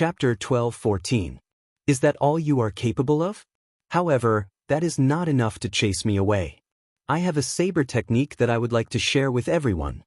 Chapter 12:14. Is that all you are capable of? However, that is not enough to chase me away. I have a saber technique that I would like to share with everyone.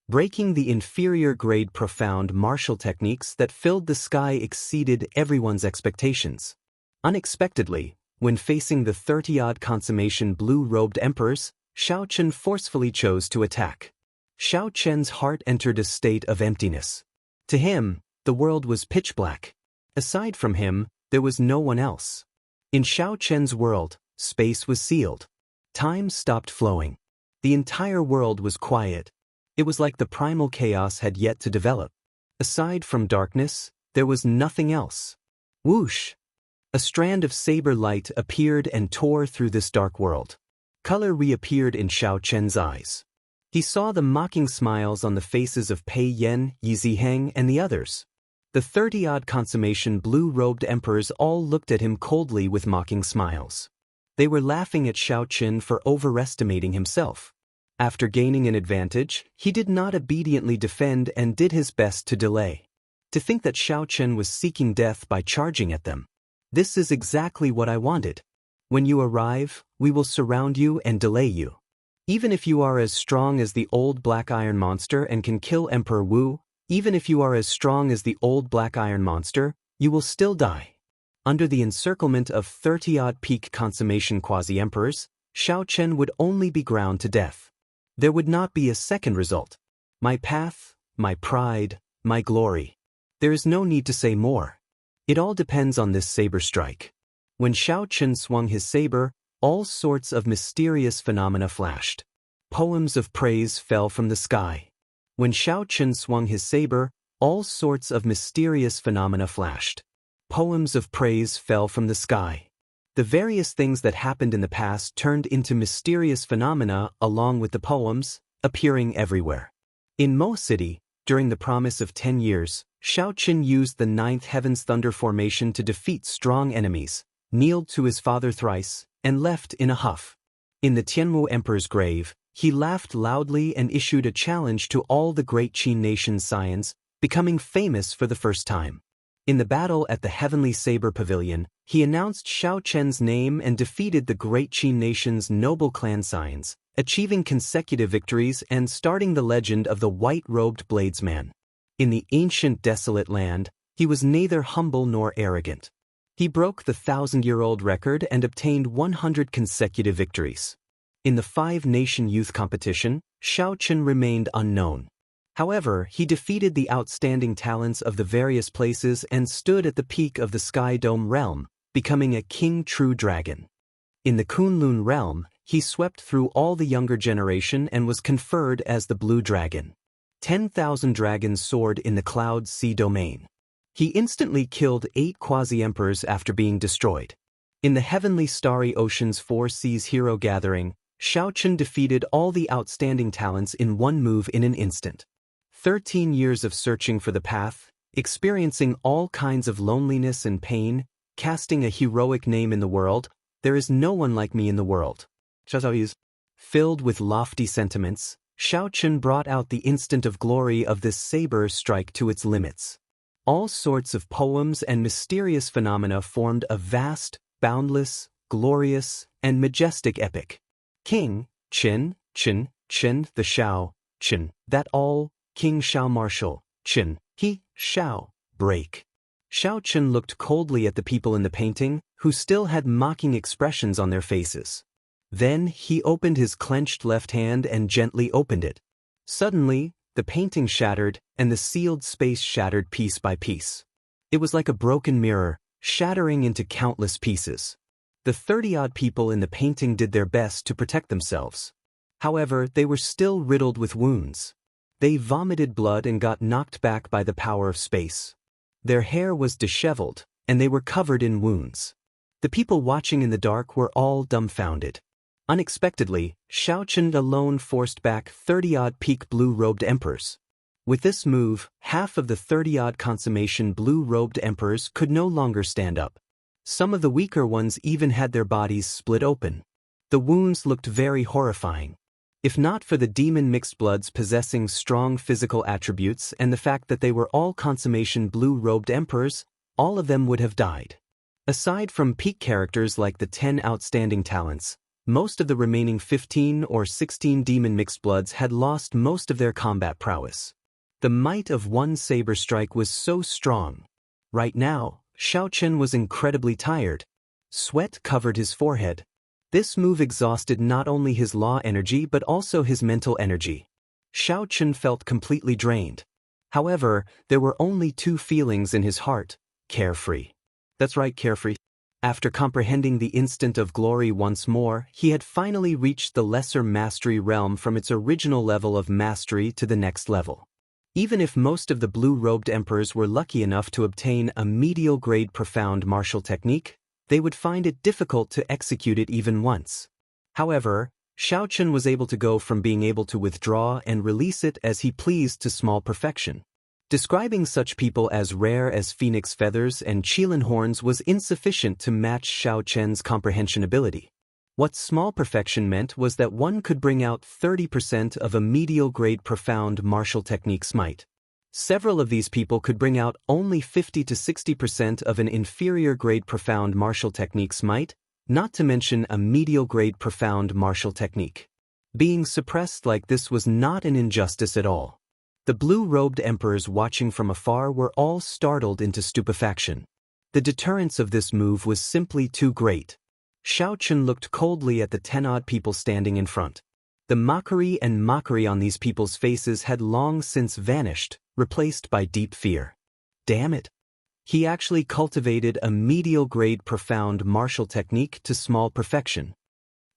Breaking the inferior grade profound martial techniques that filled the sky exceeded everyone's expectations. Unexpectedly, when facing the 30-odd consummation blue-robed emperors, Xiao Chen forcefully chose to attack. Xiao Chen's heart entered a state of emptiness. To him, the world was pitch black. Aside from him, there was no one else. In Xiao Chen's world, space was sealed. Time stopped flowing. The entire world was quiet. It was like the primal chaos had yet to develop. Aside from darkness, there was nothing else. Whoosh! A strand of saber light appeared and tore through this dark world. Color reappeared in Xiao Chen's eyes. He saw the mocking smiles on the faces of Pei Yan, Yi Ziheng, and the others. The 30-odd consummation blue-robed emperors all looked at him coldly with mocking smiles. They were laughing at Xiao Chen for overestimating himself. After gaining an advantage, he did not obediently defend and did his best to delay. To think that Xiao Chen was seeking death by charging at them. This is exactly what I wanted. When you arrive, we will surround you and delay you. Even if you are as strong as the old black iron monster and can kill Emperor Wu, even if you are as strong as the old black iron monster, you will still die. Under the encirclement of 30-odd peak consummation quasi-emperors, Xiao Chen would only be ground to death. There would not be a second result. My path, my pride, my glory. There is no need to say more. It all depends on this saber strike. When Xiao Chen swung his saber, all sorts of mysterious phenomena flashed. Poems of praise fell from the sky. When Xiao Chen swung his saber, all sorts of mysterious phenomena flashed. Poems of praise fell from the sky. The various things that happened in the past turned into mysterious phenomena along with the poems, appearing everywhere. In Mo City, during the promise of 10 years, Xiao Chen used the 9th Heaven's Thunder formation to defeat strong enemies, kneeled to his father thrice, and left in a huff. In the Tianmu Emperor's grave, he laughed loudly and issued a challenge to all the great Qin nation's scions, becoming famous for the first time. In the battle at the Heavenly Saber Pavilion, he announced Xiao Chen's name and defeated the great Qin nation's noble clan scions, achieving consecutive victories and starting the legend of the white-robed bladesman. In the ancient desolate land, he was neither humble nor arrogant. He broke the 1,000-year-old record and obtained 100 consecutive victories. In the 5-nation youth competition, Xiao Chen remained unknown. However, he defeated the outstanding talents of the various places and stood at the peak of the Sky Dome realm, becoming a king true dragon. In the Kunlun realm, he swept through all the younger generation and was conferred as the Blue Dragon. 10,000 dragons soared in the Cloud Sea domain. He instantly killed 8 quasi-emperors after being destroyed. In the Heavenly Starry Ocean's 4 Seas Hero Gathering, Xiao Chen defeated all the outstanding talents in one move in an instant. 13 years of searching for the path, experiencing all kinds of loneliness and pain, casting a heroic name in the world, there is no one like me in the world. Filled with lofty sentiments, Xiao Chen brought out the instant of glory of this saber strike to its limits. All sorts of poems and mysterious phenomena formed a vast, boundless, glorious, and majestic epic. King, Chen, Chen, Chen, the Xiao, Chen, that all, King Xiao Marshal, Chen, he, Xiao, break. Xiao Chen looked coldly at the people in the painting, who still had mocking expressions on their faces. Then he opened his clenched left hand and gently opened it. Suddenly, the painting shattered, and the sealed space shattered piece by piece. It was like a broken mirror, shattering into countless pieces. The 30-odd people in the painting did their best to protect themselves. However, they were still riddled with wounds. They vomited blood and got knocked back by the power of space. Their hair was disheveled, and they were covered in wounds. The people watching in the dark were all dumbfounded. Unexpectedly, Xiao Chen alone forced back 30-odd peak blue-robed emperors. With this move, half of the 30-odd consummation blue-robed emperors could no longer stand up. Some of the weaker ones even had their bodies split open. The wounds looked very horrifying. If not for the demon mixed bloods possessing strong physical attributes and the fact that they were all consummation blue-robed emperors, all of them would have died. Aside from peak characters like the 10 outstanding talents, most of the remaining 15 or 16 demon mixed bloods had lost most of their combat prowess. The might of one saber strike was so strong. Right now, Xiaochen was incredibly tired. Sweat covered his forehead. This move exhausted not only his law energy but also his mental energy. Xiaochen felt completely drained. However, there were only two feelings in his heart: carefree. That's right, carefree. After comprehending the instant of glory once more, he had finally reached the lesser mastery realm from its original level of mastery to the next level. Even if most of the blue-robed emperors were lucky enough to obtain a medial-grade profound martial technique, they would find it difficult to execute it even once. However, Xiaochen was able to go from being able to withdraw and release it as he pleased to small perfection. Describing such people as rare as phoenix feathers and qilin horns was insufficient to match Xiaochen's comprehension ability. What small perfection meant was that one could bring out 30% of a medial-grade profound martial technique's might. Several of these people could bring out only 50 to 60% of an inferior-grade profound martial technique's might, not to mention a medial-grade profound martial technique. Being suppressed like this was not an injustice at all. The blue-robed emperors watching from afar were all startled into stupefaction. The deterrence of this move was simply too great. Xiaochen looked coldly at the 10-odd people standing in front. The mockery on these people's faces had long since vanished, replaced by deep fear. Damn it! He actually cultivated a medial-grade profound martial technique to small perfection.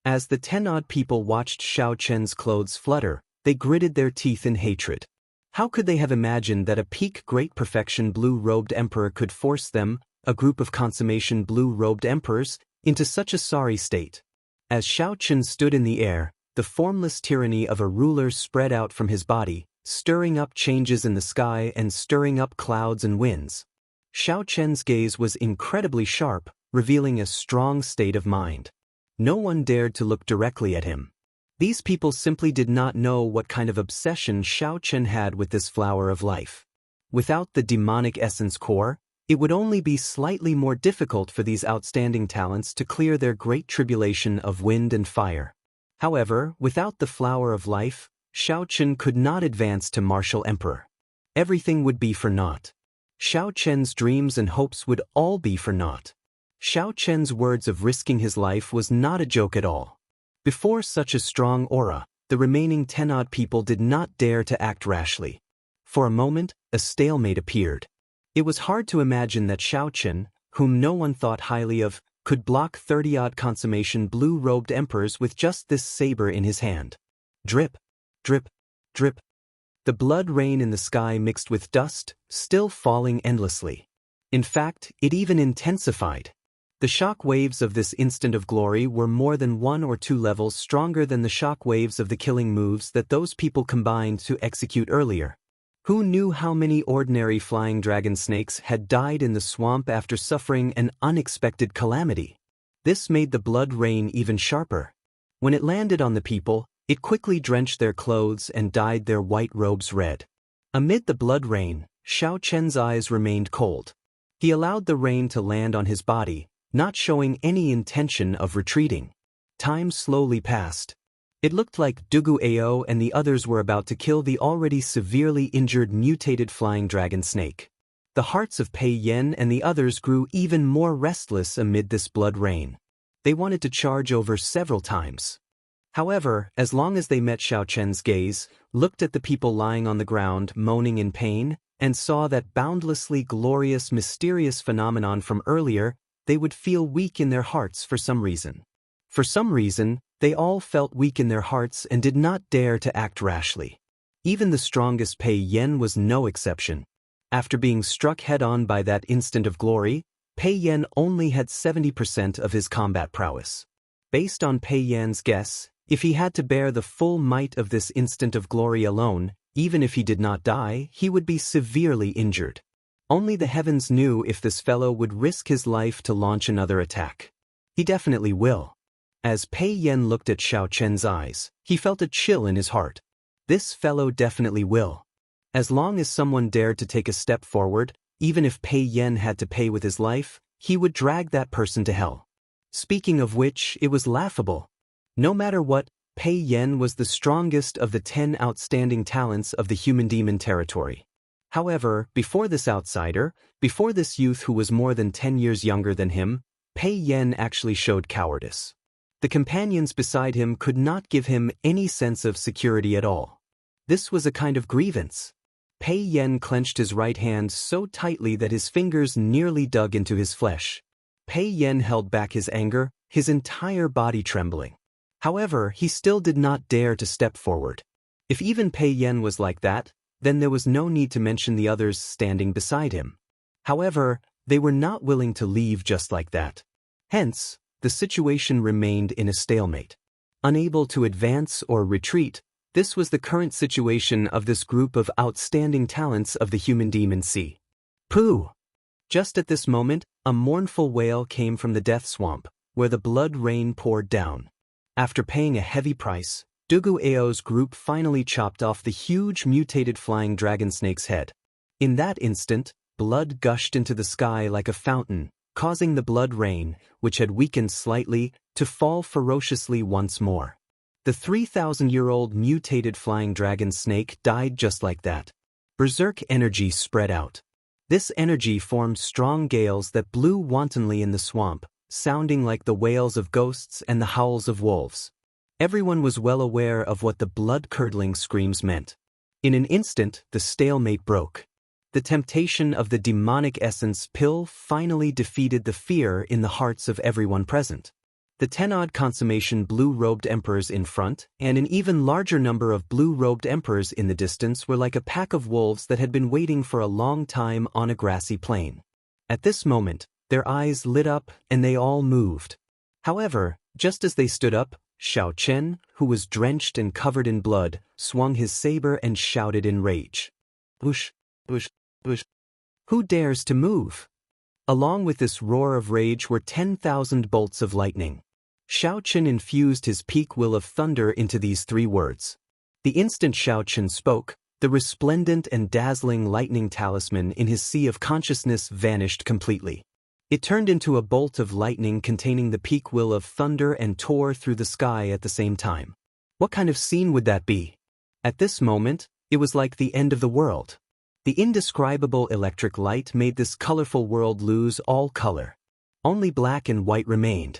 As the 10-odd people watched Xiaochen's clothes flutter, they gritted their teeth in hatred. How could they have imagined that a peak great perfection blue-robed emperor could force them, a group of consummation blue-robed emperors, into such a sorry state? As Xiaochen stood in the air, the formless tyranny of a ruler spread out from his body, stirring up changes in the sky and stirring up clouds and winds. Xiaochen's gaze was incredibly sharp, revealing a strong state of mind. No one dared to look directly at him. These people simply did not know what kind of obsession Xiaochen had with this flower of life. Without the demonic essence core, it would only be slightly more difficult for these outstanding talents to clear their great tribulation of wind and fire. However, without the flower of life, Xiaochen could not advance to martial emperor. Everything would be for naught. Xiaochen's dreams and hopes would all be for naught. Xiaochen's words of risking his life was not a joke at all. Before such a strong aura, the remaining 10-odd people did not dare to act rashly. For a moment, a stalemate appeared. It was hard to imagine that Xiaochen, whom no one thought highly of, could block 30-odd consummation blue-robed emperors with just this saber in his hand. Drip, drip, drip. The blood rain in the sky mixed with dust, still falling endlessly. In fact, it even intensified. The shock waves of this instant of glory were more than 1 or 2 levels stronger than the shock waves of the killing moves that those people combined to execute earlier. Who knew how many ordinary flying dragon snakes had died in the swamp after suffering an unexpected calamity? This made the blood rain even sharper. When it landed on the people, it quickly drenched their clothes and dyed their white robes red. Amid the blood rain, Xiaochen's eyes remained cold. He allowed the rain to land on his body, not showing any intention of retreating. Time slowly passed. It looked like Dugu Ao and the others were about to kill the already severely injured mutated flying dragon snake. The hearts of Pei Yan and the others grew even more restless amid this blood rain. They wanted to charge over several times. However, as long as they met Xiaochen's gaze, looked at the people lying on the ground moaning in pain, and saw that boundlessly glorious mysterious phenomenon from earlier, they would feel weak in their hearts for some reason. For some reason, they all felt weak in their hearts and did not dare to act rashly. Even the strongest Pei Yan was no exception. After being struck head-on by that instant of glory, Pei Yan only had 70% of his combat prowess. Based on Pei Yan's guess, if he had to bear the full might of this instant of glory alone, even if he did not die, he would be severely injured. Only the heavens knew if this fellow would risk his life to launch another attack. He definitely will. As Pei Yan looked at Xiaochen's eyes, He felt a chill in his heart. This fellow definitely will. As long as someone dared to take a step forward, even if Pei Yen had to pay with his life, he would drag that person to hell. Speaking of which, it was laughable. No matter what, Pei Yen was the strongest of the 10 outstanding talents of the human demon territory. However, before this outsider, before this youth who was more than 10 years younger than him, Pei Yen actually showed cowardice. The companions beside him could not give him any sense of security at all. This was a kind of grievance. Pei Yen clenched his right hand so tightly that his fingers nearly dug into his flesh. Pei Yen held back his anger, his entire body trembling. However, he still did not dare to step forward. If even Pei Yen was like that, then there was no need to mention the others standing beside him. However, they were not willing to leave just like that. Hence, the situation remained in a stalemate. Unable to advance or retreat, this was the current situation of this group of outstanding talents of the human demon sea. Pooh! Just at this moment, a mournful wail came from the death swamp, where the blood rain poured down. After paying a heavy price, Dugu Ao's group finally chopped off the huge mutated flying dragon snake's head. In that instant, blood gushed into the sky like a fountain, causing the blood rain, which had weakened slightly, to fall ferociously once more. The 3,000-year-old mutated flying dragon snake died just like that. Berserk energy spread out. This energy formed strong gales that blew wantonly in the swamp, sounding like the wails of ghosts and the howls of wolves. Everyone was well aware of what the blood-curdling screams meant. In an instant, the stalemate broke. The temptation of the demonic essence pill finally defeated the fear in the hearts of everyone present. The 10-odd consummation blue-robed emperors in front, and an even larger number of blue-robed emperors in the distance were like a pack of wolves that had been waiting for a long time on a grassy plain. At this moment, their eyes lit up and they all moved. However, just as they stood up, Xiao Chen, who was drenched and covered in blood, swung his saber and shouted in rage. Whoosh, whoosh, whoosh. Who dares to move? Along with this roar of rage were 10,000 bolts of lightning. Xiao Chen infused his peak will of thunder into these 3 words. The instant Xiao Chen spoke, the resplendent and dazzling lightning talisman in his sea of consciousness vanished completely. It turned into a bolt of lightning containing the peak will of thunder and tore through the sky at the same time. What kind of scene would that be? At this moment, it was like the end of the world. The indescribable electric light made this colorful world lose all color. Only black and white remained.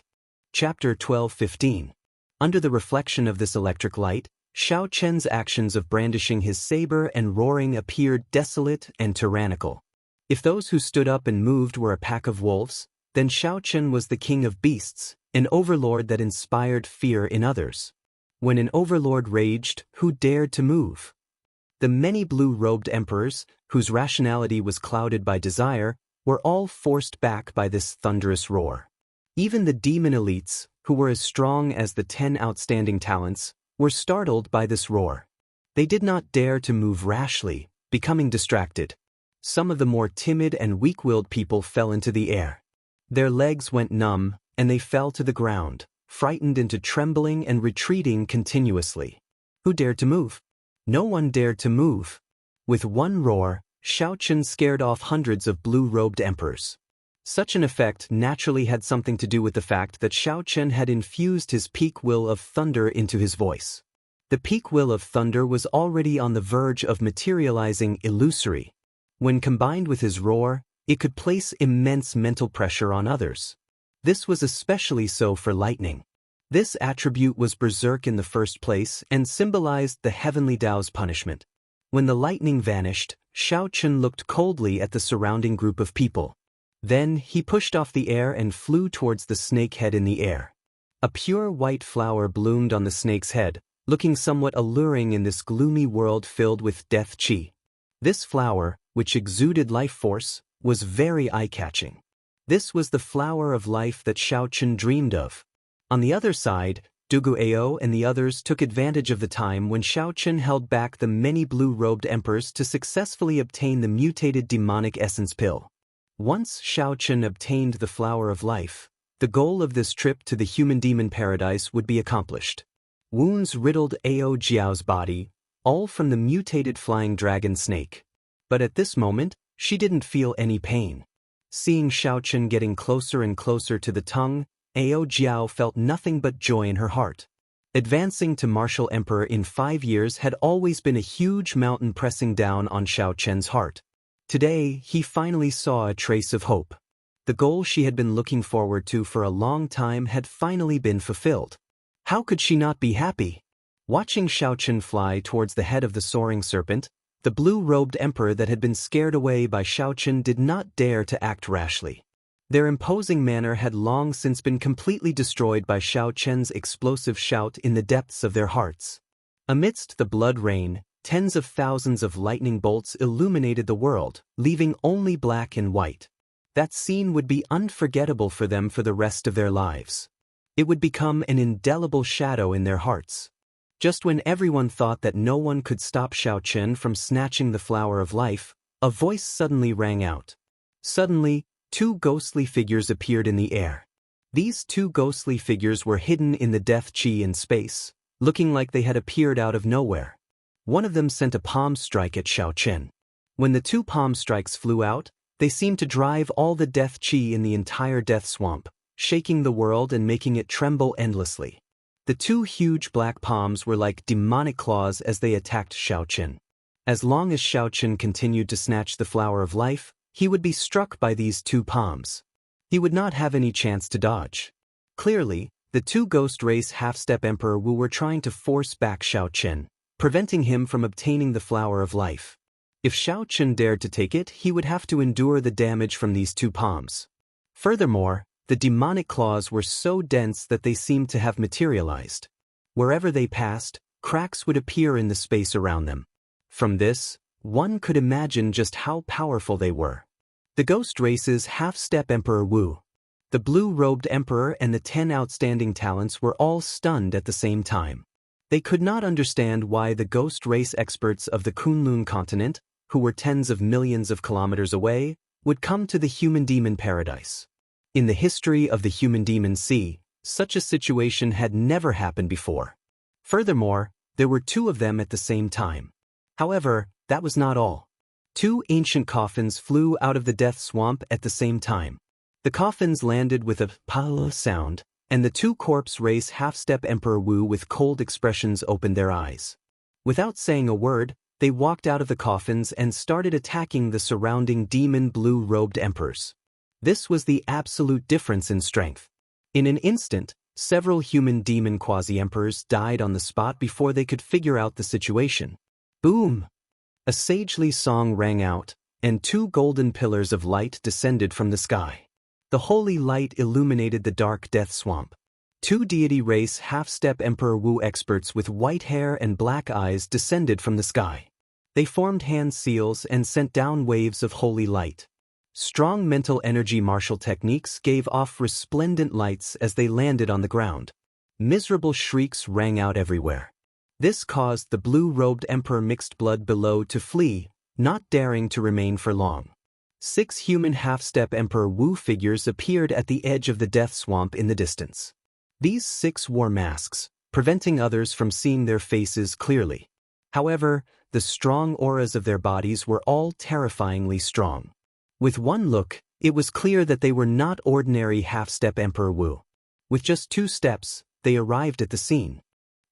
Chapter 12:15. Under the reflection of this electric light, Xiao Chen's actions of brandishing his saber and roaring appeared desolate and tyrannical. If those who stood up and moved were a pack of wolves, then Xiao Chen was the king of beasts, an overlord that inspired fear in others. When an overlord raged, who dared to move? The many blue-robed emperors, whose rationality was clouded by desire, were all forced back by this thunderous roar. Even the demon elites, who were as strong as the 10 outstanding talents, were startled by this roar. They did not dare to move rashly, becoming distracted. Some of the more timid and weak-willed people fell into the air. Their legs went numb, and they fell to the ground, frightened into trembling and retreating continuously. Who dared to move? No one dared to move. With one roar, Xiao Chen scared off hundreds of blue-robed emperors. Such an effect naturally had something to do with the fact that Xiao Chen had infused his peak will of thunder into his voice. The peak will of thunder was already on the verge of materializing illusory. When combined with his roar, it could place immense mental pressure on others. This was especially so for lightning. This attribute was berserk in the first place and symbolized the heavenly Tao's punishment. When the lightning vanished, Xiao Chen looked coldly at the surrounding group of people. Then he pushed off the air and flew towards the snake head in the air. A pure white flower bloomed on the snake's head, looking somewhat alluring in this gloomy world filled with death qi. This flower, which exuded life force, was very eye-catching. This was the flower of life that Xiao Chen dreamed of. On the other side, Dugu Ao and the others took advantage of the time when Xiao Chen held back the many blue-robed emperors to successfully obtain the mutated demonic essence pill. Once Xiao Chen obtained the flower of life, the goal of this trip to the human demon paradise would be accomplished. Wounds riddled Ao Jiao's body, all from the mutated flying dragon snake. But at this moment, she didn't feel any pain. Seeing Xiaochen getting closer and closer to the tongue, Ao Jiao felt nothing but joy in her heart. Advancing to martial emperor in 5 years had always been a huge mountain pressing down on Xiaochen's heart. Today, he finally saw a trace of hope. The goal she had been looking forward to for a long time had finally been fulfilled. How could she not be happy? Watching Xiaochen fly towards the head of the soaring serpent, the blue-robed emperor that had been scared away by Xiaochen did not dare to act rashly. Their imposing manner had long since been completely destroyed by Xiaochen's explosive shout in the depths of their hearts. Amidst the blood rain, tens of thousands of lightning bolts illuminated the world, leaving only black and white. That scene would be unforgettable for them for the rest of their lives. It would become an indelible shadow in their hearts. Just when everyone thought that no one could stop Xiaochen from snatching the flower of life, a voice suddenly rang out. Suddenly, 2 ghostly figures appeared in the air. These 2 ghostly figures were hidden in the death chi in space, looking like they had appeared out of nowhere. One of them sent a palm strike at Xiaochen. When the 2 palm strikes flew out, they seemed to drive all the death chi in the entire death swamp, shaking the world and making it tremble endlessly. The 2 huge black palms were like demonic claws as they attacked Xiaochen. As long as Xiaochen continued to snatch the flower of life, he would be struck by these 2 palms. He would not have any chance to dodge. Clearly, the 2 ghost race half-step Emperor Wu were trying to force back Xiaochen, preventing him from obtaining the flower of life. If Xiaochen dared to take it, he would have to endure the damage from these 2 palms. Furthermore, the demonic claws were so dense that they seemed to have materialized. Wherever they passed, cracks would appear in the space around them. From this, one could imagine just how powerful they were. The ghost race's half-step Emperor Wu, the blue-robed emperor and the 10 outstanding talents were all stunned at the same time. They could not understand why the ghost race experts of the Kunlun continent, who were tens of millions of kilometers away, would come to the human-demon paradise. In the history of the human-demon sea, such a situation had never happened before. Furthermore, there were 2 of them at the same time. However, that was not all. 2 ancient coffins flew out of the death swamp at the same time. The coffins landed with a pa sound, and the 2 corpse race half-step Emperor Wu with cold expressions opened their eyes. Without saying a word, they walked out of the coffins and started attacking the surrounding demon blue-robed emperors. This was the absolute difference in strength. In an instant, several human demon quasi-emperors died on the spot before they could figure out the situation. Boom! A sagely song rang out, and 2 golden pillars of light descended from the sky. The holy light illuminated the dark death swamp. 2 deity race half-step Emperor Wu experts with white hair and black eyes descended from the sky. They formed hand seals and sent down waves of holy light. Strong mental energy martial techniques gave off resplendent lights as they landed on the ground. Miserable shrieks rang out everywhere. This caused the blue-robed emperor mixed blood below to flee, not daring to remain for long. 6 human half-step Emperor Wu figures appeared at the edge of the death swamp in the distance. These 6 wore masks, preventing others from seeing their faces clearly. However, the strong auras of their bodies were all terrifyingly strong. With one look, it was clear that they were not ordinary half-step Emperor Wu. With just 2 steps, they arrived at the scene.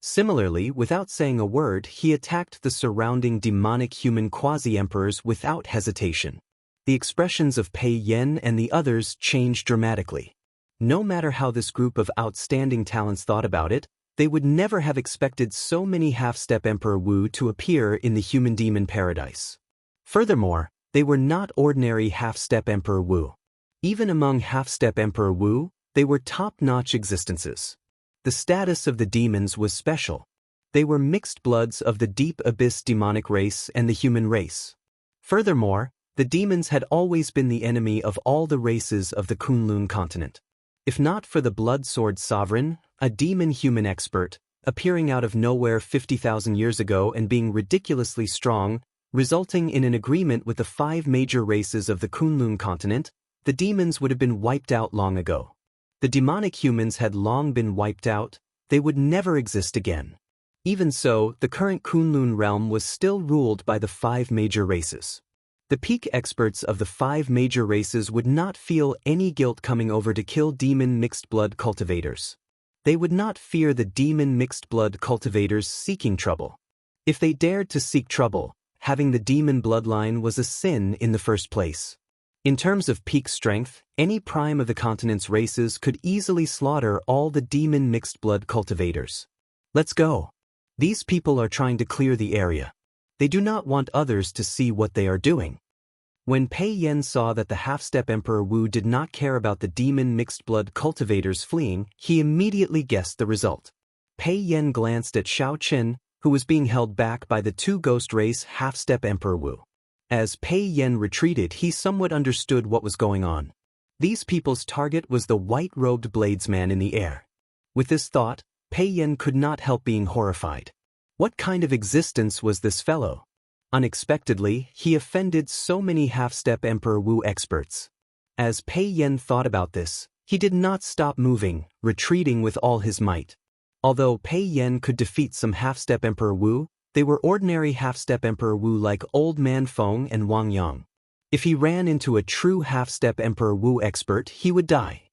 Similarly, without saying a word, he attacked the surrounding demonic human quasi-emperors without hesitation. The expressions of Pei Yan and the others changed dramatically. No matter how this group of outstanding talents thought about it, they would never have expected so many half-step Emperor Wu to appear in the human-demon paradise. Furthermore, they were not ordinary half-step Emperor Wu. Even among half-step Emperor Wu, they were top-notch existences. The status of the demons was special. They were mixed bloods of the deep abyss demonic race and the human race. Furthermore, the demons had always been the enemy of all the races of the Kunlun continent. If not for the Blood Sword Sovereign, a demon-human expert, appearing out of nowhere 50,000 years ago and being ridiculously strong, resulting in an agreement with the 5 major races of the Kunlun continent, the demons would have been wiped out long ago. The demonic humans had long been wiped out, they would never exist again. Even so, the current Kunlun realm was still ruled by the 5 major races. The peak experts of the 5 major races would not feel any guilt coming over to kill demon mixed-blood cultivators. They would not fear the demon mixed-blood cultivators seeking trouble. If they dared to seek trouble, having the demon bloodline was a sin in the first place. In terms of peak strength, any prime of the continent's races could easily slaughter all the demon mixed-blood cultivators. Let's go. These people are trying to clear the area. They do not want others to see what they are doing. When Pei Yan saw that the half-step Emperor Wu did not care about the demon mixed-blood cultivators fleeing, he immediately guessed the result. Pei Yan glanced at Xiao Chen, who was being held back by the 2 ghost race half-step Emperor Wu. As Pei Yan retreated, he somewhat understood what was going on. These people's target was the white-robed bladesman in the air. With this thought, Pei Yan could not help being horrified. What kind of existence was this fellow? Unexpectedly, he offended so many half-step Emperor Wu experts. As Pei Yan thought about this, he did not stop moving, retreating with all his might. Although Pei Yan could defeat some half-step Emperor Wu, they were ordinary half-step Emperor Wu like Old Man Feng and Wang Yang. If he ran into a true half-step Emperor Wu expert, he would die.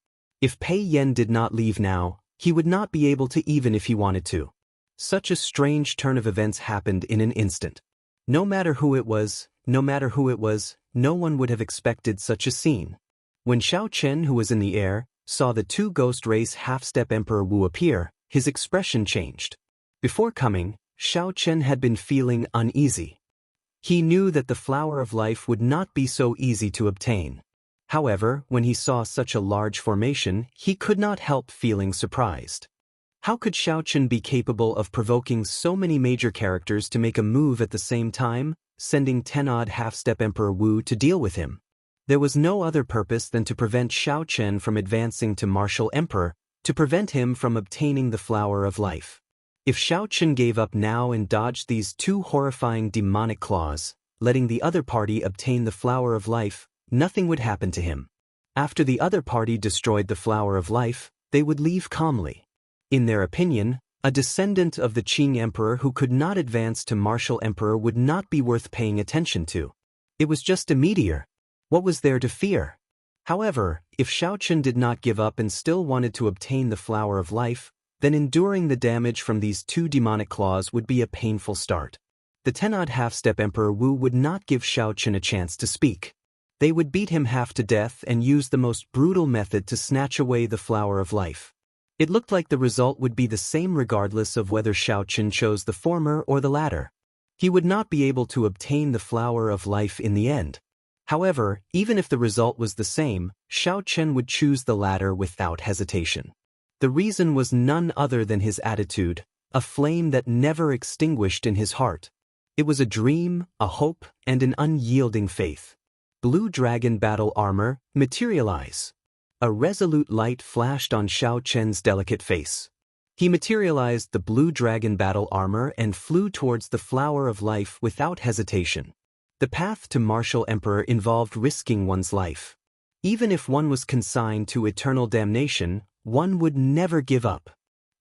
If Pei Yan did not leave now, he would not be able to even if he wanted to. Such a strange turn of events happened in an instant. No matter who it was, no one would have expected such a scene. When Xiao Chen, who was in the air, saw the 2 ghost race half-step Emperor Wu appear, his expression changed. Before coming, Xiao Chen had been feeling uneasy. He knew that the flower of life would not be so easy to obtain. However, when he saw such a large formation, he could not help feeling surprised. How could Xiao Chen be capable of provoking so many major characters to make a move at the same time, sending 10-odd half-step Emperor Wu to deal with him? There was no other purpose than to prevent Xiao Chen from advancing to Martial Emperor, to prevent him from obtaining the flower of life. If Xiao Chen gave up now and dodged these 2 horrifying demonic claws, letting the other party obtain the flower of life, nothing would happen to him. After the other party destroyed the flower of life, they would leave calmly. In their opinion, a descendant of the Qing Emperor who could not advance to Martial Emperor would not be worth paying attention to. It was just a meteor. What was there to fear? However, if Xiao Chen did not give up and still wanted to obtain the flower of life, then enduring the damage from these 2 demonic claws would be a painful start. The 10-odd half-step Emperor Wu would not give Xiao Chen a chance to speak. They would beat him half to death and use the most brutal method to snatch away the flower of life. It looked like the result would be the same regardless of whether Xiao Chen chose the former or the latter. He would not be able to obtain the flower of life in the end. However, even if the result was the same, Xiao Chen would choose the latter without hesitation. The reason was none other than his attitude, a flame that never extinguished in his heart. It was a dream, a hope, and an unyielding faith. Blue Dragon Battle Armor, materialize. A resolute light flashed on Xiao Chen's delicate face. He materialized the Blue Dragon Battle Armor and flew towards the Flower of Life without hesitation. The path to Martial Emperor involved risking one's life. Even if one was consigned to eternal damnation, one would never give up.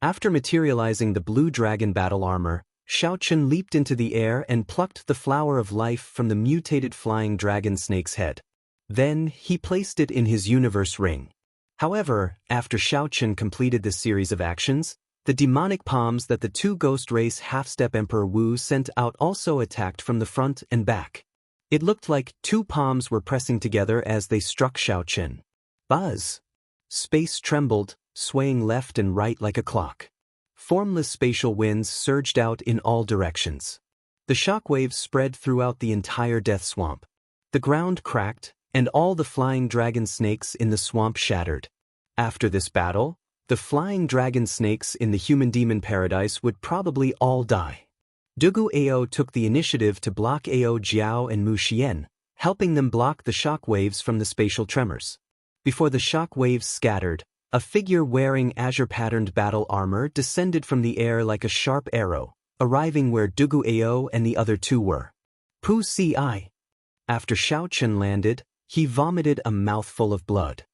After materializing the Blue Dragon Battle Armor, Xiao Chen leaped into the air and plucked the Flower of Life from the mutated flying dragon snake's head. Then, he placed it in his universe ring. However, after Xiao Chen completed this series of actions, the demonic palms that the 2 ghost race half-step Emperor Wu sent out also attacked from the front and back. It looked like 2 palms were pressing together as they struck Xiao Chen. Buzz! Space trembled, swaying left and right like a clock. Formless spatial winds surged out in all directions. The shockwaves spread throughout the entire death swamp. The ground cracked, and all the flying dragon snakes in the swamp shattered. After this battle, the flying dragon snakes in the human-demon paradise would probably all die. Dugu Ao took the initiative to block Ao Jiao and Mu Xian, helping them block the shock waves from the spatial tremors. Before the shock waves scattered, a figure wearing azure-patterned battle armor descended from the air like a sharp arrow, arriving where Dugu Ao and the other 2 were. Pu Si. After Xiao Chen landed, he vomited a mouthful of blood.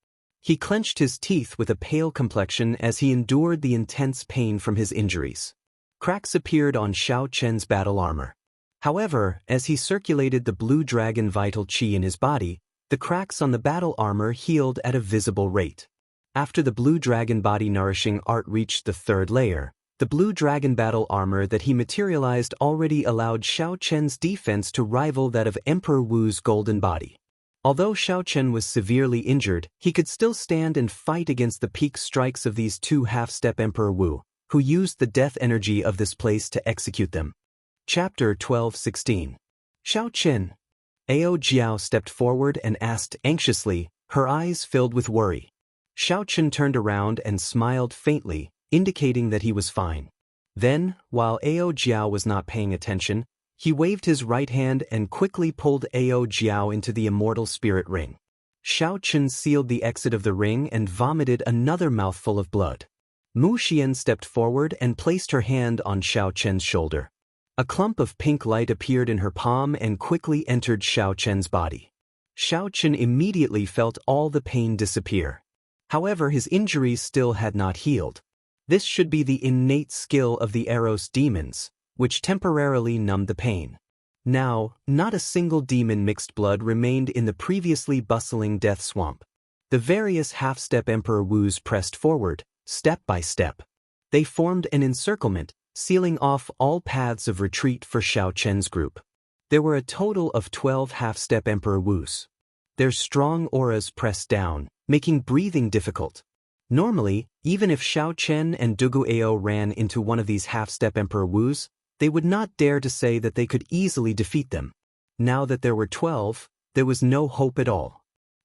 He clenched his teeth with a pale complexion as he endured the intense pain from his injuries. Cracks appeared on Xiao Chen's battle armor. However, as he circulated the blue dragon vital qi in his body, the cracks on the battle armor healed at a visible rate. After the blue dragon body nourishing art reached the third layer, the blue dragon battle armor that he materialized already allowed Xiao Chen's defense to rival that of Emperor Wu's golden body. Although Xiao Chen was severely injured, he could still stand and fight against the peak strikes of these two half-step Emperor Wu, who used the death energy of this place to execute them. Chapter 12:16. Xiao Chen. Ao Jiao stepped forward and asked anxiously, her eyes filled with worry. Xiao Chen turned around and smiled faintly, indicating that he was fine. Then, while Ao Jiao was not paying attention, he waved his right hand and quickly pulled Ao Jiao into the immortal spirit ring. Xiao Chen sealed the exit of the ring and vomited another mouthful of blood. Mu Xian stepped forward and placed her hand on Xiao Chen's shoulder. A clump of pink light appeared in her palm and quickly entered Xiao Chen's body. Xiao Chen immediately felt all the pain disappear. However, his injuries still had not healed. This should be the innate skill of the Eros demons, which temporarily numbed the pain. Now, not a single demon mixed blood remained in the previously bustling death swamp. The various half-step Emperor Wus pressed forward, step by step. They formed an encirclement, sealing off all paths of retreat for Xiao Chen's group. There were a total of 12 half-step Emperor Wus. Their strong auras pressed down, making breathing difficult. Normally, even if Xiao Chen and Dugu Ao ran into one of these half-step Emperor Wus, they would not dare to say that they could easily defeat them. Now that there were 12, there was no hope at all.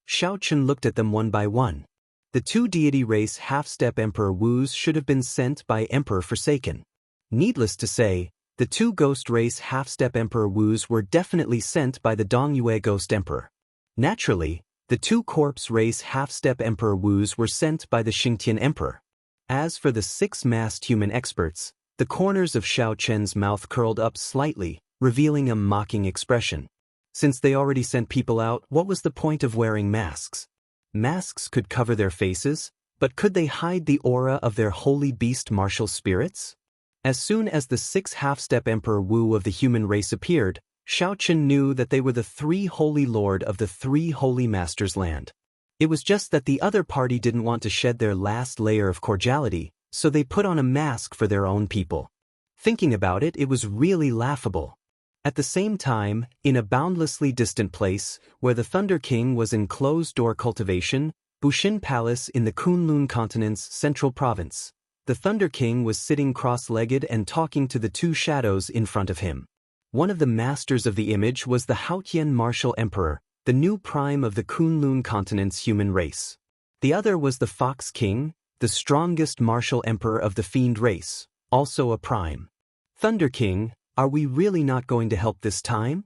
Xiao Chen looked at them one by one. The two deity race half-step Emperor Wus should have been sent by Emperor Forsaken. Needless to say, the two ghost race half-step Emperor Wus were definitely sent by the Dongyue Ghost Emperor. Naturally, the two corpse race half-step Emperor Wus were sent by the Xingtian Emperor. As for the 6 masked human experts, the corners of Xiao Chen's mouth curled up slightly, revealing a mocking expression. Since they already sent people out, what was the point of wearing masks? Masks could cover their faces, but could they hide the aura of their holy beast martial spirits? As soon as the 6 half-step Emperor Wu of the human race appeared, Xiao Chen knew that they were the 3 holy lord of the 3 holy masters' land. It was just that the other party didn't want to shed their last layer of cordiality, so they put on a mask for their own people. Thinking about it, it was really laughable. At the same time, in a boundlessly distant place, where the Thunder King was in closed-door cultivation, Bushin Palace in the Kunlun Continent's central province, the Thunder King was sitting cross-legged and talking to the 2 shadows in front of him. One of the masters of the image was the Haotian Martial Emperor, the new prime of the Kunlun Continent's human race. The other was the Fox King, the strongest martial emperor of the fiend race, also a prime. Thunder King, are we really not going to help this time?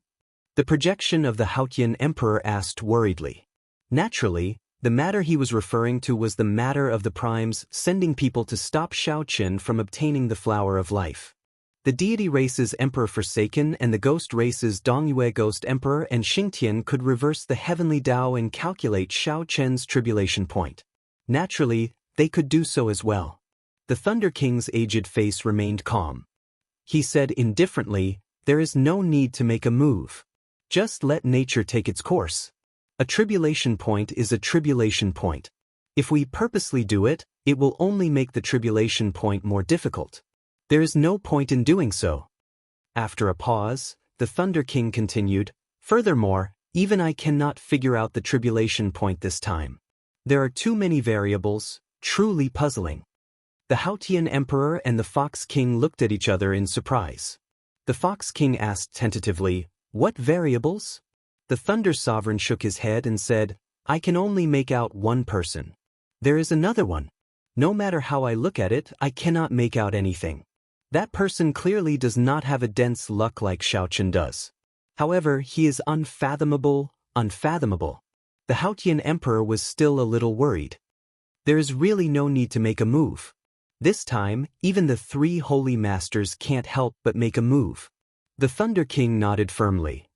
The projection of the Haotian Emperor asked worriedly. Naturally, the matter he was referring to was the matter of the primes sending people to stop Xiao Chen from obtaining the flower of life. The deity race's Emperor Forsaken and the ghost race's Dongyue Ghost Emperor and Xingtian could reverse the heavenly Tao and calculate Xiao Chen's tribulation point. Naturally, they could do so as well. The Thunder King's aged face remained calm. He said indifferently, "There is no need to make a move. Just let nature take its course. A tribulation point is a tribulation point. If we purposely do it, it will only make the tribulation point more difficult. There is no point in doing so." After a pause, the Thunder King continued, "Furthermore, even I cannot figure out the tribulation point this time. There are too many variables, truly puzzling." The Haotian Emperor and the Fox King looked at each other in surprise. The Fox King asked tentatively, "What variables?" The Thunder Sovereign shook his head and said, "I can only make out one person. There is another one. No matter how I look at it, I cannot make out anything. That person clearly does not have a dense luck like Xiao Chen does. However, he is unfathomable. The Haotian Emperor was still a little worried. There is really no need to make a move. This time, even the 3 holy masters can't help but make a move. The Thunder King nodded firmly.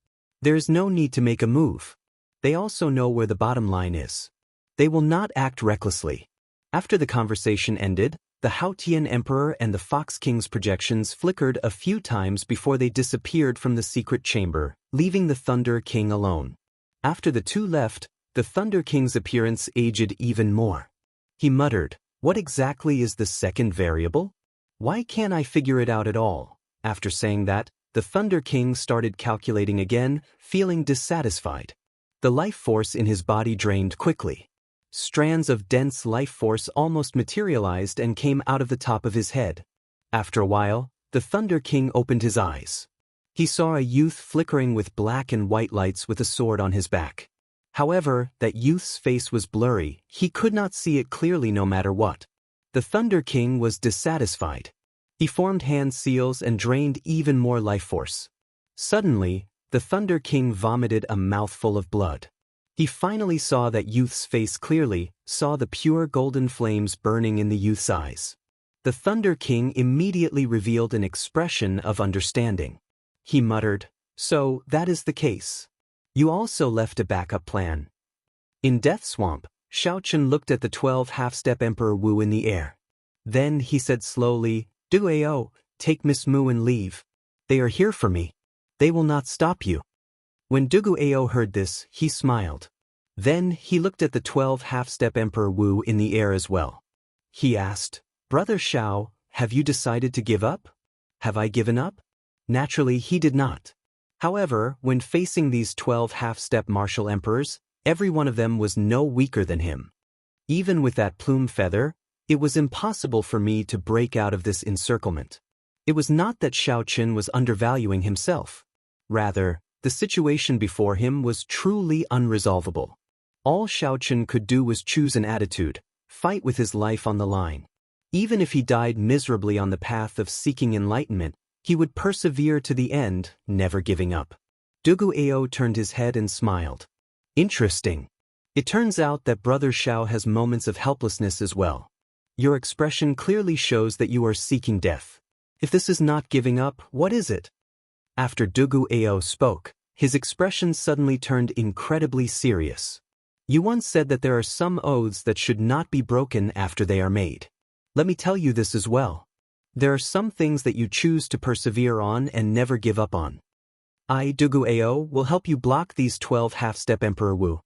There is no need to make a move. They also know where the bottom line is. They will not act recklessly. After the conversation ended, the Haotian Emperor and the Fox King's projections flickered a few times before they disappeared from the secret chamber, leaving the Thunder King alone. After the two left, the Thunder King's appearance aged even more. He muttered, "What exactly is the second variable? Why can't I figure it out at all?" After saying that, the Thunder King started calculating again, feeling dissatisfied. The life force in his body drained quickly. Strands of dense life force almost materialized and came out of the top of his head. After a while, the Thunder King opened his eyes. He saw a youth flickering with black and white lights with a sword on his back. However, that youth's face was blurry, he could not see it clearly no matter what. The Thunder King was dissatisfied. He formed hand seals and drained even more life force. Suddenly, the Thunder King vomited a mouthful of blood. He finally saw that youth's face clearly, saw the pure golden flames burning in the youth's eyes. The Thunder King immediately revealed an expression of understanding. He muttered, "So, that is the case. You also left a backup plan." In Death Swamp, Xiaochen looked at the 12 half-step Emperor Wu in the air. Then he said slowly, "Duao, take Miss Mu and leave. They are here for me. They will not stop you." When Duguao heard this, he smiled. Then he looked at the 12 half-step Emperor Wu in the air as well. He asked, "Brother Xiao, have you decided to give up? Have I given up?" Naturally, he did not. However, when facing these 12 half-step martial emperors, every one of them was no weaker than him. Even with that plume feather, it was impossible for me to break out of this encirclement. It was not that Xiaochen was undervaluing himself. Rather, the situation before him was truly unresolvable. All Xiaochen could do was choose an attitude, fight with his life on the line. Even if he died miserably on the path of seeking enlightenment, he would persevere to the end, never giving up. Duguao turned his head and smiled. "Interesting. It turns out that Brother Xiao has moments of helplessness as well. Your expression clearly shows that you are seeking death. If this is not giving up, what is it?" After Duguao spoke, his expression suddenly turned incredibly serious. "You once said that there are some oaths that should not be broken after they are made. Let me tell you this as well. There are some things that you choose to persevere on and never give up on. I, Duguao, will help you block these 12 half-step Emperor Wu.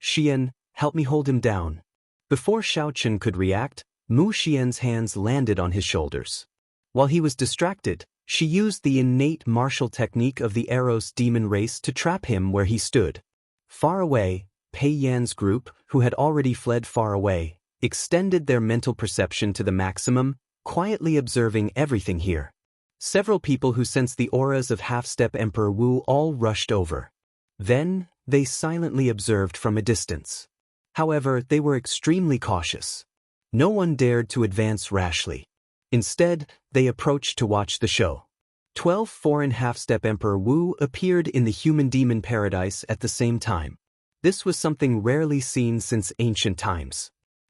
Xian, help me hold him down." Before Xiaochen could react, Mu Xian's hands landed on his shoulders. While he was distracted, she used the innate martial technique of the Eros demon race to trap him where he stood. Far away, Pei Yan's group, who had already fled far away, extended their mental perception to the maximum, quietly observing everything here. Several people who sensed the auras of half-step Emperor Wu all rushed over. Then, they silently observed from a distance. However, they were extremely cautious. No one dared to advance rashly. Instead, they approached to watch the show. 12 foreign half-step Emperor Wu appeared in the human-demon paradise at the same time. This was something rarely seen since ancient times.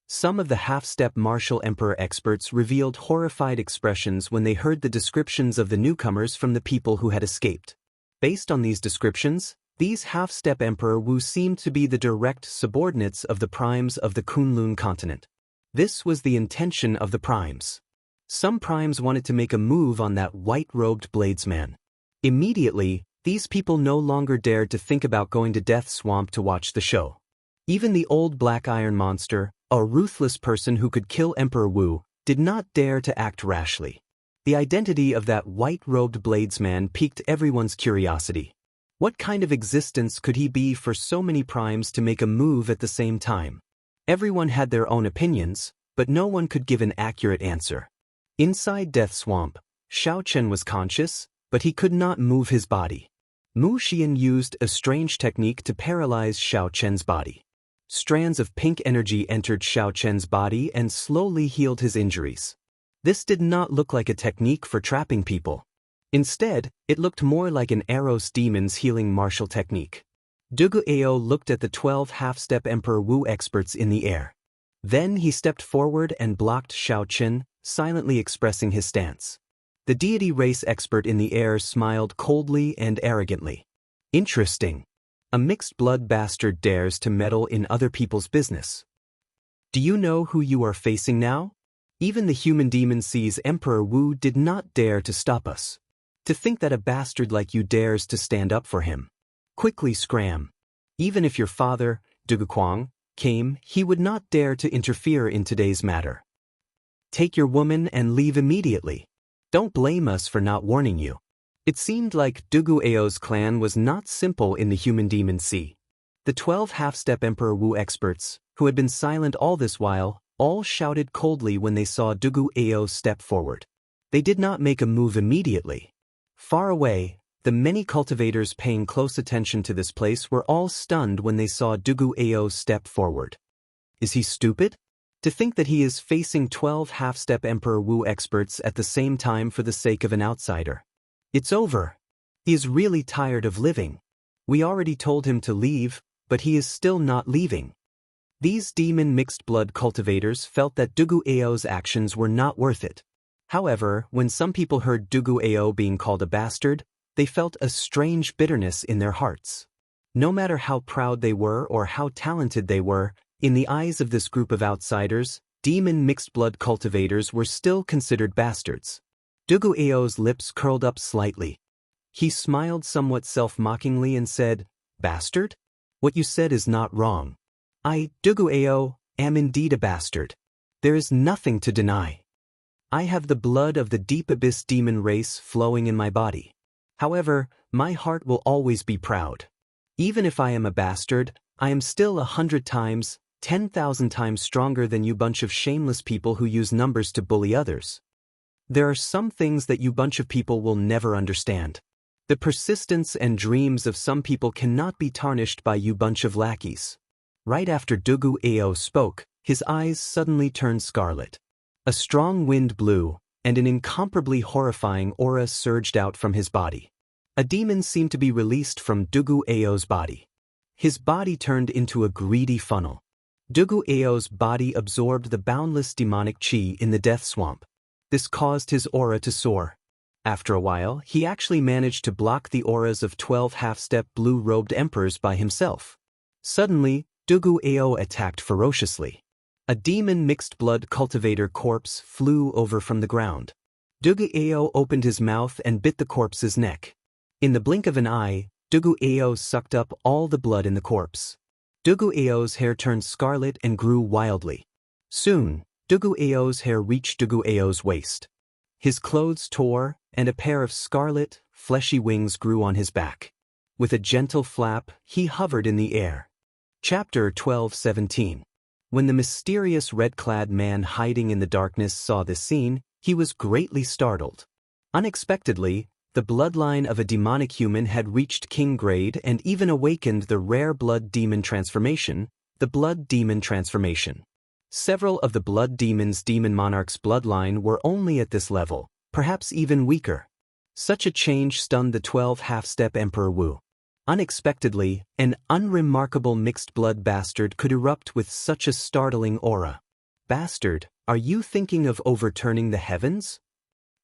Some of the half-step martial emperor experts revealed horrified expressions when they heard the descriptions of the newcomers from the people who had escaped. Based on these descriptions, these half-step Emperor Wu seemed to be the direct subordinates of the primes of the Kunlun continent. This was the intention of the primes. Some primes wanted to make a move on that white-robed bladesman. Immediately, these people no longer dared to think about going to Death Swamp to watch the show. Even the old black iron monster, a ruthless person who could kill Emperor Wu, did not dare to act rashly. The identity of that white-robed bladesman piqued everyone's curiosity. What kind of existence could he be for so many primes to make a move at the same time? Everyone had their own opinions, but no one could give an accurate answer. Inside Death Swamp, Xiaochen was conscious, but he could not move his body. Mu Xian used a strange technique to paralyze Xiaochen's body. Strands of pink energy entered Xiaochen's body and slowly healed his injuries. This did not look like a technique for trapping people. Instead, it looked more like an Eros demon's healing martial technique. Duguao looked at the 12 half-step Emperor Wu experts in the air. Then he stepped forward and blocked Xiaochen, silently expressing his stance. The deity race expert in the air smiled coldly and arrogantly. "Interesting. A mixed-blood bastard dares to meddle in other people's business. Do you know who you are facing now? Even the human demon sees Emperor Wu did not dare to stop us. To think that a bastard like you dares to stand up for him. Quickly scram. Even if your father, Duguquang, came, he would not dare to interfere in today's matter. Take your woman and leave immediately. Don't blame us for not warning you. It seemed like Dugu Ao's clan was not simple in the human demon sea. The 12 half-step Emperor Wu experts, who had been silent all this while, all shouted coldly when they saw Dugu Ao step forward. They did not make a move immediately. Far away, the many cultivators paying close attention to this place were all stunned when they saw Dugu Ao step forward. Is he stupid? To think that he is facing 12 half-step Emperor Wu experts at the same time for the sake of an outsider. It's over. He is really tired of living. We already told him to leave, but he is still not leaving. These demon mixed-blood cultivators felt that Dugu Ao's actions were not worth it. However, when some people heard Dugu Ao being called a bastard, they felt a strange bitterness in their hearts. No matter how proud they were or how talented they were, in the eyes of this group of outsiders, demon mixed-blood cultivators were still considered bastards. Dugu Ao's lips curled up slightly. He smiled somewhat self-mockingly and said, "Bastard? What you said is not wrong. I, Dugu Ao, am indeed a bastard. There is nothing to deny. I have the blood of the deep abyss demon race flowing in my body. However, my heart will always be proud. Even if I am a bastard, I am still 100 times, 10,000 times stronger than you bunch of shameless people who use numbers to bully others. There are some things that you bunch of people will never understand. The persistence and dreams of some people cannot be tarnished by you bunch of lackeys." Right after Dugu Ao spoke, his eyes suddenly turned scarlet. A strong wind blew, and an incomparably horrifying aura surged out from his body. A demon seemed to be released from Dugu Ao's body. His body turned into a greedy funnel. Dugu Ao's body absorbed the boundless demonic chi in the death swamp. This caused his aura to soar. After a while, he actually managed to block the auras of 12 half-step blue-robed emperors by himself. Suddenly, Dugu Ao attacked ferociously. A demon mixed-blood cultivator corpse flew over from the ground. Dugu Ao opened his mouth and bit the corpse's neck. In the blink of an eye, Dugu Ao sucked up all the blood in the corpse. Dugu Ao's hair turned scarlet and grew wildly. Soon, Dugu Ao's hair reached Dugu Ao's waist. His clothes tore, and a pair of scarlet, fleshy wings grew on his back. With a gentle flap, he hovered in the air. Chapter 12:17. When the mysterious red-clad man hiding in the darkness saw this scene, he was greatly startled. Unexpectedly, the bloodline of a demonic human had reached king grade and even awakened the rare blood demon transformation, the blood demon transformation. Several of the blood demon's demon monarch's bloodline were only at this level, perhaps even weaker. Such a change stunned the 12 half-step Emperor Wu. Unexpectedly, an unremarkable mixed-blood bastard could erupt with such a startling aura. Bastard, are you thinking of overturning the heavens?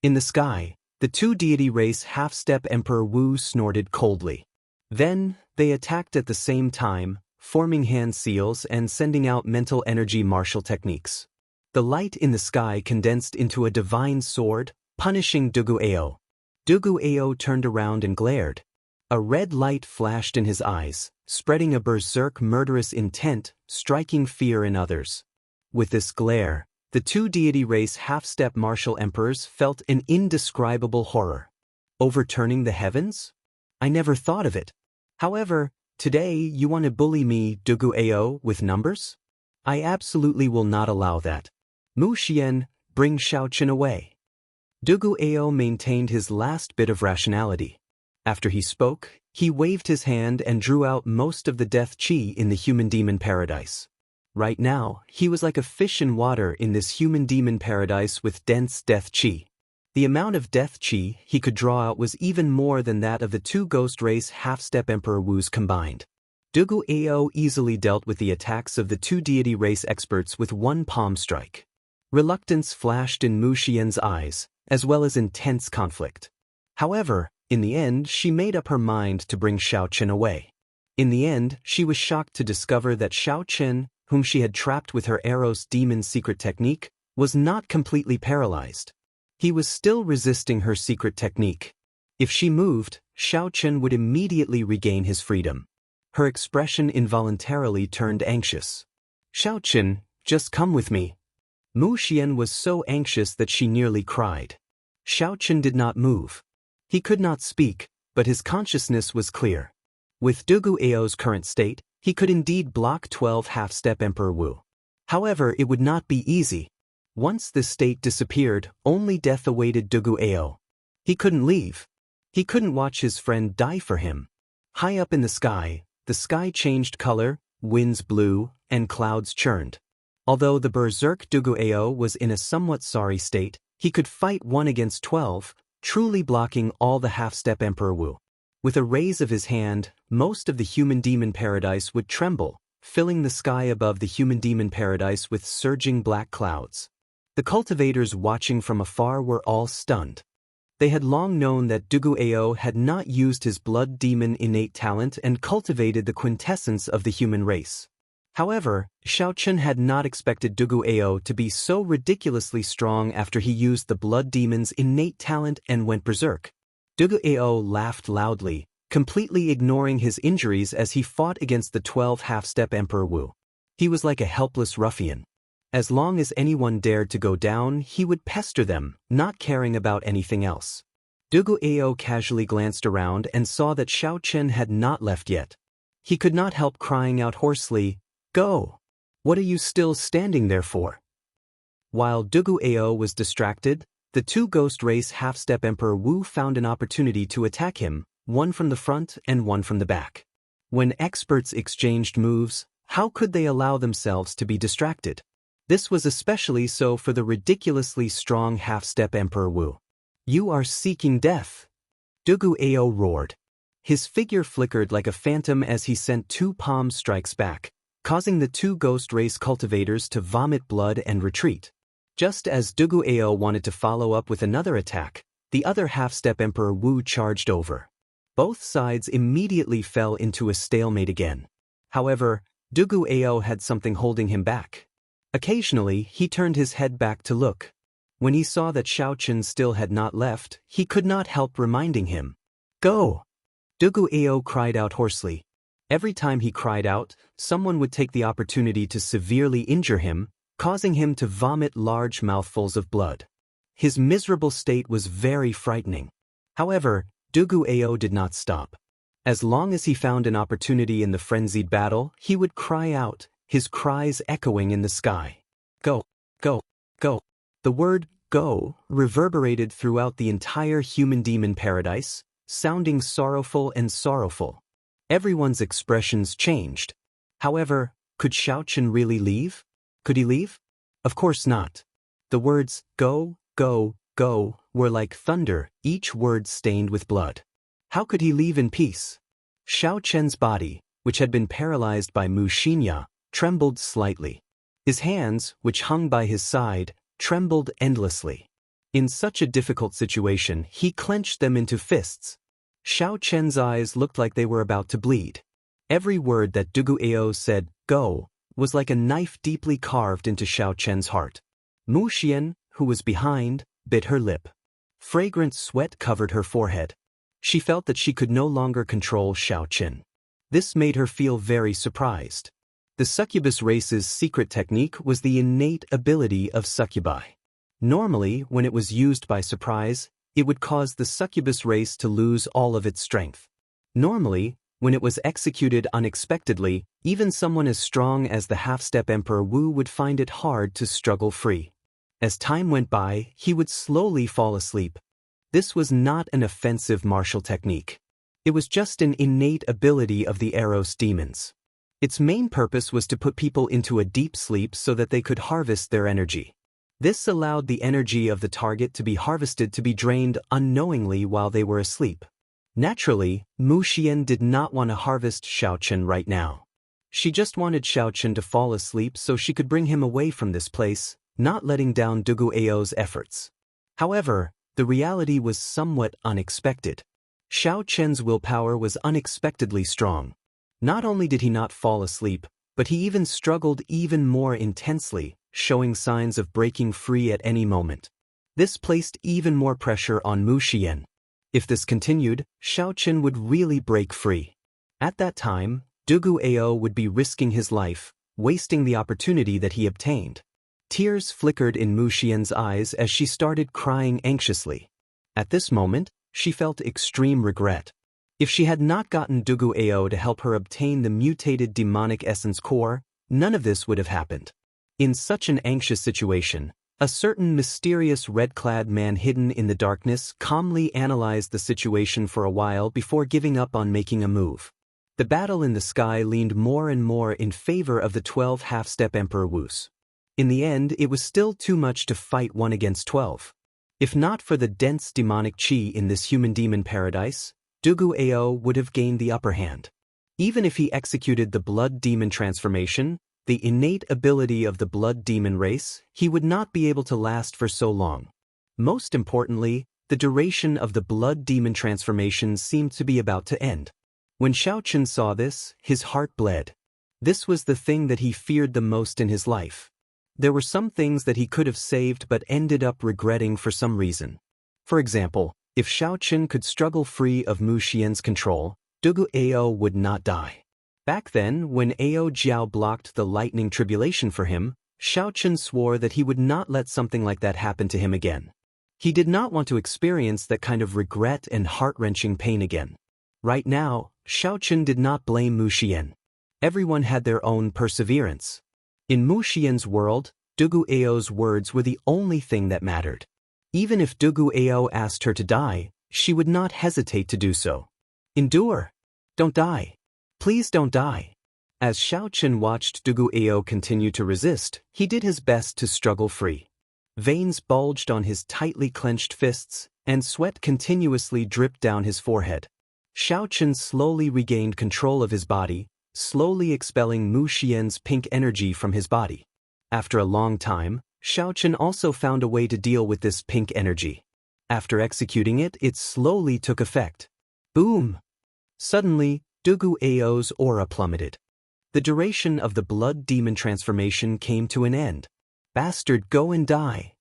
In the sky, the two deity race half-step Emperor Wu snorted coldly. Then, they attacked at the same time, forming hand seals and sending out mental energy martial techniques. The light in the sky condensed into a divine sword, punishing Dugu Ao. Dugu Ao turned around and glared. A red light flashed in his eyes, spreading a berserk murderous intent, striking fear in others. With this glare, the two deity race half-step martial emperors felt an indescribable horror. Overturning the heavens? I never thought of it. However, today you want to bully me, Dugu Ao, with numbers? I absolutely will not allow that. Mu Xian, bring Xiaoqin away. Dugu Ao maintained his last bit of rationality. After he spoke, he waved his hand and drew out most of the death chi in the human-demon paradise. Right now, he was like a fish in water in this human-demon paradise with dense death chi. The amount of death chi he could draw out was even more than that of the two ghost race half-step Emperor Wus combined. Dugu Ao easily dealt with the attacks of the two deity race experts with one palm strike. Reluctance flashed in Mu Xian's eyes, as well as intense conflict. However, in the end, she made up her mind to bring Xiaoqin away. In the end, she was shocked to discover that Xiaoqin, whom she had trapped with her Eros demon secret technique, was not completely paralyzed. He was still resisting her secret technique. If she moved, Xiaochen would immediately regain his freedom. Her expression involuntarily turned anxious. Xiaochen, just come with me. Mu Xian was so anxious that she nearly cried. Xiaochen did not move. He could not speak, but his consciousness was clear. With Dugu Ao's current state, he could indeed block 12 half-step Emperor Wu. However, it would not be easy. Once this state disappeared, only death awaited Dugu Ao. He couldn't leave. He couldn't watch his friend die for him. High up in the sky changed color, winds blew, and clouds churned. Although the berserk Dugu Ao was in a somewhat sorry state, he could fight 1 against 12, truly blocking all the half-step Emperor Wu. With a raise of his hand, most of the human-demon paradise would tremble, filling the sky above the human-demon paradise with surging black clouds. The cultivators watching from afar were all stunned. They had long known that Dugu Ao had not used his blood demon innate talent and cultivated the quintessence of the human race. However, Xiaochen had not expected Dugu Ao to be so ridiculously strong after he used the blood demon's innate talent and went berserk. Dugu Ao laughed loudly, completely ignoring his injuries as he fought against the 12 half-step Emperor Wu. He was like a helpless ruffian. As long as anyone dared to go down, he would pester them, not caring about anything else. Dugu Ao casually glanced around and saw that Xiaochen had not left yet. He could not help crying out hoarsely, "Go! What are you still standing there for?" While Dugu Ao was distracted, the 2 Ghost Race half-step Emperor Wu found an opportunity to attack him, one from the front and one from the back. When experts exchanged moves, how could they allow themselves to be distracted? This was especially so for the ridiculously strong half-step Emperor Wu. "You are seeking death!" Dugu Ao roared. His figure flickered like a phantom as he sent 2 palm strikes back, causing the 2 Ghost Race cultivators to vomit blood and retreat. Just as Dugu Ao wanted to follow up with another attack, the other half-step Emperor Wu charged over. Both sides immediately fell into a stalemate again. However, Dugu Ao had something holding him back. Occasionally, he turned his head back to look. When he saw that Xiaochen still had not left, he could not help reminding him. "Go!" Dugu Ao cried out hoarsely. Every time he cried out, someone would take the opportunity to severely injure him, causing him to vomit large mouthfuls of blood. His miserable state was very frightening. However, Dugu Ao did not stop. As long as he found an opportunity in the frenzied battle, he would cry out, his cries echoing in the sky. "Go! Go! Go!" The word "go" reverberated throughout the entire human-demon paradise, sounding sorrowful and sorrowful. Everyone's expressions changed. However, could Xiaochen really leave? Could he leave? Of course not. The words "go, go, go" were like thunder, each word stained with blood. How could he leave in peace? Xiaochen's body, which had been paralyzed by Mu Xinya, trembled slightly. His hands, which hung by his side, trembled endlessly. In such a difficult situation, he clenched them into fists. Xiaochen's eyes looked like they were about to bleed. Every word that Dugu Ao said, "go," was like a knife deeply carved into Xiaochen's heart. Mu Xian, who was behind, bit her lip. Fragrant sweat covered her forehead. She felt that she could no longer control Xiaochen. This made her feel very surprised. The succubus race's secret technique was the innate ability of succubi. Normally, when it was used by surprise, it would cause the succubus race to lose all of its strength. Normally, when it was executed unexpectedly, even someone as strong as the half-step Emperor Wu would find it hard to struggle free. As time went by, he would slowly fall asleep. This was not an offensive martial technique. It was just an innate ability of the Eros demons. Its main purpose was to put people into a deep sleep so that they could harvest their energy. This allowed the energy of the target to be harvested to be drained unknowingly while they were asleep. Naturally, Mu Xian did not want to harvest Xiaochen right now. She just wanted Xiaochen to fall asleep so she could bring him away from this place, not letting down Dugu Ao's efforts. However, the reality was somewhat unexpected. Xiaochen's willpower was unexpectedly strong. Not only did he not fall asleep, but he even struggled even more intensely, showing signs of breaking free at any moment. This placed even more pressure on Mu Xian. If this continued, Xiaoqin would really break free. At that time, Dugu Ao would be risking his life, wasting the opportunity that he obtained. Tears flickered in Mu Xian's eyes as she started crying anxiously. At this moment, she felt extreme regret. If she had not gotten Dugu Ao to help her obtain the mutated demonic essence core, none of this would have happened. In such an anxious situation, a certain mysterious red-clad man hidden in the darkness calmly analyzed the situation for a while before giving up on making a move. The battle in the sky leaned more and more in favor of the 12 half-step Emperor Wu's. In the end, it was still too much to fight 1 against 12. If not for the dense demonic qi in this human-demon paradise, Dugu Ao would have gained the upper hand. Even if he executed the blood demon transformation, the innate ability of the blood demon race, he would not be able to last for so long. Most importantly, the duration of the blood demon transformation seemed to be about to end. When Xiaoqin saw this, his heart bled. This was the thing that he feared the most in his life. There were some things that he could have saved but ended up regretting for some reason. For example, if Xiaoqin could struggle free of Mu Xian's control, Dugu Ao would not die. Back then, when Ao Jiao blocked the lightning tribulation for him, Xiaoqin swore that he would not let something like that happen to him again. He did not want to experience that kind of regret and heart-wrenching pain again. Right now, Xiaoqin did not blame Mu Xian. Everyone had their own perseverance. In Mu Xian's world, Dugu Ao's words were the only thing that mattered. Even if Dugu Ao asked her to die, she would not hesitate to do so. Endure. Don't die. Please don't die. As Xiaoqin watched Dugu Ao continue to resist, he did his best to struggle free. Veins bulged on his tightly clenched fists, and sweat continuously dripped down his forehead. Xiaoqin slowly regained control of his body, slowly expelling Mu Xian's pink energy from his body. After a long time, Xiaoqin also found a way to deal with this pink energy. After executing it, it slowly took effect. Boom! Suddenly, Dugu Ao's aura plummeted. The duration of the blood demon transformation came to an end. Bastard, go and die.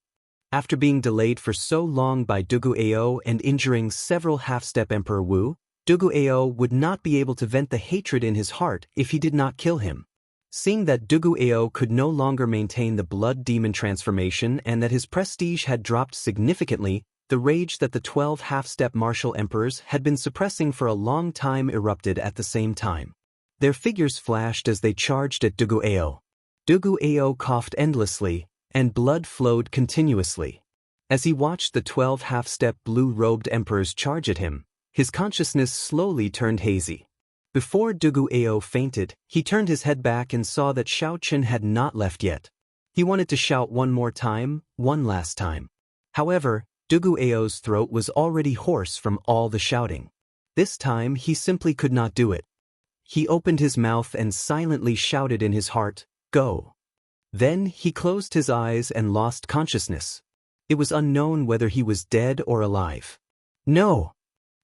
After being delayed for so long by Dugu Ao and injuring several half-step Emperor Wu, Dugu Ao would not be able to vent the hatred in his heart if he did not kill him. Seeing that Dugu Ao could no longer maintain the blood demon transformation and that his prestige had dropped significantly, the rage that the 12 half-step martial emperors had been suppressing for a long time erupted at the same time. Their figures flashed as they charged at Dugu Ao. Dugu Ao coughed endlessly, and blood flowed continuously. As he watched the 12 half-step blue-robed emperors charge at him, his consciousness slowly turned hazy. Before Dugu Ao fainted, he turned his head back and saw that Xiaoqin had not left yet. He wanted to shout one more time, one last time. However, Dugu Ao's throat was already hoarse from all the shouting. This time he simply could not do it. He opened his mouth and silently shouted in his heart, "Go." Then he closed his eyes and lost consciousness. It was unknown whether he was dead or alive. No!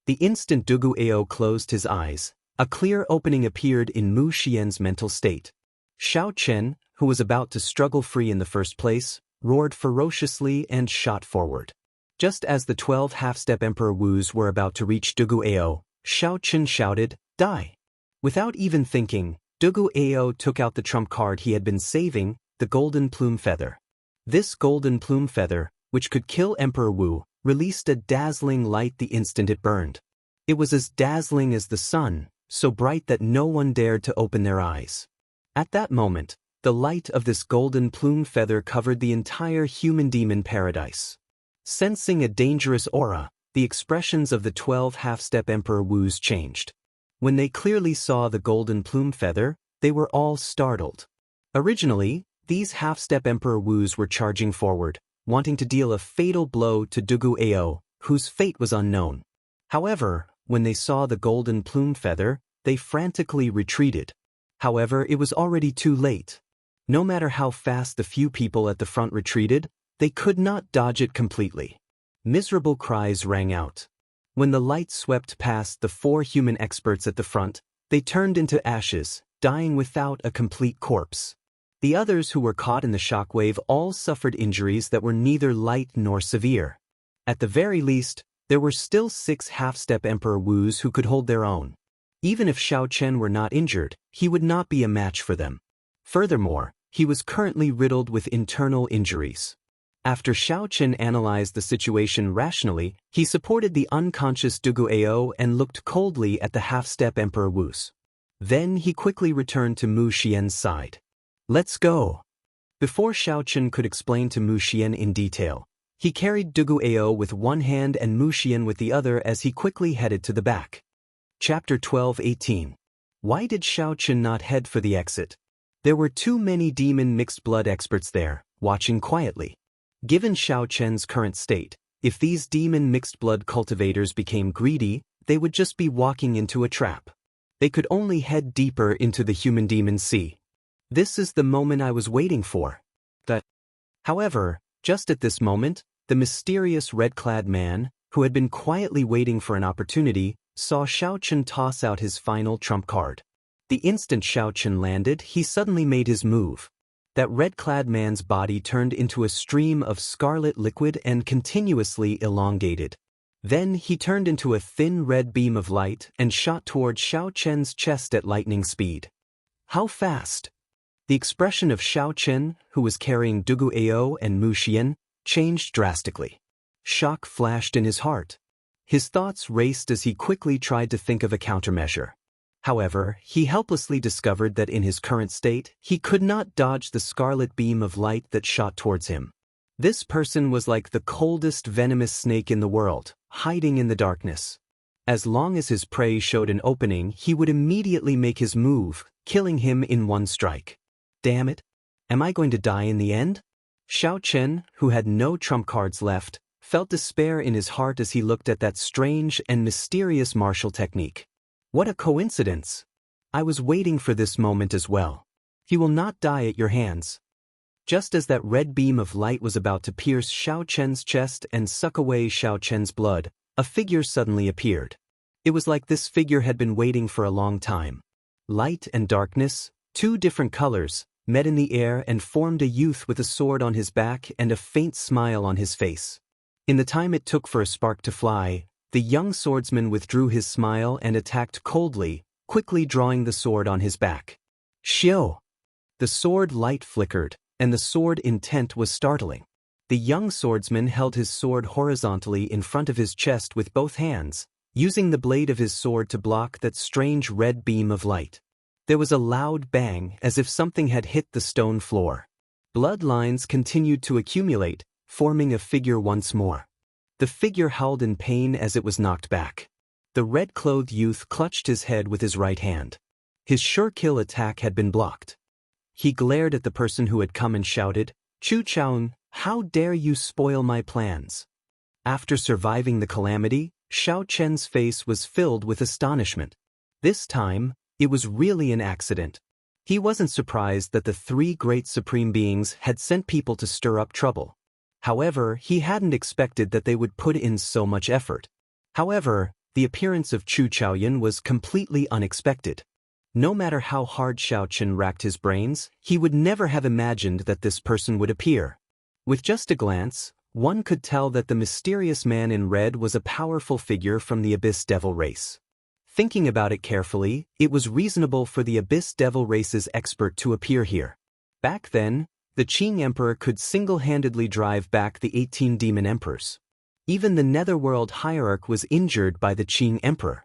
The instant Dugu Ao closed his eyes, a clear opening appeared in Mu Xian's mental state. Xiaoqin, who was about to struggle free in the first place, roared ferociously and shot forward. Just as the 12 half-step Emperor Wus were about to reach Dugu Ao, Xiaoqin shouted, "Die!" Without even thinking, Dugu Ao took out the trump card he had been saving, the golden plume feather. This golden plume feather, which could kill Emperor Wu, released a dazzling light the instant it burned. It was as dazzling as the sun, so bright that no one dared to open their eyes. At that moment, the light of this golden plume feather covered the entire human-demon paradise. Sensing a dangerous aura, the expressions of the 12 half-step Emperor Wus changed. When they clearly saw the golden plume feather, they were all startled. Originally, these half-step Emperor Wus were charging forward, wanting to deal a fatal blow to Dugu Ao, whose fate was unknown. However, when they saw the golden plume feather, they frantically retreated. However, it was already too late. No matter how fast the few people at the front retreated, they could not dodge it completely. Miserable cries rang out. When the light swept past the 4 human experts at the front, they turned into ashes, dying without a complete corpse. The others who were caught in the shockwave all suffered injuries that were neither light nor severe. At the very least, there were still 6 half-step Emperor Wus who could hold their own. Even if Xiao Chen were not injured, he would not be a match for them. Furthermore, he was currently riddled with internal injuries. After Xiao Chen analyzed the situation rationally, he supported the unconscious Dugu Ao and looked coldly at the half-step Emperor Wus. Then he quickly returned to Mu Xian's side. "Let's go." Before Xiao Chen could explain to Mu Xian in detail, he carried Dugu Ao with one hand and Mu Xian with the other as he quickly headed to the back. Chapter 12:18. Why did Xiao Chen not head for the exit? There were too many demon mixed blood experts there, watching quietly. Given Xiao Chen's current state, if these demon mixed blood cultivators became greedy, they would just be walking into a trap. They could only head deeper into the human-demon sea. This is the moment I was waiting for. However, just at this moment, the mysterious red-clad man, who had been quietly waiting for an opportunity, saw Xiao Chen toss out his final trump card. The instant Xiao Chen landed, he suddenly made his move. That red-clad man's body turned into a stream of scarlet liquid and continuously elongated. Then he turned into a thin red beam of light and shot toward Xiao Chen's chest at lightning speed. How fast? The expression of Xiao Chen, who was carrying Dugu Ao and Mu Xian, changed drastically. Shock flashed in his heart. His thoughts raced as he quickly tried to think of a countermeasure. However, he helplessly discovered that in his current state, he could not dodge the scarlet beam of light that shot towards him. This person was like the coldest venomous snake in the world, hiding in the darkness. As long as his prey showed an opening, he would immediately make his move, killing him in one strike. Damn it! Am I going to die in the end? Xiao Chen, who had no trump cards left, felt despair in his heart as he looked at that strange and mysterious martial technique. What a coincidence! I was waiting for this moment as well. He will not die at your hands. Just as that red beam of light was about to pierce Xiao Chen's chest and suck away Xiao Chen's blood, a figure suddenly appeared. It was like this figure had been waiting for a long time. Light and darkness, 2 different colors, met in the air and formed a youth with a sword on his back and a faint smile on his face. In the time it took for a spark to fly, the young swordsman withdrew his smile and attacked coldly, quickly drawing the sword on his back. Xiao! The sword light flickered, and the sword intent was startling. The young swordsman held his sword horizontally in front of his chest with both hands, using the blade of his sword to block that strange red beam of light. There was a loud bang as if something had hit the stone floor. Blood lines continued to accumulate, forming a figure once more. The figure howled in pain as it was knocked back. The red-clothed youth clutched his head with his right hand. His sure-kill attack had been blocked. He glared at the person who had come and shouted, "Chu Chaoan, how dare you spoil my plans?" After surviving the calamity, Xiao Chen's face was filled with astonishment. This time, it was really an accident. He wasn't surprised that the 3 great supreme beings had sent people to stir up trouble. However, he hadn't expected that they would put in so much effort. However, the appearance of Chu Chaoyan was completely unexpected. No matter how hard Xiao Chen racked his brains, he would never have imagined that this person would appear. With just a glance, one could tell that the mysterious man in red was a powerful figure from the Abyss Devil race. Thinking about it carefully, it was reasonable for the Abyss Devil race's expert to appear here. Back then, the Qing Emperor could single-handedly drive back the 18 demon emperors. Even the Netherworld hierarch was injured by the Qing Emperor.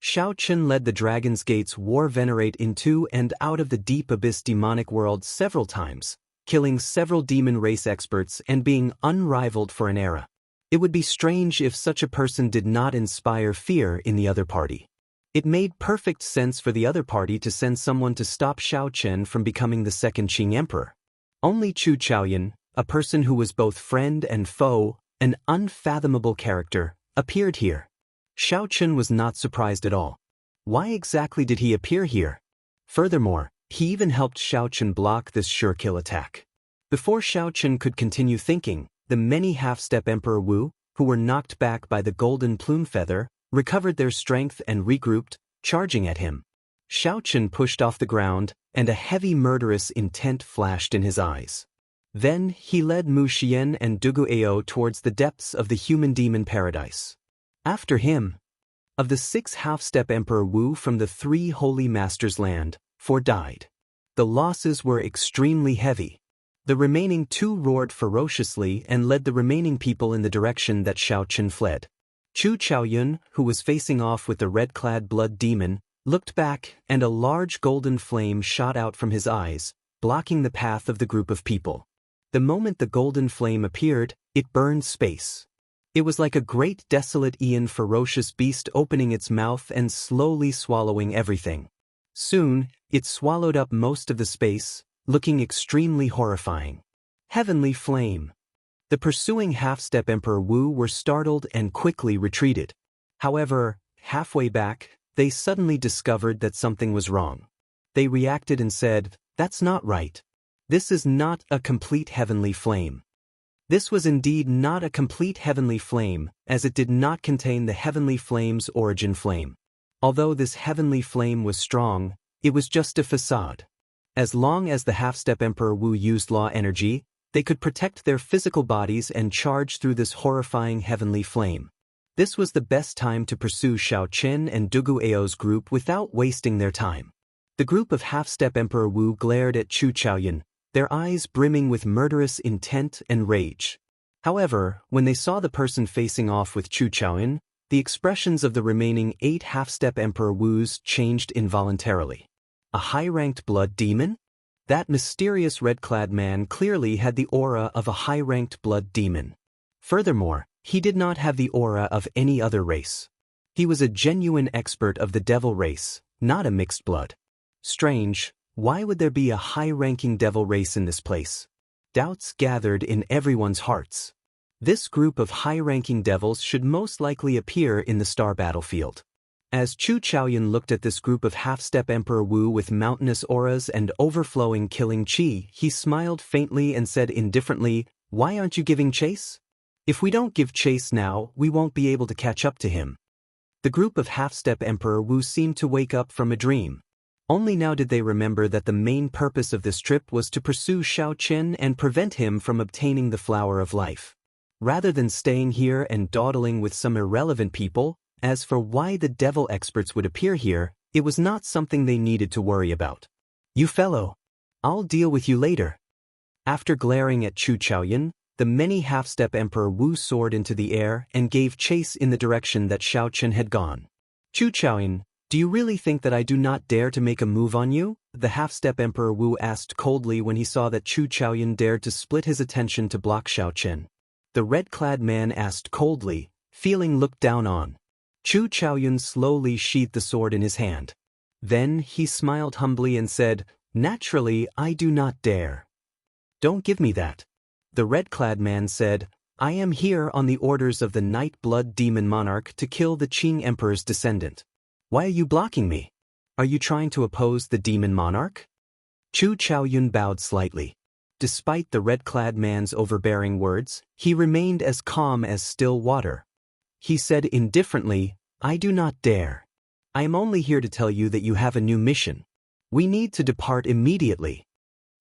Xiao Chen led the Dragon's Gate's war venerate into and out of the deep abyss demonic world several times, killing several demon race experts and being unrivaled for an era. It would be strange if such a person did not inspire fear in the other party. It made perfect sense for the other party to send someone to stop Xiao Chen from becoming the second Qing Emperor. Only Chu Chaoyan, a person who was both friend and foe, an unfathomable character, appeared here. Xiao Chen was not surprised at all. Why exactly did he appear here? Furthermore, he even helped Xiao Chen block this sure-kill attack. Before Xiao Chen could continue thinking, the many half-step Emperor Wu, who were knocked back by the golden plume feather, recovered their strength and regrouped, charging at him. Xiaochen pushed off the ground, and a heavy murderous intent flashed in his eyes. Then he led Mu Xian and Dugu Ao towards the depths of the human-demon paradise. After him, of the 6 half-step Emperor Wu from the 3 holy masters' land, 4 died. The losses were extremely heavy. The remaining 2 roared ferociously and led the remaining people in the direction that Xiaochen fled. Chu Chaoyun, who was facing off with the red-clad blood demon, looked back, and a large golden flame shot out from his eyes, blocking the path of the group of people. The moment the golden flame appeared, it burned space. It was like a great desolate ferocious beast opening its mouth and slowly swallowing everything. Soon, it swallowed up most of the space, looking extremely horrifying. Heavenly flame. The pursuing half-step Emperor Wu were startled and quickly retreated. However, halfway back, they suddenly discovered that something was wrong. They reacted and said, "That's not right. This is not a complete heavenly flame." This was indeed not a complete heavenly flame, as it did not contain the heavenly flame's origin flame. Although this heavenly flame was strong, it was just a facade. As long as the half-step Emperor Wu used law energy, they could protect their physical bodies and charge through this horrifying heavenly flame. This was the best time to pursue Xiao Chen and Dugu Ao's group without wasting their time. The group of half-step Emperor Wu glared at Chu Chaoyun, their eyes brimming with murderous intent and rage. However, when they saw the person facing off with Chu Chaoyun, the expressions of the remaining 8 half-step Emperor Wus changed involuntarily. A high-ranked blood demon? That mysterious red-clad man clearly had the aura of a high-ranked blood demon. Furthermore, he did not have the aura of any other race. He was a genuine expert of the devil race, not a mixed blood. Strange, why would there be a high-ranking devil race in this place? Doubts gathered in everyone's hearts. This group of high-ranking devils should most likely appear in the star battlefield. As Chu Chaoyun looked at this group of half-step Emperor Wu with mountainous auras and overflowing killing chi, he smiled faintly and said indifferently, "Why aren't you giving chase? If we don't give chase now, we won't be able to catch up to him." The group of half-step Emperor Wu seemed to wake up from a dream. Only now did they remember that the main purpose of this trip was to pursue Xiao Chen and prevent him from obtaining the flower of life. Rather than staying here and dawdling with some irrelevant people, as for why the devil experts would appear here, it was not something they needed to worry about. "You fellow, I'll deal with you later." After glaring at Chu Chaoyun, the many half-step Emperor Wu soared into the air and gave chase in the direction that Xiao Chen had gone. "Chu Chaoyun, do you really think that I do not dare to make a move on you?" the half-step Emperor Wu asked coldly when he saw that Chu Chaoyun dared to split his attention to block Xiao Chen. The red-clad man asked coldly, feeling looked down on. Chu Chaoyun slowly sheathed the sword in his hand. Then he smiled humbly and said, "Naturally, I do not dare." "Don't give me that." The red-clad man said, "I am here on the orders of the Night Blood Demon Monarch to kill the Qing Emperor's descendant. Why are you blocking me? Are you trying to oppose the Demon Monarch?" Chu Chaoyun bowed slightly. Despite the red-clad man's overbearing words, he remained as calm as still water. He said indifferently, "I do not dare. I am only here to tell you that you have a new mission. We need to depart immediately."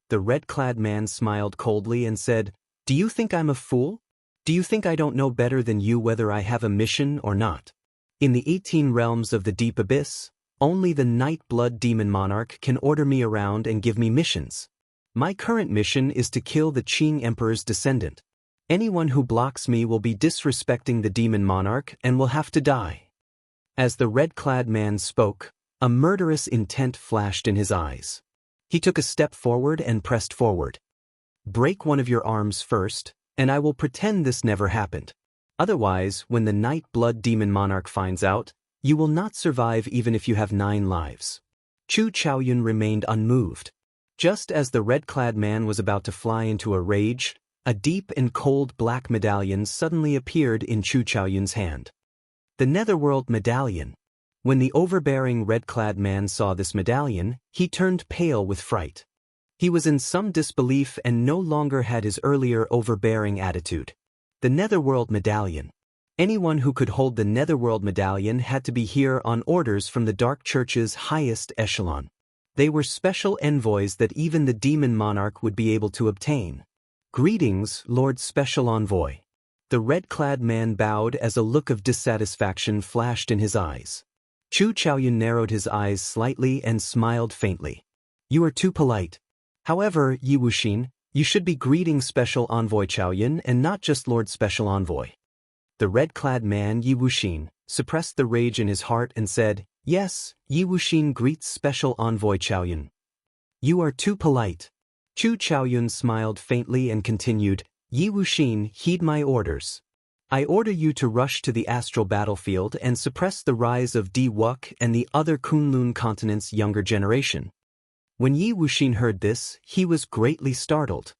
The red-clad man smiled coldly and said, "Do you think I'm a fool? Do you think I don't know better than you whether I have a mission or not? In the 18 realms of the deep abyss, only the Night Blood Demon Monarch can order me around and give me missions. My current mission is to kill the Qing Emperor's descendant. Anyone who blocks me will be disrespecting the Demon Monarch and will have to die." As the red-clad man spoke, a murderous intent flashed in his eyes. He took a step forward and pressed forward. "Break one of your arms first, and I will pretend this never happened. Otherwise, when the Night Blood Demon Monarch finds out, you will not survive even if you have 9 lives." Chu Chaoyun remained unmoved. Just as the red-clad man was about to fly into a rage, a deep and cold black medallion suddenly appeared in Chu Chaoyun's hand. The Netherworld Medallion. When the overbearing red-clad man saw this medallion, he turned pale with fright. He was in some disbelief and no longer had his earlier overbearing attitude. The Netherworld Medallion. Anyone who could hold the Netherworld medallion had to be here on orders from the Dark Church's highest echelon. They were special envoys that even the demon monarch would be able to obtain. Greetings, Lord Special Envoy. The red-clad man bowed as a look of dissatisfaction flashed in his eyes. Chu Chaoyun narrowed his eyes slightly and smiled faintly. You are too polite. However, Yi Wuxin, you should be greeting Special Envoy Chaoyun and not just Lord Special Envoy. The red-clad man Yi Wuxin suppressed the rage in his heart and said, Yes, Yi Wuxin greets Special Envoy Chaoyun. You are too polite. Chu Chaoyun smiled faintly and continued, Yi Wuxin, heed my orders. I order you to rush to the astral battlefield and suppress the rise of Di Wuk and the other Kunlun continent's younger generation. When Yi Wuxin heard this, he was greatly startled.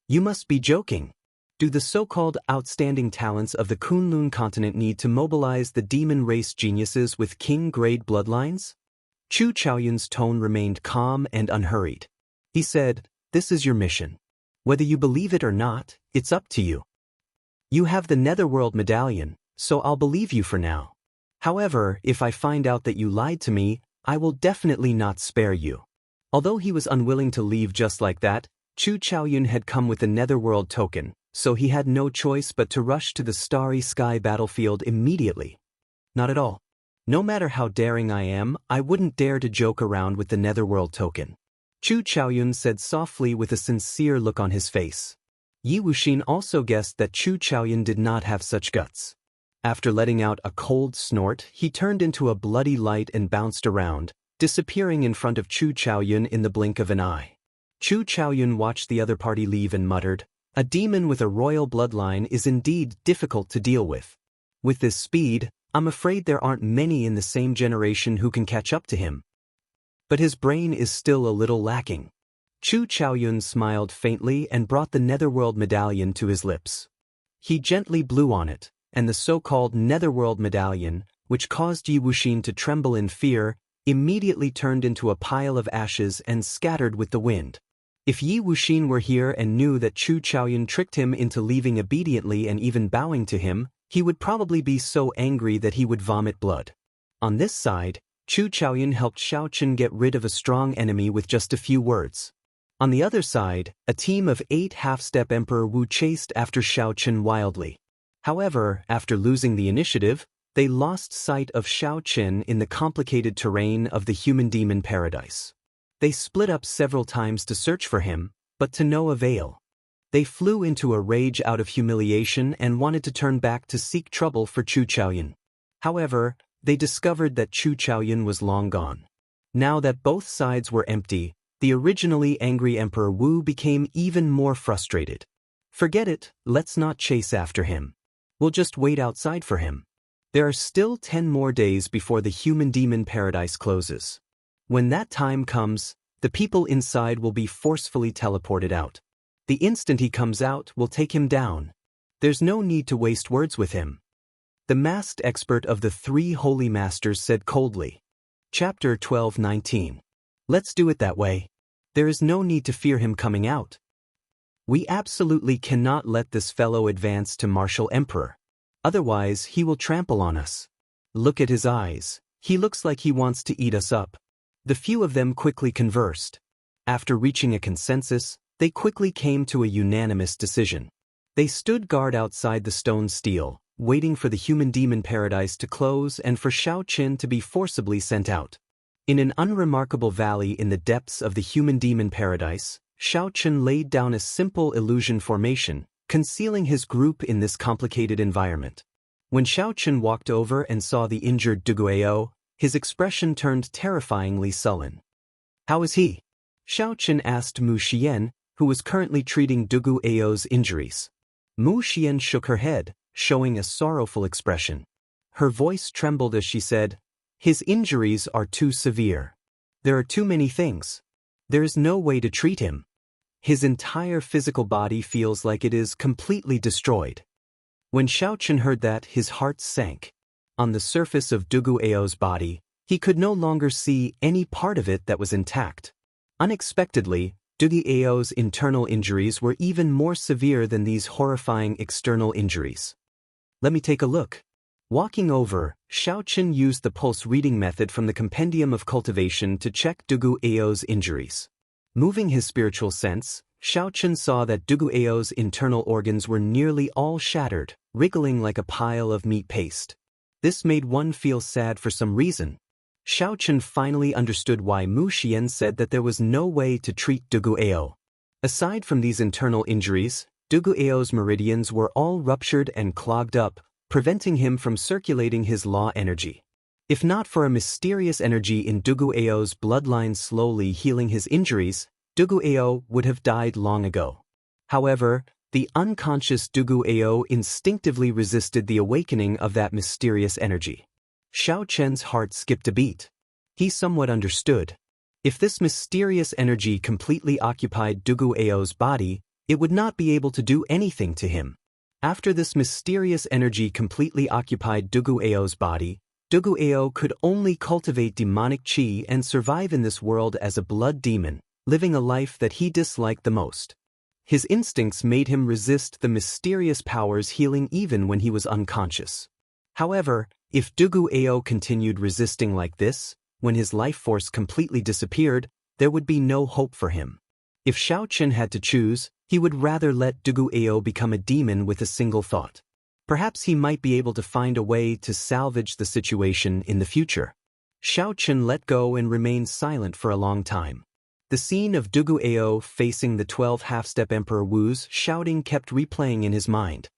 You must be joking. Do the so-called outstanding talents of the Kunlun continent need to mobilize the demon race geniuses with king-grade bloodlines? Chu Chaoyun's tone remained calm and unhurried. He said, This is your mission. Whether you believe it or not, it's up to you. You have the Netherworld medallion, so I'll believe you for now. However, if I find out that you lied to me, I will definitely not spare you. Although he was unwilling to leave just like that, Chu Chaoyun had come with the Netherworld token, so he had no choice but to rush to the starry sky battlefield immediately. Not at all. No matter how daring I am, I wouldn't dare to joke around with the Netherworld token. Chu Chaoyun said softly with a sincere look on his face. Yi Wuxin also guessed that Chu Chaoyun did not have such guts. After letting out a cold snort, he turned into a bloody light and bounced around, disappearing in front of Chu Chaoyun in the blink of an eye. Chu Chaoyun watched the other party leave and muttered, A demon with a royal bloodline is indeed difficult to deal with. With this speed, I'm afraid there aren't many in the same generation who can catch up to him. But his brain is still a little lacking. Chu Chaoyun smiled faintly and brought the Netherworld medallion to his lips. He gently blew on it, and the so-called Netherworld medallion, which caused Yi Wuxin to tremble in fear, immediately turned into a pile of ashes and scattered with the wind. If Yi Wuxin were here and knew that Chu Chaoyun tricked him into leaving obediently and even bowing to him, he would probably be so angry that he would vomit blood. On this side, Chu Chaoyun helped Xiaochen get rid of a strong enemy with just a few words. On the other side, a team of 8 half-step Emperor Wu chased after Xiaochen wildly. However, after losing the initiative, they lost sight of Xiaochen in the complicated terrain of the human-demon paradise. They split up several times to search for him, but to no avail. They flew into a rage out of humiliation and wanted to turn back to seek trouble for Chu Chaoyun. However, they discovered that Chu Chaoyun was long gone. Now that both sides were empty, the originally angry Emperor Wu became even more frustrated. Forget it, let's not chase after him. We'll just wait outside for him. There are still 10 more days before the human-demon paradise closes. When that time comes, the people inside will be forcefully teleported out. The instant he comes out, we'll take him down. There's no need to waste words with him. The masked expert of the 3 holy masters said coldly. Chapter 12:19. Let's do it that way. There is no need to fear him coming out. We absolutely cannot let this fellow advance to Martial Emperor. Otherwise, he will trample on us. Look at his eyes. He looks like he wants to eat us up. The few of them quickly conversed. After reaching a consensus, they quickly came to a unanimous decision. They stood guard outside the stone stele, waiting for the human-demon paradise to close and for Xiaochen to be forcibly sent out. In an unremarkable valley in the depths of the human-demon paradise, Xiaochen laid down a simple illusion formation, concealing his group in this complicated environment. When Xiaochen walked over and saw the injured Duguayou, his expression turned terrifyingly sullen. How is he? Xiaochen asked Mu Xian, who was currently treating Duguayou's injuries. Mu Xian shook her head, showing a sorrowful expression. Her voice trembled as she said, His injuries are too severe. There are too many things. There is no way to treat him. His entire physical body feels like it is completely destroyed. When Xiaochen heard that, his heart sank. On the surface of Duguayou's body, he could no longer see any part of it that was intact. Unexpectedly, Duguayou's internal injuries were even more severe than these horrifying external injuries. Let me take a look. Walking over, Xiaochen used the pulse reading method from the Compendium of Cultivation to check Dugu Ao's injuries. Moving his spiritual sense, Xiaochen saw that Dugu Ao's internal organs were nearly all shattered, wriggling like a pile of meat paste. This made one feel sad for some reason. Xiaochen finally understood why Mu Xian said that there was no way to treat Dugu Ao. Aside from these internal injuries, Dugu Ao's meridians were all ruptured and clogged up, preventing him from circulating his law energy. If not for a mysterious energy in Dugu Ao's bloodline slowly healing his injuries, Dugu Ao would have died long ago. However, the unconscious Dugu Ao instinctively resisted the awakening of that mysterious energy. Xiaochen's heart skipped a beat. He somewhat understood. If this mysterious energy completely occupied Dugu Ao's body, it would not be able to do anything to him. After this mysterious energy completely occupied Dugu Ao's body, Dugu Ao could only cultivate demonic qi and survive in this world as a blood demon, living a life that he disliked the most. His instincts made him resist the mysterious powers healing even when he was unconscious. However, if Dugu Ao continued resisting like this, when his life force completely disappeared, there would be no hope for him. If Xiaochen had to choose, he would rather let Dugu Ao become a demon with a single thought. Perhaps he might be able to find a way to salvage the situation in the future. Xiaochen let go and remained silent for a long time. The scene of Dugu Ao facing the 12 half-step Emperor Wu's shouting kept replaying in his mind.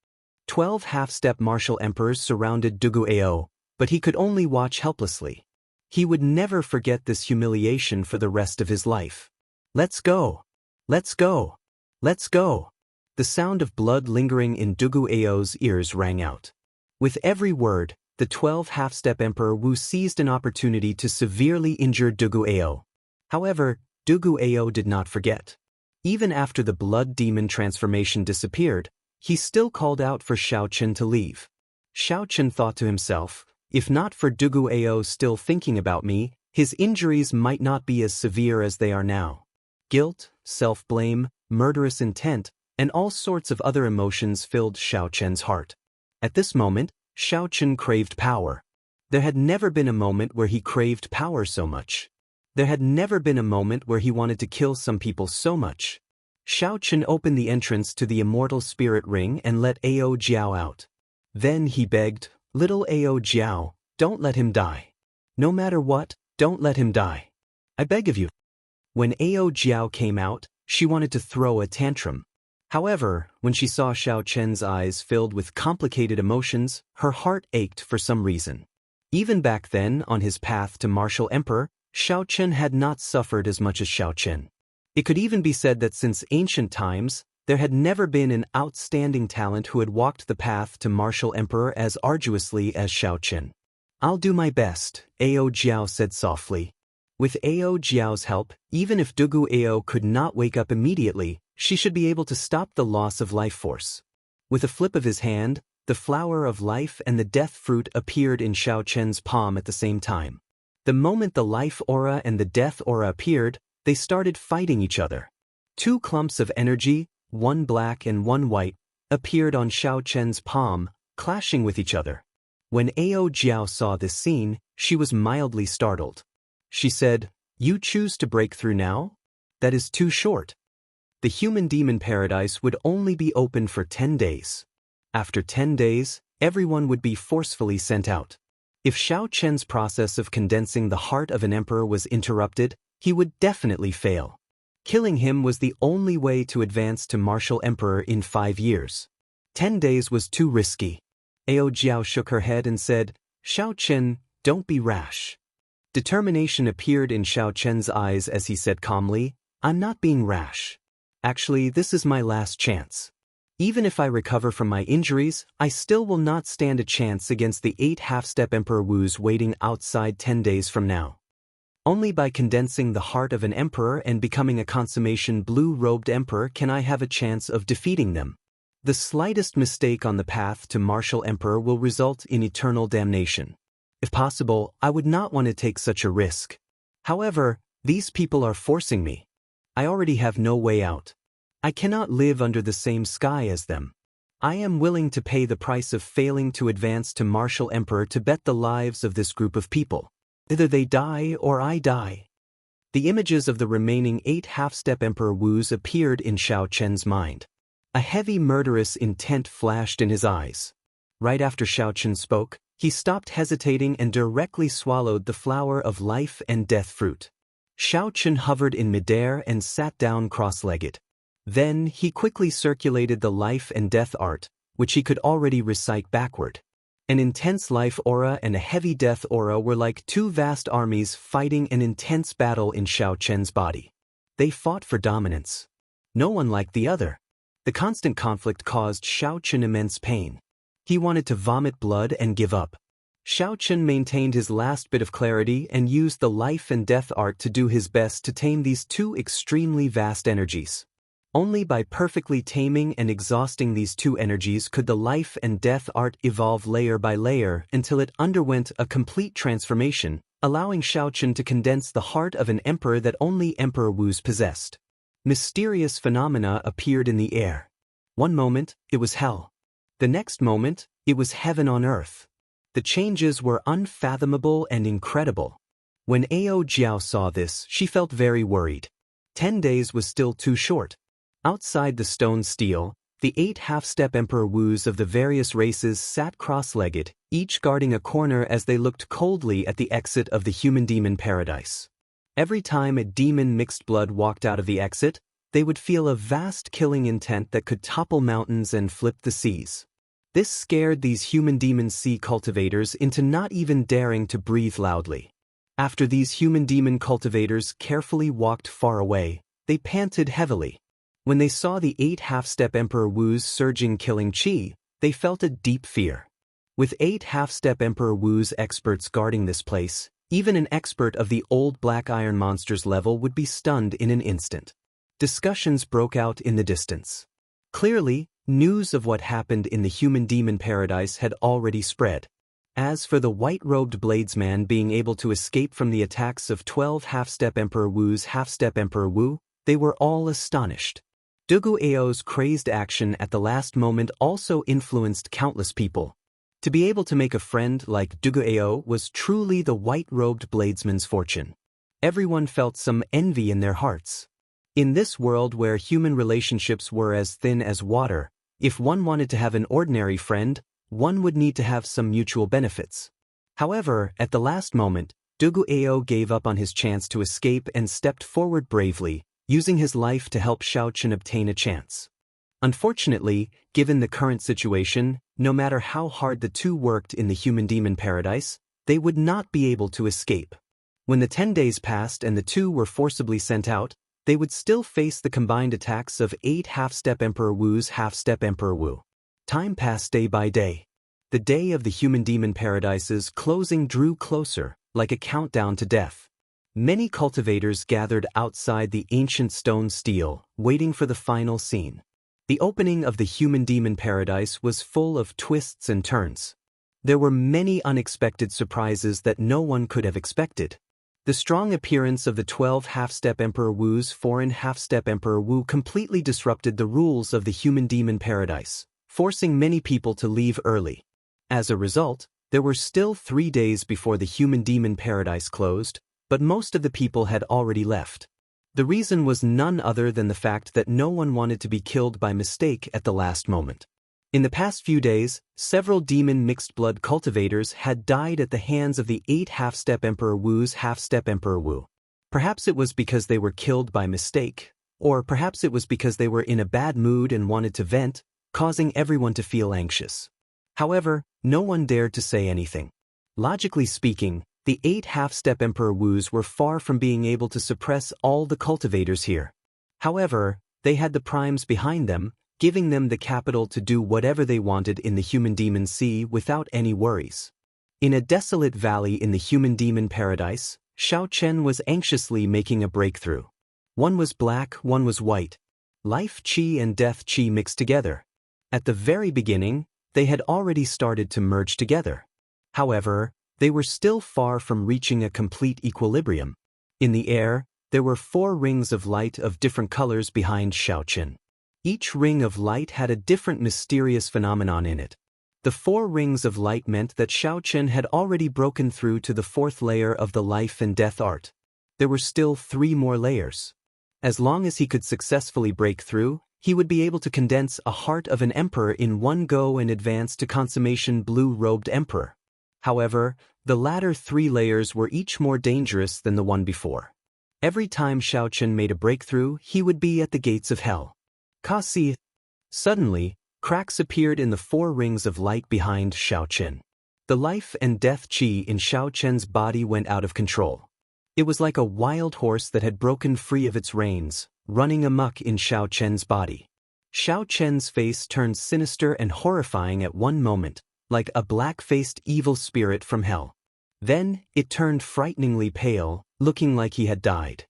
12 half-step martial emperors surrounded Dugu Ao, but he could only watch helplessly. He would never forget this humiliation for the rest of his life. Let's go! Let's go! Let's go! The sound of blood lingering in Dugu Ao's ears rang out. With every word, the 12 half-step Emperor Wu seized an opportunity to severely injure Dugu Ao. However, Dugu Ao did not forget. Even after the blood demon transformation disappeared, he still called out for Xiaochen to leave. Xiaochen thought to himself, if not for Dugu Ao still thinking about me, his injuries might not be as severe as they are now. Guilt, self-blame, murderous intent, and all sorts of other emotions filled Xiaochen's heart. At this moment, Xiaochen craved power. There had never been a moment where he craved power so much. There had never been a moment where he wanted to kill some people so much. Xiaochen opened the entrance to the immortal spirit ring and let Ao Jiao out. Then he begged, "Little Ao Jiao, don't let him die. No matter what, don't let him die. I beg of you." When Ao Jiao came out, she wanted to throw a tantrum. However, when she saw Xiaochen's eyes filled with complicated emotions, her heart ached for some reason. Even back then, on his path to martial emperor, Xiaochen had not suffered as much as Xiaochen. It could even be said that since ancient times, there had never been an outstanding talent who had walked the path to martial emperor as arduously as Xiaochen. "I'll do my best," Ao Jiao said softly. With Ao Jiao's help, even if Dugu Ao could not wake up immediately, she should be able to stop the loss of life force. With a flip of his hand, the flower of life and the death fruit appeared in Xiaochen's palm at the same time. The moment the life aura and the death aura appeared, they started fighting each other. Two clumps of energy, one black and one white, appeared on Xiaochen's palm, clashing with each other. When Ao Jiao saw this scene, she was mildly startled. She said, "You choose to break through now? That is too short. The human-demon paradise would only be open for 10 days. After 10 days, everyone would be forcefully sent out. If Xiaochen's process of condensing the heart of an emperor was interrupted, he would definitely fail. Killing him was the only way to advance to martial emperor in 5 years. 10 days was too risky." Ao Jiao shook her head and said, "Xiaochen, don't be rash." Determination appeared in Xiaochen's eyes as he said calmly, "I'm not being rash. Actually, this is my last chance. Even if I recover from my injuries, I still will not stand a chance against the 8 half-step Emperor Wus waiting outside 10 days from now. Only by condensing the heart of an emperor and becoming a consummation blue-robed emperor can I have a chance of defeating them. The slightest mistake on the path to martial emperor will result in eternal damnation. If possible, I would not want to take such a risk. However, these people are forcing me. I already have no way out. I cannot live under the same sky as them. I am willing to pay the price of failing to advance to Martial Emperor to bet the lives of this group of people. Either they die or I die. The images of the remaining 8 half-step Emperor Wus appeared in Xiao Chen's mind. A heavy murderous intent flashed in his eyes. Right after Xiao Chen spoke, he stopped hesitating and directly swallowed the flower of life and death fruit. Xiao Chen hovered in midair and sat down cross-legged. Then he quickly circulated the life and death art, which he could already recite backward. An intense life aura and a heavy death aura were like two vast armies fighting an intense battle in Xiao Chen's body. They fought for dominance. No one liked the other. The constant conflict caused Xiao Chen immense pain. He wanted to vomit blood and give up. Xiao Chen maintained his last bit of clarity and used the life and death art to do his best to tame these two extremely vast energies. Only by perfectly taming and exhausting these two energies could the life and death art evolve layer by layer until it underwent a complete transformation, allowing Xiao Chen to condense the heart of an emperor that only Emperor Wus possessed. Mysterious phenomena appeared in the air. One moment, it was hell. The next moment, it was heaven on earth. The changes were unfathomable and incredible. When Ao Jiao saw this, she felt very worried. 10 days was still too short. Outside the stone stele, the 8 half-step Emperor Wus of the various races sat cross-legged, each guarding a corner as they looked coldly at the exit of the human-demon paradise. Every time a demon mixed blood walked out of the exit, they would feel a vast killing intent that could topple mountains and flip the seas. This scared these human-demon sea cultivators into not even daring to breathe loudly. After these human-demon cultivators carefully walked far away, they panted heavily. When they saw the 8 half-step Emperor Wus surging killing chi, they felt a deep fear. With 8 half-step Emperor Wus experts guarding this place, even an expert of the old black iron monsters level would be stunned in an instant. Discussions broke out in the distance. Clearly, news of what happened in the human-demon paradise had already spread. As for the white-robed bladesman being able to escape from the attacks of 12 half-step Emperor Wus half-step Emperor Wu, they were all astonished. Dugu Ao's crazed action at the last moment also influenced countless people. To be able to make a friend like Dugu Ao was truly the white-robed bladesman's fortune. Everyone felt some envy in their hearts. In this world where human relationships were as thin as water, if one wanted to have an ordinary friend, one would need to have some mutual benefits. However, at the last moment, Dugu Ao gave up on his chance to escape and stepped forward bravely, using his life to help Xiao Chen obtain a chance. Unfortunately, given the current situation, no matter how hard the two worked in the human-demon paradise, they would not be able to escape. When the 10 days passed and the two were forcibly sent out, they would still face the combined attacks of 8 half-step Emperor Wus half-step Emperor Wu. Time passed day by day. The day of the human-demon paradise's closing drew closer, like a countdown to death. Many cultivators gathered outside the ancient stone stele, waiting for the final scene. The opening of the human-demon paradise was full of twists and turns. There were many unexpected surprises that no one could have expected. The strong appearance of the 12 half-step Emperor Wu's foreign half-step Emperor Wu completely disrupted the rules of the human-demon paradise, forcing many people to leave early. As a result, there were still 3 days before the human-demon paradise closed, but most of the people had already left. The reason was none other than the fact that no one wanted to be killed by mistake at the last moment. In the past few days, several demon mixed-blood cultivators had died at the hands of the 8 half-step Emperor Wu's half-step Emperor Wu. Perhaps it was because they were killed by mistake, or perhaps it was because they were in a bad mood and wanted to vent, causing everyone to feel anxious. However, no one dared to say anything. Logically speaking, the 8 half-step Emperor Wus were far from being able to suppress all the cultivators here. However, they had the primes behind them, giving them the capital to do whatever they wanted in the human-demon sea without any worries. In a desolate valley in the human-demon paradise, Xiao Chen was anxiously making a breakthrough. One was black, one was white. Life chi and death chi mixed together. At the very beginning, they had already started to merge together. However, they were still far from reaching a complete equilibrium. In the air, there were 4 rings of light of different colors behind Xiao Chen. Each ring of light had a different mysterious phenomenon in it. The 4 rings of light meant that Xiaochen had already broken through to the 4th layer of the life and death art. There were still 3 more layers. As long as he could successfully break through, he would be able to condense a heart of an emperor in one go and advance to consummation blue-robed emperor. However, the latter 3 layers were each more dangerous than the one before. Every time Xiaochen made a breakthrough, he would be at the gates of hell. Kasi. Suddenly, cracks appeared in the 4 rings of light behind Xiaochen. The life and death qi in Xiaochen's body went out of control. It was like a wild horse that had broken free of its reins, running amok in Xiaochen's body. Xiaochen's face turned sinister and horrifying at one moment, like a black-faced evil spirit from hell. Then, it turned frighteningly pale, looking like he had died.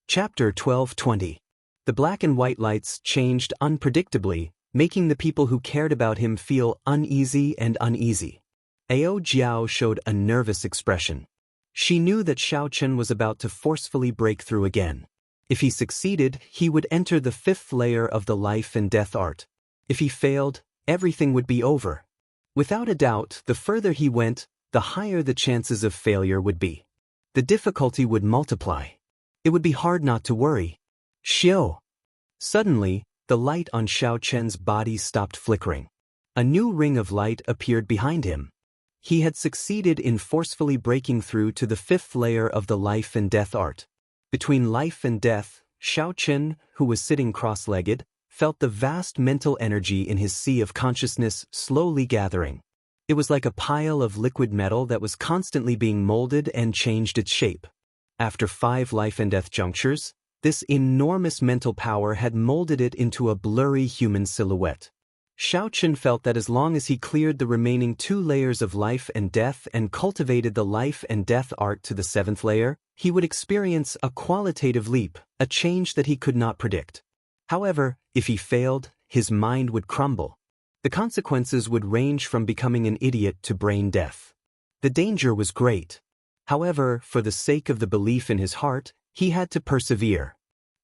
Chapter 12:20. The black and white lights changed unpredictably, making the people who cared about him feel uneasy and uneasy. Ao Jiao showed a nervous expression. She knew that Xiaochen was about to forcefully break through again. If he succeeded, he would enter the 5th layer of the life and death art. If he failed, everything would be over. Without a doubt, the further he went, the higher the chances of failure would be. The difficulty would multiply. It would be hard not to worry. Xiao. Suddenly, the light on Xiaochen's body stopped flickering. A new ring of light appeared behind him. He had succeeded in forcefully breaking through to the 5th layer of the life and death art. Between life and death, Xiaochen, who was sitting cross-legged, felt the vast mental energy in his sea of consciousness slowly gathering. It was like a pile of liquid metal that was constantly being molded and changed its shape. After 5 life and death junctures, this enormous mental power had molded it into a blurry human silhouette. Xiaochen felt that as long as he cleared the remaining 2 layers of life and death and cultivated the life and death art to the 7th layer, he would experience a qualitative leap, a change that he could not predict. However, if he failed, his mind would crumble. The consequences would range from becoming an idiot to brain death. The danger was great. However, for the sake of the belief in his heart, he had to persevere.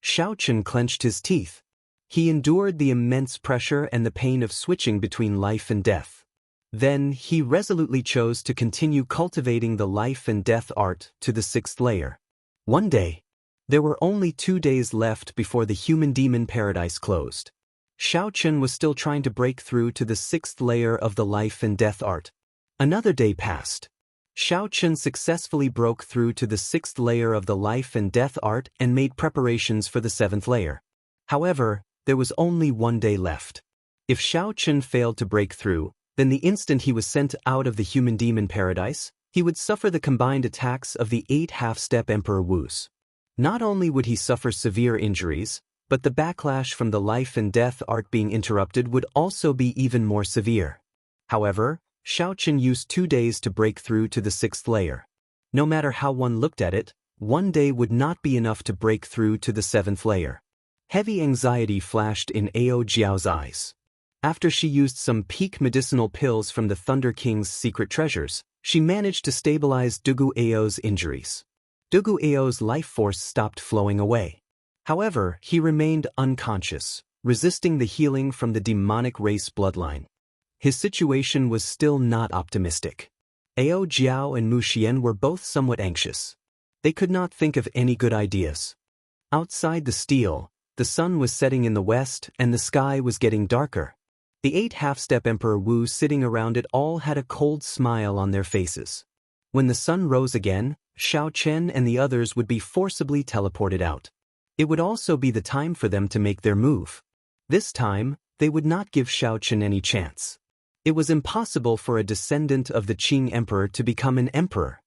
Xiaochen clenched his teeth. He endured the immense pressure and the pain of switching between life and death. Then, he resolutely chose to continue cultivating the life and death art to the 6th layer. One day, there were only 2 days left before the human-demon paradise closed. Xiaochen was still trying to break through to the 6th layer of the life and death art. Another day passed. Xiaochen successfully broke through to the 6th layer of the life and death art and made preparations for the 7th layer. However, there was only 1 day left. If Xiaochen failed to break through, then the instant he was sent out of the human-demon paradise, he would suffer the combined attacks of the 8 half-step Emperor Wu's. Not only would he suffer severe injuries, but the backlash from the life and death art being interrupted would also be even more severe. However, Xiaochen used 2 days to break through to the 6th layer. No matter how one looked at it, 1 day would not be enough to break through to the 7th layer. Heavy anxiety flashed in Ao Jiao's eyes. After she used some peak medicinal pills from the Thunder King's secret treasures, she managed to stabilize Dugu Ao's injuries. Dugu Ao's life force stopped flowing away. However, he remained unconscious, resisting the healing from the demonic race bloodline. His situation was still not optimistic. Ao Jiao and Mu Xian were both somewhat anxious. They could not think of any good ideas. Outside the stele, the sun was setting in the west and the sky was getting darker. The 8 half-step Emperor Wu sitting around it all had a cold smile on their faces. When the sun rose again, Xiaochen and the others would be forcibly teleported out. It would also be the time for them to make their move. This time, they would not give Xiaochen any chance. It was impossible for a descendant of the Qing Emperor to become an emperor.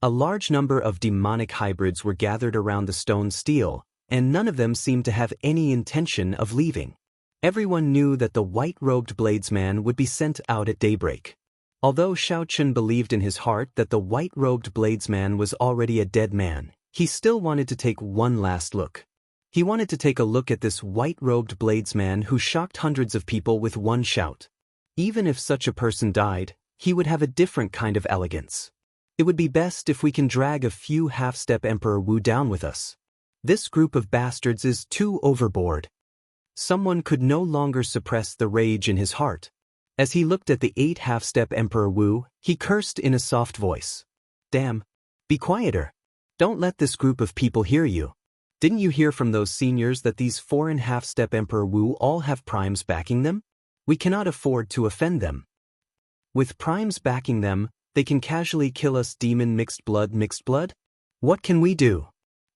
A large number of demonic hybrids were gathered around the stone stele, and none of them seemed to have any intention of leaving. Everyone knew that the white-robed bladesman would be sent out at daybreak. Although Xiaochen believed in his heart that the white-robed bladesman was already a dead man, he still wanted to take one last look. He wanted to take a look at this white-robed bladesman who shocked hundreds of people with one shout. Even if such a person died, he would have a different kind of elegance. It would be best if we can drag a few half-step Emperor Wu down with us. This group of bastards is too overboard. Someone could no longer suppress the rage in his heart. As he looked at the 8 half-step Emperor Wu, he cursed in a soft voice. Damn. Be quieter. Don't let this group of people hear you. Didn't you hear from those seniors that these 4 and half-step Emperor Wu all have primes backing them? We cannot afford to offend them. With primes backing them, they can casually kill us demon mixed blood. What can we do?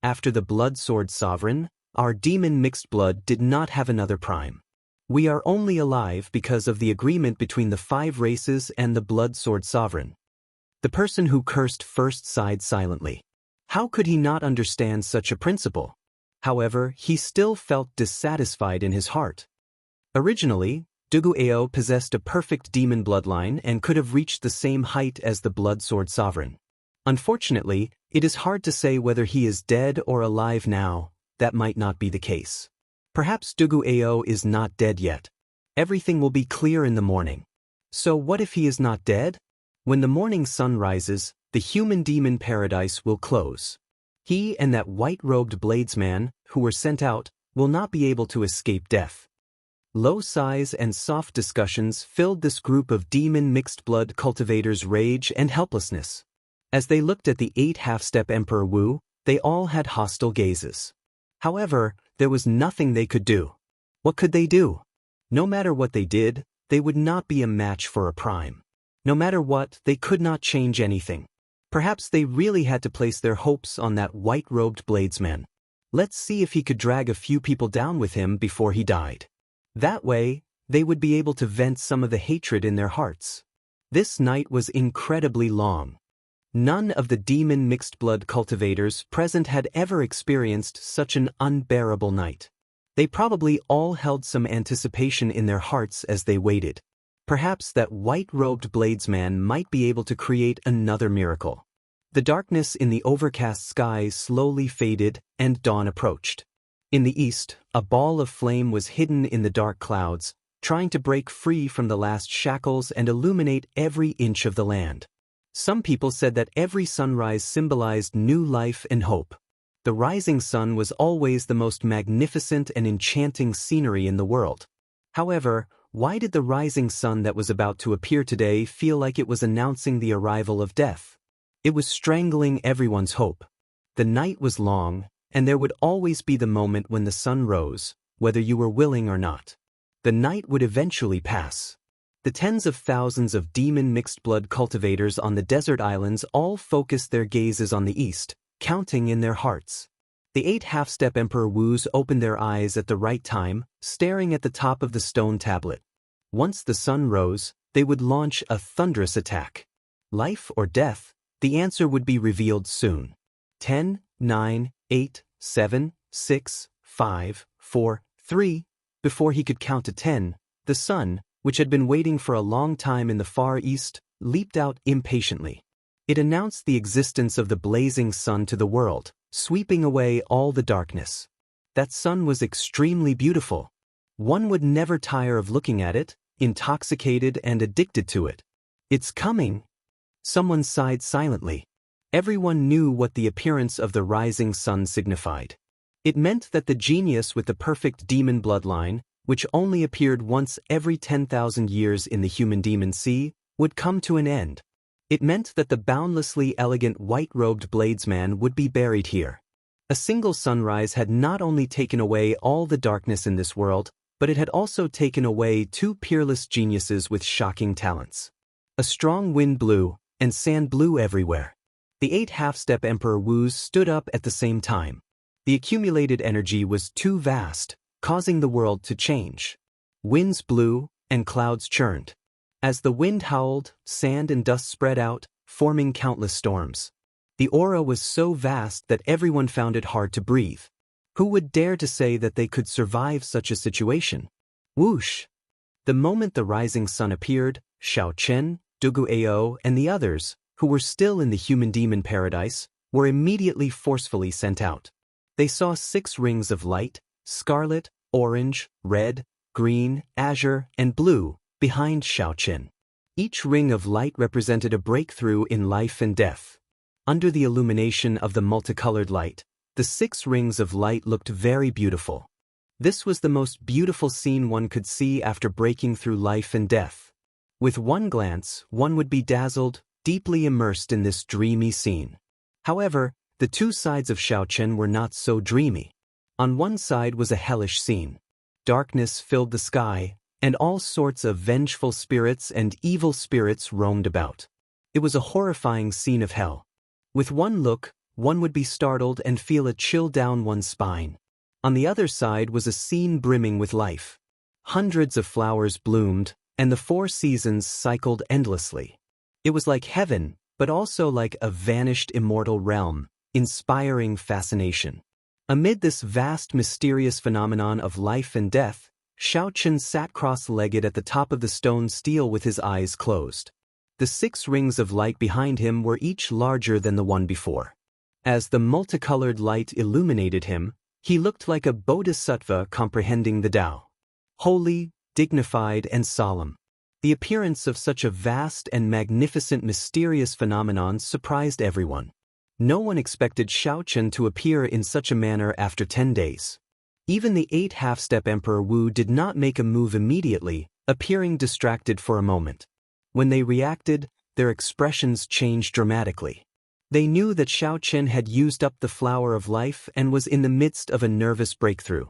After the Blood Sword Sovereign, our demon mixed blood did not have another prime. We are only alive because of the agreement between the 5 races and the Blood Sword Sovereign. The person who cursed first sighed silently. How could he not understand such a principle? However, he still felt dissatisfied in his heart. Originally, Dugu-Ao possessed a perfect demon bloodline and could have reached the same height as the Blood Sword Sovereign. Unfortunately, it is hard to say whether he is dead or alive now. That might not be the case. Perhaps Dugu-Ao is not dead yet. Everything will be clear in the morning. So what if he is not dead? When the morning sun rises, the human-demon paradise will close. He and that white-robed bladesman, who were sent out, will not be able to escape death. Low sighs and soft discussions filled this group of demon mixed-blood cultivators' rage and helplessness. As they looked at the 8 half-step Emperor Wu, they all had hostile gazes. However, there was nothing they could do. What could they do? No matter what they did, they would not be a match for a prime. No matter what, they could not change anything. Perhaps they really had to place their hopes on that white-robed bladesman. Let's see if he could drag a few people down with him before he died. That way, they would be able to vent some of the hatred in their hearts. This night was incredibly long. None of the demon mixed-blood cultivators present had ever experienced such an unbearable night. They probably all held some anticipation in their hearts as they waited. Perhaps that white-robed bladesman might be able to create another miracle. The darkness in the overcast skies slowly faded, and dawn approached. In the east, a ball of flame was hidden in the dark clouds, trying to break free from the last shackles and illuminate every inch of the land. Some people said that every sunrise symbolized new life and hope. The rising sun was always the most magnificent and enchanting scenery in the world. However, why did the rising sun that was about to appear today feel like it was announcing the arrival of death? It was strangling everyone's hope. The night was long, and there would always be the moment when the sun rose, whether you were willing or not. The night would eventually pass. The tens of thousands of demon mixed-blood cultivators on the desert islands all focused their gazes on the east, counting in their hearts. The 8 half-step Emperor Wus opened their eyes at the right time, staring at the top of the stone tablet. Once the sun rose, they would launch a thunderous attack. Life or death, the answer would be revealed soon. 10, 9, 8, 7, 6, 5, 4, 3. Before he could count to 10, the sun, which had been waiting for a long time in the far east, leaped out impatiently. It announced the existence of the blazing sun to the world, sweeping away all the darkness. That sun was extremely beautiful. One would never tire of looking at it, intoxicated and addicted to it. It's coming. Someone sighed silently. Everyone knew what the appearance of the rising sun signified. It meant that the genius with the perfect demon bloodline, which only appeared once every 10,000 years in the human-demon sea, would come to an end. It meant that the boundlessly elegant white-robed bladesman would be buried here. A single sunrise had not only taken away all the darkness in this world, but it had also taken away 2 peerless geniuses with shocking talents. A strong wind blew, and sand blew everywhere. The 8 half-step Emperor Wus stood up at the same time. The accumulated energy was too vast, causing the world to change. Winds blew, and clouds churned. As the wind howled, sand and dust spread out, forming countless storms. The aura was so vast that everyone found it hard to breathe. Who would dare to say that they could survive such a situation? Whoosh! The moment the rising sun appeared, Xiao Chen, Dugu-Ao, and the others, who were still in the human-demon paradise, were immediately forcefully sent out. They saw 6 rings of light, scarlet, orange, red, green, azure, and blue, behind Xiao Chen. Each ring of light represented a breakthrough in life and death. Under the illumination of the multicolored light, the 6 rings of light looked very beautiful. This was the most beautiful scene one could see after breaking through life and death. With one glance, one would be dazzled, deeply immersed in this dreamy scene. However, the two sides of Xiaochen were not so dreamy. On one side was a hellish scene. Darkness filled the sky, and all sorts of vengeful spirits and evil spirits roamed about. It was a horrifying scene of hell. With one look, one would be startled and feel a chill down one's spine. On the other side was a scene brimming with life. Hundreds of flowers bloomed, and the four seasons cycled endlessly. It was like heaven, but also like a vanished immortal realm, inspiring fascination. Amid this vast mysterious phenomenon of life and death, Xiaochen sat cross-legged at the top of the stone stele with his eyes closed. The 6 rings of light behind him were each larger than the one before. As the multicolored light illuminated him, he looked like a bodhisattva comprehending the Tao. Holy, dignified, and solemn. The appearance of such a vast and magnificent mysterious phenomenon surprised everyone. No one expected Xiaochen to appear in such a manner after 10 days. Even the 8 half-step Emperor Wu did not make a move immediately, appearing distracted for a moment. When they reacted, their expressions changed dramatically. They knew that Xiaochen had used up the flower of life and was in the midst of a nervous breakthrough.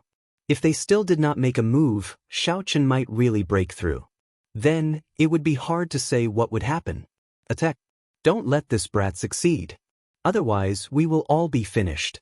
If they still did not make a move, Xiaochen might really break through. Then, it would be hard to say what would happen. Attack! Don't let this brat succeed. Otherwise, we will all be finished.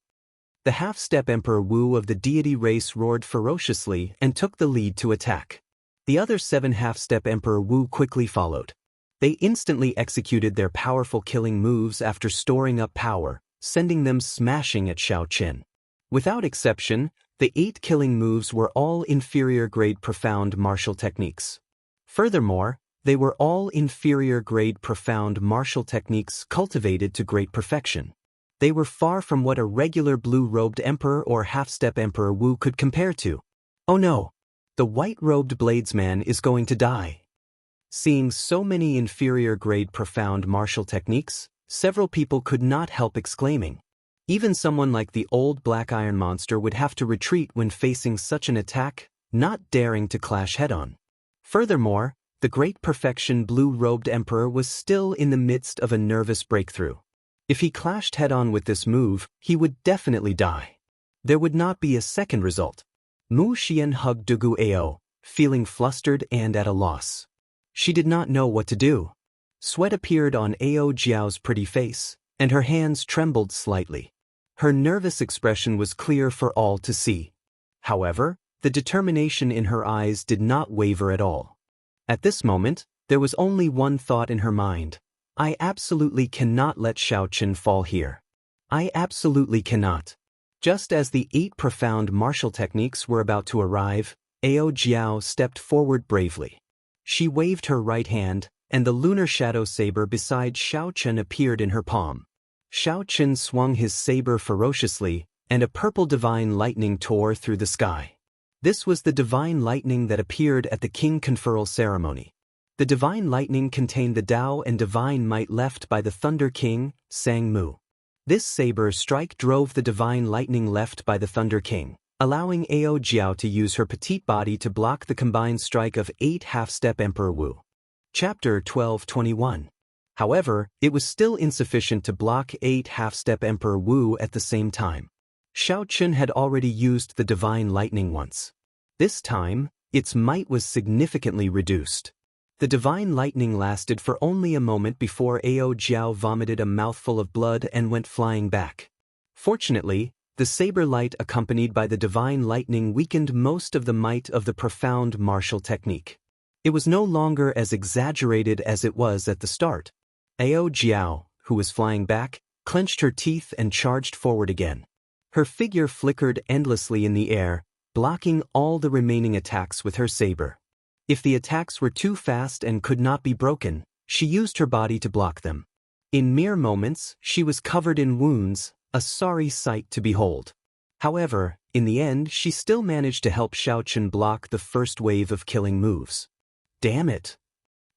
The half-step Emperor Wu of the deity race roared ferociously and took the lead to attack. The other 7 half-step Emperor Wu quickly followed. They instantly executed their powerful killing moves after storing up power, sending them smashing at Xiaochen. Without exception, the 8 killing moves were all inferior-grade profound martial techniques. Furthermore, they were all inferior-grade profound martial techniques cultivated to great perfection. They were far from what a regular blue-robed emperor or half-step Emperor Wu could compare to. Oh no! The white-robed bladesman is going to die. Seeing so many inferior-grade profound martial techniques, several people could not help exclaiming. Even someone like the old black iron monster would have to retreat when facing such an attack, not daring to clash head-on. Furthermore, the great perfection blue-robed emperor was still in the midst of a nervous breakthrough. If he clashed head-on with this move, he would definitely die. There would not be a second result. Mu Xian hugged Dugu Ao, feeling flustered and at a loss. She did not know what to do. Sweat appeared on Ao Jiao's pretty face, and her hands trembled slightly. Her nervous expression was clear for all to see. However, the determination in her eyes did not waver at all. At this moment, there was only one thought in her mind. I absolutely cannot let Xiaochen fall here. I absolutely cannot. Just as the 8 profound martial techniques were about to arrive, Ao Jiao stepped forward bravely. She waved her right hand, and the lunar shadow saber beside Xiaochen appeared in her palm. Xiaochen swung his saber ferociously, and a purple divine lightning tore through the sky. This was the divine lightning that appeared at the king conferral ceremony. The divine lightning contained the Tao and divine might left by the Thunder King, Sang Mu. This saber strike drove the divine lightning left by the Thunder King, allowing Ao Jiao to use her petite body to block the combined strike of 8 half-step Emperor Wu. Chapter 12:21. However, it was still insufficient to block 8 half-step Emperor Wu at the same time. Xiaochen had already used the divine lightning once. This time, its might was significantly reduced. The divine lightning lasted for only a moment before Ao Jiao vomited a mouthful of blood and went flying back. Fortunately, the saber light accompanied by the divine lightning weakened most of the might of the profound martial technique. It was no longer as exaggerated as it was at the start. Ao Jiao, who was flying back, clenched her teeth and charged forward again. Her figure flickered endlessly in the air, blocking all the remaining attacks with her saber. If the attacks were too fast and could not be broken, she used her body to block them. In mere moments, she was covered in wounds, a sorry sight to behold. However, in the end she still managed to help Xiaochen block the first wave of killing moves. Damn it!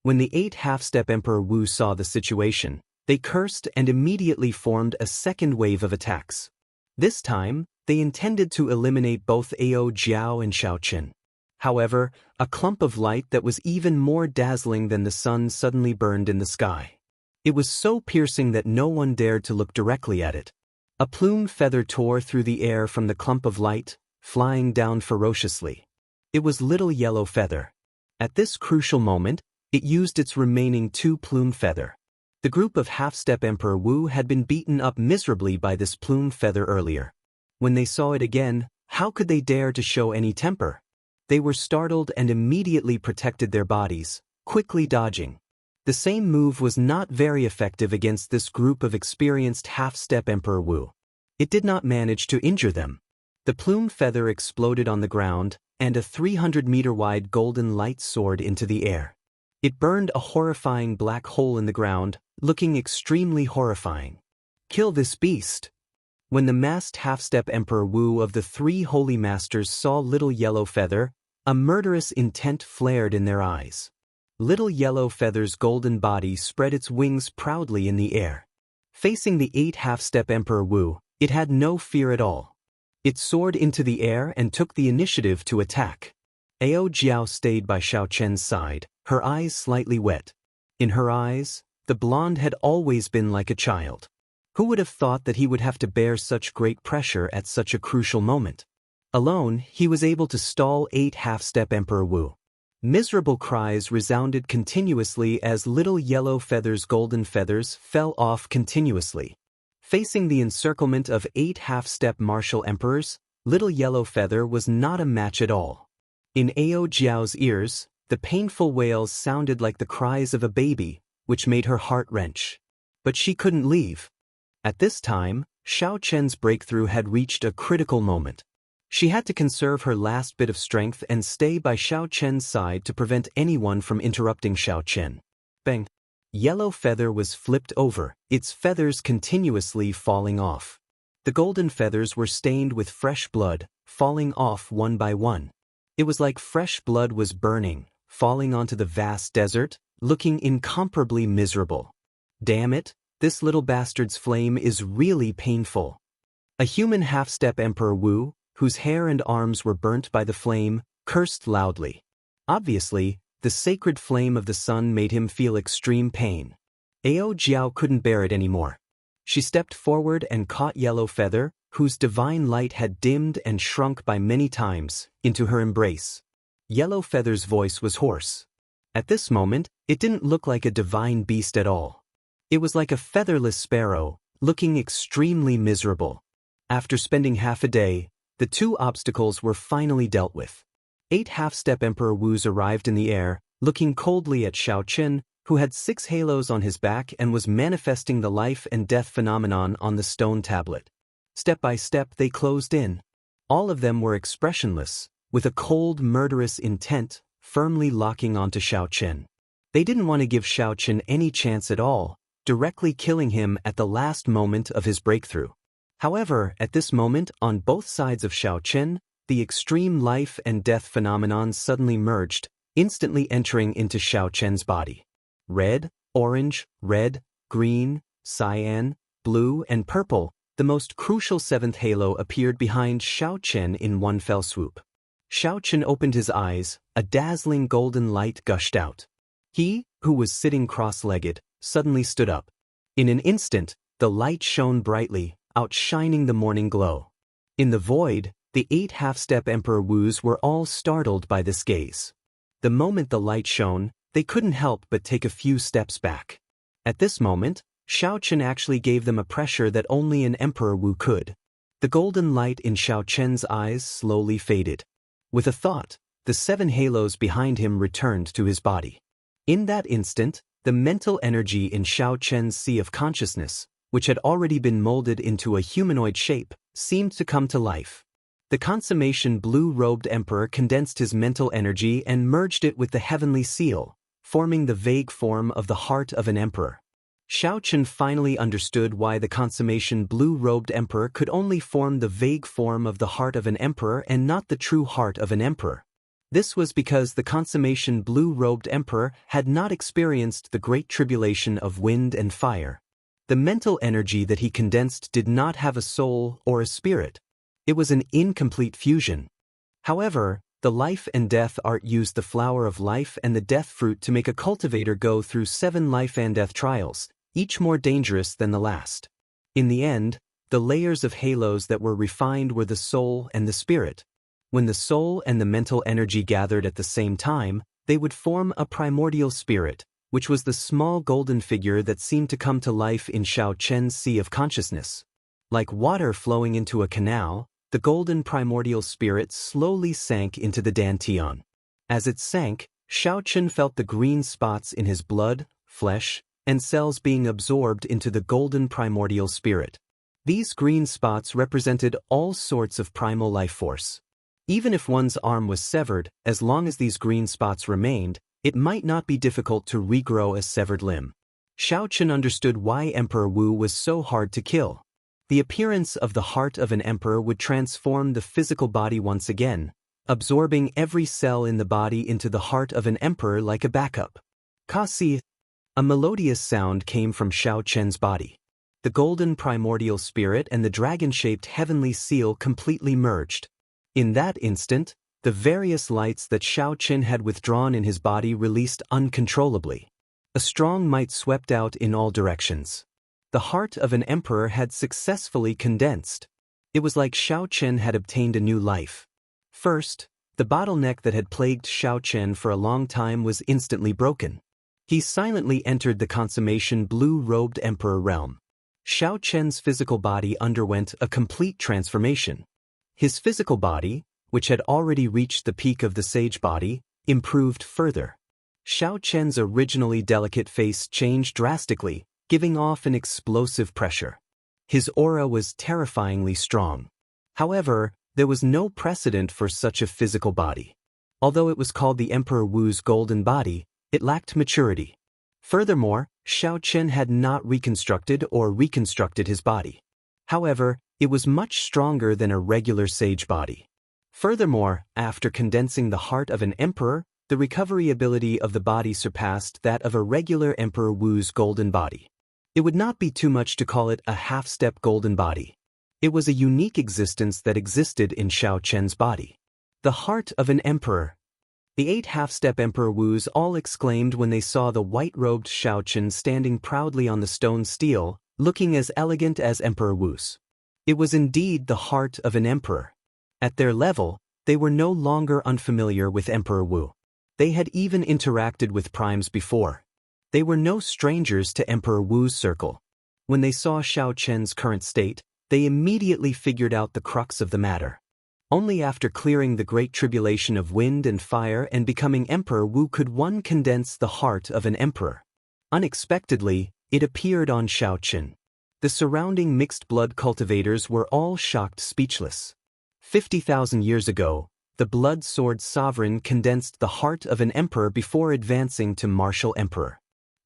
When the 8 half-step Emperor Wu saw the situation, they cursed and immediately formed a second wave of attacks. This time, They intended to eliminate both Ao Jiao and Xiaoqin. However, a clump of light that was even more dazzling than the sun suddenly burned in the sky. It was so piercing that no one dared to look directly at it. A plumed feather tore through the air from the clump of light, flying down ferociously. It was Little Yellow Feather. At this crucial moment, it used its remaining 2 plumed feather. The group of half-step Emperor Wu had been beaten up miserably by this plumed feather earlier. When they saw it again, how could they dare to show any temper? They were startled and immediately protected their bodies, quickly dodging. The same move was not very effective against this group of experienced half-step Emperor Wu. It did not manage to injure them. The plumed feather exploded on the ground, and a 300-meter-wide golden light soared into the air. It burned a horrifying black hole in the ground, looking extremely horrifying. Kill this beast! When the masked half-step Emperor Wu of the 3 holy masters saw Little Yellow Feather, a murderous intent flared in their eyes. Little Yellow Feather's golden body spread its wings proudly in the air. Facing the 8 half-step Emperor Wu, it had no fear at all. It soared into the air and took the initiative to attack. Ao Jiao stayed by Xiaoqin's side, her eyes slightly wet. In her eyes, the blonde had always been like a child. Who would have thought that he would have to bear such great pressure at such a crucial moment? Alone, he was able to stall 8 half-step Emperor Wu. Miserable cries resounded continuously as Little Yellow Feather's golden feathers fell off continuously. Facing the encirclement of 8 half-step martial emperors, Little Yellow Feather was not a match at all. In Ao Jiao's ears, the painful wails sounded like the cries of a baby, which made her heart wrench. But she couldn't leave. At this time, Xiaoqin's breakthrough had reached a critical moment. She had to conserve her last bit of strength and stay by Xiaoqin's side to prevent anyone from interrupting Xiaoqin. Bang! Yellow Feather was flipped over, its feathers continuously falling off. The golden feathers were stained with fresh blood, falling off one by one. It was like fresh blood was burning, falling onto the vast desert, looking incomparably miserable. Damn it, this little bastard's flame is really painful. A human half-step Emperor Wu, whose hair and arms were burnt by the flame, cursed loudly. Obviously, the sacred flame of the sun made him feel extreme pain. Ao Jiao couldn't bear it anymore. She stepped forward and caught Yellow Feather, whose divine light had dimmed and shrunk by many times, into her embrace. Yellow Feather's voice was hoarse. At this moment, it didn't look like a divine beast at all. It was like a featherless sparrow, looking extremely miserable. After spending half a day, the 2 obstacles were finally dealt with. 8 half-step Emperor Wus arrived in the air, looking coldly at Xiaoqin, who had 6 halos on his back and was manifesting the life and death phenomenon on the stone tablet. Step by step they closed in. All of them were expressionless, with a cold, murderous intent, firmly locking onto Xiaoqin. They didn't want to give Xiaoqin any chance at all, directly killing him at the last moment of his breakthrough. However, at this moment, on both sides of Xiaoqin, the extreme life and death phenomenon suddenly merged, instantly entering into Xiaoqin's body. Red, orange, red, green, cyan, blue, and purple, the most crucial 7th halo appeared behind Xiaoqin in one fell swoop. Xiaoqin opened his eyes, a dazzling golden light gushed out. He, who was sitting cross-legged, suddenly stood up. In an instant, the light shone brightly, outshining the morning glow. In the void, the 8 half-step Emperor Wus were all startled by this gaze. The moment the light shone, they couldn't help but take a few steps back. At this moment, Xiaoqin actually gave them a pressure that only an Emperor Wu could. The golden light in Xiaoqin's eyes slowly faded. With a thought, the 7 halos behind him returned to his body. In that instant, the mental energy in Xiaoqin's sea of consciousness, which had already been molded into a humanoid shape, seemed to come to life. The consummation blue-robed emperor condensed his mental energy and merged it with the heavenly seal, forming the vague form of the heart of an emperor. Xiaoqin finally understood why the consummation blue-robed emperor could only form the vague form of the heart of an emperor and not the true heart of an emperor. This was because the consummation blue-robed emperor had not experienced the great tribulation of wind and fire. The mental energy that he condensed did not have a soul or a spirit. It was an incomplete fusion. However, the life and death art used the flower of life and the death fruit to make a cultivator go through 7 life and death trials, each more dangerous than the last. In the end, the layers of halos that were refined were the soul and the spirit. When the soul and the mental energy gathered at the same time, they would form a primordial spirit, which was the small golden figure that seemed to come to life in Xiaochen's sea of consciousness. Like water flowing into a canal, the golden primordial spirit slowly sank into the dantian. As it sank, Xiaochen felt the green spots in his blood, flesh, and cells being absorbed into the golden primordial spirit. These green spots represented all sorts of primal life force. Even if one's arm was severed, as long as these green spots remained, it might not be difficult to regrow a severed limb. Xiaochen understood why Emperor Wu was so hard to kill. The appearance of the heart of an emperor would transform the physical body once again, absorbing every cell in the body into the heart of an emperor like a backup. Kasi. A melodious sound came from Xiaochen's body. The golden primordial spirit and the dragon-shaped heavenly seal completely merged. In that instant, the various lights that Xiaochen had withdrawn in his body released uncontrollably. A strong might swept out in all directions. The heart of an emperor had successfully condensed. It was like Xiaochen had obtained a new life. First, the bottleneck that had plagued Xiaochen for a long time was instantly broken. He silently entered the consummation blue-robed emperor realm. Xiaochen's physical body underwent a complete transformation. His physical body, which had already reached the peak of the sage body, improved further. Xiaochen's originally delicate face changed drastically, giving off an explosive pressure. His aura was terrifyingly strong. However, there was no precedent for such a physical body. Although it was called the Emperor Wu's golden body, it lacked maturity. Furthermore, Xiaochen had not reconstructed his body. However, it was much stronger than a regular sage body. Furthermore, after condensing the heart of an emperor, the recovery ability of the body surpassed that of a regular Emperor Wu's golden body. It would not be too much to call it a half-step golden body. It was a unique existence that existed in Xiaochen's body. The heart of an emperor. The 8 half-step Emperor Wus all exclaimed when they saw the white-robed Xiaochen standing proudly on the stone stele, looking as elegant as Emperor Wu's. It was indeed the heart of an emperor. At their level, they were no longer unfamiliar with Emperor Wu. They had even interacted with primes before. They were no strangers to Emperor Wu's circle. When they saw Xiaochen's current state, they immediately figured out the crux of the matter. Only after clearing the great tribulation of wind and fire and becoming Emperor Wu could one condense the heart of an emperor. Unexpectedly, it appeared on Xiaochen. The surrounding mixed-blood cultivators were all shocked speechless. 50,000 years ago, the blood sword sovereign condensed the heart of an emperor before advancing to martial emperor.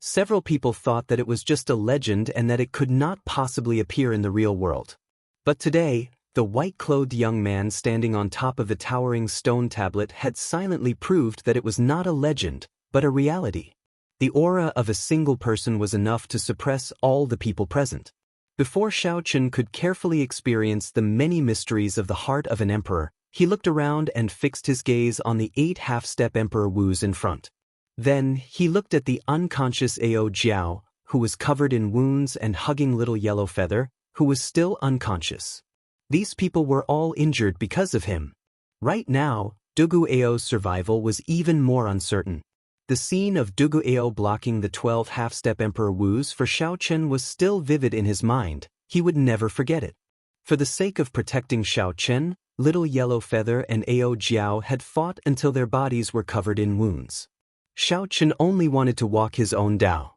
Several people thought that it was just a legend and that it could not possibly appear in the real world. But today, the white-clothed young man standing on top of the towering stone tablet had silently proved that it was not a legend, but a reality. The aura of a single person was enough to suppress all the people present. Before Xiaochen could carefully experience the many mysteries of the heart of an emperor, he looked around and fixed his gaze on the 8 half-step Emperor Wus in front. Then, he looked at the unconscious Ao Jiao, who was covered in wounds and hugging little Yellow Feather, who was still unconscious. These people were all injured because of him. Right now, Dugu Ao's survival was even more uncertain. The scene of Dugu Ao blocking the 12 half-step Emperor Wus for Xiaochen was still vivid in his mind. He would never forget it. For the sake of protecting Xiaochen, little Yellow Feather and Ao Jiao had fought until their bodies were covered in wounds. Xiaochen only wanted to walk his own Dao.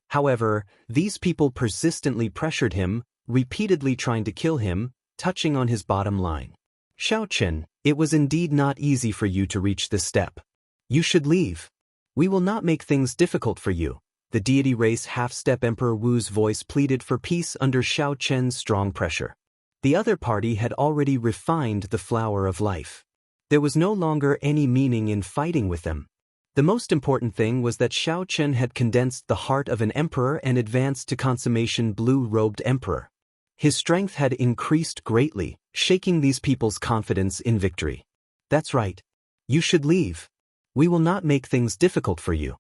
However, these people persistently pressured him, repeatedly trying to kill him, touching on his bottom line. Xiaochen, it was indeed not easy for you to reach this step. You should leave. We will not make things difficult for you. The deity race half-step Emperor Wu's voice pleaded for peace under Xiaochen's strong pressure. The other party had already refined the flower of life. There was no longer any meaning in fighting with them. The most important thing was that Xiaochen had condensed the heart of an emperor and advanced to consummation blue-robed emperor. His strength had increased greatly, shaking these people's confidence in victory. That's right. You should leave. We will not make things difficult for you.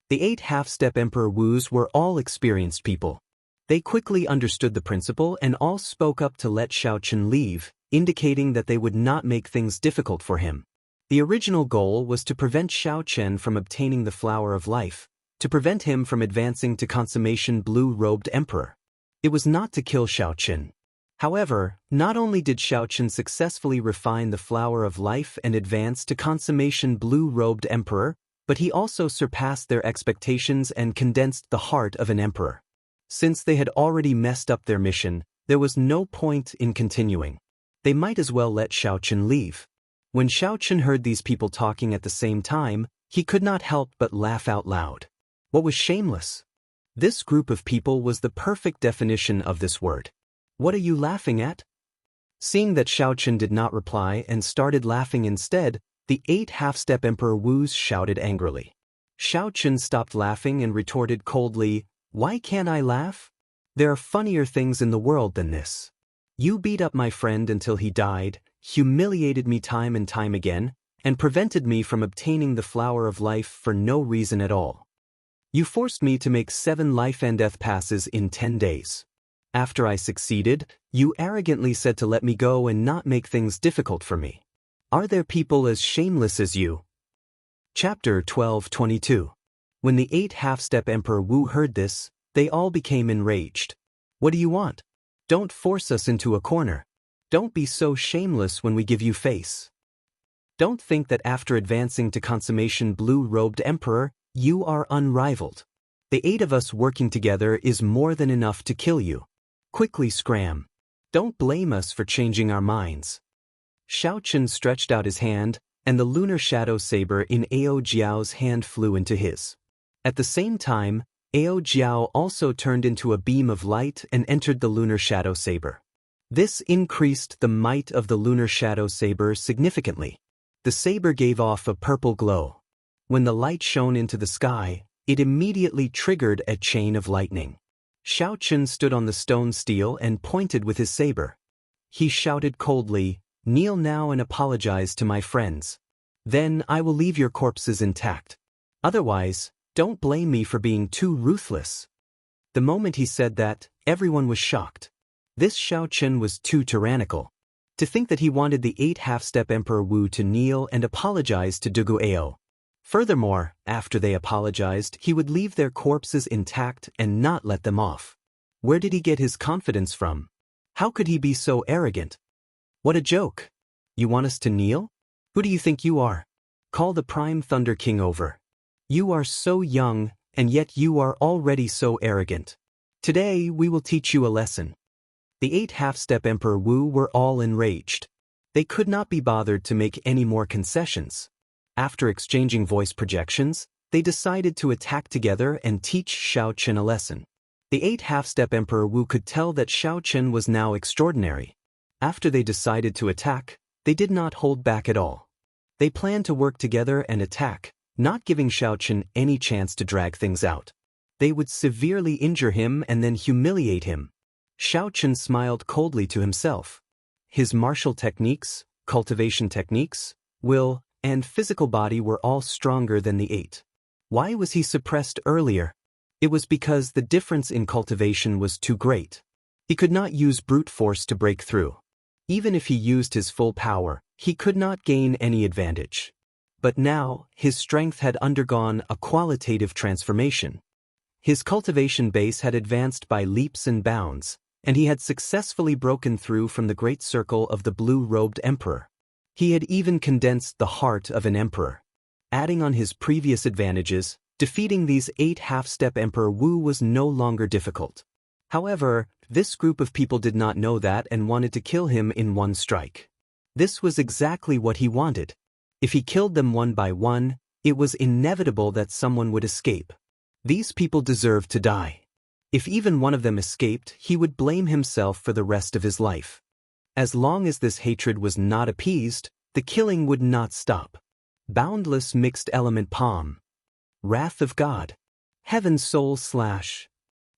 The 8 half-step Emperor Wus were all experienced people. They quickly understood the principle and all spoke up to let Xiaochen leave, indicating that they would not make things difficult for him. The original goal was to prevent Xiaochen from obtaining the Flower of Life, to prevent him from advancing to consummation blue-robed emperor. It was not to kill Xiaochen. However, not only did Xiaochen successfully refine the Flower of Life and advance to consummation blue-robed emperor, but he also surpassed their expectations and condensed the heart of an emperor. Since they had already messed up their mission, there was no point in continuing. They might as well let Xiaochen leave. When Xiaochen heard these people talking at the same time, he could not help but laugh out loud. What was shameless? This group of people was the perfect definition of this word. What are you laughing at? Seeing that Xiaochen did not reply and started laughing instead, the 8 half-step Emperor Wus shouted angrily. Xiaochen stopped laughing and retorted coldly, "Why can't I laugh? There are funnier things in the world than this. You beat up my friend until he died, humiliated me time and time again, and prevented me from obtaining the Flower of Life for no reason at all. You forced me to make 7 life and death passes in 10 days. After I succeeded, you arrogantly said to let me go and not make things difficult for me. Are there people as shameless as you?" Chapter 12:22. When the 8 half-step Emperor Wu heard this, they all became enraged. "What do you want? Don't force us into a corner. Don't be so shameless when we give you face. Don't think that after advancing to consummation blue-robed emperor, you are unrivaled. The 8 of us working together is more than enough to kill you. Quickly scram. Don't blame us for changing our minds." Xiaochen stretched out his hand, and the lunar shadow saber in Ao Jiao's hand flew into his. At the same time, Ao Jiao also turned into a beam of light and entered the lunar shadow saber. This increased the might of the lunar shadow saber significantly. The saber gave off a purple glow. When the light shone into the sky, it immediately triggered a chain of lightning. Xiaochen stood on the stone steel and pointed with his saber. He shouted coldly, "Kneel now and apologize to my friends. Then I will leave your corpses intact. Otherwise, don't blame me for being too ruthless." The moment he said that, everyone was shocked. This Xiaochen was too tyrannical. To think that he wanted the 8 half-step Emperor Wu to kneel and apologize to Dugu Ao. Furthermore, after they apologized, he would leave their corpses intact and not let them off. Where did he get his confidence from? How could he be so arrogant? What a joke! You want us to kneel? Who do you think you are? Call the Prime Thunder King over. You are so young, and yet you are already so arrogant. Today we will teach you a lesson. The 8 half-step Emperor Wu were all enraged. They could not be bothered to make any more concessions. After exchanging voice projections, they decided to attack together and teach Xiaochen a lesson. The 8 half-step Emperor Wu could tell that Xiaochen was now extraordinary. After they decided to attack, they did not hold back at all. They planned to work together and attack, not giving Xiaochen any chance to drag things out. They would severely injure him and then humiliate him. Xiaochen smiled coldly to himself. His martial techniques, cultivation techniques, will, and physical body were all stronger than the 8. Why was he suppressed earlier? It was because the difference in cultivation was too great. He could not use brute force to break through. Even if he used his full power, he could not gain any advantage. But now, his strength had undergone a qualitative transformation. His cultivation base had advanced by leaps and bounds, and he had successfully broken through from the great circle of the blue-robed emperor. He had even condensed the heart of an emperor. Adding on his previous advantages, defeating these 8 half-step Emperor Wu was no longer difficult. However, this group of people did not know that and wanted to kill him in one strike. This was exactly what he wanted. If he killed them one by one, it was inevitable that someone would escape. These people deserved to die. If even one of them escaped, he would blame himself for the rest of his life. As long as this hatred was not appeased, the killing would not stop. Boundless mixed element palm. Wrath of God. Heaven's soul slash.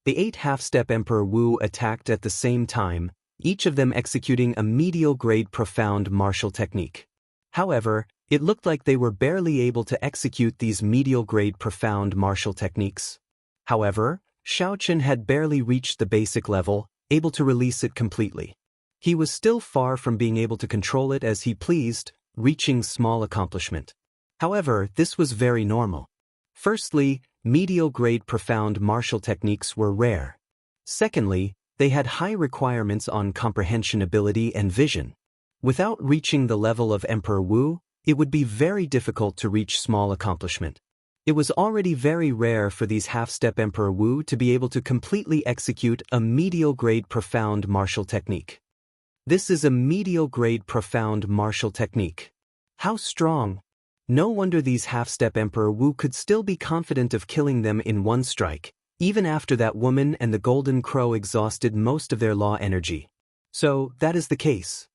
The 8 half-step Emperor Wu attacked at the same time, each of them executing a medial-grade profound martial technique. However, it looked like they were barely able to execute these medial-grade profound martial techniques. However, Xiaochen had barely reached the basic level, able to release it completely. He was still far from being able to control it as he pleased, reaching small accomplishment. However, this was very normal. Firstly, medial-grade profound martial techniques were rare. Secondly, they had high requirements on comprehension ability and vision. Without reaching the level of Emperor Wu, it would be very difficult to reach small accomplishment. It was already very rare for these half-step Emperor Wu to be able to completely execute a medial-grade profound martial technique. This is a medial-grade profound martial technique. How strong! No wonder these half-step Emperor Wu could still be confident of killing them in one strike, even after that woman and the Golden Crow exhausted most of their law energy. So, that is the case.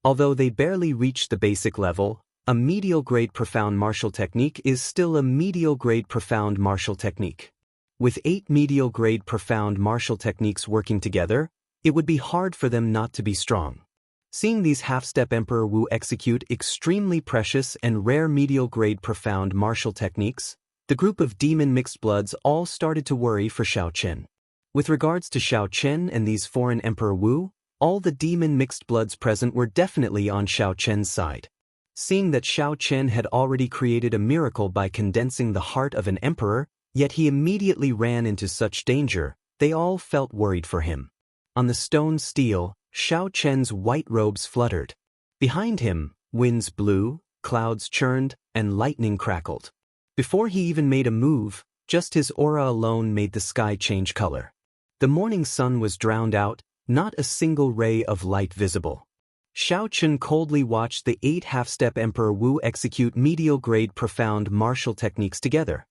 Although they barely reached the basic level, a medial-grade profound martial technique is still a medial-grade profound martial technique. With 8 medial-grade profound martial techniques working together, it would be hard for them not to be strong. Seeing these half-step Emperor Wu execute extremely precious and rare medial-grade profound martial techniques, the group of demon mixed bloods all started to worry for Xiaochen. With regards to Xiaochen and these foreign Emperor Wu, all the demon mixed bloods present were definitely on Xiaochen's side. Seeing that Xiaochen had already created a miracle by condensing the heart of an emperor, yet he immediately ran into such danger, they all felt worried for him. On the stone steel, Xiaochen's white robes fluttered. Behind him, winds blew, clouds churned, and lightning crackled. Before he even made a move, just his aura alone made the sky change color. The morning sun was drowned out, not a single ray of light visible. Xiaochen coldly watched the 8 half-step Emperor Wu execute medial-grade profound martial techniques together.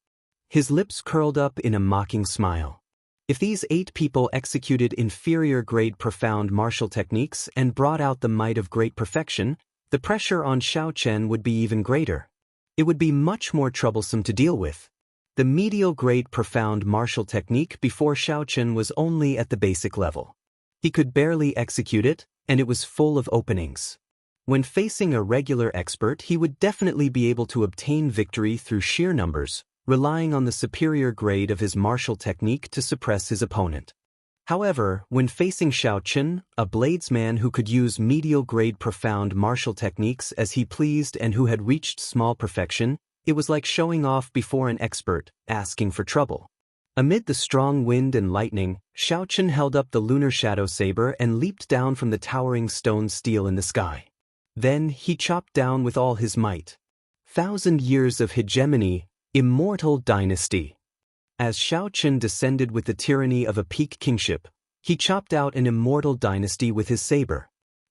His lips curled up in a mocking smile. If these 8 people executed inferior-grade profound martial techniques and brought out the might of great perfection, the pressure on Xiaochen would be even greater. It would be much more troublesome to deal with. The medial-grade profound martial technique before Xiaochen was only at the basic level. He could barely execute it, and it was full of openings. When facing a regular expert, he would definitely be able to obtain victory through sheer numbers, relying on the superior grade of his martial technique to suppress his opponent. However, when facing Xiaochen, a bladesman who could use medial-grade profound martial techniques as he pleased and who had reached small perfection, it was like showing off before an expert, asking for trouble. Amid the strong wind and lightning, Xiaochen held up the lunar shadow saber and leaped down from the towering stone steel in the sky. Then he chopped down with all his might. 1,000 years of hegemony, immortal dynasty. As Xiaochen descended with the tyranny of a peak kingship, he chopped out an immortal dynasty with his saber.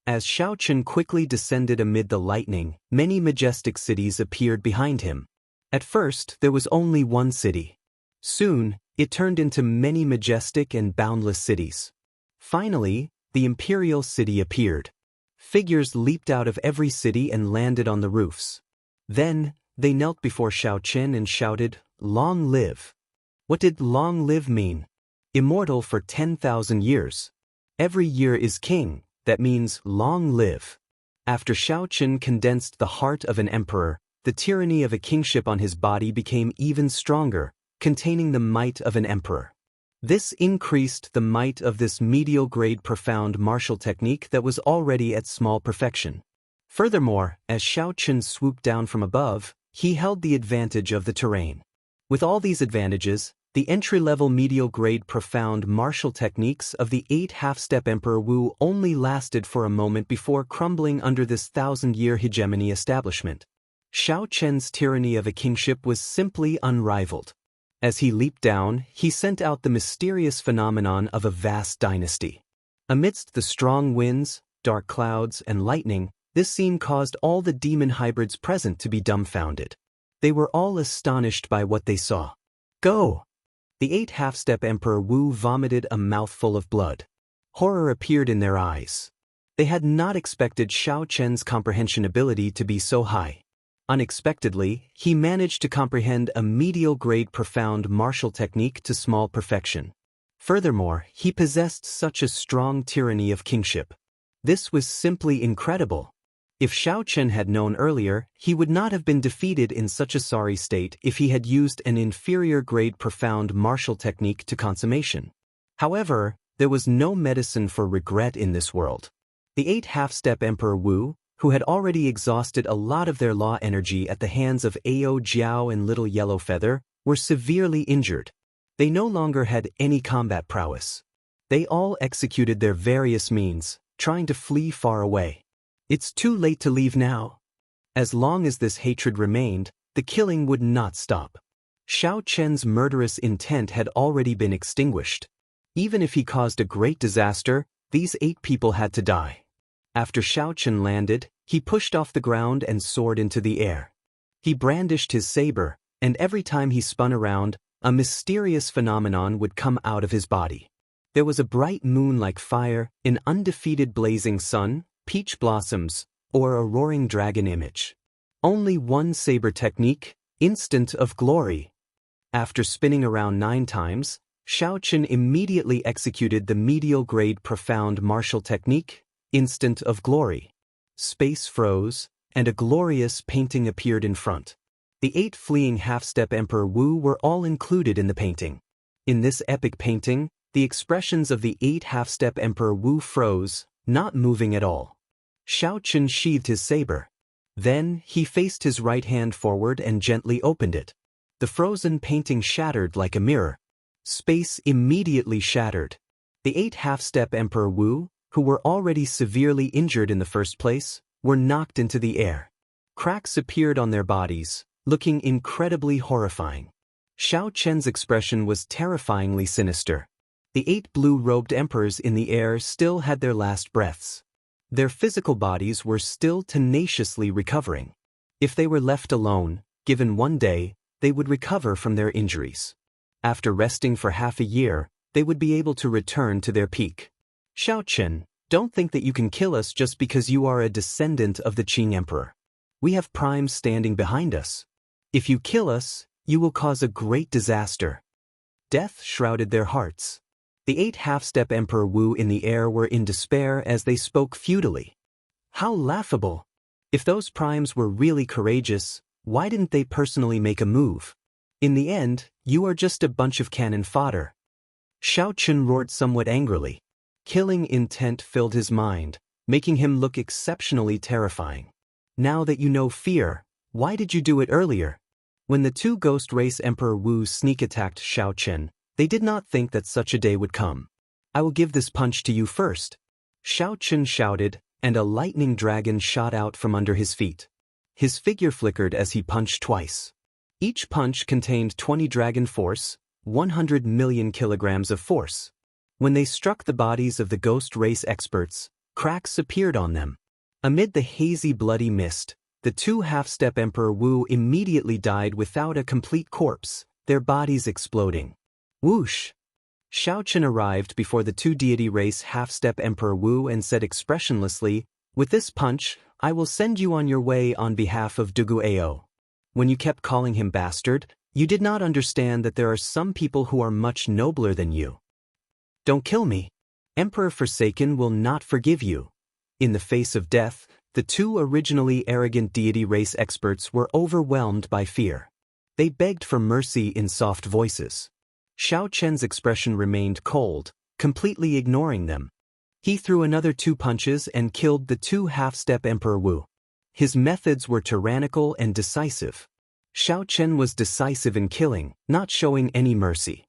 As Xiaochen quickly descended amid the lightning, many majestic cities appeared behind him. At first, there was only one city. Soon, it turned into many majestic and boundless cities. Finally, the imperial city appeared. Figures leaped out of every city and landed on the roofs. Then, they knelt before Xiaochen and shouted, "Long live!" What did long live mean? Immortal for 10,000 years. Every year is king, that means long live. After Xiaochen condensed the heart of an emperor, the tyranny of a kingship on his body became even stronger, containing the might of an emperor. This increased the might of this medial-grade profound martial technique that was already at small perfection. Furthermore, as Xiaochen swooped down from above, he held the advantage of the terrain. With all these advantages, the entry-level medial-grade profound martial techniques of the 8 half-step Emperor Wu only lasted for a moment before crumbling under this 1,000-year hegemony establishment. Xiaochen's tyranny of a kingship was simply unrivaled. As he leaped down, he sent out the mysterious phenomenon of a vast dynasty. Amidst the strong winds, dark clouds, and lightning, this scene caused all the demon hybrids present to be dumbfounded. They were all astonished by what they saw. Go! The 8 half-step Emperor Wu vomited a mouthful of blood. Horror appeared in their eyes. They had not expected Xiaochen's comprehension ability to be so high. Unexpectedly, he managed to comprehend a medial-grade profound martial technique to small perfection. Furthermore, he possessed such a strong tyranny of kingship. This was simply incredible. If Xiaochen had known earlier, he would not have been defeated in such a sorry state if he had used an inferior-grade profound martial technique to consummation. However, there was no medicine for regret in this world. The 8 half-step Emperor Wu, who had already exhausted a lot of their law energy at the hands of Ao Jiao and Little Yellow Feather, were severely injured. They no longer had any combat prowess. They all executed their various means, trying to flee far away. It's too late to leave now. As long as this hatred remained, the killing would not stop. Xiao Chen's murderous intent had already been extinguished. Even if he caused a great disaster, these 8 people had to die. After Xiao Chen landed, he pushed off the ground and soared into the air. He brandished his saber, and every time he spun around, a mysterious phenomenon would come out of his body. There was a bright moon like fire, an undefeated blazing sun, peach blossoms, or a roaring dragon image. Only one saber technique, Instant of Glory. After spinning around 9 times, Xiao Chen immediately executed the medial-grade profound martial technique, Instant of Glory. Space froze, and a glorious painting appeared in front. The 8 fleeing half-step Emperor Wu were all included in the painting. In this epic painting, the expressions of the 8 half-step Emperor Wu froze, not moving at all. Xiao Chen sheathed his saber. Then, he faced his right hand forward and gently opened it. The frozen painting shattered like a mirror. Space immediately shattered. The 8 half-step Emperor Wu, who were already severely injured in the first place, were knocked into the air. Cracks appeared on their bodies, looking incredibly horrifying. Xiao Chen's expression was terrifyingly sinister. The 8 blue-robed emperors in the air still had their last breaths. Their physical bodies were still tenaciously recovering. If they were left alone, given one day, they would recover from their injuries. After resting for half a year, they would be able to return to their peak. Xiao Chen, don't think that you can kill us just because you are a descendant of the Qing Emperor. We have primes standing behind us. If you kill us, you will cause a great disaster. Death shrouded their hearts. The 8 half-step Emperor Wu in the air were in despair as they spoke futilely. How laughable! If those primes were really courageous, why didn't they personally make a move? In the end, you are just a bunch of cannon fodder. Xiao Chen roared somewhat angrily. Killing intent filled his mind, making him look exceptionally terrifying. Now that you know fear, why did you do it earlier? When the 2 Ghost Race Emperor Wu sneak-attacked Xiao Chen, they did not think that such a day would come. I will give this punch to you first. Xiao Chen shouted, and a lightning dragon shot out from under his feet. His figure flickered as he punched twice. Each punch contained 20 dragon force, 100 million kilograms of force. When they struck the bodies of the Ghost Race experts, cracks appeared on them. Amid the hazy bloody mist, the 2 half-step Emperor Wu immediately died without a complete corpse, their bodies exploding. Whoosh! Xiao Chen arrived before the 2 deity race half-step Emperor Wu and said expressionlessly, "With this punch, I will send you on your way on behalf of Dugu Ao." When you kept calling him bastard, you did not understand that there are some people who are much nobler than you. Don't kill me. Emperor Forsaken will not forgive you. In the face of death, the 2 originally arrogant deity race experts were overwhelmed by fear. They begged for mercy in soft voices. Xiao Chen's expression remained cold, completely ignoring them. He threw another 2 punches and killed the 2 half-step Emperor Wu. His methods were tyrannical and decisive. Xiao Chen was decisive in killing, not showing any mercy.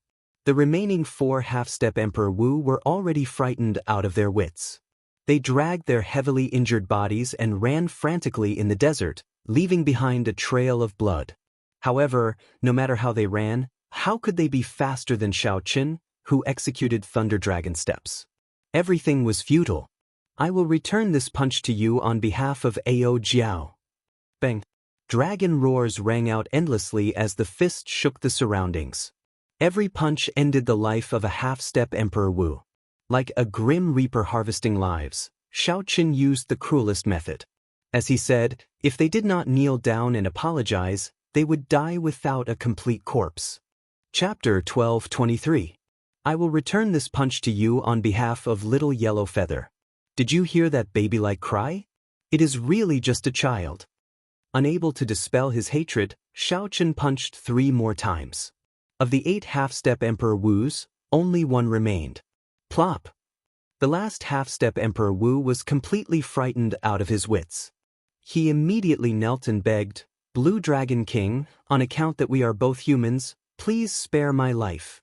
The remaining 4 half-step Emperor Wu were already frightened out of their wits. They dragged their heavily injured bodies and ran frantically in the desert, leaving behind a trail of blood. However, no matter how they ran, how could they be faster than Xiao Chen, who executed Thunder Dragon steps? Everything was futile. I will return this punch to you on behalf of Ao Jiao. Bang! Dragon roars rang out endlessly as the fist shook the surroundings. Every punch ended the life of a half-step Emperor Wu. Like a grim reaper harvesting lives, Xiao Chen used the cruelest method. As he said, if they did not kneel down and apologize, they would die without a complete corpse. Chapter 1223. I will return this punch to you on behalf of little yellow feather. Did you hear that baby-like cry? It is really just a child. Unable to dispel his hatred, Xiaochen punched 3 more times. Of the 8 half-step Emperor Wus, only 1 remained. Plop! The last half-step Emperor Wu was completely frightened out of his wits. He immediately knelt and begged, "Blue Dragon King, on account that we are both humans, please spare my life.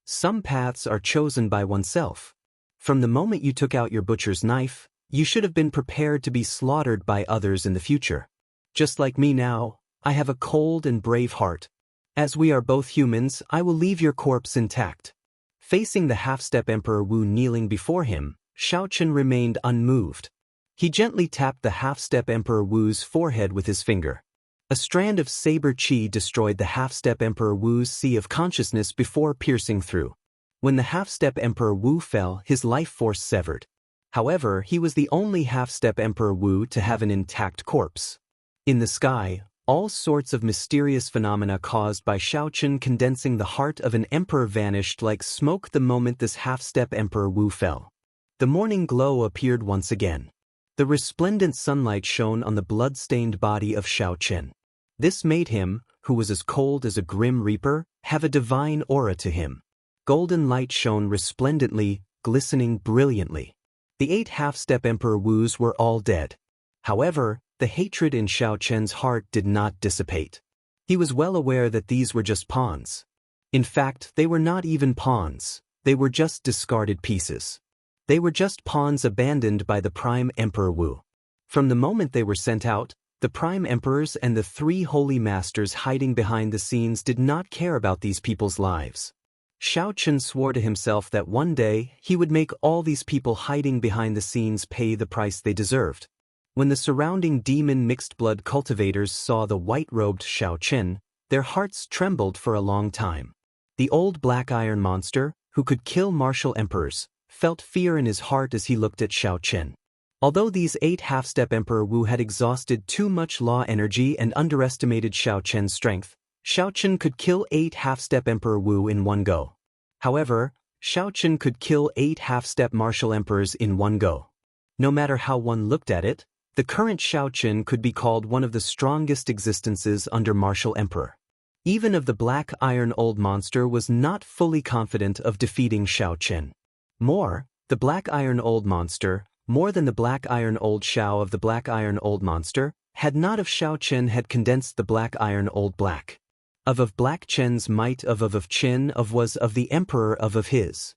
Some paths are chosen by oneself. From the moment you took out your butcher's knife, you should have been prepared to be slaughtered by others in the future. Just like me now, I have a cold and brave heart. As we are both humans, I will leave your corpse intact." Facing the half-step Emperor Wu kneeling before him, Xiaochen remained unmoved. He gently tapped the half-step Emperor Wu's forehead with his finger. A strand of saber qi destroyed the half-step Emperor Wu's sea of consciousness before piercing through. When the half-step Emperor Wu fell, his life force severed. However, he was the only half-step Emperor Wu to have an intact corpse. In the sky, all sorts of mysterious phenomena caused by Xiaochen condensing the heart of an emperor vanished like smoke the moment this half-step Emperor Wu fell. The morning glow appeared once again. The resplendent sunlight shone on the blood-stained body of Xiaochen. This made him, who was as cold as a grim reaper, have a divine aura to him. Golden light shone resplendently, glistening brilliantly. The 8 half-step Emperor Wus were all dead. However, the hatred in Xiaochen's heart did not dissipate. He was well aware that these were just pawns. In fact, they were not even pawns, they were just discarded pieces. They were just pawns abandoned by the Prime Emperor Wu. From the moment they were sent out, the Prime Emperors and the 3 Holy Masters hiding behind the scenes did not care about these people's lives. Xiaochen swore to himself that one day he would make all these people hiding behind the scenes pay the price they deserved. When the surrounding demon mixed-blood cultivators saw the white-robed Xiaochen, their hearts trembled for a long time. The old black iron monster, who could kill martial emperors, felt fear in his heart as he looked at Xiaochen. Although these 8 half-step Emperor Wu had exhausted too much law energy and underestimated Xiaochen's strength, Xiaochen could kill 8 half-step Emperor Wu in one go. However, Xiaochen could kill 8 half-step martial emperors in one go. No matter how one looked at it, the current Xiaochen could be called one of the strongest existences under martial emperor. Even of the black iron old monster was not fully confident of defeating Xiaochen. The black iron old monster, more than the black iron old Xiao of the black iron old monster, had not of Xiaochen had condensed the black iron old black. Of black Chen's might of Chen was of the emperor of his.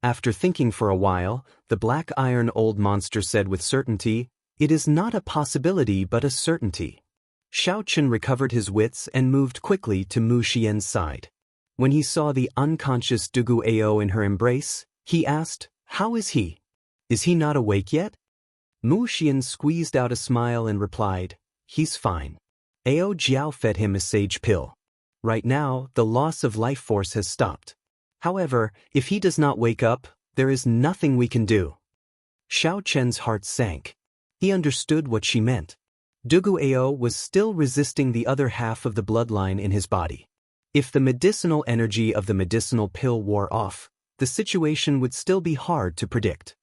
After thinking for a while, the black iron old monster said with certainty, "It is not a possibility but a certainty." Xiaochen recovered his wits and moved quickly to Mu Xian's side. When he saw the unconscious Dugu Ao in her embrace, he asked, "How is he? Is he not awake yet?" Mu Xian squeezed out a smile and replied, "He's fine. Ao Jiao fed him a sage pill. Right now, the loss of life force has stopped. However, if he does not wake up, there is nothing we can do." Xiaochen's heart sank. He understood what she meant. Dugu Ao was still resisting the other half of the bloodline in his body. If the medicinal energy of the medicinal pill wore off, the situation would still be hard to predict.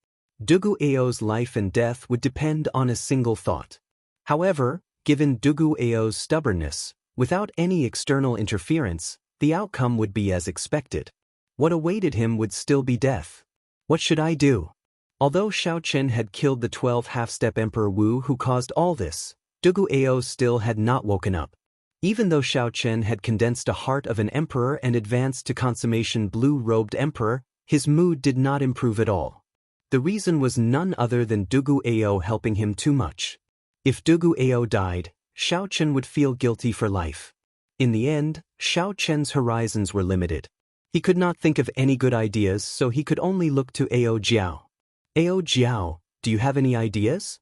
Dugu Ao's life and death would depend on a single thought. However, given Dugu Ao's stubbornness, without any external interference, the outcome would be as expected. What awaited him would still be death. What should I do? Although Xiaochen had killed the 12 half-step Emperor Wu who caused all this, Dugu Ao still had not woken up. Even though Xiaochen had condensed a heart of an emperor and advanced to consummation blue-robed emperor, his mood did not improve at all. The reason was none other than Dugu Ao helping him too much. If Dugu Ao died, Xiaochen would feel guilty for life. In the end, Xiaochen's horizons were limited. He could not think of any good ideas, so he could only look to Ao Jiao. "Ao Jiao, do you have any ideas?"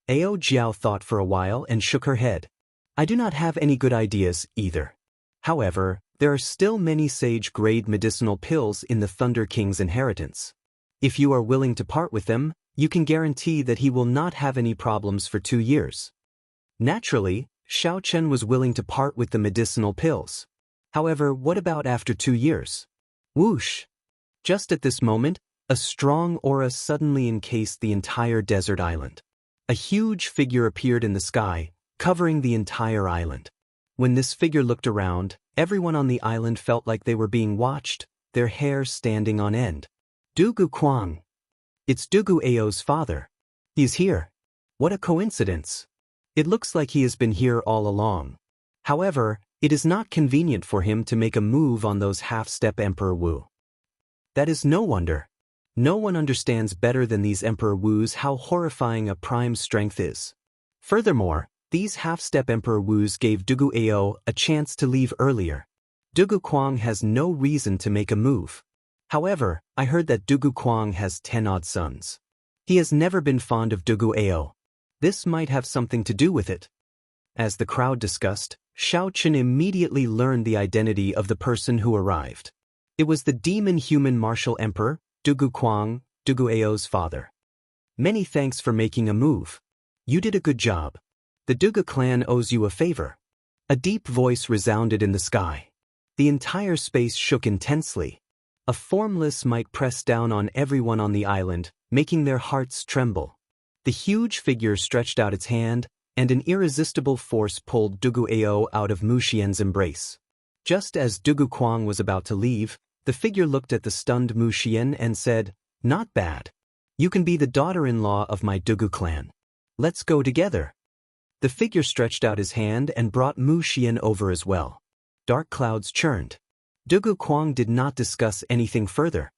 Ao Jiao thought for a while and shook her head. "I do not have any good ideas either. However, there are still many sage-grade medicinal pills in the Thunder King's inheritance. If you are willing to part with them, you can guarantee that he will not have any problems for 2 years." Naturally, Xiaochen was willing to part with the medicinal pills. However, what about after 2 years? Whoosh! Just at this moment, a strong aura suddenly encased the entire desert island. A huge figure appeared in the sky, covering the entire island. When this figure looked around, everyone on the island felt like they were being watched, their hair standing on end. Dugu Kwang. It's Dugu Ao's father. He's here. What a coincidence. It looks like he has been here all along. However, it is not convenient for him to make a move on those half-step Emperor Wu. That is no wonder. No one understands better than these Emperor Wus how horrifying a prime's strength is. Furthermore, these half-step Emperor Wus gave Dugu Ao a chance to leave earlier. Dugu Kwang has no reason to make a move. However, I heard that Dugu Kwang has 10 odd sons. He has never been fond of Dugu Ao. This might have something to do with it. As the crowd discussed, Xiao Chen immediately learned the identity of the person who arrived. It was the demon-human martial emperor, Dugu Kwang, Dugu Ao's father. Many thanks for making a move. You did a good job. The Dugu clan owes you a favor. A deep voice resounded in the sky. The entire space shook intensely. A formless might pressed down on everyone on the island, making their hearts tremble. The huge figure stretched out its hand, and an irresistible force pulled Dugu Ao out of Mu Xian's embrace. Just as Dugu Kwang was about to leave, the figure looked at the stunned Mu Xian and said, "Not bad. You can be the daughter-in-law of my Dugu clan. Let's go together." The figure stretched out his hand and brought Mu Xian over as well. Dark clouds churned. Dugu Kwang did not discuss anything further.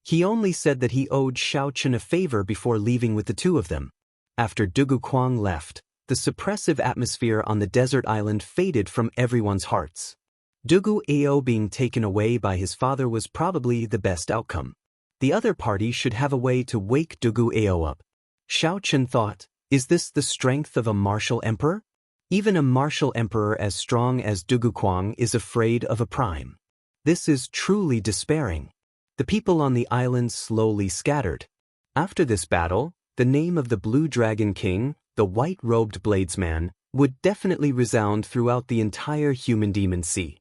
He only said that he owed Xiao Chen a favor before leaving with the two of them. After Dugu Kwang left, the suppressive atmosphere on the desert island faded from everyone's hearts. Dugu Ao being taken away by his father was probably the best outcome. The other party should have a way to wake Dugu Ao up. Xiao Chen thought, is this the strength of a martial emperor? Even a martial emperor as strong as Dugu Kwang is afraid of a prime. This is truly despairing. The people on the island slowly scattered. After this battle, the name of the Blue Dragon King, the white-robed bladesman, would definitely resound throughout the entire human demon sea.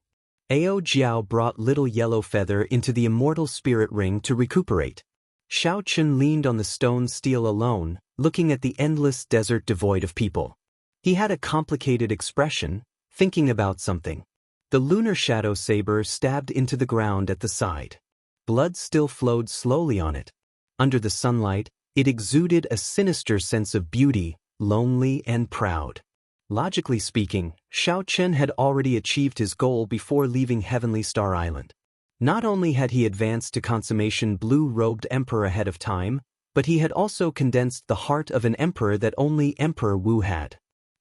Ao Jiao brought little yellow feather into the immortal spirit ring to recuperate. Xiao Chen leaned on the stone steel alone, looking at the endless desert devoid of people. He had a complicated expression, thinking about something. The lunar shadow saber stabbed into the ground at the side. Blood still flowed slowly on it. Under the sunlight, it exuded a sinister sense of beauty, lonely and proud. Logically speaking, Xiao Chen had already achieved his goal before leaving Heavenly Star Island. Not only had he advanced to consummation blue-robed emperor ahead of time, but he had also condensed the heart of an emperor that only Emperor Wu had.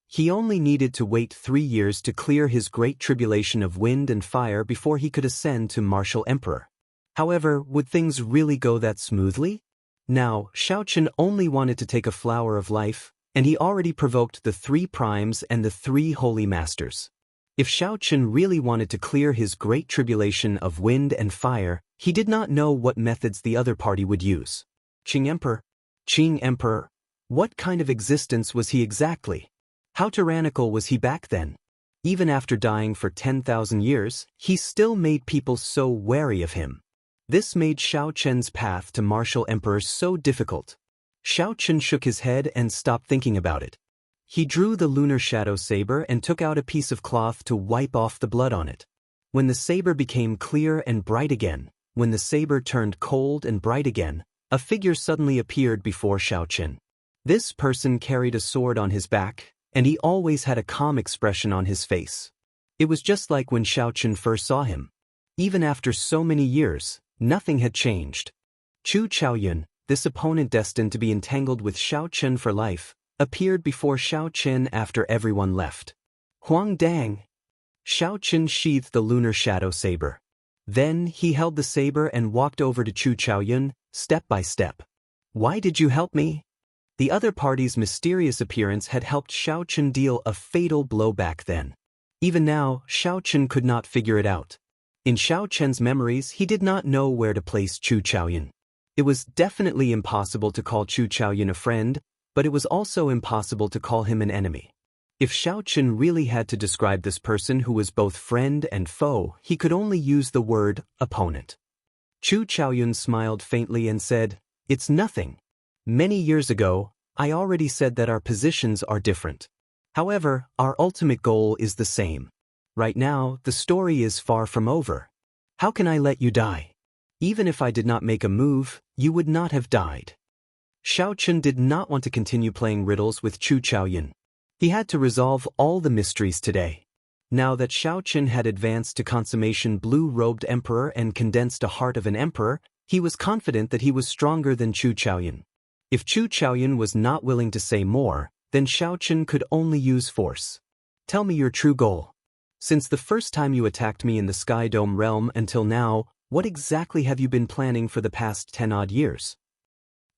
He only needed to wait 3 years to clear his great tribulation of wind and fire before he could ascend to martial emperor. However, would things really go that smoothly? Now, Xiao Chen only wanted to take a flower of life, and he already provoked the 3 primes and the 3 holy masters. If Xiao Chen really wanted to clear his great tribulation of wind and fire, he did not know what methods the other party would use. Qing Emperor? What kind of existence was he exactly? How tyrannical was he back then? Even after dying for 10,000 years, he still made people so wary of him. This made Xiao Chen's path to martial emperor so difficult. Xiao Chen shook his head and stopped thinking about it. He drew the lunar shadow saber and took out a piece of cloth to wipe off the blood on it. When the saber became clear and bright again, when the saber turned cold and bright again, a figure suddenly appeared before Xiao Chen. This person carried a sword on his back, and he always had a calm expression on his face. It was just like when Xiao Chen first saw him. Even after so many years, nothing had changed. Chu Chaoyun, this opponent destined to be entangled with Xiao Chen for life, appeared before Xiao Chen after everyone left. Huang Dang. Xiao Chen sheathed the lunar shadow saber. Then he held the saber and walked over to Chu Chaoyun, step by step. Why did you help me? The other party's mysterious appearance had helped Xiao Chen deal a fatal blow back then. Even now, Xiao Chen could not figure it out. In Xiao Chen's memories, he did not know where to place Chu Chaoyun. It was definitely impossible to call Chu Chaoyun a friend, but it was also impossible to call him an enemy. If Xiao Chen really had to describe this person who was both friend and foe, he could only use the word opponent. Chu Chaoyun smiled faintly and said, "It's nothing. Many years ago, I already said that our positions are different. However, our ultimate goal is the same. Right now, the story is far from over. How can I let you die? Even if I did not make a move, you would not have died." Xiaochen did not want to continue playing riddles with Chu Chaoyun. He had to resolve all the mysteries today. Now that Xiaochen had advanced to consummation blue-robed emperor and condensed a heart of an emperor, he was confident that he was stronger than Chu Chaoyun. If Chu Chaoyun was not willing to say more, then Xiaochen could only use force. "Tell me your true goal. Since the first time you attacked me in the Sky Dome realm until now, what exactly have you been planning for the past 10-odd years?"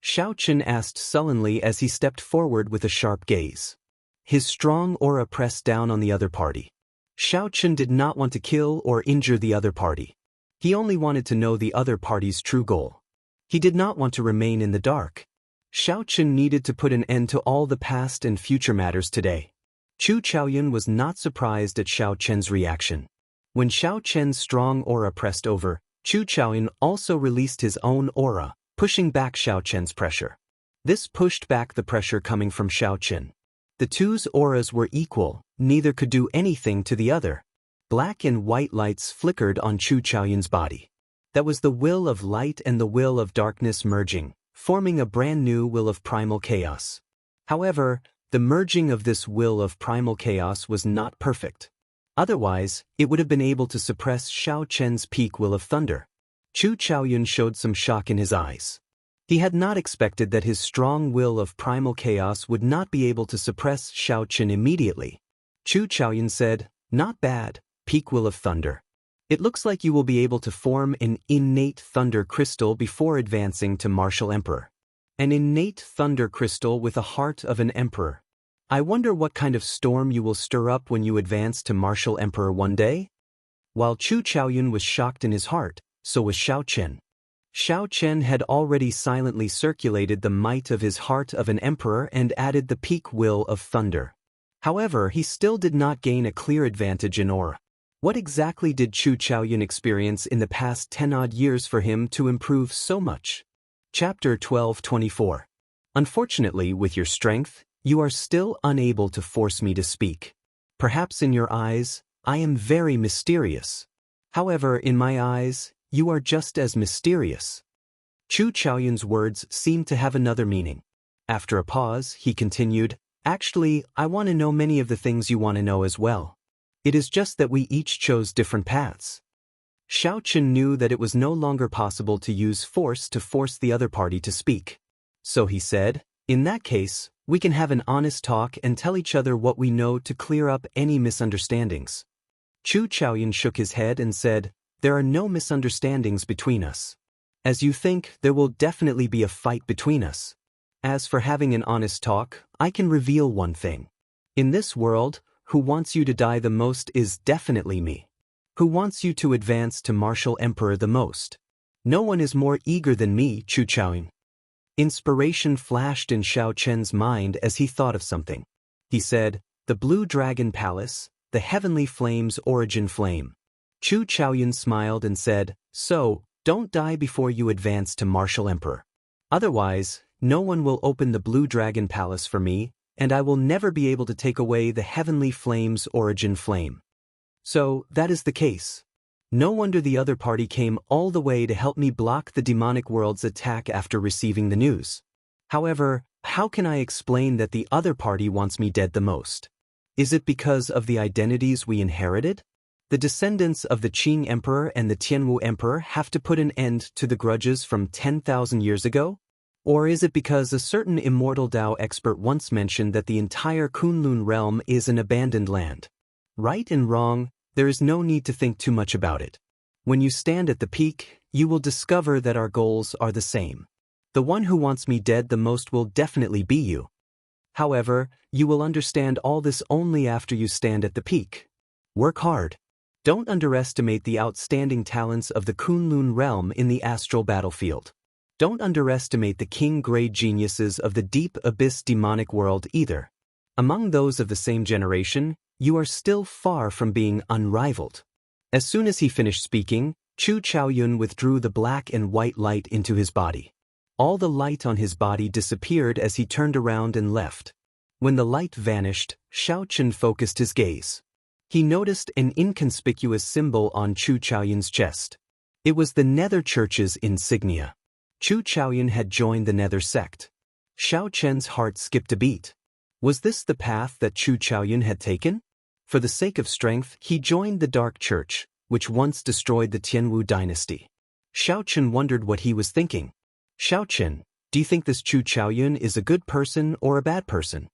Xiaochen asked sullenly as he stepped forward with a sharp gaze. His strong aura pressed down on the other party. Xiaochen did not want to kill or injure the other party. He only wanted to know the other party's true goal. He did not want to remain in the dark. Xiaochen needed to put an end to all the past and future matters today. Chu Chaoyun was not surprised at Xiaochen's reaction. When Xiaochen's strong aura pressed over, Chu Chaoyun also released his own aura, pushing back Xiaochen's pressure. This pushed back the pressure coming from Xiaochen. The two's auras were equal, neither could do anything to the other. Black and white lights flickered on Chu Chaoyun's body. That was the will of light and the will of darkness merging, forming a brand new will of primal chaos. However, the merging of this will of primal chaos was not perfect. Otherwise, it would have been able to suppress Xiaochen's peak will of thunder. Chu Chaoyun showed some shock in his eyes. He had not expected that his strong will of primal chaos would not be able to suppress Xiaochen immediately. Chu Chaoyun said, "Not bad, peak will of thunder. It looks like you will be able to form an innate thunder crystal before advancing to martial emperor. An innate thunder crystal with a heart of an emperor. I wonder what kind of storm you will stir up when you advance to martial emperor one day?" While Chu Chaoyun was shocked in his heart, so was Xiaochen. Xiaochen had already silently circulated the might of his heart of an emperor and added the peak will of thunder. However, he still did not gain a clear advantage in aura. What exactly did Chu Chaoyun experience in the past 10-odd years for him to improve so much? Chapter 12:24. Unfortunately, with your strength, you are still unable to force me to speak. Perhaps in your eyes, I am very mysterious. However, in my eyes, you are just as mysterious. Chu Chaoyun's words seemed to have another meaning. After a pause, he continued, "Actually, I want to know many of the things you want to know as well. It is just that we each chose different paths." Xiaochen knew that it was no longer possible to use force to force the other party to speak. So he said, "In that case, we can have an honest talk and tell each other what we know to clear up any misunderstandings." Chu Chaoyun shook his head and said, "There are no misunderstandings between us. As you think, there will definitely be a fight between us. As for having an honest talk, I can reveal one thing. In this world, who wants you to die the most is definitely me. Who wants you to advance to martial emperor the most? No one is more eager than me, Chu Chaoyun." Inspiration flashed in Xiaochen's mind as he thought of something. He said, "The Blue Dragon Palace, the Heavenly Flame's origin flame." Chu Chaoyun smiled and said, "So, don't die before you advance to martial emperor. Otherwise, no one will open the Blue Dragon Palace for me, and I will never be able to take away the Heavenly Flame's origin flame." So, that is the case. No wonder the other party came all the way to help me block the demonic world's attack after receiving the news. However, how can I explain that the other party wants me dead the most? Is it because of the identities we inherited? The descendants of the Qing Emperor and the Tianwu Emperor have to put an end to the grudges from 10,000 years ago? Or is it because a certain immortal Dao expert once mentioned that the entire Kunlun realm is an abandoned land? Right and wrong, there is no need to think too much about it. When you stand at the peak, you will discover that our goals are the same. The one who wants me dead the most will definitely be you. However, you will understand all this only after you stand at the peak. Work hard. Don't underestimate the outstanding talents of the Kunlun realm in the astral battlefield. Don't underestimate the king-grade geniuses of the deep abyss demonic world either. Among those of the same generation, you are still far from being unrivaled." As soon as he finished speaking, Chu Chaoyun withdrew the black and white light into his body. All the light on his body disappeared as he turned around and left. When the light vanished, Xiaochen focused his gaze. He noticed an inconspicuous symbol on Chu Chaoyun's chest. It was the Nether Church's insignia. Chu Chaoyun had joined the Nether sect. Xiaochen's heart skipped a beat. Was this the path that Chu Chaoyun had taken? For the sake of strength, he joined the Dark Church, which once destroyed the Tianwu dynasty. Xiaochen wondered what he was thinking. Xiaochen, do you think this Chu Chaoyun is a good person or a bad person?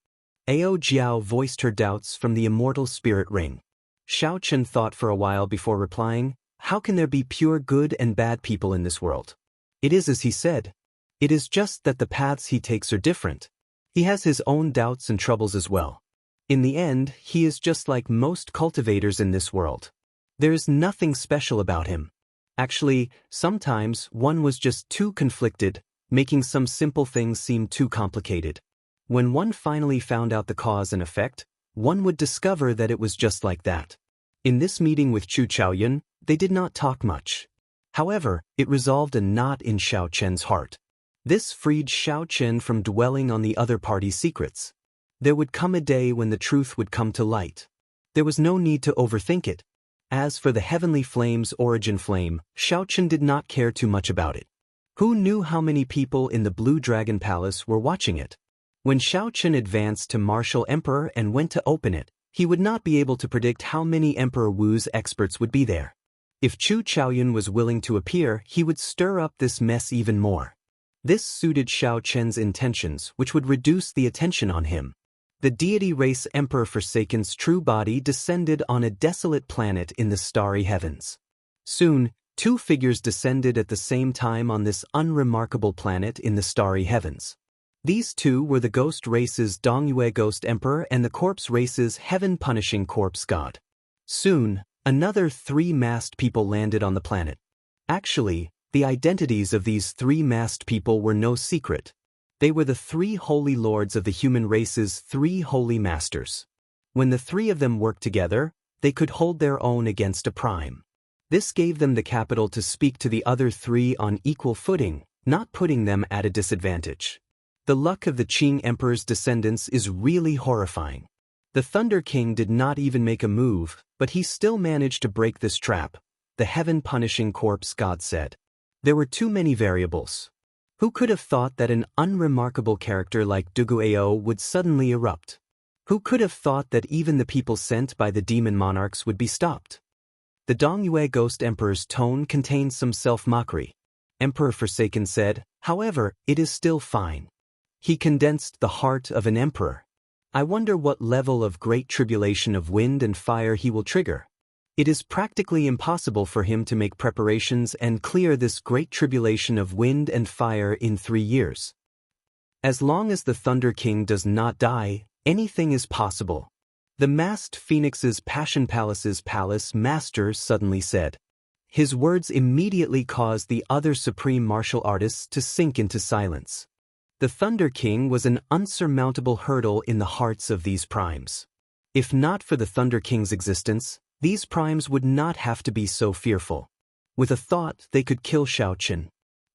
Ao Jiao voiced her doubts from the immortal spirit ring. Xiaochen thought for a while before replying, how can there be pure good and bad people in this world? It is as he said. It is just that the paths he takes are different. He has his own doubts and troubles as well. In the end, he is just like most cultivators in this world. There is nothing special about him. Actually, sometimes one was just too conflicted, making some simple things seem too complicated. When one finally found out the cause and effect, one would discover that it was just like that. In this meeting with Chu Chaoyun, they did not talk much. However, it resolved a knot in Xiaochen's heart. This freed Xiaochen from dwelling on the other party's secrets. There would come a day when the truth would come to light. There was no need to overthink it. As for the heavenly flame's origin flame, Xiaochen did not care too much about it. Who knew how many people in the Blue Dragon Palace were watching it? When Xiaochen advanced to Martial Emperor and went to open it, he would not be able to predict how many Emperor Wu's experts would be there. If Chu Chaoyun was willing to appear, he would stir up this mess even more. This suited Xiaochen's intentions, which would reduce the attention on him. The deity race Emperor Forsaken's true body descended on a desolate planet in the starry heavens. Soon, two figures descended at the same time on this unremarkable planet in the starry heavens. These two were the ghost race's Dongyue Ghost Emperor and the corpse race's heaven-punishing corpse god. Soon, another 3 masked people landed on the planet. Actually, the identities of these 3 masked people were no secret. They were the 3 holy lords of the human race's 3 holy masters. When the 3 of them worked together, they could hold their own against a prime. This gave them the capital to speak to the other 3 on equal footing, not putting them at a disadvantage. The luck of the Qing Emperor's descendants is really horrifying. The Thunder King did not even make a move, but he still managed to break this trap, the heaven-punishing corpse god said. There were too many variables. Who could have thought that an unremarkable character like Duguao would suddenly erupt? Who could have thought that even the people sent by the demon monarchs would be stopped? The Dongyue Ghost Emperor's tone contained some self-mockery. Emperor Forsaken said, however, it is still fine. He condensed the heart of an emperor. I wonder what level of great tribulation of wind and fire he will trigger. It is practically impossible for him to make preparations and clear this great tribulation of wind and fire in 3 years. As long as the Thunder King does not die, anything is possible. The masked Phoenix's Passion Palace's palace master suddenly said. His words immediately caused the other supreme martial artists to sink into silence. The Thunder King was an unsurmountable hurdle in the hearts of these primes. If not for the Thunder King's existence, these primes would not have to be so fearful. With a thought, they could kill Xiaochen.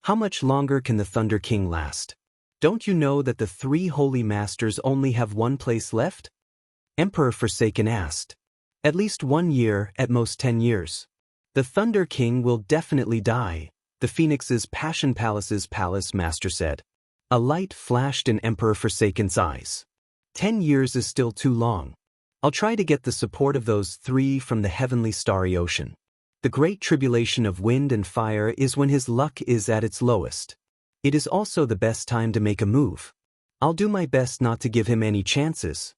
How much longer can the Thunder King last? Don't you know that the 3 holy masters only have 1 place left? Emperor Forsaken asked. At least 1 year, at most 10 years. The Thunder King will definitely die, the Phoenix's Passion Palace's palace master said. A light flashed in Emperor Forsaken's eyes. 10 years is still too long. I'll try to get the support of those 3 from the heavenly starry ocean. The great tribulation of wind and fire is when his luck is at its lowest. It is also the best time to make a move. I'll do my best not to give him any chances.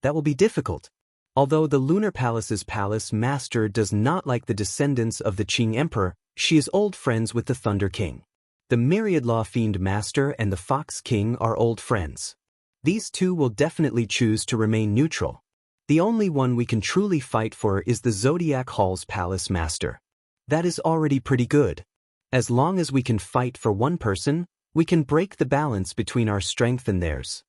That will be difficult. Although the Lunar Palace's palace master does not like the descendants of the Qing Emperor, she is old friends with the Thunder King. The Myriad Law Fiend Master and the Fox King are old friends. These 2 will definitely choose to remain neutral. The only one we can truly fight for is the Zodiac Hall's Palace Master. That is already pretty good. As long as we can fight for one person, we can break the balance between our strength and theirs.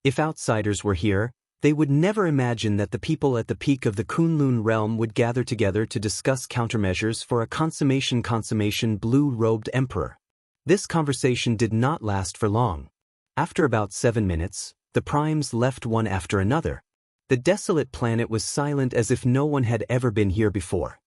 If outsiders were here, They would never imagine that the people at the peak of the Kunlun realm would gather together to discuss countermeasures for a consummation blue-robed emperor. This conversation did not last for long. After about 7 minutes, the primes left one after another. The desolate planet was silent as if no one had ever been here before.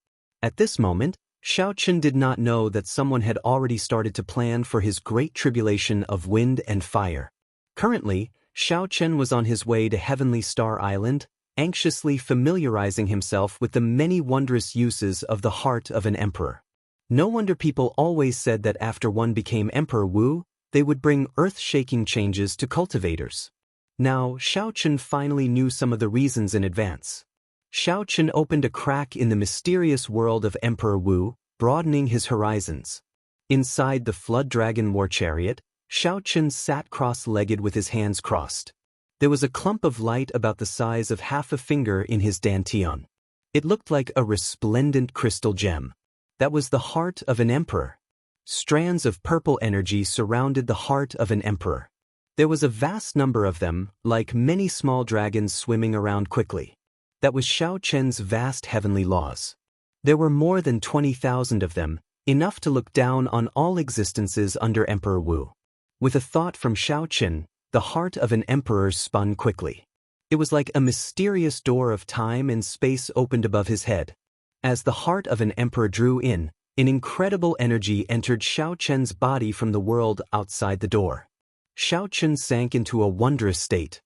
At this moment, Xianxia did not know that someone had already started to plan for his great tribulation of wind and fire. Currently, Xianxia was on his way to Heavenly Star Island, anxiously familiarizing himself with the many wondrous uses of the heart of an emperor. No wonder people always said that after one became Emperor Wu, they would bring earth-shaking changes to cultivators. Now, Xianxia finally knew some of the reasons in advance. Xianxia opened a crack in the mysterious world of Emperor Wu, broadening his horizons. Inside the Flood Dragon war chariot, Xianxia sat cross-legged with his hands crossed. There was a clump of light about the size of half a finger in his dantian. It looked like a resplendent crystal gem. That was the heart of an emperor. Strands of purple energy surrounded the heart of an emperor. There was a vast number of them, like many small dragons swimming around quickly. That was Xianxia's vast heavenly laws. There were more than 20,000 of them, enough to look down on all existences under Emperor Wu. With a thought from Xianxia, the heart of an emperor spun quickly. It was like a mysterious door of time and space opened above his head. As the heart of an emperor drew in, an incredible energy entered Xianxia's body from the world outside the door. Xianxia sank into a wondrous state.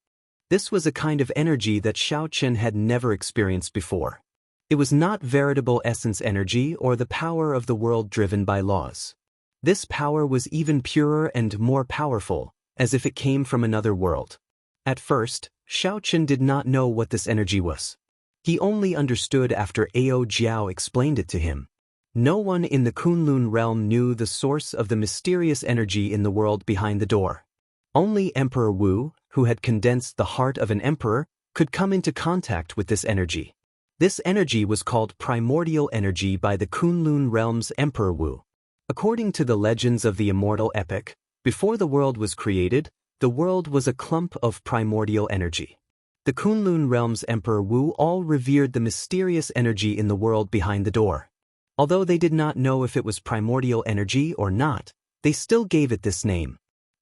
This was a kind of energy that Xianxia had never experienced before. It was not veritable essence energy or the power of the world driven by laws. This power was even purer and more powerful, as if it came from another world. At first, Xianxia did not know what this energy was. He only understood after Ao Jiao explained it to him. No one in the Kunlun realm knew the source of the mysterious energy in the world behind the door. Only Emperor Wu, who had condensed the heart of an emperor, could come into contact with this energy. This energy was called primordial energy by the Kunlun realm's Emperor Wu. According to the legends of the immortal epic, before the world was created, the world was a clump of primordial energy. The Kunlun realm's Emperor Wu all revered the mysterious energy in the world behind the door. Although they did not know if it was primordial energy or not, they still gave it this name.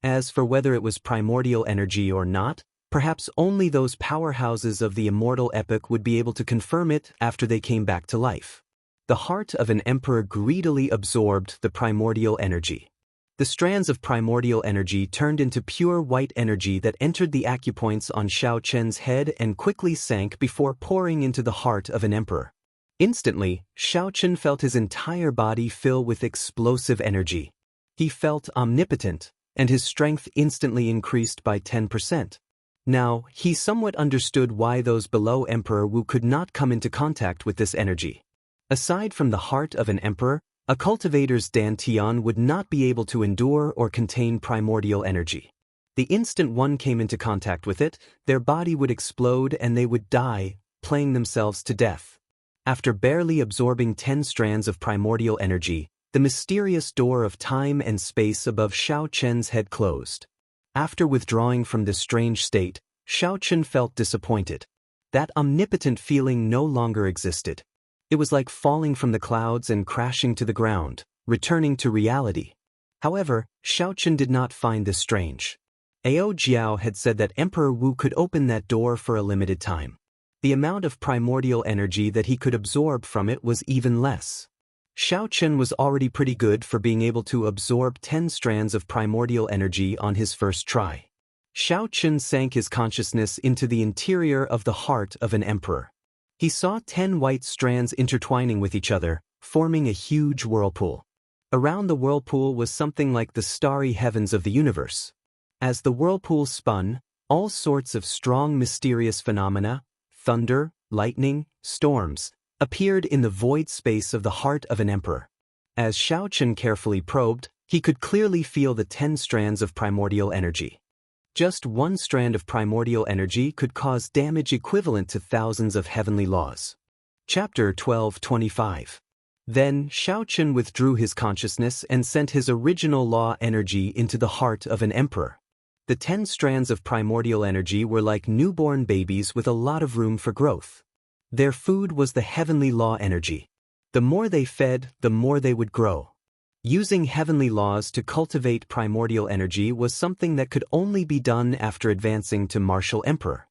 As for whether it was primordial energy or not, perhaps only those powerhouses of the immortal epic would be able to confirm it after they came back to life. The heart of an emperor greedily absorbed the primordial energy. The strands of primordial energy turned into pure white energy that entered the acupoints on Xianxia's head and quickly sank before pouring into the heart of an emperor. Instantly, Xianxia felt his entire body fill with explosive energy. He felt omnipotent, and his strength instantly increased by 10%. Now, he somewhat understood why those below Emperor Wu could not come into contact with this energy. Aside from the heart of an emperor, a cultivator's dantian would not be able to endure or contain primordial energy. The instant one came into contact with it, their body would explode and they would die, playing themselves to death. After barely absorbing 10 strands of primordial energy, the mysterious door of time and space above Xianxia's head closed. After withdrawing from this strange state, Xianxia felt disappointed. That omnipotent feeling no longer existed. It was like falling from the clouds and crashing to the ground, returning to reality. However, Xianxia did not find this strange. Ao Jiao had said that Emperor Wu could open that door for a limited time. The amount of primordial energy that he could absorb from it was even less. Xianxia was already pretty good for being able to absorb 10 strands of primordial energy on his first try. Xianxia sank his consciousness into the interior of the heart of an emperor. He saw 10 white strands intertwining with each other, forming a huge whirlpool. Around the whirlpool was something like the starry heavens of the universe. As the whirlpool spun, all sorts of strong mysterious phenomena, thunder, lightning, storms, appeared in the void space of the heart of an emperor. As Xianxia carefully probed, he could clearly feel the 10 strands of primordial energy. Just one strand of primordial energy could cause damage equivalent to thousands of heavenly laws. Chapter 12:25. Then Xianxia withdrew his consciousness and sent his original law energy into the heart of an emperor. The 10 strands of primordial energy were like newborn babies with a lot of room for growth. Their food was the heavenly law energy. The more they fed, the more they would grow. Using heavenly laws to cultivate primordial energy was something that could only be done after advancing to martial emperor.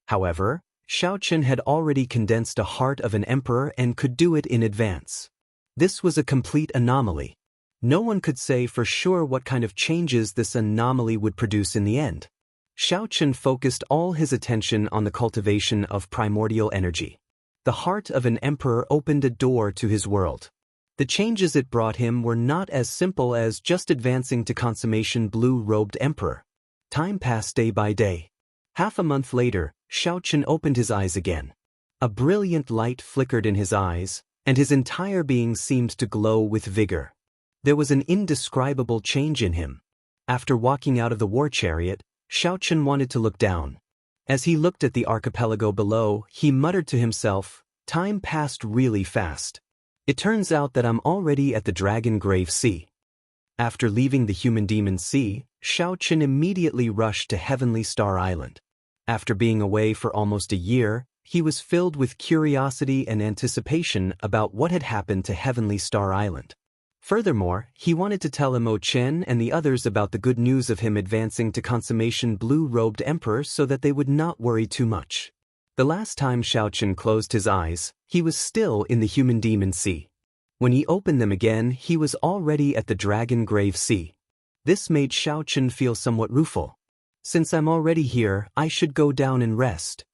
However, Xiaochen had already condensed a heart of an emperor and could do it in advance. This was a complete anomaly. No one could say for sure what kind of changes this anomaly would produce in the end. Xiaochen focused all his attention on the cultivation of primordial energy. The heart of an emperor opened a door to his world. The changes it brought him were not as simple as just advancing to consummation blue-robed emperor. Time passed day by day. Half a month later, Xiaochen opened his eyes again. A brilliant light flickered in his eyes, and his entire being seemed to glow with vigor. There was an indescribable change in him. After walking out of the war chariot, Xiaochen wanted to look down. As he looked at the archipelago below, he muttered to himself, "Time passed really fast. It turns out that I'm already at the Dragon Grave Sea." After leaving the Human Demon Sea, Xiaochen immediately rushed to Heavenly Star Island. After being away for almost a year, he was filled with curiosity and anticipation about what had happened to Heavenly Star Island. Furthermore, he wanted to tell Mo Chen and the others about the good news of him advancing to consummation blue-robed emperor so that they would not worry too much. The last time Xiaochen closed his eyes, he was still in the Human Demon Sea. When he opened them again, he was already at the Dragon Grave Sea. This made Xiaochen feel somewhat rueful. "Since I'm already here, I should go down and rest."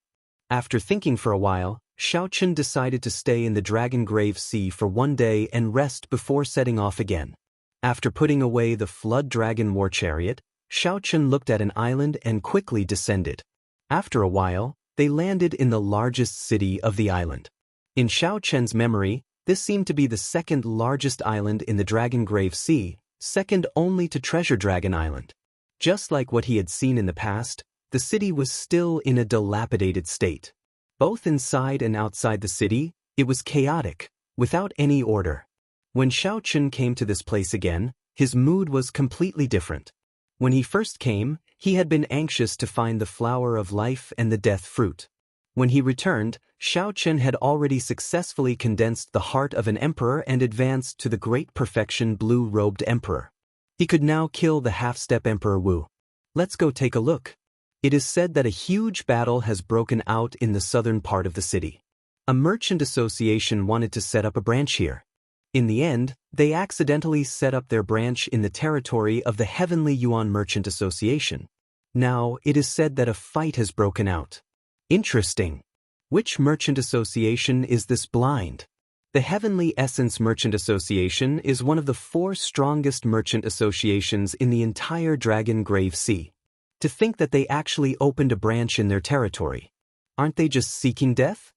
After thinking for a while, Xiaochen decided to stay in the Dragon Grave Sea for one day and rest before setting off again. After putting away the Flood Dragon War Chariot, Xiaochen looked at an island and quickly descended. After a while, they landed in the largest city of the island. In Xiaochen's memory, this seemed to be the second largest island in the Dragon Grave Sea, second only to Treasure Dragon Island. Just like what he had seen in the past, the city was still in a dilapidated state. Both inside and outside the city, it was chaotic, without any order. When Xiaochen came to this place again, his mood was completely different. When he first came, he had been anxious to find the flower of life and the death fruit. When he returned, Xiaochen had already successfully condensed the heart of an emperor and advanced to the great perfection blue-robed emperor. He could now kill the half-step Emperor Wu. Let's go take a look. It is said that a huge battle has broken out in the southern part of the city. A merchant association wanted to set up a branch here. In the end, they accidentally set up their branch in the territory of the Heavenly Yuan Merchant Association. Now, it is said that a fight has broken out. Interesting. Which merchant association is this blind? The Heavenly Essence Merchant Association is one of the 4 strongest merchant associations in the entire Dragon Grave Sea. To think that they actually opened a branch in their territory. Aren't they just seeking death?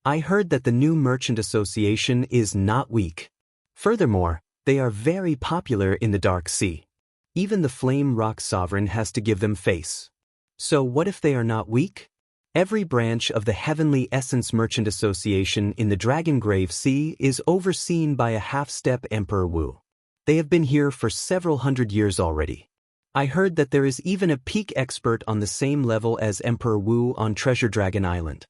I heard that the new merchant association is not weak. Furthermore, they are very popular in the Dark Sea. Even the Flame Rock Sovereign has to give them face. So what if they are not weak? Every branch of the Heavenly Essence Merchant Association in the Dragon Grave Sea is overseen by a half-step Emperor Wu. They have been here for several hundred years already. I heard that there is even a peak expert on the same level as Emperor Wu on Treasure Dragon Island.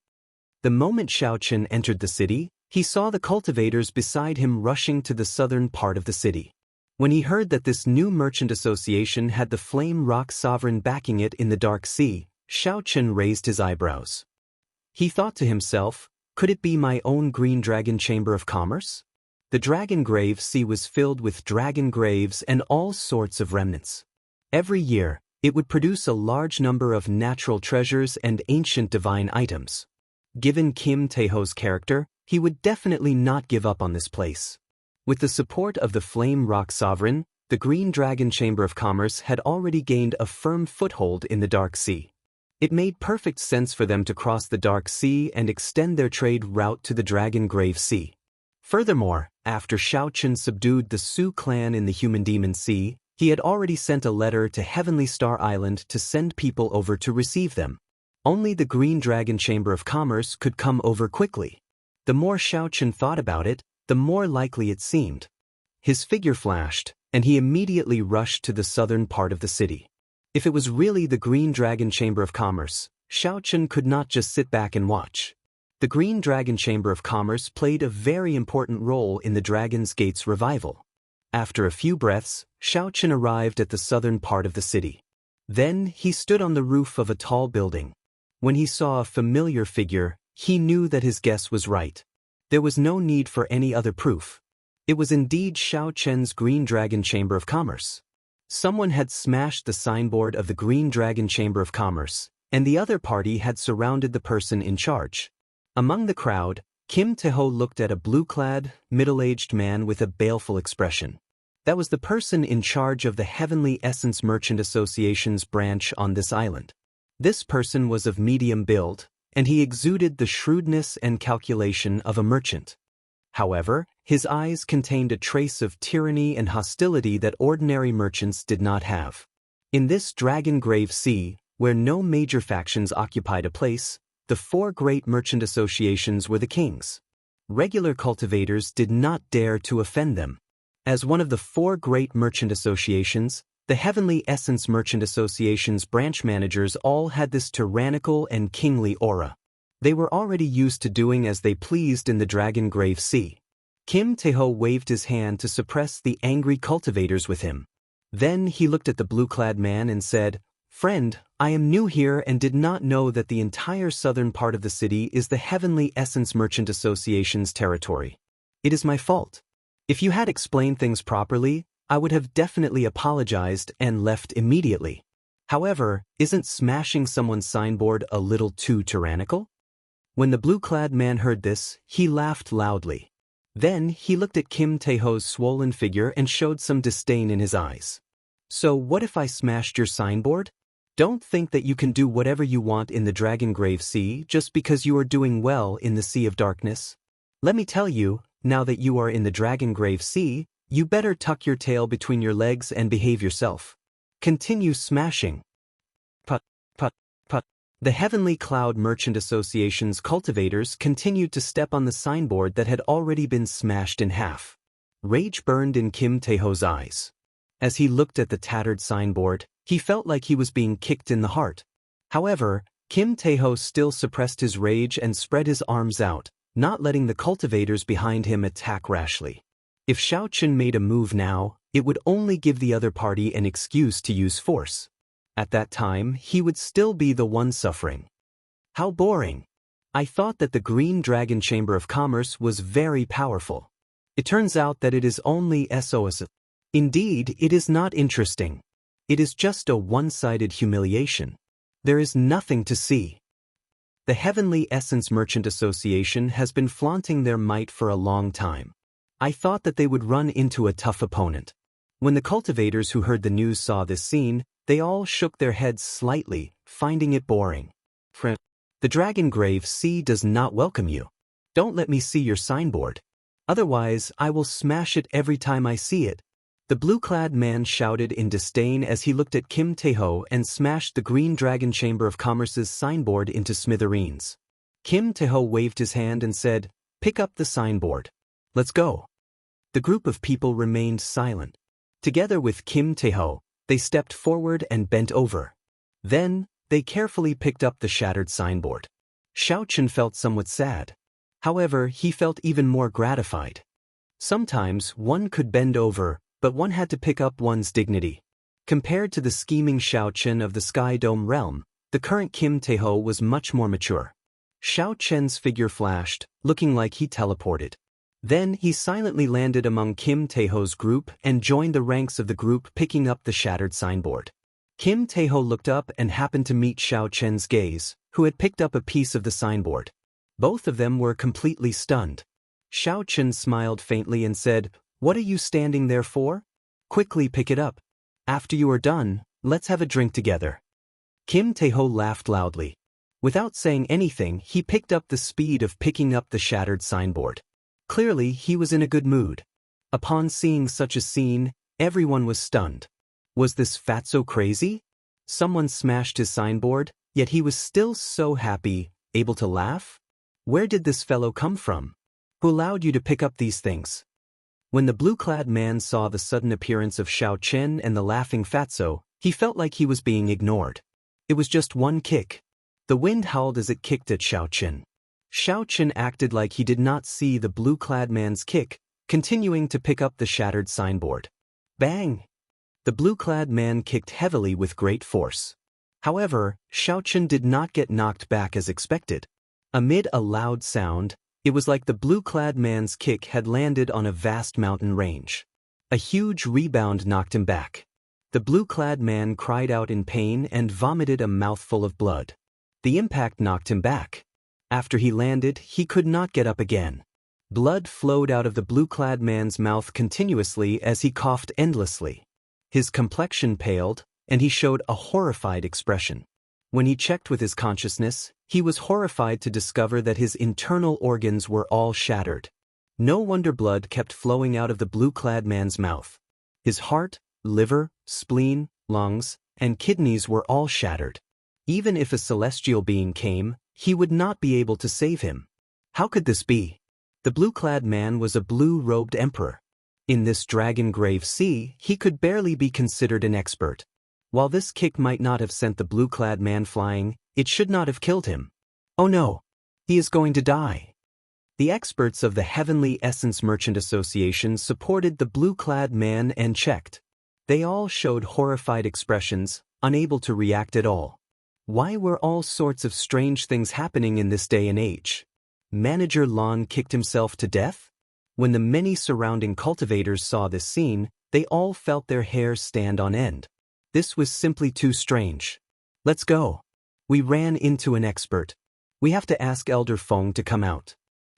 The moment Xiaochen entered the city, he saw the cultivators beside him rushing to the southern part of the city. When he heard that this new merchant association had the Flame Rock Sovereign backing it in the Dark Sea, Xiaochen raised his eyebrows. He thought to himself, could it be my own Green Dragon Chamber of Commerce? The Dragon Grave Sea was filled with dragon graves and all sorts of remnants. Every year, it would produce a large number of natural treasures and ancient divine items. Given Kim Taeho's character, he would definitely not give up on this place. With the support of the Flame Rock Sovereign, the Green Dragon Chamber of Commerce had already gained a firm foothold in the Dark Sea. It made perfect sense for them to cross the Dark Sea and extend their trade route to the Dragon Grave Sea. Furthermore, after Xiaochen subdued the Su clan in the Human Demon Sea, he had already sent a letter to Heavenly Star Island to send people over to receive them. Only the Green Dragon Chamber of Commerce could come over quickly. The more Xiaochen thought about it, the more likely it seemed. His figure flashed, and he immediately rushed to the southern part of the city. If it was really the Green Dragon Chamber of Commerce, Xiaochen could not just sit back and watch. The Green Dragon Chamber of Commerce played a very important role in the Dragon's Gate's revival. After a few breaths, Xiaochen arrived at the southern part of the city. Then he stood on the roof of a tall building. When he saw a familiar figure, he knew that his guess was right. There was no need for any other proof. It was indeed Xiaochen's Green Dragon Chamber of Commerce. Someone had smashed the signboard of the Green Dragon Chamber of Commerce, and the other party had surrounded the person in charge. Among the crowd, Kim Tae-ho looked at a blue-clad, middle-aged man with a baleful expression. That was the person in charge of the Heavenly Essence Merchant Association's branch on this island. This person was of medium build, and he exuded the shrewdness and calculation of a merchant. However, his eyes contained a trace of tyranny and hostility that ordinary merchants did not have. In this Dragon Grave Sea, where no major factions occupied a place, the 4 great merchant associations were the kings. Regular cultivators did not dare to offend them. As one of the 4 great merchant associations, the Heavenly Essence Merchant Association's branch managers all had this tyrannical and kingly aura. They were already used to doing as they pleased in the Dragon Grave Sea. Kim Tae-ho waved his hand to suppress the angry cultivators with him. Then he looked at the blue-clad man and said, "Friend, I am new here and did not know that the entire southern part of the city is the Heavenly Essence Merchant Association's territory. It is my fault. If you had explained things properly, I would have definitely apologized and left immediately. However, isn't smashing someone's signboard a little too tyrannical?" When the blue-clad man heard this, he laughed loudly. Then he looked at Kim Tae-ho's swollen figure and showed some disdain in his eyes. "So what if I smashed your signboard? Don't think that you can do whatever you want in the Dragon Grave Sea just because you are doing well in the Sea of Darkness. Let me tell you, now that you are in the Dragon Grave Sea, you better tuck your tail between your legs and behave yourself. Continue smashing." Put, put, put. The Heavenly Cloud Merchant Association's cultivators continued to step on the signboard that had already been smashed in half. Rage burned in Kim Tae-ho's eyes. As he looked at the tattered signboard, he felt like he was being kicked in the heart. However, Kim Tae-ho still suppressed his rage and spread his arms out, not letting the cultivators behind him attack rashly. If Xiaochen made a move now, it would only give the other party an excuse to use force. At that time, he would still be the one suffering. How boring. I thought that the Green Dragon Chamber of Commerce was very powerful. It turns out that it is only SOS. Indeed, it is not interesting. It is just a one-sided humiliation. There is nothing to see. The Heavenly Essence Merchant Association has been flaunting their might for a long time. I thought that they would run into a tough opponent. When the cultivators who heard the news saw this scene, they all shook their heads slightly, finding it boring. "Friend, the Dragon Grave Sea does not welcome you. Don't let me see your signboard. Otherwise, I will smash it every time I see it." The blue-clad man shouted in disdain as he looked at Kim Tae-ho and smashed the Green Dragon Chamber of Commerce's signboard into smithereens. Kim Tae-ho waved his hand and said, "Pick up the signboard. Let's go." The group of people remained silent. Together with Kim Tae-ho, they stepped forward and bent over. Then, they carefully picked up the shattered signboard. Xiaochen felt somewhat sad. However, he felt even more gratified. Sometimes one could bend over, but one had to pick up one's dignity. Compared to the scheming Xiaochen of the Sky Dome realm, the current Kim Tae-ho was much more mature. Xiaochen's figure flashed, looking like he teleported. Then he silently landed among Kim Tae-ho's group and joined the ranks of the group picking up the shattered signboard. Kim Tae-ho looked up and happened to meet Xiaochen's gaze, who had picked up a piece of the signboard. Both of them were completely stunned. Xiaochen smiled faintly and said, "What are you standing there for? Quickly pick it up. After you are done, let's have a drink together." Kim Tae-ho laughed loudly. Without saying anything, he picked up the speed of picking up the shattered signboard. Clearly, he was in a good mood. Upon seeing such a scene, everyone was stunned. Was this fatso crazy? Someone smashed his signboard, yet he was still so happy, able to laugh? Where did this fellow come from? Who allowed you to pick up these things? When the blue-clad man saw the sudden appearance of Xiaochen and the laughing fatso, He felt like he was being ignored. It was just one kick. The wind howled as it kicked at Xiaochen. Xiaochen acted like he did not see the blue-clad man's kick, continuing to pick up the shattered signboard. Bang! The blue-clad man kicked heavily with great force. However, Xiaochen did not get knocked back as expected. Amid a loud sound, it was like the blue-clad man's kick had landed on a vast mountain range. A huge rebound knocked him back. The blue-clad man cried out in pain and vomited a mouthful of blood. The impact knocked him back. After he landed, he could not get up again. Blood flowed out of the blue-clad man's mouth continuously as he coughed endlessly. His complexion paled, and he showed a horrified expression. When he checked with his consciousness, he was horrified to discover that his internal organs were all shattered. No wonder blood kept flowing out of the blue-clad man's mouth. His heart, liver, spleen, lungs, and kidneys were all shattered. Even if a celestial being came, he would not be able to save him. How could this be? The blue-clad man was a blue-robed emperor. In this dragon-grave sea, he could barely be considered an expert. While this kick might not have sent the blue-clad man flying, it should not have killed him. Oh no! He is going to die. The experts of the Heavenly Essence Merchant Association supported the blue-clad man and checked. They all showed horrified expressions, unable to react at all. Why were all sorts of strange things happening in this day and age? Manager Lon kicked himself to death? When the many surrounding cultivators saw this scene, they all felt their hair stand on end. This was simply too strange. Let's go. We ran into an expert. We have to ask Elder Feng to come out.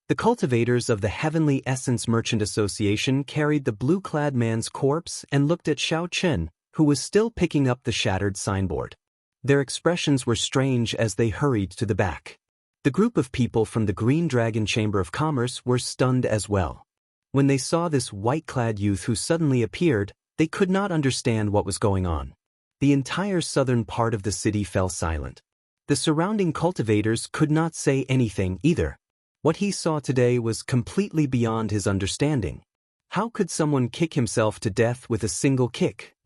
The cultivators of the Heavenly Essence Merchant Association carried the blue-clad man's corpse and looked at Xiao Chen, who was still picking up the shattered signboard. Their expressions were strange as they hurried to the back. The group of people from the Green Dragon Chamber of Commerce were stunned as well. When they saw this white-clad youth who suddenly appeared, they could not understand what was going on. The entire southern part of the city fell silent. The surrounding cultivators could not say anything either. What he saw today was completely beyond his understanding. How could someone kick himself to death with a single kick?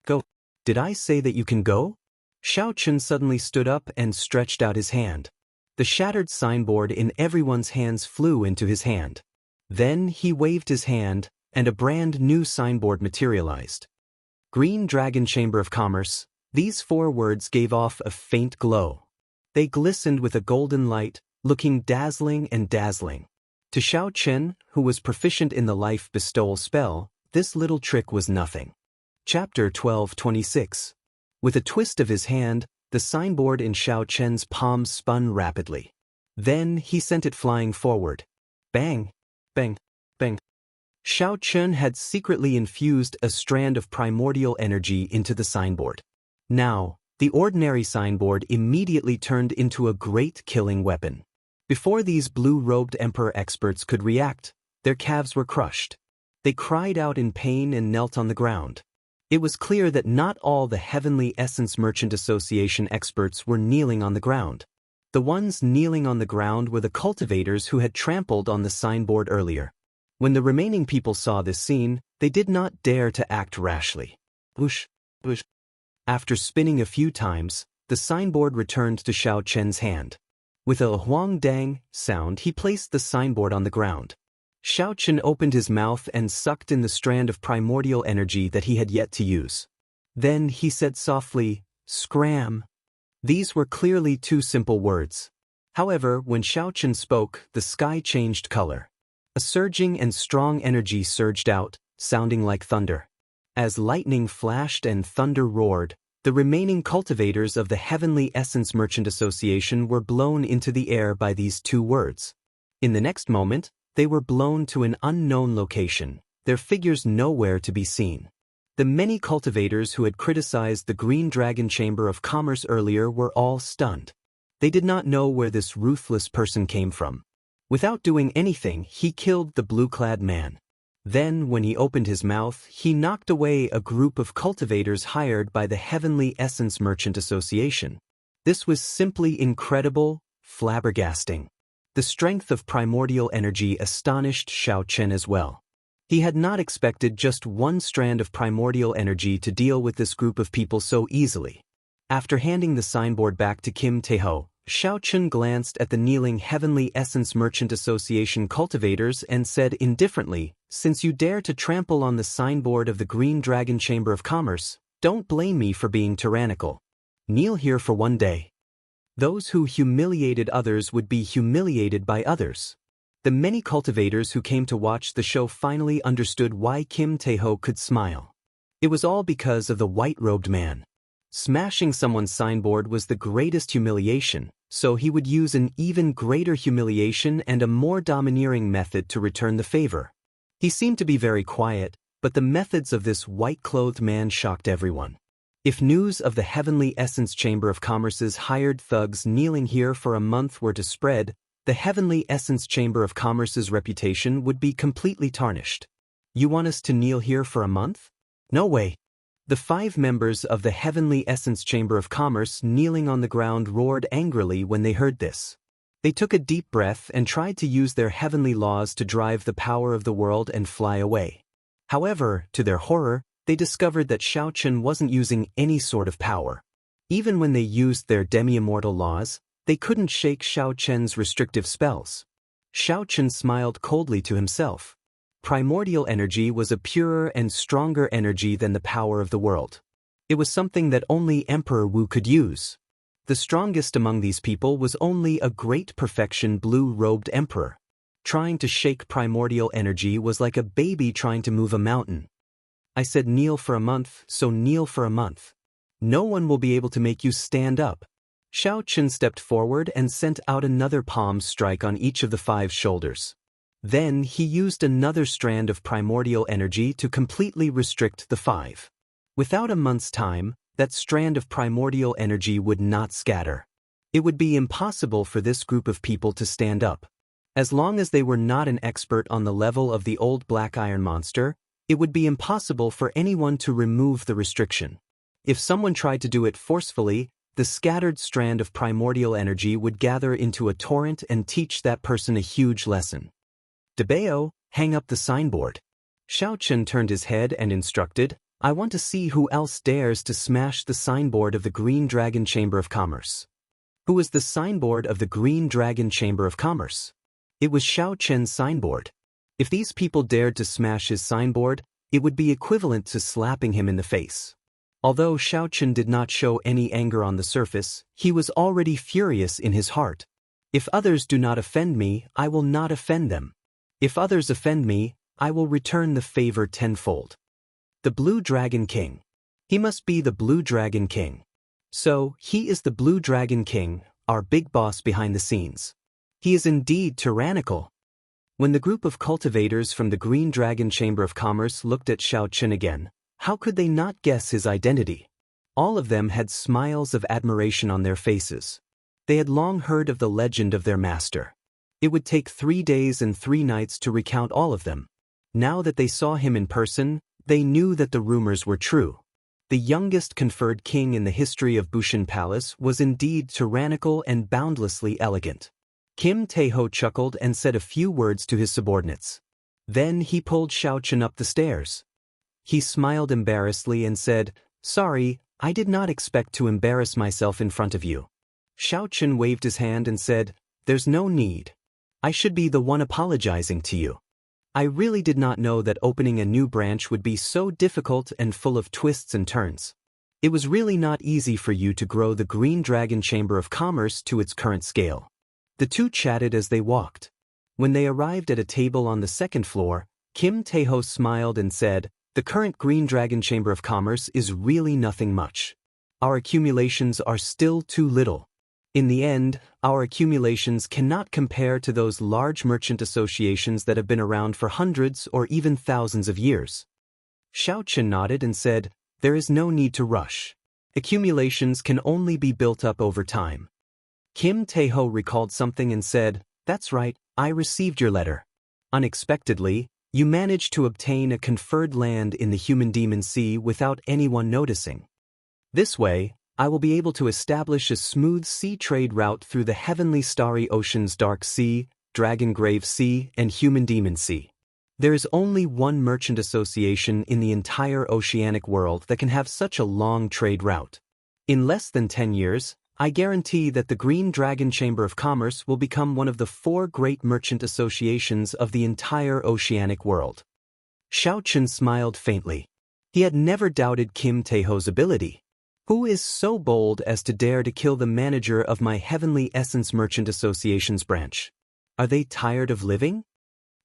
Go. Did I say that you can go? Xiao Chen suddenly stood up and stretched out his hand. The shattered signboard in everyone's hands flew into his hand. Then he waved his hand, and a brand new signboard materialized. Green Dragon Chamber of Commerce. These 4 words gave off a faint glow. They glistened with a golden light, looking dazzling and dazzling. To Xiao Chen, who was proficient in the life bestowal spell, this little trick was nothing. Chapter 1226. With a twist of his hand, the signboard in Xiao Chen's palm spun rapidly. Then he sent it flying forward. Bang! Bang! Bang! Xiao Chen had secretly infused a strand of primordial energy into the signboard. Now, the ordinary signboard immediately turned into a great killing weapon. Before these blue-robed emperor experts could react, their calves were crushed. They cried out in pain and knelt on the ground. It was clear that not all the Heavenly Essence Merchant Association experts were kneeling on the ground. The ones kneeling on the ground were the cultivators who had trampled on the signboard earlier. When the remaining people saw this scene, they did not dare to act rashly. Whoosh, whoosh. After spinning a few times, the signboard returned to Xiao Chen's hand. With a huang dang sound, he placed the signboard on the ground. Xiao Chen opened his mouth and sucked in the strand of primordial energy that he had yet to use. Then he said softly, "Scram." These were clearly 2 simple words. However, when Xiao Chen spoke, the sky changed color. A surging and strong energy surged out, sounding like thunder. As lightning flashed and thunder roared, the remaining cultivators of the Heavenly Essence Merchant Association were blown into the air by these 2 words. In the next moment, they were blown to an unknown location, their figures nowhere to be seen. The many cultivators who had criticized the Green Dragon Chamber of Commerce earlier were all stunned. They did not know where this ruthless person came from. Without doing anything, he killed the blue-clad man. Then, when he opened his mouth, he knocked away a group of cultivators hired by the Heavenly Essence Merchant Association. This was simply incredible, flabbergasting. The strength of primordial energy astonished Xiao Chen as well. He had not expected just one strand of primordial energy to deal with this group of people so easily. After handing the signboard back to Kim Tae-ho, Xiaochun glanced at the kneeling Heavenly Essence Merchant Association cultivators and said indifferently, "Since you dare to trample on the signboard of the Green Dragon Chamber of Commerce, don't blame me for being tyrannical. Kneel here for one day." Those who humiliated others would be humiliated by others. The many cultivators who came to watch the show finally understood why Kim Tae-ho could smile. It was all because of the white-robed man. Smashing someone's signboard was the greatest humiliation, so he would use an even greater humiliation and a more domineering method to return the favor. He seemed to be very quiet, but the methods of this white-clothed man shocked everyone. If news of the Heavenly Essence Chamber of Commerce's hired thugs kneeling here for a month were to spread, the Heavenly Essence Chamber of Commerce's reputation would be completely tarnished. "You want us to kneel here for a month? No way." The 5 members of the Heavenly Essence Chamber of Commerce kneeling on the ground roared angrily when they heard this. They took a deep breath and tried to use their heavenly laws to drive the power of the world and fly away. However, to their horror, they discovered that Xiaochun wasn't using any sort of power. Even when they used their demi-immortal laws, they couldn't shake Xiaochun's restrictive spells. Xiaochun smiled coldly to himself. Primordial energy was a purer and stronger energy than the power of the world. It was something that only Emperor Wu could use. The strongest among these people was only a great perfection blue-robed emperor. Trying to shake primordial energy was like a baby trying to move a mountain. "I said kneel for a month, so kneel for a month. No one will be able to make you stand up." Xiaochun stepped forward and sent out another palm strike on each of the 5 shoulders. Then he used another strand of primordial energy to completely restrict the 5. Without a month's time, that strand of primordial energy would not scatter. It would be impossible for this group of people to stand up. As long as they were not an expert on the level of the old black iron monster, it would be impossible for anyone to remove the restriction. If someone tried to do it forcefully, the scattered strand of primordial energy would gather into a torrent and teach that person a huge lesson. "Debeo, hang up the signboard." Xiaochun turned his head and instructed, "I want to see who else dares to smash the signboard of the Green Dragon Chamber of Commerce." Who was the signboard of the Green Dragon Chamber of Commerce? It was Xiaochun's signboard. If these people dared to smash his signboard, it would be equivalent to slapping him in the face. Although Xiaochun did not show any anger on the surface, he was already furious in his heart. "If others do not offend me, I will not offend them. If others offend me, I will return the favor tenfold." The Blue Dragon King. He must be the Blue Dragon King. So, he is the Blue Dragon King, our big boss behind the scenes. He is indeed tyrannical. When the group of cultivators from the Green Dragon Chamber of Commerce looked at Xiaochun again, how could they not guess his identity? All of them had smiles of admiration on their faces. They had long heard of the legend of their master. It would take 3 days and 3 nights to recount all of them. Now that they saw him in person, they knew that the rumors were true. The youngest conferred king in the history of Bushin Palace was indeed tyrannical and boundlessly elegant. Kim Tae-ho chuckled and said a few words to his subordinates. Then he pulled Xiaochun up the stairs. He smiled embarrassedly and said, "Sorry, I did not expect to embarrass myself in front of you." Xiaochun waved his hand and said, "There's no need. I should be the one apologizing to you. I really did not know that opening a new branch would be so difficult and full of twists and turns. It was really not easy for you to grow the Green Dragon Chamber of Commerce to its current scale." The two chatted as they walked. When they arrived at a table on the 2nd floor, Kim Tae-ho smiled and said, "The current Green Dragon Chamber of Commerce is really nothing much. Our accumulations are still too little. In the end, our accumulations cannot compare to those large merchant associations that have been around for hundreds or even thousands of years." Xiaochun nodded and said, "There is no need to rush. Accumulations can only be built up over time." Kim Tae-ho recalled something and said, "That's right, I received your letter. Unexpectedly, you managed to obtain a conferred land in the Human Demon Sea without anyone noticing. This way, I will be able to establish a smooth sea trade route through the heavenly starry oceans Dark Sea, Dragon Grave Sea, and Human Demon Sea. There is only one merchant association in the entire oceanic world that can have such a long trade route. In less than 10 years, I guarantee that the Green Dragon Chamber of Commerce will become one of the 4 great merchant associations of the entire oceanic world. Xiaochen smiled faintly. He had never doubted Kim Taeho's ability. Who is so bold as to dare to kill the manager of my Heavenly Essence Merchant Association's branch? Are they tired of living?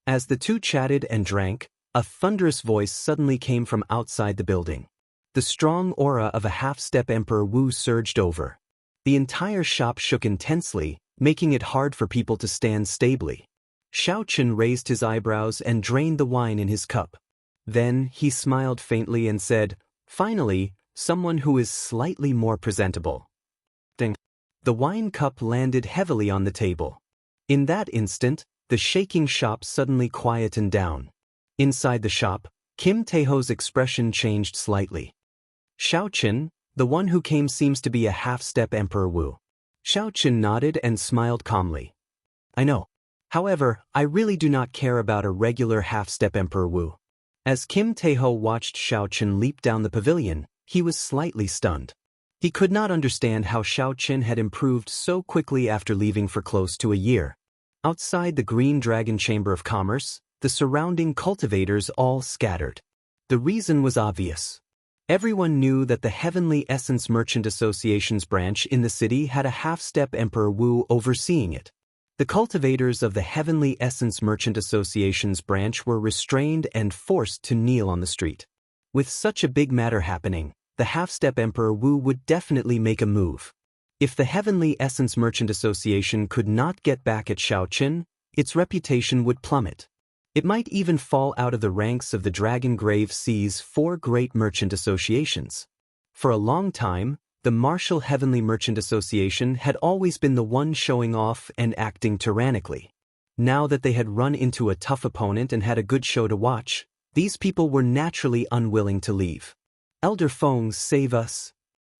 As the two chatted and drank, a thunderous voice suddenly came from outside the building. The strong aura of a half-step Emperor Wu surged over. The entire shop shook intensely, making it hard for people to stand stably. Xiaochen raised his eyebrows and drained the wine in his cup. Then he smiled faintly and said, "Finally, someone who is slightly more presentable." Ding. The wine cup landed heavily on the table. In that instant, the shaking shop suddenly quietened down. Inside the shop, Kim Taeho's expression changed slightly. Xiaochen, the one who came, seems to be a half-step Emperor Wu. Xiaochen nodded and smiled calmly. I know. However, I really do not care about a regular half-step Emperor Wu. As Kim Taeho watched Xiaochen leap down the pavilion, he was slightly stunned. He could not understand how Xiaochen had improved so quickly after leaving for close to a year. Outside the Green Dragon Chamber of Commerce, the surrounding cultivators all scattered. The reason was obvious. Everyone knew that the Heavenly Essence Merchant Association's branch in the city had a half-step Emperor Wu overseeing it. The cultivators of the Heavenly Essence Merchant Association's branch were restrained and forced to kneel on the street. With such a big matter happening, the half-step Emperor Wu would definitely make a move. If the Heavenly Essence Merchant Association could not get back at Xiaochen, its reputation would plummet. It might even fall out of the ranks of the Dragon Grave Sea's 4 great merchant associations. For a long time, the martial Heavenly Merchant Association had always been the one showing off and acting tyrannically. Now that they had run into a tough opponent and had a good show to watch, these people were naturally unwilling to leave. Elder Feng, save us.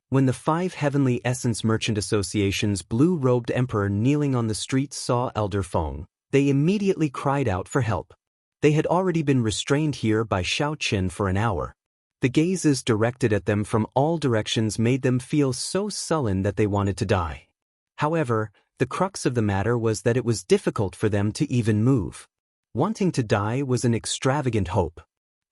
When the 5 Heavenly Essence Merchant Association's blue-robed emperor kneeling on the street saw Elder Feng, they immediately cried out for help. They had already been restrained here by Xiaochen for an hour. The gazes directed at them from all directions made them feel so sullen that they wanted to die. However, the crux of the matter was that it was difficult for them to even move. Wanting to die was an extravagant hope.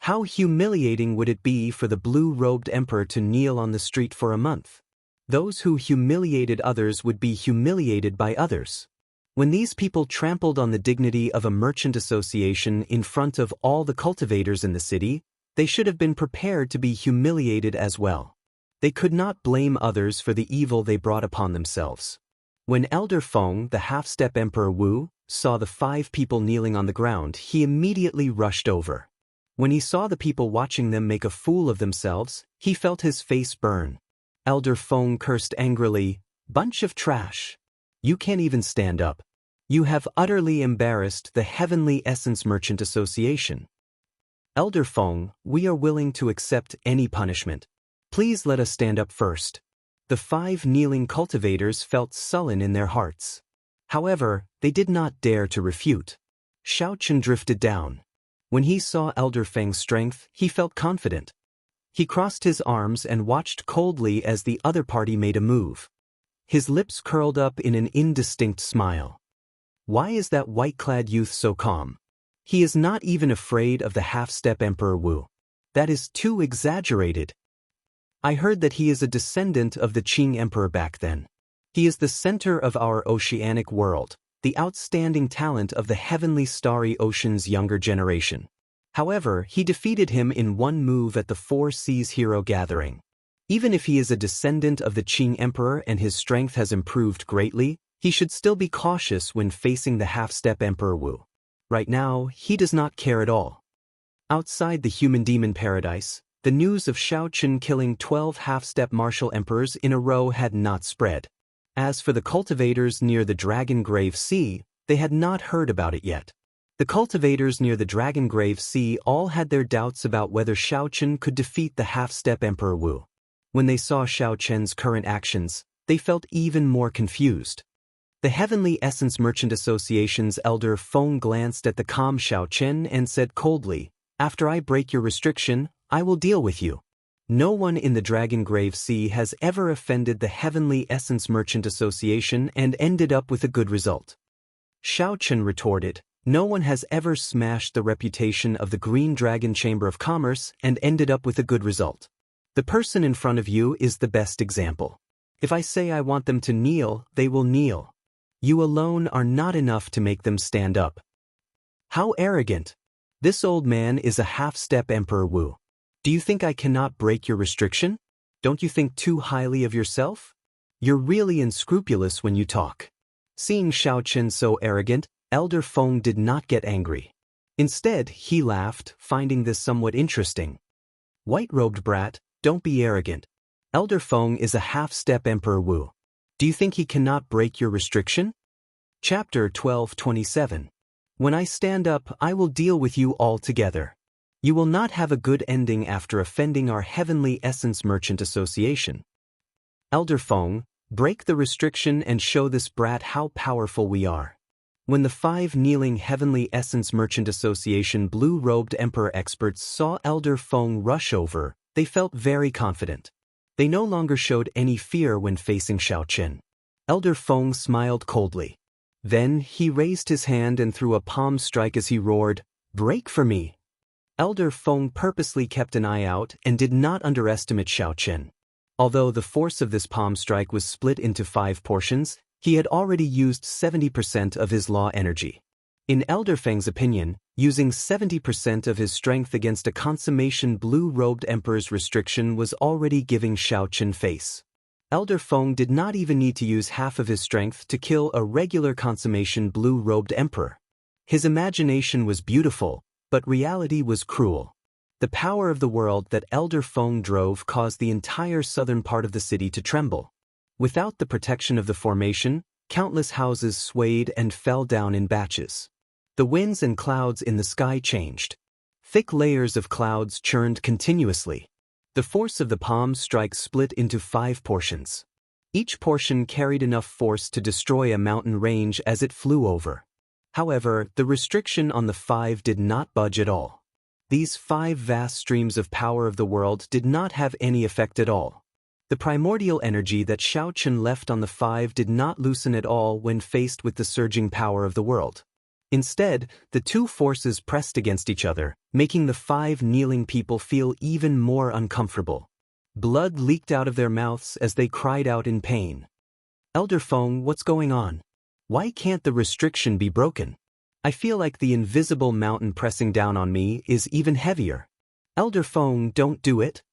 How humiliating would it be for the blue-robed emperor to kneel on the street for a month? Those who humiliated others would be humiliated by others. When these people trampled on the dignity of a merchant association in front of all the cultivators in the city, they should have been prepared to be humiliated as well. They could not blame others for the evil they brought upon themselves. When Elder Feng, the half-step Emperor Wu, saw the 5 people kneeling on the ground, he immediately rushed over. When he saw the people watching them make a fool of themselves, he felt his face burn. Elder Feng cursed angrily, "Bunch of trash. You can't even stand up. You have utterly embarrassed the Heavenly Essence Merchant Association. Elder Feng, we are willing to accept any punishment. Please let us stand up first." The 5 kneeling cultivators felt sullen in their hearts. However, they did not dare to refute. Xiaochen drifted down. When he saw Elder Feng's strength, he felt confident. He crossed his arms and watched coldly as the other party made a move. His lips curled up in an indistinct smile. Why is that white-clad youth so calm? He is not even afraid of the half-step Emperor Wu. That is too exaggerated. I heard that he is a descendant of the Qing Emperor back then. He is the center of our oceanic world, the outstanding talent of the heavenly starry ocean's younger generation. However, he defeated him in one move at the Four Seas Hero Gathering. Even if he is a descendant of the Qing Emperor and his strength has improved greatly, he should still be cautious when facing the half-step Emperor Wu. Right now, he does not care at all. Outside the human-demon paradise, the news of Xiaochen killing 12 half-step martial emperors in a row had not spread. As for the cultivators near the Dragon Grave Sea, they had not heard about it yet. The cultivators near the Dragon Grave Sea all had their doubts about whether Xiaochen could defeat the half-step Emperor Wu. When they saw Xiaochen's current actions, they felt even more confused. The Heavenly Essence Merchant Association's elder Feng glanced at the calm Xiaochen and said coldly, "After I break your restriction, I will deal with you." No one in the Dragon Grave Sea has ever offended the Heavenly Essence Merchant Association and ended up with a good result. Xiaochen retorted, "No one has ever smashed the reputation of the Green Dragon Chamber of Commerce and ended up with a good result. The person in front of you is the best example. If I say I want them to kneel, they will kneel. You alone are not enough to make them stand up." How arrogant! This old man is a half-step Emperor Wu. Do you think I cannot break your restriction? Don't you think too highly of yourself? You're really unscrupulous when you talk. Seeing Xiaochen so arrogant, Elder Feng did not get angry. Instead, he laughed, finding this somewhat interesting. "White-robed brat, don't be arrogant. Elder Feng is a half-step Emperor Wu. Do you think he cannot break your restriction?" Chapter 12:27. When I stand up, I will deal with you all together. You will not have a good ending after offending our Heavenly Essence Merchant Association. Elder Feng, break the restriction and show this brat how powerful we are. When the 5 kneeling Heavenly Essence Merchant Association blue-robed Emperor experts saw Elder Feng rush over, they felt very confident. They no longer showed any fear when facing Xiaochen. Elder Feng smiled coldly. Then he raised his hand and threw a palm strike as he roared, "Break for me!" Elder Feng purposely kept an eye out and did not underestimate Xiaochen. Although the force of this palm strike was split into 5 portions, he had already used 70% of his law energy. In Elder Feng's opinion, using 70% of his strength against a consummation blue-robed emperor's restriction was already giving Xiaochen face. Elder Feng did not even need to use half of his strength to kill a regular consummation blue-robed emperor. His imagination was beautiful, but reality was cruel. The power of the world that Elder Feng drove caused the entire southern part of the city to tremble. Without the protection of the formation, countless houses swayed and fell down in batches. The winds and clouds in the sky changed. Thick layers of clouds churned continuously. The force of the palm strike split into 5 portions. Each portion carried enough force to destroy a mountain range as it flew over. However, the restriction on the 5 did not budge at all. These 5 vast streams of power of the world did not have any effect at all. The primordial energy that Xiaochen left on the 5 did not loosen at all when faced with the surging power of the world. Instead, the 2 forces pressed against each other, making the 5 kneeling people feel even more uncomfortable. Blood leaked out of their mouths as they cried out in pain. "Elder Feng, what's going on? Why can't the restriction be broken? I feel like the invisible mountain pressing down on me is even heavier. Elder Feng, don't do it."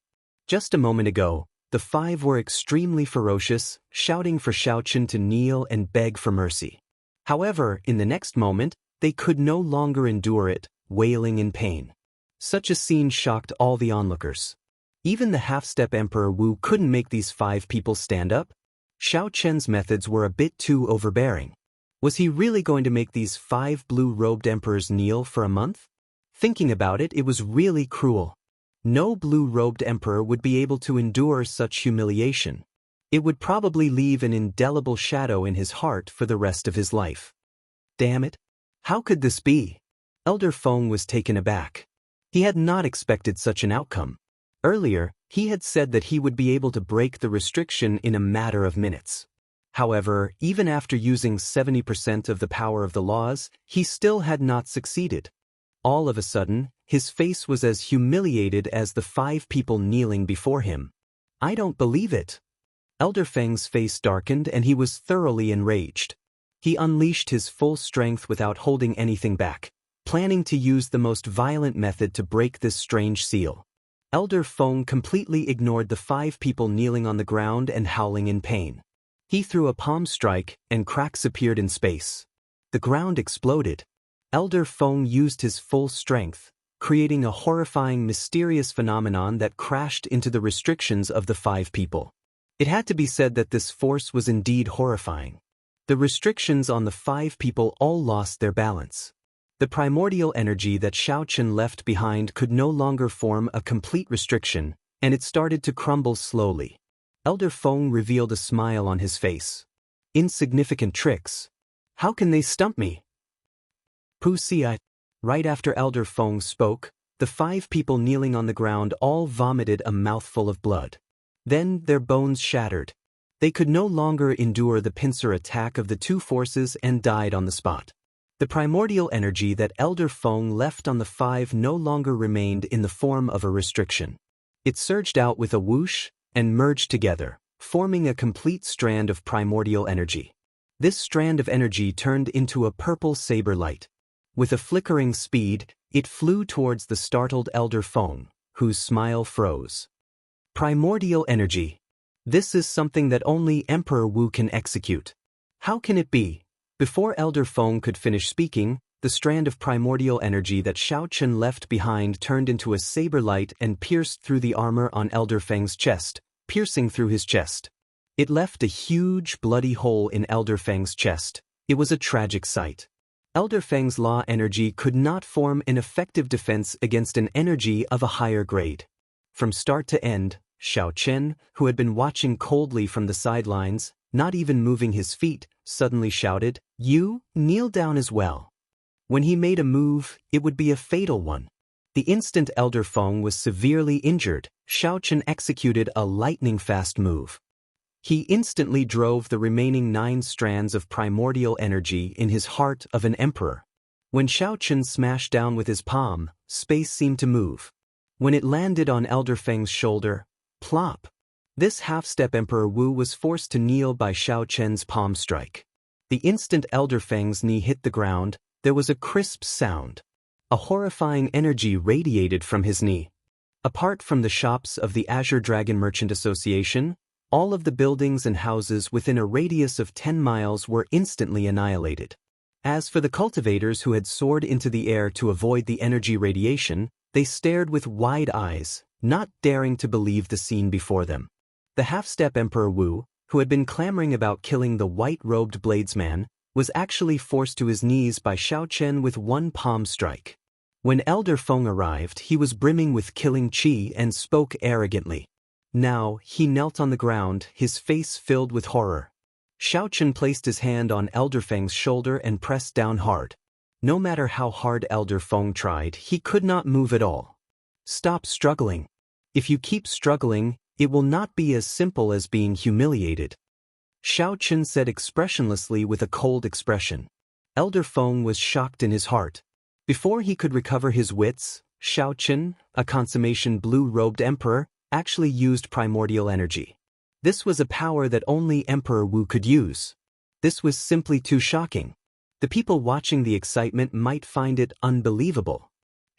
Just a moment ago, the 5 were extremely ferocious, shouting for Xiaochen to kneel and beg for mercy. However, in the next moment, they could no longer endure it, wailing in pain. Such a scene shocked all the onlookers. Even the half-step Emperor Wu couldn't make these 5 people stand up. Xiaochen's methods were a bit too overbearing. Was he really going to make these 5 blue-robed emperors kneel for a month? Thinking about it, it was really cruel. No blue-robed emperor would be able to endure such humiliation. It would probably leave an indelible shadow in his heart for the rest of his life. Damn it! How could this be? Elder Feng was taken aback. He had not expected such an outcome. Earlier, he had said that he would be able to break the restriction in a matter of minutes. However, even after using 70% of the power of the laws, he still had not succeeded. All of a sudden, his face was as humiliated as the 5 people kneeling before him. "I don't believe it." Elder Feng's face darkened and he was thoroughly enraged. He unleashed his full strength without holding anything back, planning to use the most violent method to break this strange seal. Elder Feng completely ignored the 5 people kneeling on the ground and howling in pain. He threw a palm strike, and cracks appeared in space. The ground exploded. Elder Feng used his full strength, creating a horrifying, mysterious phenomenon that crashed into the restrictions of the 5 people. It had to be said that this force was indeed horrifying. The restrictions on the 5 people all lost their balance. The primordial energy that Xiaochen left behind could no longer form a complete restriction, and it started to crumble slowly. Elder Feng revealed a smile on his face. Insignificant tricks. How can they stump me? Wuxia. Right after Elder Feng spoke, the 5 people kneeling on the ground all vomited a mouthful of blood. Then their bones shattered. They could no longer endure the pincer attack of the 2 forces and died on the spot. The primordial energy that Elder Feng left on the 5 no longer remained in the form of a restriction. It surged out with a whoosh and merged together, forming a complete strand of primordial energy. This strand of energy turned into a purple saber light. With a flickering speed, it flew towards the startled Elder Feng, whose smile froze. Primordial energy. This is something that only Emperor Wu can execute. How can it be? Before Elder Feng could finish speaking, the strand of primordial energy that Xianxia left behind turned into a saber light and pierced through the armor on Elder Feng's chest, piercing through his chest. It left a huge, bloody hole in Elder Feng's chest. It was a tragic sight. Elder Feng's law energy could not form an effective defense against an energy of a higher grade. From start to end, Xianxia, who had been watching coldly from the sidelines, not even moving his feet, suddenly shouted, "You, kneel down as well." When he made a move, it would be a fatal one. The instant Elder Feng was severely injured, Xianxia executed a lightning-fast move. He instantly drove the remaining 9 strands of primordial energy in his heart of an emperor. When Xianxia smashed down with his palm, space seemed to move. When it landed on Elder Feng's shoulder, plop! This half-step Emperor Wu was forced to kneel by Xianxia's palm strike. The instant Elder Feng's knee hit the ground, there was a crisp sound. A horrifying energy radiated from his knee. Apart from the shops of the Azure Dragon Merchant Association, all of the buildings and houses within a radius of 10 miles were instantly annihilated. As for the cultivators who had soared into the air to avoid the energy radiation, they stared with wide eyes, not daring to believe the scene before them. The half-step Emperor Wu, who had been clamoring about killing the white-robed bladesman, was actually forced to his knees by Xianxia with one palm strike. When Elder Feng arrived, he was brimming with killing qi and spoke arrogantly. Now, he knelt on the ground, his face filled with horror. Xianxia placed his hand on Elder Feng's shoulder and pressed down hard. No matter how hard Elder Feng tried, he could not move at all. Stop struggling. If you keep struggling, it will not be as simple as being humiliated. Xianxia said expressionlessly with a cold expression. Elder Feng was shocked in his heart. Before he could recover his wits, Xianxia, a consummation blue-robed emperor, actually used primordial energy. This was a power that only Emperor Wu could use. This was simply too shocking. The people watching the excitement might find it unbelievable.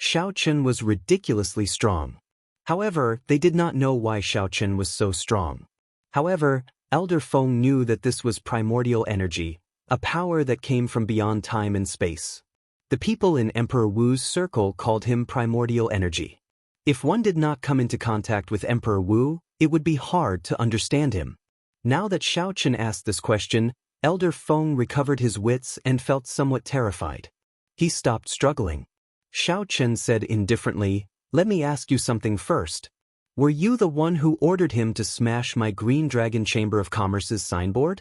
Xianxia was ridiculously strong. However, they did not know why Xianxia was so strong. However, Elder Feng knew that this was primordial energy, a power that came from beyond time and space. The people in Emperor Wu's circle called him primordial energy. If one did not come into contact with Emperor Wu, it would be hard to understand him. Now that Xianxia asked this question, Elder Feng recovered his wits and felt somewhat terrified. He stopped struggling. Xianxia said indifferently, "Let me ask you something first. Were you the one who ordered him to smash my Green Dragon Chamber of Commerce's signboard?"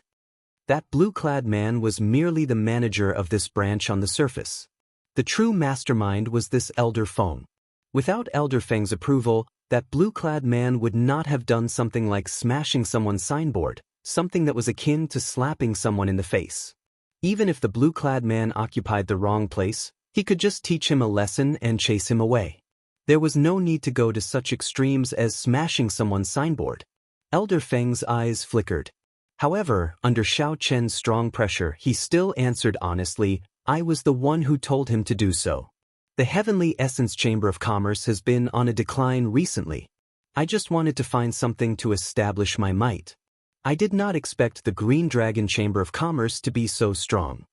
That blue-clad man was merely the manager of this branch on the surface. The true mastermind was this Elder Feng. Without Elder Feng's approval, that blue-clad man would not have done something like smashing someone's signboard, something that was akin to slapping someone in the face. Even if the blue-clad man occupied the wrong place, he could just teach him a lesson and chase him away. There was no need to go to such extremes as smashing someone's signboard. Elder Feng's eyes flickered. However, under Xianxia's strong pressure, he still answered honestly, "I was the one who told him to do so. The Heavenly Essence Chamber of Commerce has been on a decline recently. I just wanted to find something to establish my might. I did not expect the Green Dragon Chamber of Commerce to be so strong."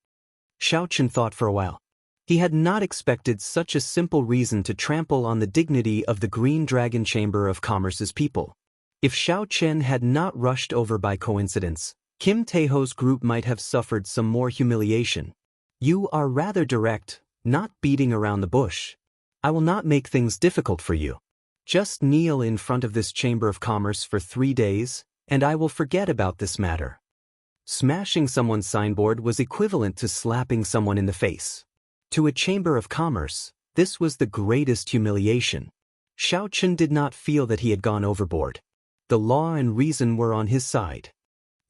Xianxia thought for a while. He had not expected such a simple reason to trample on the dignity of the Green Dragon Chamber of Commerce's people. If Xianxia had not rushed over by coincidence, Kim Taeho's group might have suffered some more humiliation. "You are rather direct, not beating around the bush. I will not make things difficult for you. Just kneel in front of this Chamber of Commerce for 3 days, and I will forget about this matter." Smashing someone's signboard was equivalent to slapping someone in the face. To a chamber of commerce, this was the greatest humiliation. Xiaochen did not feel that he had gone overboard. The law and reason were on his side.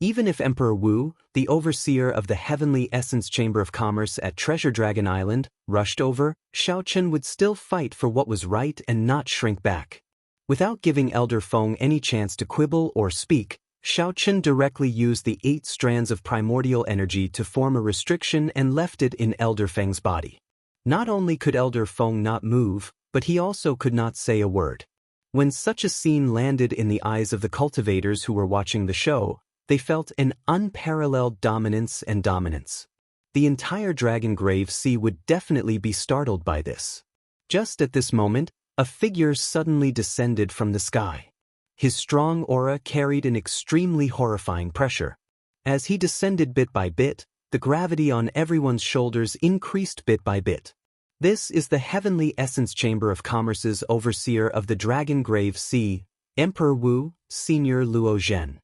Even if Emperor Wu, the overseer of the Heavenly Essence Chamber of Commerce at Treasure Dragon Island, rushed over, Xiaochen would still fight for what was right and not shrink back. Without giving Elder Feng any chance to quibble or speak, Xiaochen directly used the 8 strands of primordial energy to form a restriction and left it in Elder Feng's body. Not only could Elder Feng not move, but he also could not say a word. When such a scene landed in the eyes of the cultivators who were watching the show, they felt an unparalleled dominance and dominance. The entire Dragon Grave Sea would definitely be startled by this. Just at this moment, a figure suddenly descended from the sky. His strong aura carried an extremely horrifying pressure. As he descended bit by bit, the gravity on everyone's shoulders increased bit by bit. This is the Heavenly Essence Chamber of Commerce's overseer of the Dragon Grave Sea, Emperor Wu, Senior Luo Zhen.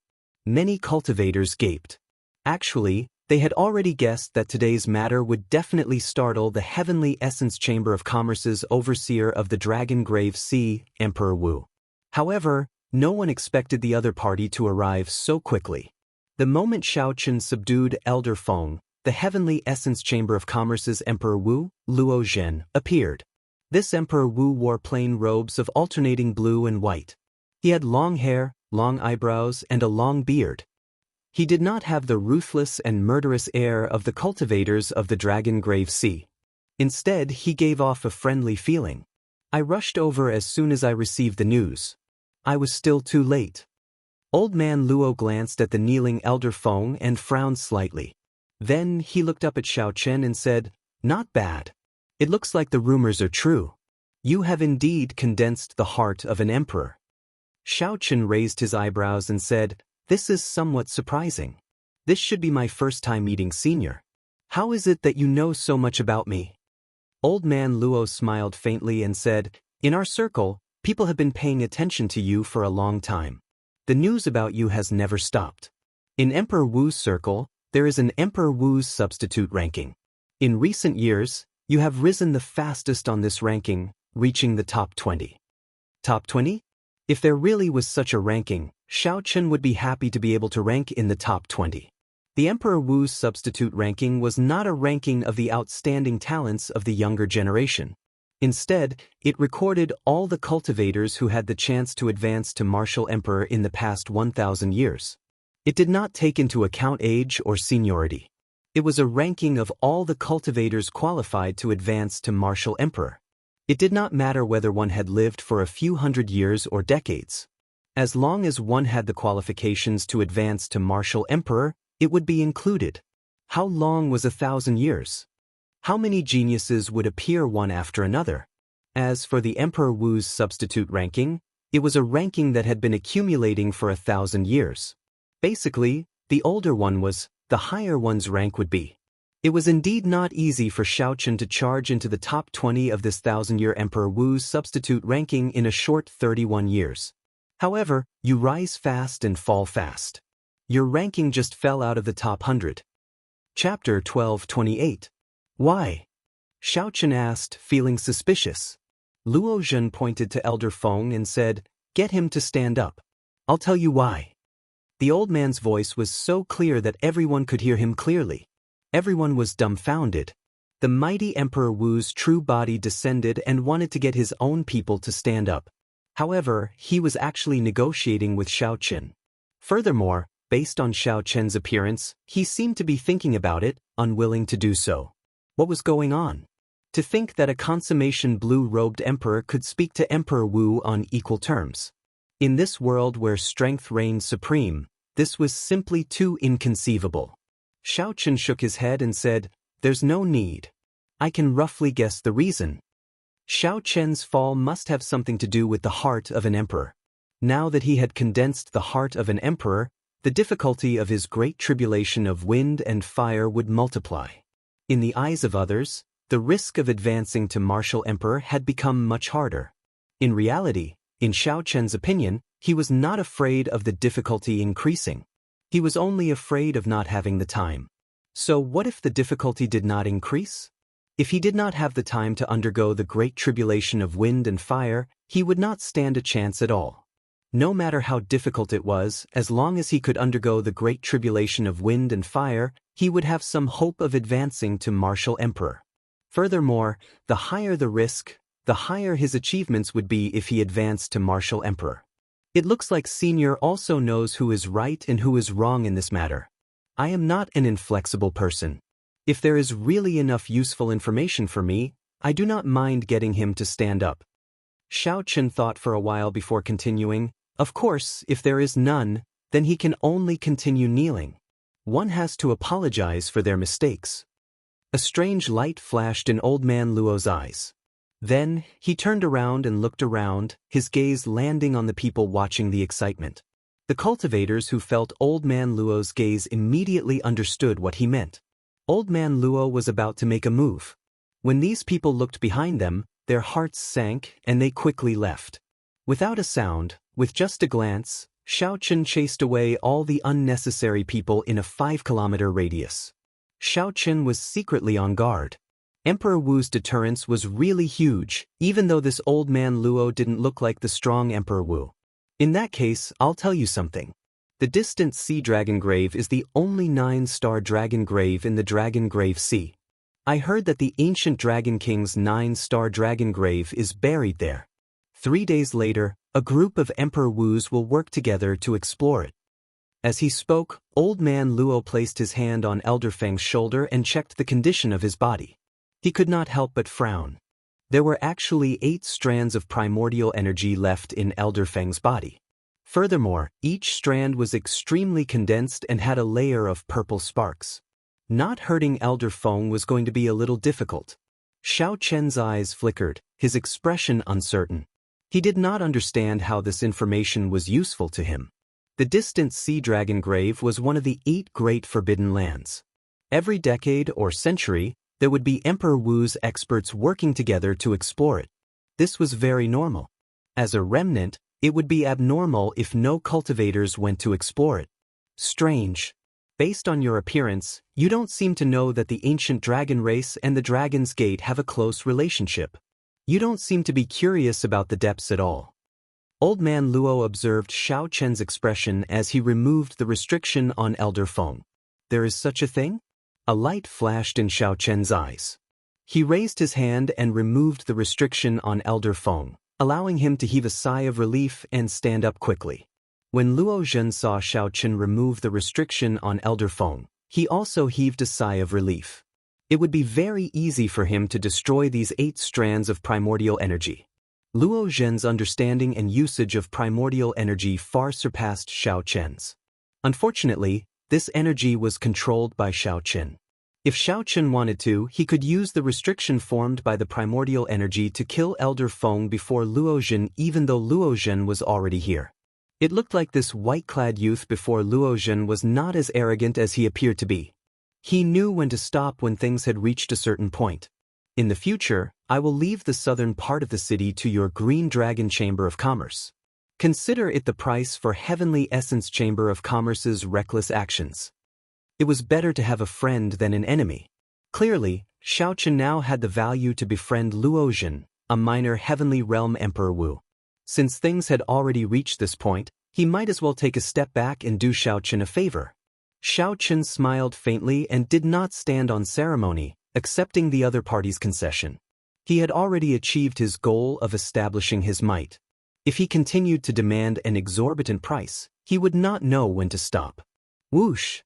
Many cultivators gaped. Actually, they had already guessed that today's matter would definitely startle the Heavenly Essence Chamber of Commerce's overseer of the Dragon Grave Sea, Emperor Wu. However, no one expected the other party to arrive so quickly. The moment Xiaochen subdued Elder Feng, the Heavenly Essence Chamber of Commerce's Emperor Wu, Luo Zhen, appeared. This Emperor Wu wore plain robes of alternating blue and white. He had long hair, long eyebrows, and a long beard. He did not have the ruthless and murderous air of the cultivators of the Dragon Grave Sea. Instead, he gave off a friendly feeling. I rushed over as soon as I received the news. I was still too late. Old man Luo glanced at the kneeling Elder Feng and frowned slightly. Then he looked up at Xiaochen and said, "Not bad. It looks like the rumors are true. You have indeed condensed the heart of an emperor." Xiaochen raised his eyebrows and said, "This is somewhat surprising. This should be my first time meeting Senior. How is it that you know so much about me?" Old man Luo smiled faintly and said, "In our circle, people have been paying attention to you for a long time. The news about you has never stopped. In Emperor Wu's circle, there is an Emperor Wu's substitute ranking. In recent years, you have risen the fastest on this ranking, reaching the top 20. Top 20? If there really was such a ranking, Xiaochen would be happy to be able to rank in the top 20. The Emperor Wu's substitute ranking was not a ranking of the outstanding talents of the younger generation. Instead, it recorded all the cultivators who had the chance to advance to martial emperor in the past 1,000 years. It did not take into account age or seniority. It was a ranking of all the cultivators qualified to advance to martial emperor. It did not matter whether one had lived for a few hundred years or decades. As long as one had the qualifications to advance to martial emperor, it would be included. How long was 1,000 years? How many geniuses would appear one after another? As for the Emperor Wu's substitute ranking, it was a ranking that had been accumulating for 1,000 years. Basically, the older one was, the higher one's rank would be. It was indeed not easy for Xiaochen to charge into the top 20 of this 1,000-year Emperor Wu's substitute ranking in a short 31 years. However, you rise fast and fall fast. Your ranking just fell out of the top 100. Chapter 12:28. Why? Xiaochen asked, feeling suspicious. Luo Zhen pointed to Elder Feng and said, "Get him to stand up. I'll tell you why." The old man's voice was so clear that everyone could hear him clearly. Everyone was dumbfounded. The mighty Emperor Wu's true body descended and wanted to get his own people to stand up. However, he was actually negotiating with Xiaochen. Furthermore, based on Xiaochen's appearance, he seemed to be thinking about it, unwilling to do so. What was going on? To think that a consummation blue-robed emperor could speak to Emperor Wu on equal terms. In this world where strength reigned supreme, this was simply too inconceivable. Xiaochen shook his head and said, "There's no need. I can roughly guess the reason. Xiaochen's fall must have something to do with the heart of an emperor. Now that he had condensed the heart of an emperor, the difficulty of his great tribulation of wind and fire would multiply. In the eyes of others, the risk of advancing to martial emperor had become much harder. In reality, in Xiaochen's opinion, he was not afraid of the difficulty increasing. He was only afraid of not having the time. So what if the difficulty did not increase? If he did not have the time to undergo the great tribulation of wind and fire, he would not stand a chance at all. No matter how difficult it was, as long as he could undergo the great tribulation of wind and fire, he would have some hope of advancing to martial emperor. Furthermore, the higher the risk, the higher his achievements would be if he advanced to martial emperor. It looks like Senior also knows who is right and who is wrong in this matter. I am not an inflexible person. If there is really enough useful information for me, I do not mind getting him to stand up. Xianxia thought for a while before continuing. Of course, if there is none, then he can only continue kneeling. One has to apologize for their mistakes. A strange light flashed in Old Man Luo's eyes. Then, he turned around and looked around, his gaze landing on the people watching the excitement. The cultivators who felt Old Man Luo's gaze immediately understood what he meant. Old Man Luo was about to make a move. When these people looked behind them, their hearts sank and they quickly left. Without a sound, with just a glance, Xianxia chased away all the unnecessary people in a 5-kilometer radius. Xianxia was secretly on guard. Emperor Wu's deterrence was really huge, even though this Old Man Luo didn't look like the strong Emperor Wu. In that case, I'll tell you something. The distant sea dragon grave is the only 9-star dragon grave in the Dragon Grave Sea. I heard that the ancient Dragon King's 9-star dragon grave is buried there. 3 days later, a group of Emperor Wus will work together to explore it. As he spoke, Old Man Luo placed his hand on Elder Feng's shoulder and checked the condition of his body. He could not help but frown. There were actually 8 strands of primordial energy left in Elder Feng's body. Furthermore, each strand was extremely condensed and had a layer of purple sparks. Not hurting Elder Feng was going to be a little difficult. Xianxia's eyes flickered, his expression uncertain. He did not understand how this information was useful to him. The distant sea dragon grave was one of the 8 great forbidden lands. Every decade or century, there would be Emperor Wu's experts working together to explore it. This was very normal. As a remnant, it would be abnormal if no cultivators went to explore it. Strange. Based on your appearance, you don't seem to know that the ancient dragon race and the Dragon's Gate have a close relationship. You don't seem to be curious about the depths at all. Old Man Luo observed Xianxia's expression as he removed the restriction on Elder Feng. There is such a thing? A light flashed in Xianxia's eyes. He raised his hand and removed the restriction on Elder Feng, allowing him to heave a sigh of relief and stand up quickly. When Luo Zhen saw Xianxia remove the restriction on Elder Feng, he also heaved a sigh of relief. It would be very easy for him to destroy these 8 strands of primordial energy. Luo Zhen's understanding and usage of primordial energy far surpassed Xianxia's. Unfortunately, this energy was controlled by Xianxia. If Xianxia wanted to, he could use the restriction formed by the primordial energy to kill Elder Feng before Luo Zhen, even though Luo Zhen was already here. It looked like this white-clad youth before Luo Zhen was not as arrogant as he appeared to be. He knew when to stop when things had reached a certain point. In the future, I will leave the southern part of the city to your Green Dragon Chamber of Commerce. Consider it the price for Heavenly Essence Chamber of Commerce's reckless actions. It was better to have a friend than an enemy. Clearly, Xianxia now had the value to befriend Luo Zhen, a minor Heavenly Realm Emperor Wu. Since things had already reached this point, he might as well take a step back and do Xianxia a favor. Xianxia smiled faintly and did not stand on ceremony, accepting the other party's concession. He had already achieved his goal of establishing his might. If he continued to demand an exorbitant price, he would not know when to stop. Whoosh!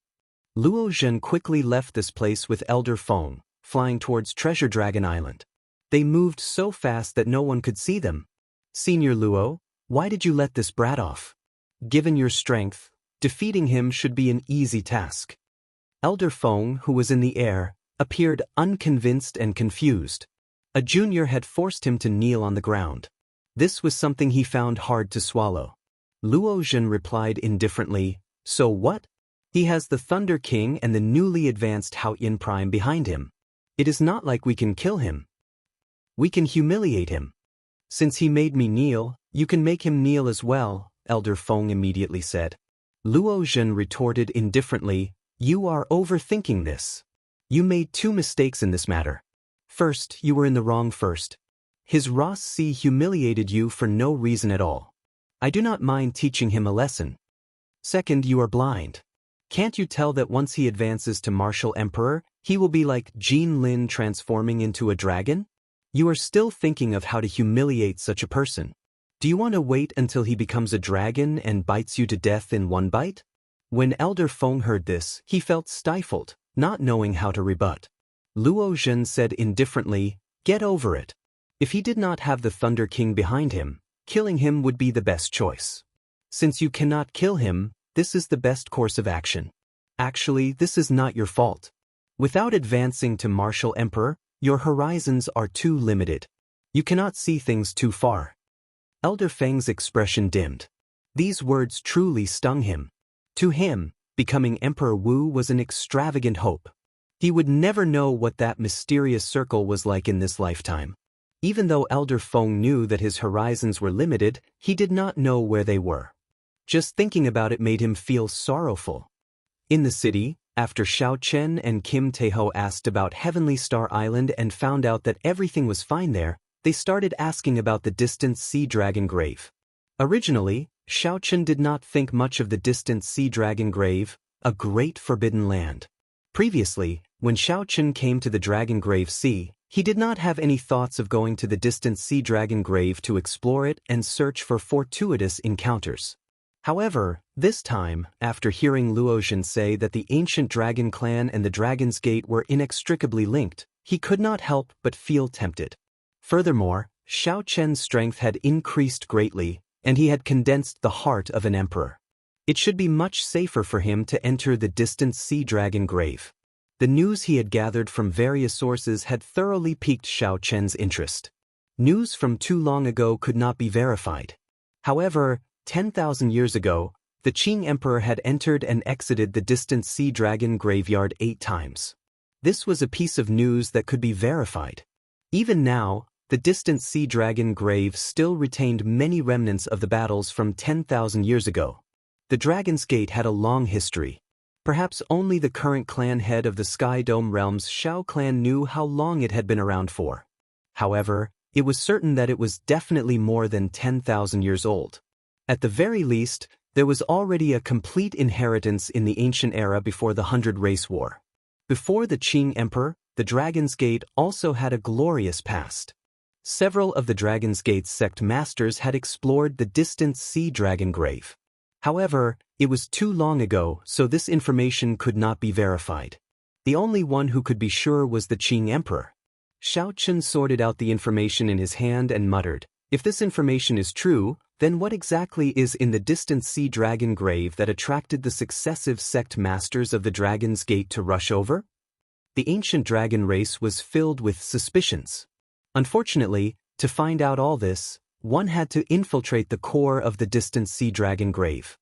Luo Zhen quickly left this place with Elder Feng, flying towards Treasure Dragon Island. They moved so fast that no one could see them. Senior Luo, why did you let this brat off? Given your strength, defeating him should be an easy task. Elder Feng, who was in the air, appeared unconvinced and confused. A junior had forced him to kneel on the ground. This was something he found hard to swallow. Luo Zhen replied indifferently, so what? He has the Thunder King and the newly advanced Hao Yin Prime behind him. It is not like we can kill him. We can humiliate him. Since he made me kneel, you can make him kneel as well, Elder Feng immediately said. Luo Zhen retorted indifferently, "You are overthinking this. You made two mistakes in this matter. First, you were in the wrong first. His Ross C humiliated you for no reason at all. I do not mind teaching him a lesson. Second, you are blind. Can't you tell that once he advances to martial emperor, he will be like Jean Lin transforming into a dragon? You are still thinking of how to humiliate such a person. Do you want to wait until he becomes a dragon and bites you to death in one bite?" When Elder Feng heard this, he felt stifled, not knowing how to rebut. Luo Zhen said indifferently, "Get over it. If he did not have the Thunder King behind him, killing him would be the best choice. Since you cannot kill him, this is the best course of action. Actually, this is not your fault. Without advancing to martial emperor, your horizons are too limited. You cannot see things too far." Elder Feng's expression dimmed. These words truly stung him. To him, becoming Emperor Wu was an extravagant hope. He would never know what that mysterious circle was like in this lifetime. Even though Elder Feng knew that his horizons were limited, he did not know where they were. Just thinking about it made him feel sorrowful. In the city, after Xiao Chen and Kim Taeho asked about Heavenly Star Island and found out that everything was fine there, they started asking about the distant Sea Dragon Grave. Originally, Xiao Chen did not think much of the distant Sea Dragon Grave, a great forbidden land. Previously, when Xiao Chen came to the Dragon Grave Sea, he did not have any thoughts of going to the distant Sea Dragon Grave to explore it and search for fortuitous encounters. However, this time, after hearing Luo Zhen say that the ancient Dragon Clan and the Dragon's Gate were inextricably linked, he could not help but feel tempted. Furthermore, Xiao Chen's strength had increased greatly, and he had condensed the heart of an emperor. It should be much safer for him to enter the distant Sea Dragon Grave. The news he had gathered from various sources had thoroughly piqued Xiao Chen's interest. News from too long ago could not be verified. However, 10,000 years ago, the Qing Emperor had entered and exited the distant Sea Dragon Graveyard 8 times. This was a piece of news that could be verified. Even now, the distant Sea Dragon Grave still retained many remnants of the battles from 10,000 years ago. The Dragon's Gate had a long history. Perhaps only the current clan head of the Sky Dome realms, Shao clan, knew how long it had been around for. However, it was certain that it was definitely more than 10,000 years old. At the very least, there was already a complete inheritance in the ancient era before the Hundred Race War. Before the Qing Emperor, the Dragon's Gate also had a glorious past. Several of the Dragon's Gate's sect masters had explored the distant Sea Dragon Grave. However, it was too long ago, so this information could not be verified. The only one who could be sure was the Qing Emperor. Xiao Chen sorted out the information in his hand and muttered, "If this information is true, then what exactly is in the distant Sea Dragon Grave that attracted the successive sect masters of the Dragon's Gate to rush over?" The ancient dragon race was filled with suspicions. Unfortunately, to find out all this, one had to infiltrate the core of the distant Sea Dragon Grave.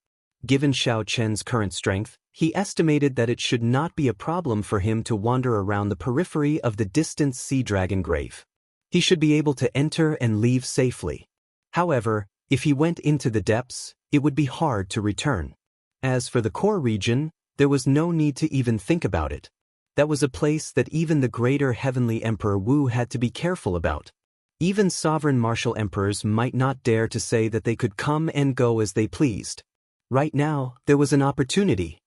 Given Xiao Chen's current strength, he estimated that it should not be a problem for him to wander around the periphery of the distant Sea Dragon Grave. He should be able to enter and leave safely. However, if he went into the depths, it would be hard to return. As for the core region, there was no need to even think about it. That was a place that even the greater Heavenly Emperor Wu had to be careful about. Even sovereign martial emperors might not dare to say that they could come and go as they pleased. Right now, there was an opportunity.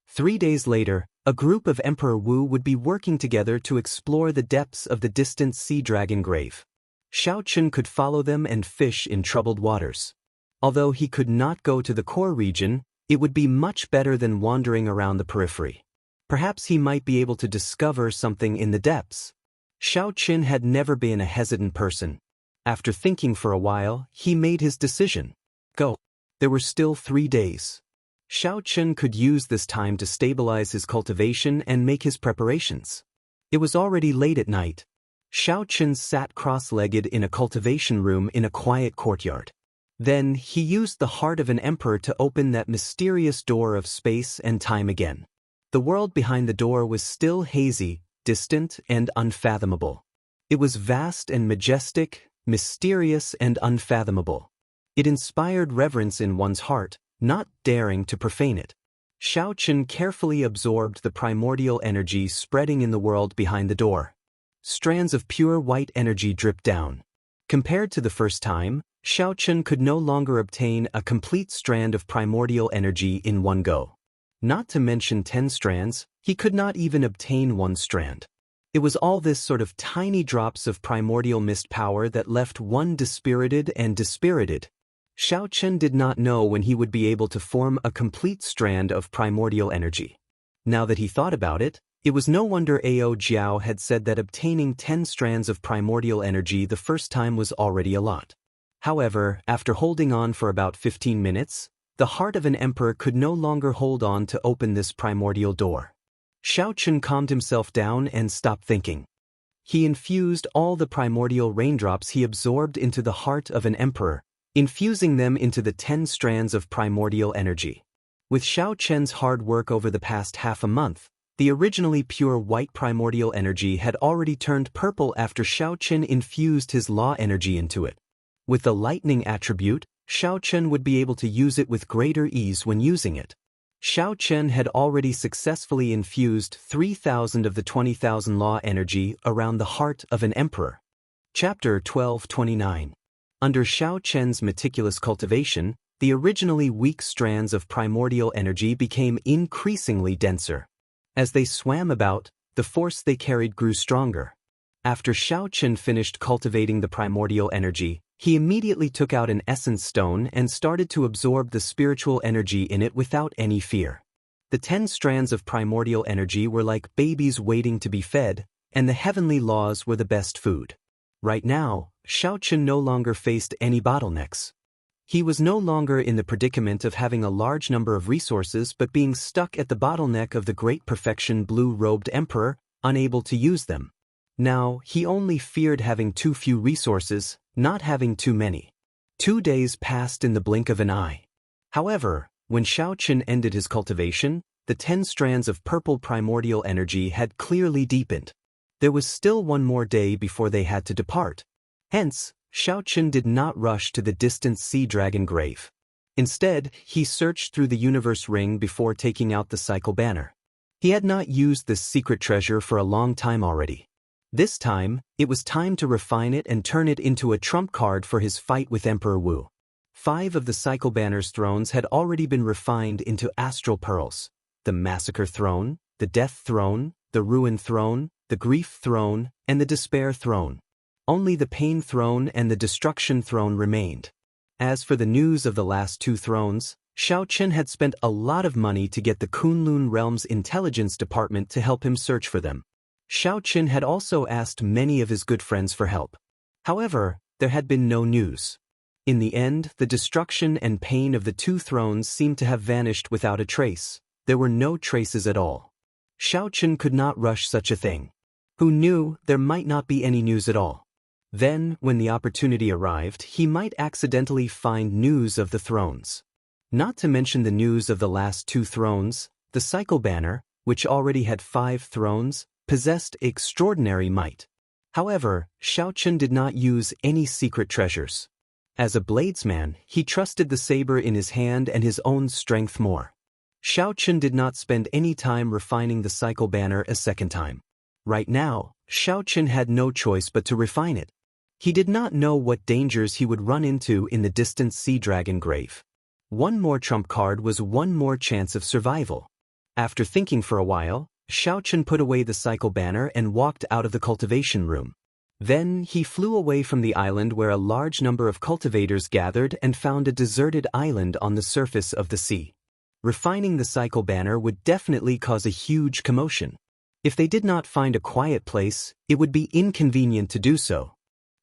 3 days later, a group of Emperor Wu would be working together to explore the depths of the distant Sea Dragon Grave. Xiao Chen could follow them and fish in troubled waters. Although he could not go to the core region, it would be much better than wandering around the periphery. Perhaps he might be able to discover something in the depths. Xiao Chen had never been a hesitant person. After thinking for a while, he made his decision. Go. There were still 3 days. Xiao Chen could use this time to stabilize his cultivation and make his preparations. It was already late at night. Xiao Chen sat cross-legged in a cultivation room in a quiet courtyard. Then he used the heart of an emperor to open that mysterious door of space and time again. The world behind the door was still hazy, distant, and unfathomable. It was vast and majestic, mysterious and unfathomable. It inspired reverence in one's heart, not daring to profane it. Xianxia carefully absorbed the primordial energy spreading in the world behind the door. Strands of pure white energy dripped down. Compared to the first time, Xianxia could no longer obtain a complete strand of primordial energy in one go. Not to mention 10 strands, he could not even obtain one strand. It was all this sort of tiny drops of primordial mist power that left one dispirited and dispirited. Xianxia did not know when he would be able to form a complete strand of primordial energy. Now that he thought about it, it was no wonder Ao Jiao had said that obtaining 10 strands of primordial energy the first time was already a lot. However, after holding on for about 15 minutes, the heart of an emperor could no longer hold on to open this primordial door. Xianxia calmed himself down and stopped thinking. He infused all the primordial raindrops he absorbed into the heart of an emperor, infusing them into the 10 strands of primordial energy. With Xianxia's hard work over the past half a month, the originally pure white primordial energy had already turned purple after Xianxia infused his law energy into it. With the lightning attribute, Xianxia would be able to use it with greater ease when using it. Xianxia had already successfully infused 3,000 of the 20,000 law energy around the heart of an emperor. Chapter 1229. Under Xianxia's meticulous cultivation, the originally weak strands of primordial energy became increasingly denser. As they swam about, the force they carried grew stronger. After Xianxia finished cultivating the primordial energy, he immediately took out an essence stone and started to absorb the spiritual energy in it without any fear. The 10 strands of primordial energy were like babies waiting to be fed, and the heavenly laws were the best food. Right now, Xianxia no longer faced any bottlenecks. He was no longer in the predicament of having a large number of resources but being stuck at the bottleneck of the great perfection blue-robed emperor, unable to use them. Now, he only feared having too few resources, not having too many. 2 days passed in the blink of an eye. However, when Xianxia ended his cultivation, the 10 strands of purple primordial energy had clearly deepened. There was still one more day before they had to depart. Hence, Xianxia did not rush to the distant sea dragon grave. Instead, he searched through the universe ring before taking out the cycle banner. He had not used this secret treasure for a long time already. This time, it was time to refine it and turn it into a trump card for his fight with Emperor Wu. 5 of the cycle banner's thrones had already been refined into astral pearls: the massacre throne, the death throne, the ruin throne, the grief throne, and the despair throne. Only the pain throne and the destruction throne remained. As for the news of the last 2 thrones, Xianxia had spent a lot of money to get the Kunlun Realm's intelligence department to help him search for them. Xianxia had also asked many of his good friends for help. However, there had been no news. In the end, the destruction and pain of the 2 thrones seemed to have vanished without a trace. There were no traces at all. Xianxia could not rush such a thing. Who knew there might not be any news at all? Then, when the opportunity arrived, he might accidentally find news of the thrones. Not to mention the news of the last 2 thrones, the cycle banner, which already had 5 thrones, possessed extraordinary might. However, Xianxia did not use any secret treasures. As a bladesman, he trusted the saber in his hand and his own strength more. Xianxia did not spend any time refining the cycle banner a second time. Right now, Xianxia had no choice but to refine it. He did not know what dangers he would run into in the distant sea dragon grave. One more trump card was one more chance of survival. After thinking for a while, Xianxia put away the cycle banner and walked out of the cultivation room. Then he flew away from the island where a large number of cultivators gathered and found a deserted island on the surface of the sea. Refining the cycle banner would definitely cause a huge commotion. If they did not find a quiet place, it would be inconvenient to do so.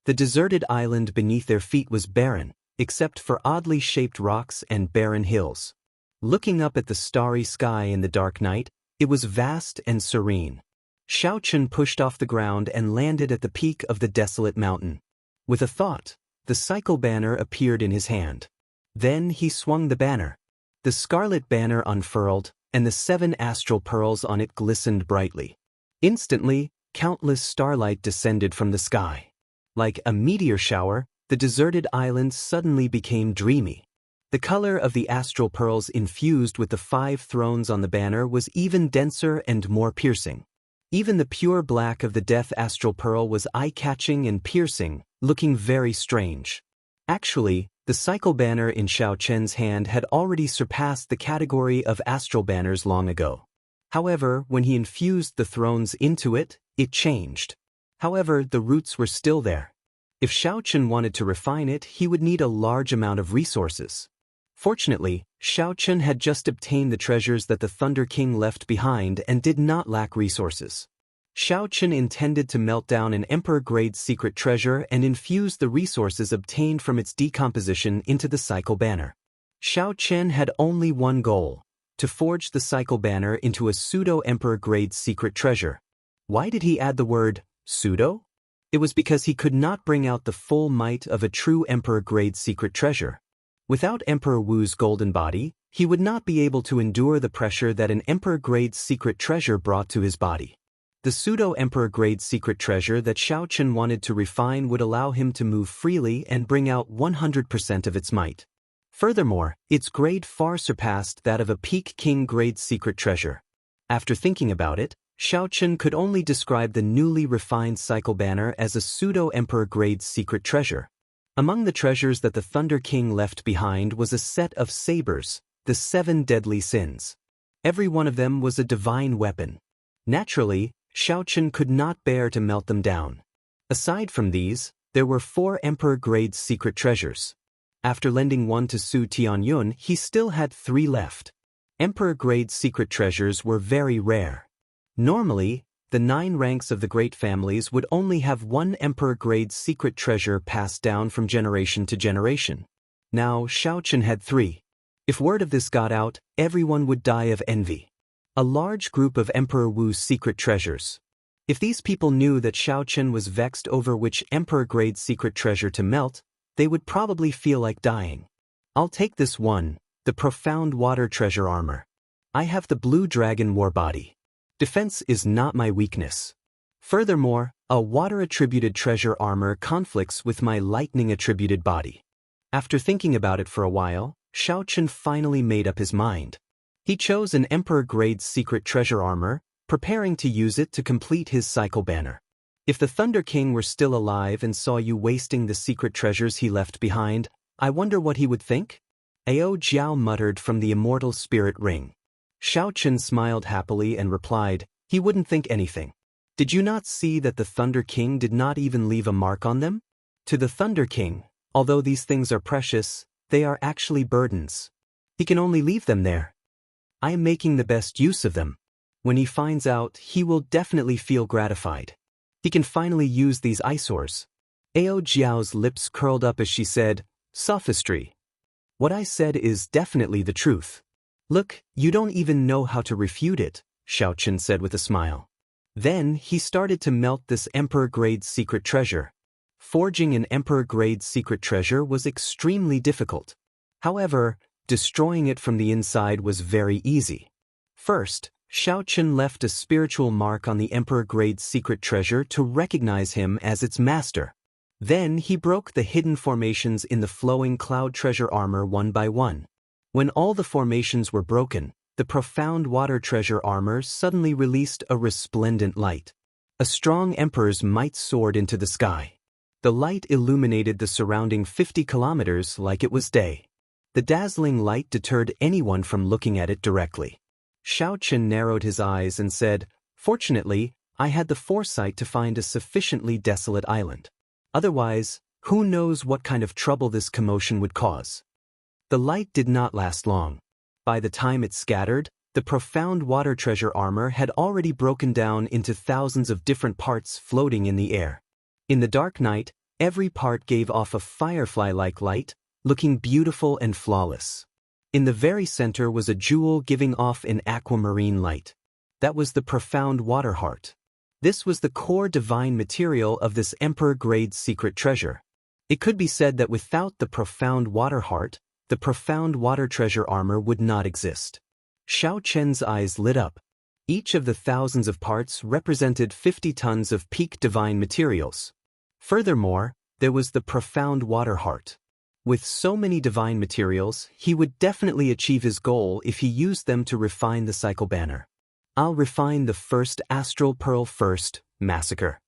The deserted island beneath their feet was barren, except for oddly shaped rocks and barren hills. Looking up at the starry sky in the dark night, it was vast and serene. Xianxia pushed off the ground and landed at the peak of the desolate mountain. With a thought, the cycle banner appeared in his hand. Then he swung the banner. The scarlet banner unfurled, and the 7 astral pearls on it glistened brightly. Instantly, countless starlight descended from the sky. Like a meteor shower, the deserted island suddenly became dreamy. The color of the astral pearls infused with the 5 thrones on the banner was even denser and more piercing. Even the pure black of the death astral pearl was eye-catching and piercing, looking very strange. Actually, the cycle banner in Xiao Chen's hand had already surpassed the category of astral banners long ago. However, when he infused the thrones into it, it changed. However, the roots were still there. If Xiao Chen wanted to refine it, he would need a large amount of resources. Fortunately, Xiao Chen had just obtained the treasures that the Thunder King left behind and did not lack resources. Xiao Chen intended to melt down an Emperor-grade secret treasure and infuse the resources obtained from its decomposition into the cycle banner. Xiao Chen had only one goal: to forge the cycle banner into a pseudo-Emperor-grade secret treasure. Why did he add the word pseudo? It was because he could not bring out the full might of a true Emperor-grade secret treasure. Without Emperor Wu's golden body, he would not be able to endure the pressure that an Emperor-grade secret treasure brought to his body. The pseudo-Emperor-grade secret treasure that Xiao Chen wanted to refine would allow him to move freely and bring out 100% of its might. Furthermore, its grade far surpassed that of a Peak King-grade secret treasure. After thinking about it, Xiao Chen could only describe the newly refined cycle banner as a pseudo-Emperor-grade secret treasure. Among the treasures that the Thunder King left behind was a set of sabers, the 7 deadly sins. Every one of them was a divine weapon. Naturally, Xiao Chen could not bear to melt them down. Aside from these, there were 4 Emperor-grade secret treasures. After lending one to Su Tianyun, he still had 3 left. Emperor-grade secret treasures were very rare. Normally, the 9 ranks of the great families would only have 1 Emperor-grade secret treasure passed down from generation to generation. Now, Xiao Chen had 3. If word of this got out, everyone would die of envy. A large group of Emperor Wu's secret treasures. If these people knew that Xiao Chen was vexed over which Emperor-grade secret treasure to melt, they would probably feel like dying. I'll take this one, the profound water treasure armor. I have the blue dragon war body. Defense is not my weakness. Furthermore, a water-attributed treasure armor conflicts with my lightning-attributed body. After thinking about it for a while, Xiao Chen finally made up his mind. He chose an Emperor-grade secret treasure armor, preparing to use it to complete his cycle banner. If the Thunder King were still alive and saw you wasting the secret treasures he left behind, I wonder what he would think? Ao Jiao muttered from the immortal spirit ring. Xiao Chen smiled happily and replied, he wouldn't think anything. Did you not see that the Thunder King did not even leave a mark on them? To the Thunder King, although these things are precious, they are actually burdens. He can only leave them there. I am making the best use of them. When he finds out, he will definitely feel gratified. He can finally use these eyesores. Ao Jiao's lips curled up as she said, sophistry. What I said is definitely the truth. Look, you don't even know how to refute it, Xiao Chen said with a smile. Then he started to melt this Emperor-grade secret treasure. Forging an Emperor-grade secret treasure was extremely difficult. However, destroying it from the inside was very easy. First, Xiao Chen left a spiritual mark on the Emperor-grade secret treasure to recognize him as its master. Then he broke the hidden formations in the flowing cloud treasure armor one by one. When all the formations were broken, the profound water treasure armor suddenly released a resplendent light. A strong emperor's might soared into the sky. The light illuminated the surrounding 50 kilometers like it was day. The dazzling light deterred anyone from looking at it directly. Xiao Chen narrowed his eyes and said, fortunately, I had the foresight to find a sufficiently desolate island. Otherwise, who knows what kind of trouble this commotion would cause. The light did not last long. By the time it scattered, the profound water treasure armor had already broken down into thousands of different parts floating in the air. In the dark night, every part gave off a firefly-like light, looking beautiful and flawless. In the very center was a jewel giving off an aquamarine light. That was the profound water heart. This was the core divine material of this Emperor-grade secret treasure. It could be said that without the profound water heart, the profound water treasure armor would not exist. Xiao Chen's eyes lit up. Each of the thousands of parts represented 50 tons of peak divine materials. Furthermore, there was the profound water heart. With so many divine materials, he would definitely achieve his goal if he used them to refine the cycle banner. I'll refine the first astral pearl first, massacre.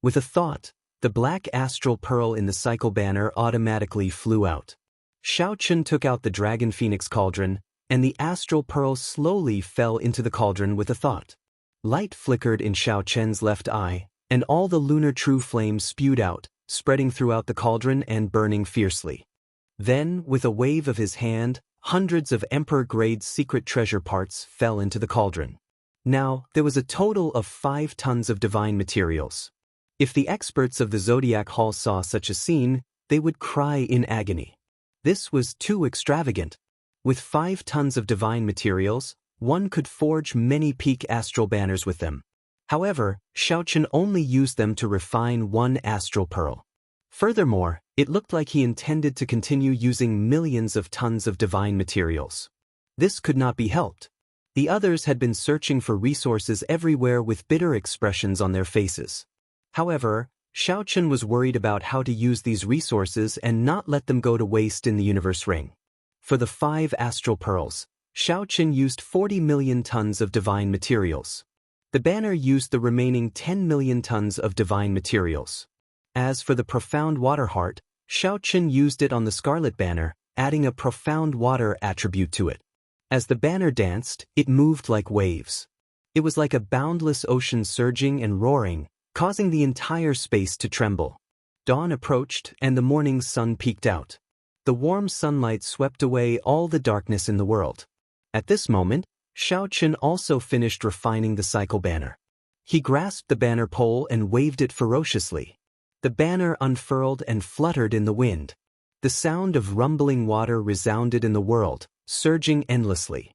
With a thought, the black astral pearl in the cycle banner automatically flew out. Xiaochen took out the dragon phoenix cauldron, and the astral pearl slowly fell into the cauldron with a thought. Light flickered in Xiaochen's left eye, and all the lunar true flames spewed out, spreading throughout the cauldron and burning fiercely. Then, with a wave of his hand, hundreds of Emperor-grade secret treasure parts fell into the cauldron. Now, there was a total of 5 tons of divine materials. If the experts of the Zodiac Hall saw such a scene, they would cry in agony. This was too extravagant. With 5 tons of divine materials, one could forge many peak astral banners with them. However, Xiaochen only used them to refine 1 astral pearl. Furthermore, it looked like he intended to continue using millions of tons of divine materials. This could not be helped. The others had been searching for resources everywhere with bitter expressions on their faces. However, Xiaochen was worried about how to use these resources and not let them go to waste in the universe ring. For the 5 astral pearls, Xiaochen used 40 million tons of divine materials. The banner used the remaining 10 million tons of divine materials. As for the profound water heart, Xiaochen used it on the scarlet banner, adding a profound water attribute to it. As the banner danced, it moved like waves. It was like a boundless ocean surging and roaring, causing the entire space to tremble. Dawn approached and the morning sun peeked out. The warm sunlight swept away all the darkness in the world. At this moment, Xiaochen also finished refining the cycle banner. He grasped the banner pole and waved it ferociously. The banner unfurled and fluttered in the wind. The sound of rumbling water resounded in the world, surging endlessly.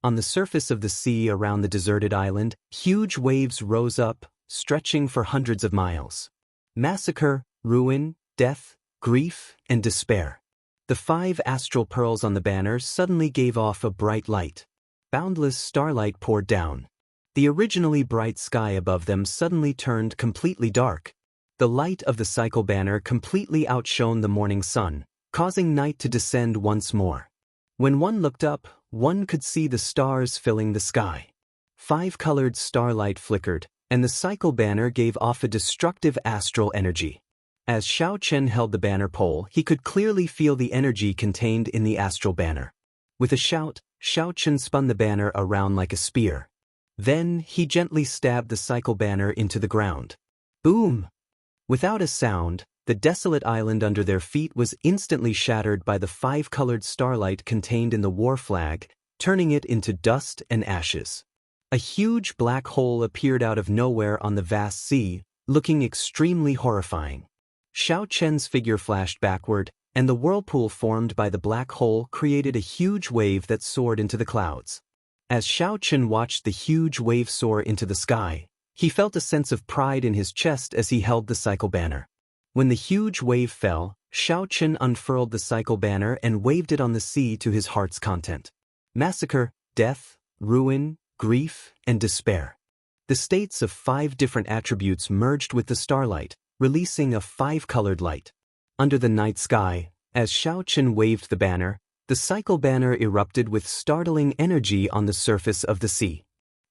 On the surface of the sea around the deserted island, huge waves rose up, stretching for hundreds of miles. Massacre, ruin, death, grief, and despair. The 5 astral pearls on the banner suddenly gave off a bright light. Boundless starlight poured down. The originally bright sky above them suddenly turned completely dark. The light of the cycle banner completely outshone the morning sun, causing night to descend once more. When one looked up, one could see the stars filling the sky. 5-colored starlight flickered, and the cycle banner gave off a destructive astral energy. As Xiaochen held the banner pole, he could clearly feel the energy contained in the astral banner. With a shout, Xiaochen spun the banner around like a spear. Then, he gently stabbed the cycle banner into the ground. Boom! Without a sound, the desolate island under their feet was instantly shattered by the 5-colored starlight contained in the war flag, turning it into dust and ashes. A huge black hole appeared out of nowhere on the vast sea, looking extremely horrifying. Xiaochen's figure flashed backward, and the whirlpool formed by the black hole created a huge wave that soared into the clouds. As Xiaochen watched the huge wave soar into the sky, he felt a sense of pride in his chest as he held the cycle banner. When the huge wave fell, Xiaochen unfurled the cycle banner and waved it on the sea to his heart's content. Massacre, death, ruin, grief, and despair. The states of 5 different attributes merged with the starlight, releasing a 5-colored light. Under the night sky, as Xiaochen waved the banner, the cycle banner erupted with startling energy on the surface of the sea.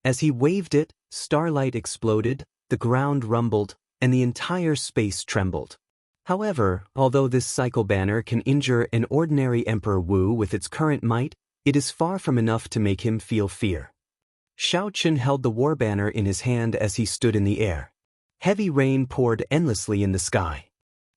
As he waved it, starlight exploded, the ground rumbled, and the entire space trembled. However, although this cycle banner can injure an ordinary Emperor Wu with its current might, it is far from enough to make him feel fear. Xiaochen held the war banner in his hand as he stood in the air. Heavy rain poured endlessly in the sky.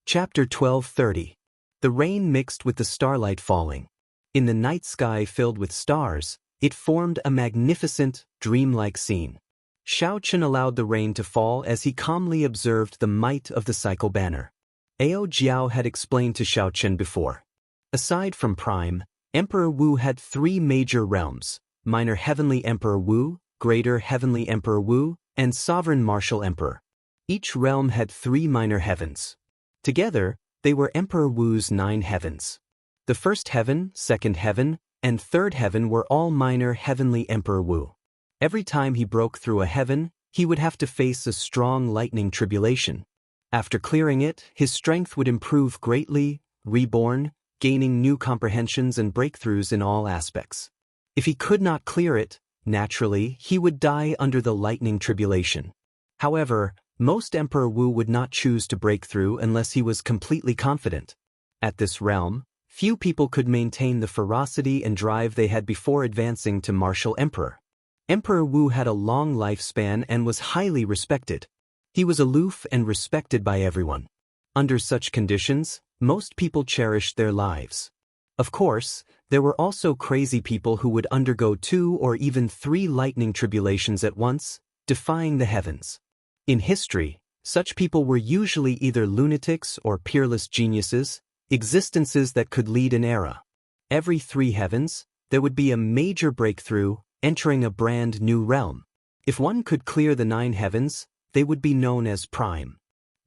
Chapter 1230. The rain mixed with the starlight falling. In the night sky filled with stars, it formed a magnificent, dreamlike scene. Xiaochen allowed the rain to fall as he calmly observed the might of the cycle banner. Ao Jiao had explained to Xiaochen before. Aside from Prime, Emperor Wu had 3 major realms: Minor Heavenly Emperor Wu, Greater Heavenly Emperor Wu, and Sovereign Martial Emperor. Each realm had 3 minor heavens. Together, they were Emperor Wu's 9 heavens. The first heaven, second heaven, and third heaven were all minor Heavenly Emperor Wu. Every time he broke through a heaven, he would have to face a strong lightning tribulation. After clearing it, his strength would improve greatly, reborn, gaining new comprehensions and breakthroughs in all aspects. If he could not clear it, naturally, he would die under the lightning tribulation. However, most Emperor Wu would not choose to break through unless he was completely confident. At this realm, few people could maintain the ferocity and drive they had before advancing to martial emperor. Emperor Wu had a long lifespan and was highly respected. He was aloof and respected by everyone. Under such conditions, most people cherished their lives. Of course, there were also crazy people who would undergo 2 or even 3 lightning tribulations at once, defying the heavens. In history, such people were usually either lunatics or peerless geniuses, existences that could lead an era. Every 3 heavens, there would be a major breakthrough, entering a brand new realm. If one could clear the 9 heavens, they would be known as Prime.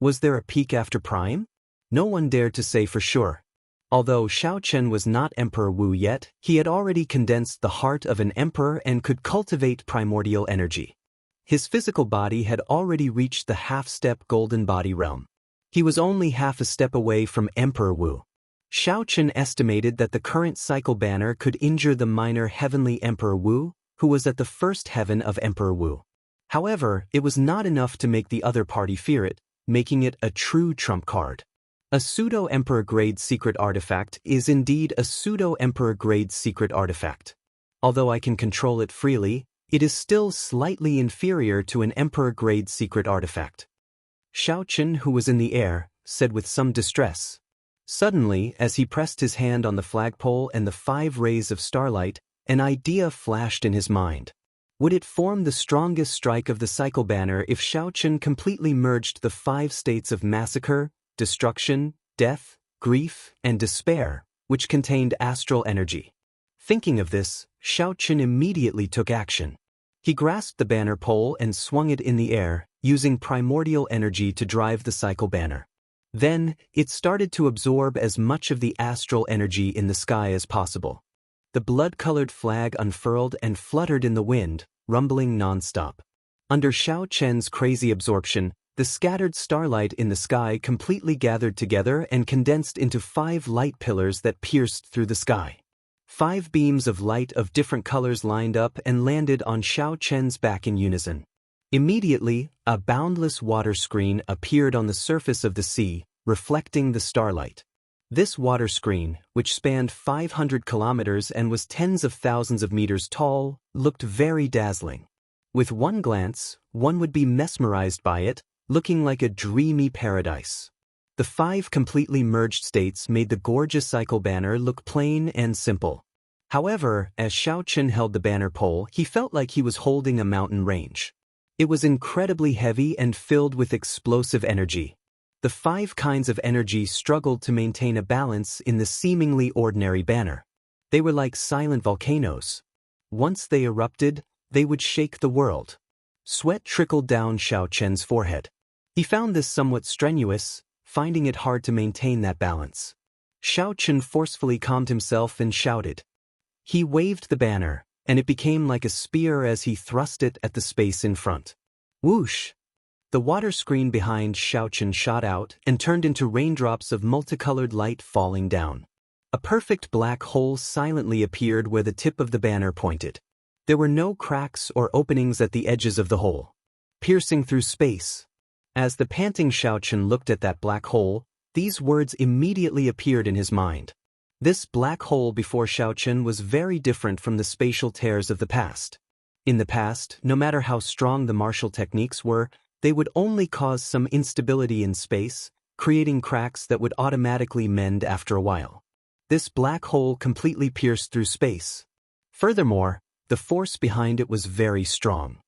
Was there a peak after Prime? No one dared to say for sure. Although Xiaochen was not Emperor Wu yet, he had already condensed the heart of an emperor and could cultivate primordial energy. His physical body had already reached the half-step golden body realm. He was only half a step away from Emperor Wu. Xiaochen estimated that the current cycle banner could injure the minor heavenly Emperor Wu, who was at the first heaven of Emperor Wu. However, it was not enough to make the other party fear it, making it a true trump card. A pseudo-emperor grade secret artifact is indeed a pseudo-emperor grade secret artifact. Although I can control it freely, it is still slightly inferior to an emperor grade secret artifact. Xiaochen, who was in the air, said with some distress. Suddenly, as he pressed his hand on the flagpole and the 5 rays of starlight, an idea flashed in his mind. Would it form the strongest strike of the cycle banner if Xiaochen completely merged the 5 states of massacre, destruction, death, grief, and despair, which contained astral energy? Thinking of this, Xiaochen immediately took action. He grasped the banner pole and swung it in the air, using primordial energy to drive the cycle banner. Then, it started to absorb as much of the astral energy in the sky as possible. The blood-colored flag unfurled and fluttered in the wind, rumbling non-stop. Under Xiaochen's crazy absorption, the scattered starlight in the sky completely gathered together and condensed into 5 light pillars that pierced through the sky. 5 beams of light of different colors lined up and landed on Xiaochen's back in unison. Immediately, a boundless water screen appeared on the surface of the sea, reflecting the starlight. This water screen, which spanned 500 kilometers and was tens of thousands of meters tall, looked very dazzling. With one glance, one would be mesmerized by it, looking like a dreamy paradise. The 5 completely merged states made the gorgeous cycle banner look plain and simple. However, as Xiaochen held the banner pole, he felt like he was holding a mountain range. It was incredibly heavy and filled with explosive energy. The 5 kinds of energy struggled to maintain a balance in the seemingly ordinary banner. They were like silent volcanoes. Once they erupted, they would shake the world. Sweat trickled down Xiaochen's forehead. He found this somewhat strenuous, finding it hard to maintain that balance. Xiaochen forcefully calmed himself and shouted. He waved the banner, and it became like a spear as he thrust it at the space in front. Whoosh! The water screen behind Xiaochen shot out and turned into raindrops of multicolored light falling down. A perfect black hole silently appeared where the tip of the banner pointed. There were no cracks or openings at the edges of the hole. Piercing through space. As the panting Xiaochen looked at that black hole, these words immediately appeared in his mind. This black hole before Xiaochen was very different from the spatial tears of the past. In the past, no matter how strong the martial techniques were, they would only cause some instability in space, creating cracks that would automatically mend after a while. This black hole completely pierced through space. Furthermore, the force behind it was very strong.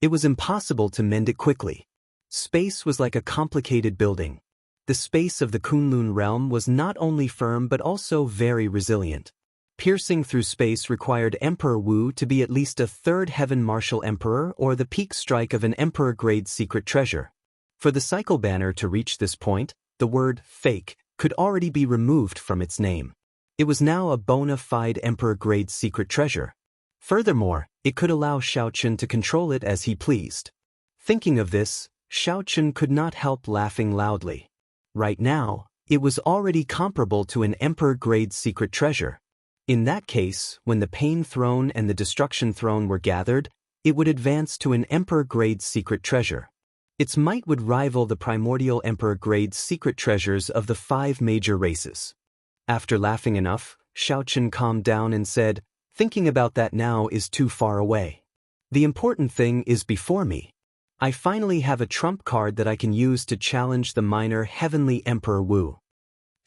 It was impossible to mend it quickly. Space was like a complicated building. The space of the Kunlun realm was not only firm but also very resilient. Piercing through space required Emperor Wu to be at least a 3rd heaven martial emperor or the peak strike of an emperor-grade secret treasure. For the cycle banner to reach this point, the word fake could already be removed from its name. It was now a bona fide emperor-grade secret treasure. Furthermore, it could allow Xiaochen to control it as he pleased. Thinking of this, Xiaochen could not help laughing loudly. Right now, It was already comparable to an emperor-grade secret treasure. In that case, when the Pain Throne and the Destruction Throne were gathered, it would advance to an emperor-grade secret treasure. Its might would rival the primordial emperor-grade secret treasures of the 5 major races. After laughing enough, Xiaochen calmed down and said, "Thinking about that now is too far away. The important thing is before me. I finally have a trump card that I can use to challenge the minor Heavenly Emperor Wu."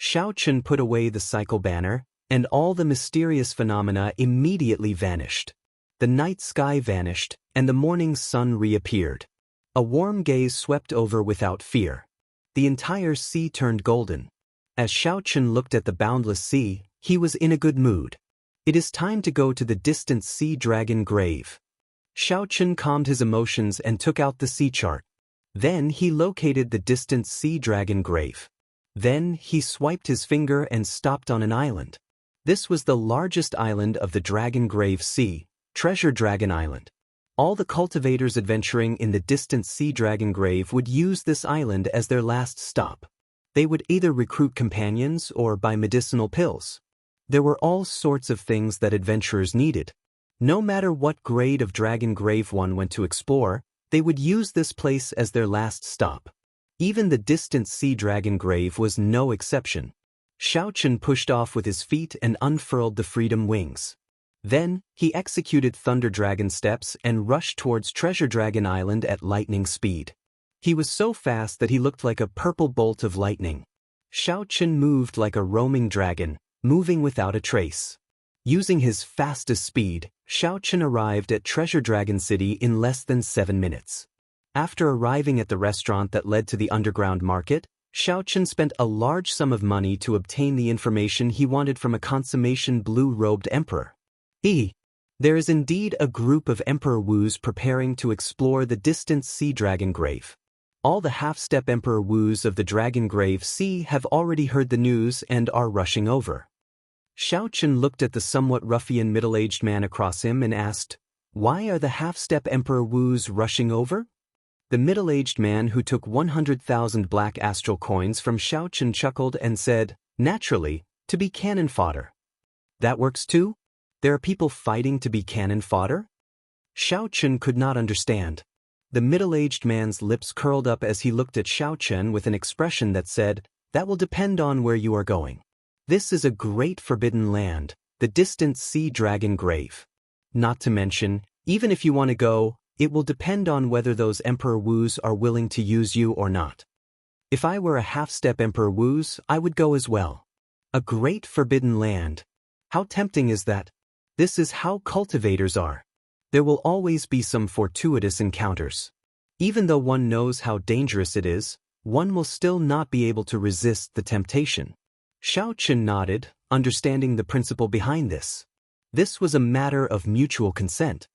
Xiaochen put away the cycle banner, and all the mysterious phenomena immediately vanished. The night sky vanished, and the morning sun reappeared. A warm gaze swept over without fear. The entire sea turned golden. As Xiaochen looked at the boundless sea, he was in a good mood. It is time to go to the distant sea dragon grave. Xiaochen calmed his emotions and took out the sea chart. Then he located the distant sea dragon grave. Then he swiped his finger and stopped on an island. This was the largest island of the Dragon Grave Sea, Treasure Dragon Island. All the cultivators adventuring in the distant sea dragon grave would use this island as their last stop. They would either recruit companions or buy medicinal pills. There were all sorts of things that adventurers needed. No matter what grade of Dragon Grave one went to explore, they would use this place as their last stop. Even the distant sea dragon grave was no exception. Xiaochen pushed off with his feet and unfurled the freedom wings. Then, he executed Thunder Dragon steps and rushed towards Treasure Dragon Island at lightning speed. He was so fast that he looked like a purple bolt of lightning. Xiaochen moved like a roaming dragon, moving without a trace. Using his fastest speed, Xiaochen arrived at Treasure Dragon City in less than 7 minutes. After arriving at the restaurant that led to the underground market, Xiaochen spent a large sum of money to obtain the information he wanted from a consummation blue-robed emperor. There is indeed a group of Emperor Wus preparing to explore the distant sea dragon grave. All the half-step Emperor Wus of the Dragon Grave Sea have already heard the news and are rushing over. Xiaochen looked at the somewhat ruffian middle-aged man across him and asked, "Why are the half-step Emperor Wus rushing over?" The middle-aged man who took 100,000 black astral coins from Xiaochen chuckled and said, "Naturally, to be cannon fodder." "That works too? There are people fighting to be cannon fodder?" Xiaochen could not understand. The middle-aged man's lips curled up as he looked at Xiaochen with an expression that said, "That will depend on where you are going. This is a great forbidden land, the distant sea dragon grave. Not to mention, even if you want to go, it will depend on whether those Emperor Wus are willing to use you or not. If I were a half-step Emperor Wus, I would go as well. A great forbidden land. How tempting is that? This is how cultivators are. There will always be some fortuitous encounters. Even though one knows how dangerous it is, one will still not be able to resist the temptation." Xiaochen nodded, understanding the principle behind this. This was a matter of mutual consent.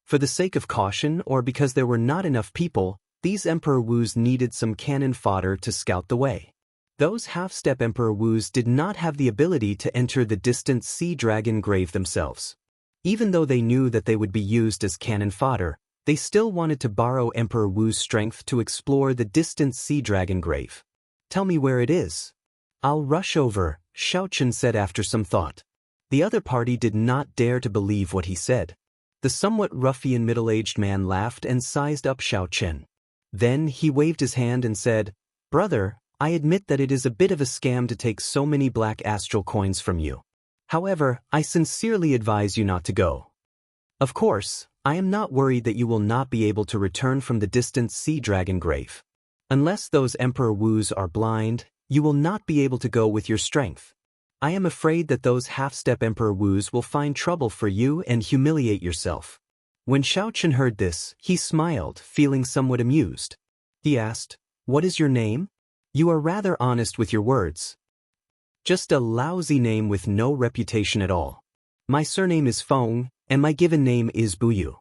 For the sake of caution or because there were not enough people, these Emperor Wus needed some cannon fodder to scout the way. Those half-step Emperor Wus did not have the ability to enter the distant sea dragon grave themselves. Even though they knew that they would be used as cannon fodder, they still wanted to borrow Emperor Wu's strength to explore the distant sea dragon grave. "Tell me where it is." "I'll rush over," Xiaochen said after some thought. The other party did not dare to believe what he said. The somewhat ruffian middle-aged man laughed and sized up Xiaochen. Then he waved his hand and said, "Brother, I admit that it is a bit of a scam to take so many black astral coins from you. However, I sincerely advise you not to go. Of course, I am not worried that you will not be able to return from the distant sea dragon grave. Unless those Emperor Wus are blind, you will not be able to go with your strength. I am afraid that those half-step Emperor Wus will find trouble for you and humiliate yourself." When Xiaochen heard this, he smiled, feeling somewhat amused. He asked, "What is your name? You are rather honest with your words." "Just a lousy name with no reputation at all. My surname is Feng, and my given name is Buyu.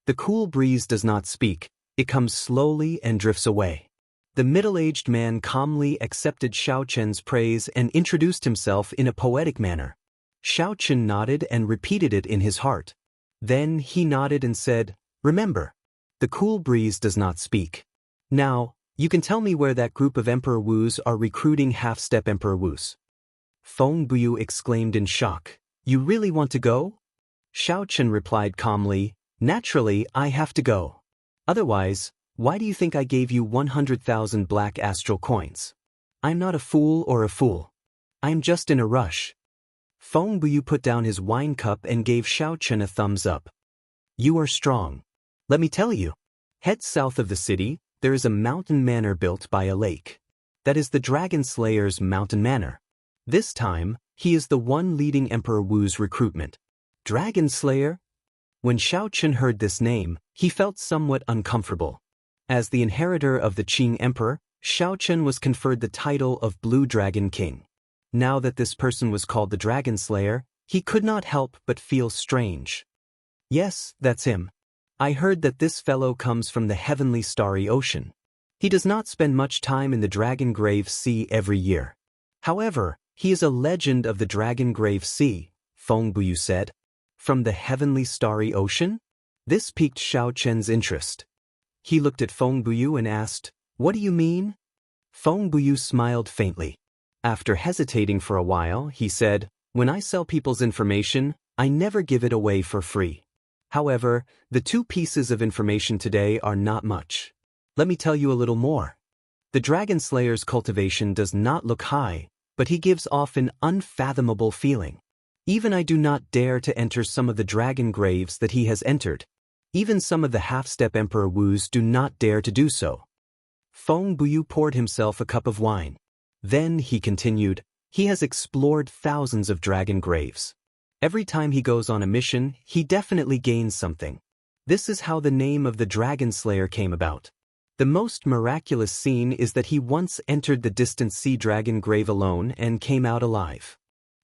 The cool breeze does not speak, it comes slowly and drifts away." The middle-aged man calmly accepted Xiaochen's praise and introduced himself in a poetic manner. Xiaochen nodded and repeated it in his heart. Then he nodded and said, "Remember, the cool breeze does not speak. Now, You can tell me where that group of Emperor Wus are recruiting half-step Emperor Wus. Feng Buyu exclaimed in shock. You really want to go? Xiao Chen replied calmly, naturally, I have to go. Otherwise, why do you think I gave you 100,000 black astral coins? I'm not a fool or a fool. I'm just in a rush. Feng Buyu put down his wine cup and gave Xiao Chen a thumbs up. You are strong. Let me tell you. Head south of the city, there is a mountain manor built by a lake. That is the Dragon Slayer's mountain manor. This time, he is the one leading Emperor Wu's recruitment. Dragon Slayer? When Xiao Chen heard this name, he felt somewhat uncomfortable. As the inheritor of the Qing Emperor, Xiao Chen was conferred the title of Blue Dragon King. Now that this person was called the Dragon Slayer, he could not help but feel strange. Yes, that's him. I heard that this fellow comes from the heavenly starry ocean. He does not spend much time in the Dragon Grave Sea every year. However, he is a legend of the Dragon Grave Sea, Feng Buyu said. From the heavenly starry ocean? This piqued Xiao Chen's interest. He looked at Feng Buyu and asked, What do you mean? Feng Buyu smiled faintly. After hesitating for a while, he said, When I sell people's information, I never give it away for free. However, the 2 pieces of information today are not much. Let me tell you a little more. The Dragon Slayer's cultivation does not look high, but he gives off an unfathomable feeling. Even I do not dare to enter some of the dragon graves that he has entered. Even some of the half-step Emperor Wus do not dare to do so. Feng Buyu poured himself a cup of wine. Then, he continued, he has explored thousands of dragon graves. Every time he goes on a mission, he definitely gains something. This is how the name of the Dragon Slayer came about. The most miraculous scene is that he once entered the distant sea dragon grave alone and came out alive.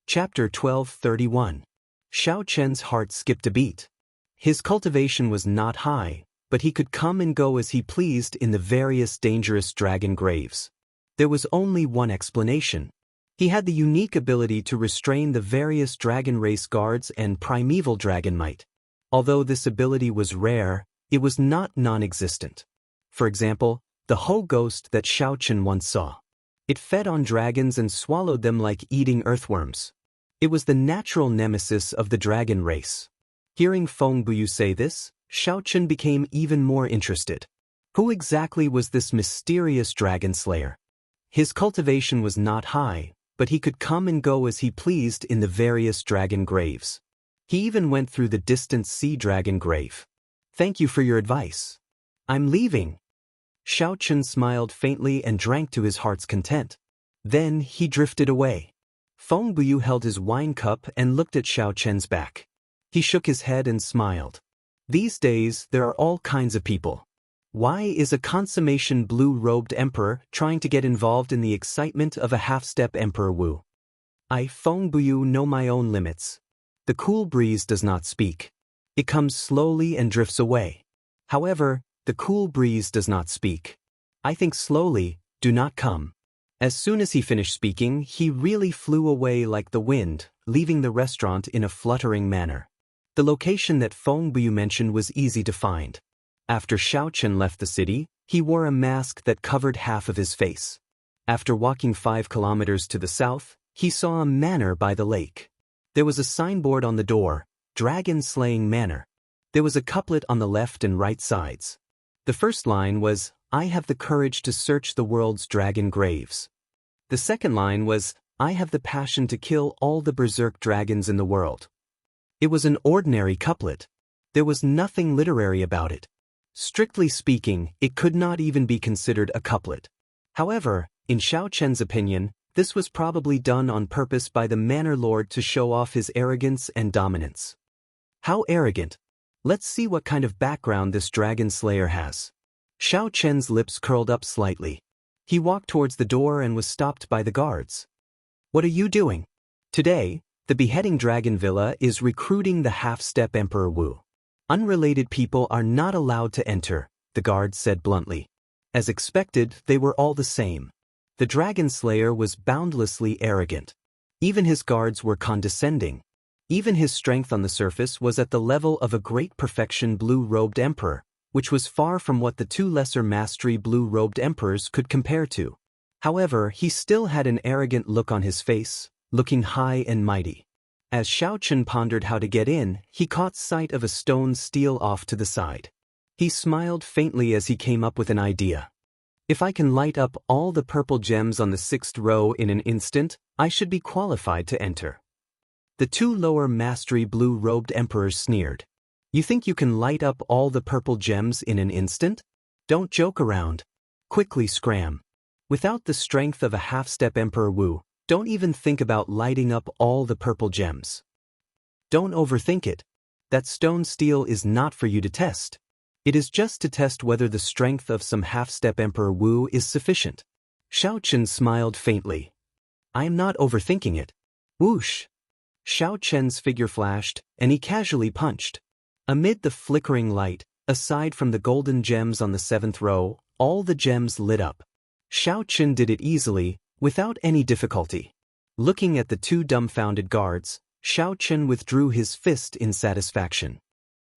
Chapter 1231. Xiao Chen's heart skipped a beat. His cultivation was not high, but he could come and go as he pleased in the various dangerous dragon graves. There was only one explanation. He had the unique ability to restrain the various dragon race guards and primeval dragon might. Although this ability was rare, it was not non-existent. For example, the Ho ghost that Xiao Chen once saw. It fed on dragons and swallowed them like eating earthworms. It was the natural nemesis of the dragon race. Hearing Feng Buyu say this, Xiao Chen became even more interested. Who exactly was this mysterious dragon slayer? His cultivation was not high, but he could come and go as he pleased in the various dragon graves. He even went through the distant sea dragon grave. Thank you for your advice. I'm leaving. Xiao Chen smiled faintly and drank to his heart's content. Then he drifted away. Feng Buyu held his wine cup and looked at Xiao Chen's back. He shook his head and smiled. These days, there are all kinds of people. Why is a consummation blue-robed emperor trying to get involved in the excitement of a half-step Emperor Wu? I, Feng Buyu, know my own limits. The cool breeze does not speak. It comes slowly and drifts away. However, the cool breeze does not speak. I think slowly, do not come. As soon as he finished speaking, he really flew away like the wind, leaving the restaurant in a fluttering manner. The location that Feng Buyu mentioned was easy to find. After Xiao Chen left the city, he wore a mask that covered half of his face. After walking 5 kilometers to the south, he saw a manor by the lake. There was a signboard on the door, Dragon Slaying Manor. There was a couplet on the left and right sides. The first line was, I have the courage to search the world's dragon graves. The second line was, I have the passion to kill all the berserk dragons in the world. It was an ordinary couplet. There was nothing literary about it. Strictly speaking, it could not even be considered a couplet. However, in Xiao Chen's opinion, this was probably done on purpose by the manor lord to show off his arrogance and dominance. How arrogant! Let's see what kind of background this dragon slayer has. Xiao Chen's lips curled up slightly. He walked towards the door and was stopped by the guards. What are you doing? Today, the beheading dragon villa is recruiting the half-step Emperor Wu. Unrelated people are not allowed to enter, the guards said bluntly. As expected, they were all the same. The dragon slayer was boundlessly arrogant. Even his guards were condescending. Even his strength on the surface was at the level of a great perfection blue-robed emperor, which was far from what the two lesser mastery blue-robed emperors could compare to. However, he still had an arrogant look on his face, looking high and mighty. As Xianxia pondered how to get in, he caught sight of a stone stele off to the side. He smiled faintly as he came up with an idea. If I can light up all the purple gems on the 6th row in an instant, I should be qualified to enter. The two lower mastery blue-robed emperors sneered. You think you can light up all the purple gems in an instant? Don't joke around. Quickly scram. Without the strength of a half-step Emperor Wu, don't even think about lighting up all the purple gems. Don't overthink it. That stone stele is not for you to test. It is just to test whether the strength of some half-step Emperor Wu is sufficient. Xianxia smiled faintly. I am not overthinking it. Whoosh! Xianxia's figure flashed, and he casually punched. Amid the flickering light, aside from the golden gems on the 7th row, all the gems lit up. Xianxia did it easily, without any difficulty. Looking at the two dumbfounded guards, Xianxia withdrew his fist in satisfaction.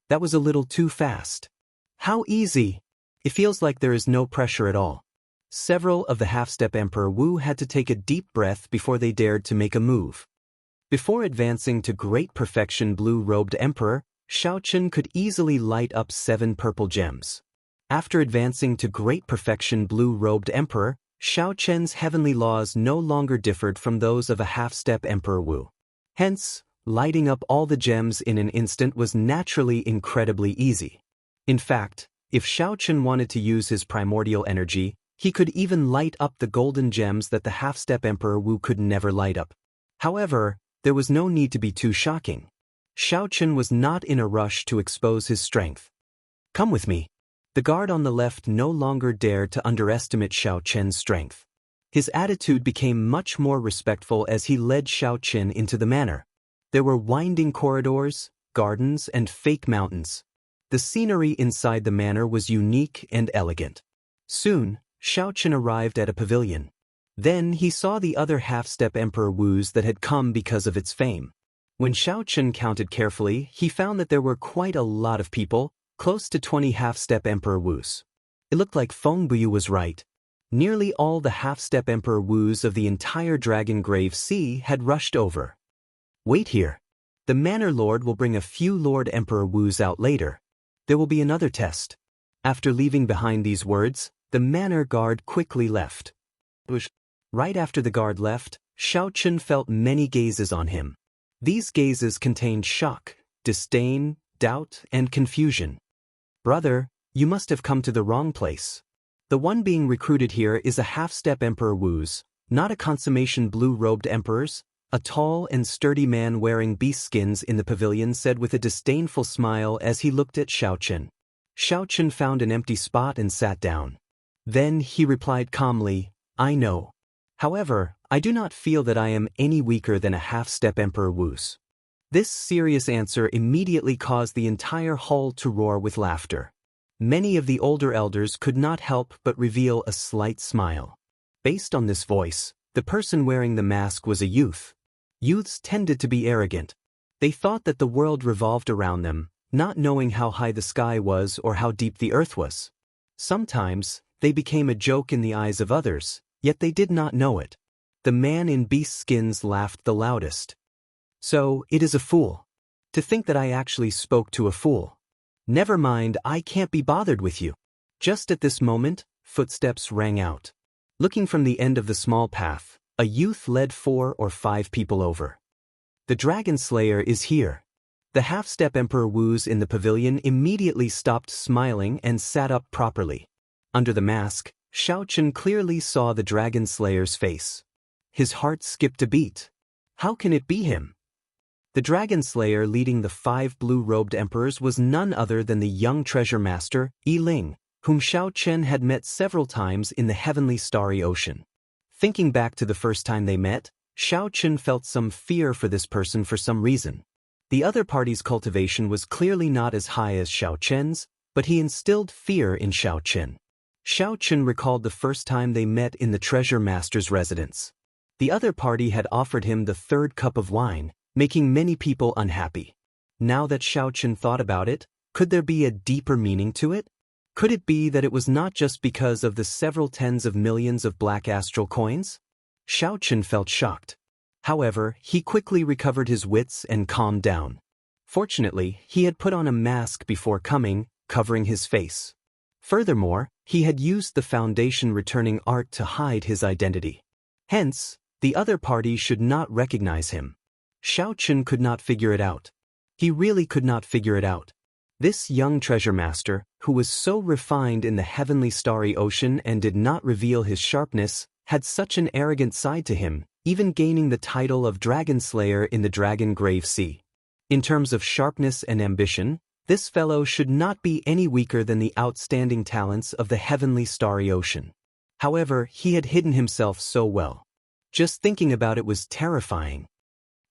That was a little too fast. How easy! It feels like there is no pressure at all. Several of the half-step Emperor Wu had to take a deep breath before they dared to make a move. Before advancing to great perfection blue-robed Emperor, Xianxia could easily light up 7 purple gems. After advancing to great perfection blue-robed Emperor, Xianxia's heavenly laws no longer differed from those of a half-step Emperor Wu. Hence, lighting up all the gems in an instant was naturally incredibly easy. In fact, if Xianxia wanted to use his primordial energy, he could even light up the golden gems that the half-step Emperor Wu could never light up. However, there was no need to be too shocking. Xianxia was not in a rush to expose his strength. Come with me. The guard on the left no longer dared to underestimate Xianxia's strength. His attitude became much more respectful as he led Xianxia into the manor. There were winding corridors, gardens, and fake mountains. The scenery inside the manor was unique and elegant. Soon, Xianxia arrived at a pavilion. Then he saw the other half-step Emperor Wus that had come because of its fame. When Xianxia counted carefully, he found that there were quite a lot of people, close to 20 half-step Emperor Wus. It looked like Feng Buyu was right. Nearly all the half-step Emperor Wus of the entire Dragon Grave Sea had rushed over. Wait here. The Manor Lord will bring a few Lord Emperor Wus out later. There will be another test. After leaving behind these words, the manor guard quickly left. Right after the guard left, Xianxia felt many gazes on him. These gazes contained shock, disdain, doubt, and confusion. Brother, you must have come to the wrong place. The one being recruited here is a half-step Emperor Wus, not a consummation blue-robed emperors. A tall and sturdy man wearing beast skins in the pavilion said with a disdainful smile as he looked at Xianxia. Xianxia found an empty spot and sat down. Then he replied calmly, I know. However, I do not feel that I am any weaker than a half-step Emperor Wus. This serious answer immediately caused the entire hall to roar with laughter. Many of the older elders could not help but reveal a slight smile. Based on this voice, the person wearing the mask was a youth. Youths tended to be arrogant. They thought that the world revolved around them, not knowing how high the sky was or how deep the earth was. Sometimes, they became a joke in the eyes of others, yet they did not know it. The man in beast skins laughed the loudest. So, it is a fool. To think that I actually spoke to a fool. Never mind, I can't be bothered with you. Just at this moment, footsteps rang out. Looking from the end of the small path, a youth led 4 or 5 people over. The Dragon Slayer is here. The half-step Emperor Wus in the pavilion immediately stopped smiling and sat up properly. Under the mask, Xianxia clearly saw the Dragon Slayer's face. His heart skipped a beat. How can it be him? The Dragon Slayer leading the 5 blue-robed emperors was none other than the young treasure master, Yi Ling, whom Xianxia had met several times in the heavenly starry ocean. Thinking back to the first time they met, Xianxia felt some fear for this person for some reason. The other party's cultivation was clearly not as high as Xianxia's, but he instilled fear in Xianxia. Xianxia recalled the first time they met in the treasure master's residence. The other party had offered him the 3rd cup of wine, making many people unhappy. Now that Xianxia thought about it, could there be a deeper meaning to it? Could it be that it was not just because of the several tens of millions of black astral coins? Xiaochen felt shocked. However, he quickly recovered his wits and calmed down. Fortunately, he had put on a mask before coming, covering his face. Furthermore, he had used the foundation returning art to hide his identity. Hence, the other party should not recognize him. Xiaochen could not figure it out. He really could not figure it out. This young treasure master, who was so refined in the heavenly starry ocean and did not reveal his sharpness, had such an arrogant side to him, even gaining the title of Dragon Slayer in the Dragon Grave Sea. In terms of sharpness and ambition, this fellow should not be any weaker than the outstanding talents of the heavenly starry ocean. However, he had hidden himself so well. Just thinking about it was terrifying.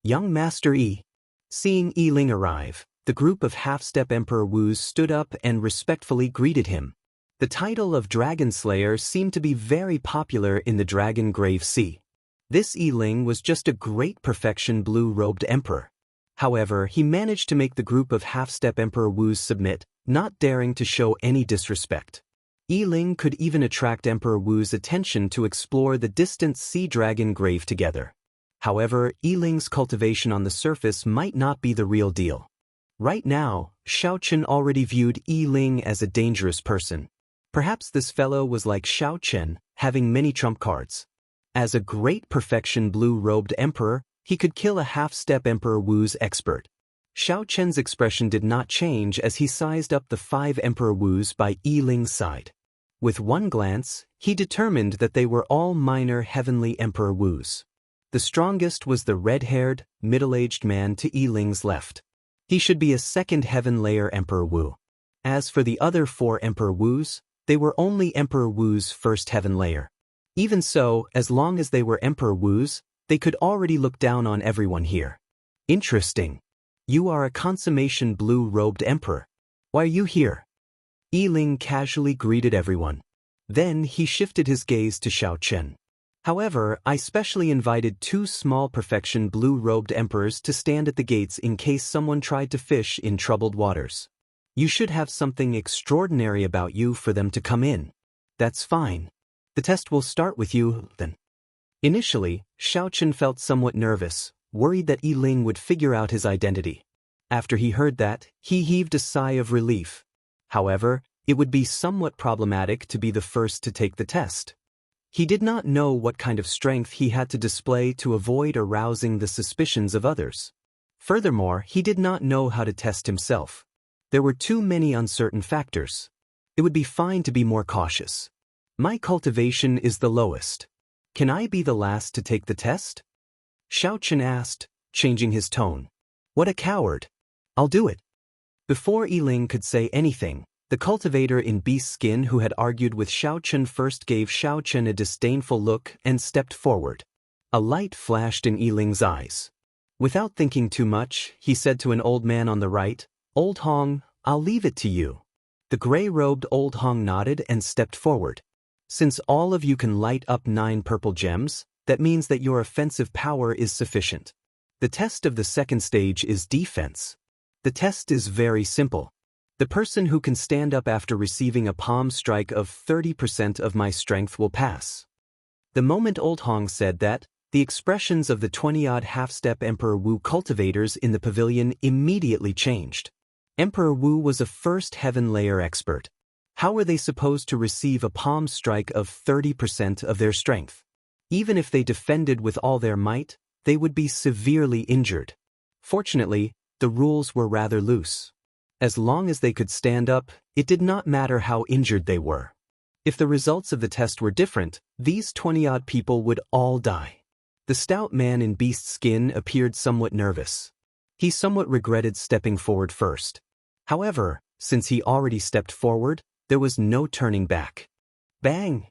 Young Master Yi. Seeing Yi Ling arrive, the group of half-step Emperor Wus stood up and respectfully greeted him. The title of Dragon Slayer seemed to be very popular in the Dragon Grave Sea. This Yi Ling was just a great perfection blue-robed emperor. However, he managed to make the group of half-step Emperor Wus submit, not daring to show any disrespect. Yi Ling could even attract Emperor Wu's attention to explore the distant sea dragon grave together. However, Yi Ling's cultivation on the surface might not be the real deal. Right now, Xiaochen already viewed Yi Ling as a dangerous person. Perhaps this fellow was like Xiaochen, having many trump cards. As a great perfection blue-robed emperor, he could kill a half-step Emperor Wu's expert. Xiaochen's expression did not change as he sized up the 5 Emperor Wus by Yi Ling's side. With one glance, he determined that they were all minor heavenly Emperor Wus. The strongest was the red-haired, middle-aged man to Yi Ling's left. He should be a second heaven layer Emperor Wu. As for the other 4 Emperor Wus, they were only Emperor Wu's first heaven layer. Even so, as long as they were Emperor Wus, they could already look down on everyone here. Interesting. You are a consummation blue-robed emperor. Why are you here? Yi Ling casually greeted everyone. Then he shifted his gaze to Xiaochen. However, I specially invited 2 small perfection blue-robed emperors to stand at the gates in case someone tried to fish in troubled waters. You should have something extraordinary about you for them to come in. That's fine. The test will start with you, then. Initially, Xiaochen felt somewhat nervous, worried that Yi Ling would figure out his identity. After he heard that, he heaved a sigh of relief. However, it would be somewhat problematic to be the first to take the test. He did not know what kind of strength he had to display to avoid arousing the suspicions of others. Furthermore, he did not know how to test himself. There were too many uncertain factors. It would be fine to be more cautious. My cultivation is the lowest. Can I be the last to take the test? Xiaochen asked, changing his tone. What a coward. I'll do it. Before Yi Ling could say anything, the cultivator in beast skin who had argued with Xiaochen first gave Xiaochen a disdainful look and stepped forward. A light flashed in Yi Ling's eyes. Without thinking too much, he said to an old man on the right, Old Hong, I'll leave it to you. The gray-robed Old Hong nodded and stepped forward. Since all of you can light up 9 purple gems, that means that your offensive power is sufficient. The test of the second stage is defense. The test is very simple. The person who can stand up after receiving a palm strike of 30% of my strength will pass. The moment Old Hong said that, the expressions of the 20-odd half-step Emperor Wu cultivators in the pavilion immediately changed. Emperor Wu was a first heaven layer expert. How were they supposed to receive a palm strike of 30% of their strength? Even if they defended with all their might, they would be severely injured. Fortunately, the rules were rather loose. As long as they could stand up, it did not matter how injured they were. If the results of the test were different, these 20-odd people would all die. The stout man in beast skin appeared somewhat nervous. He somewhat regretted stepping forward first. However, since he already stepped forward, there was no turning back. Bang!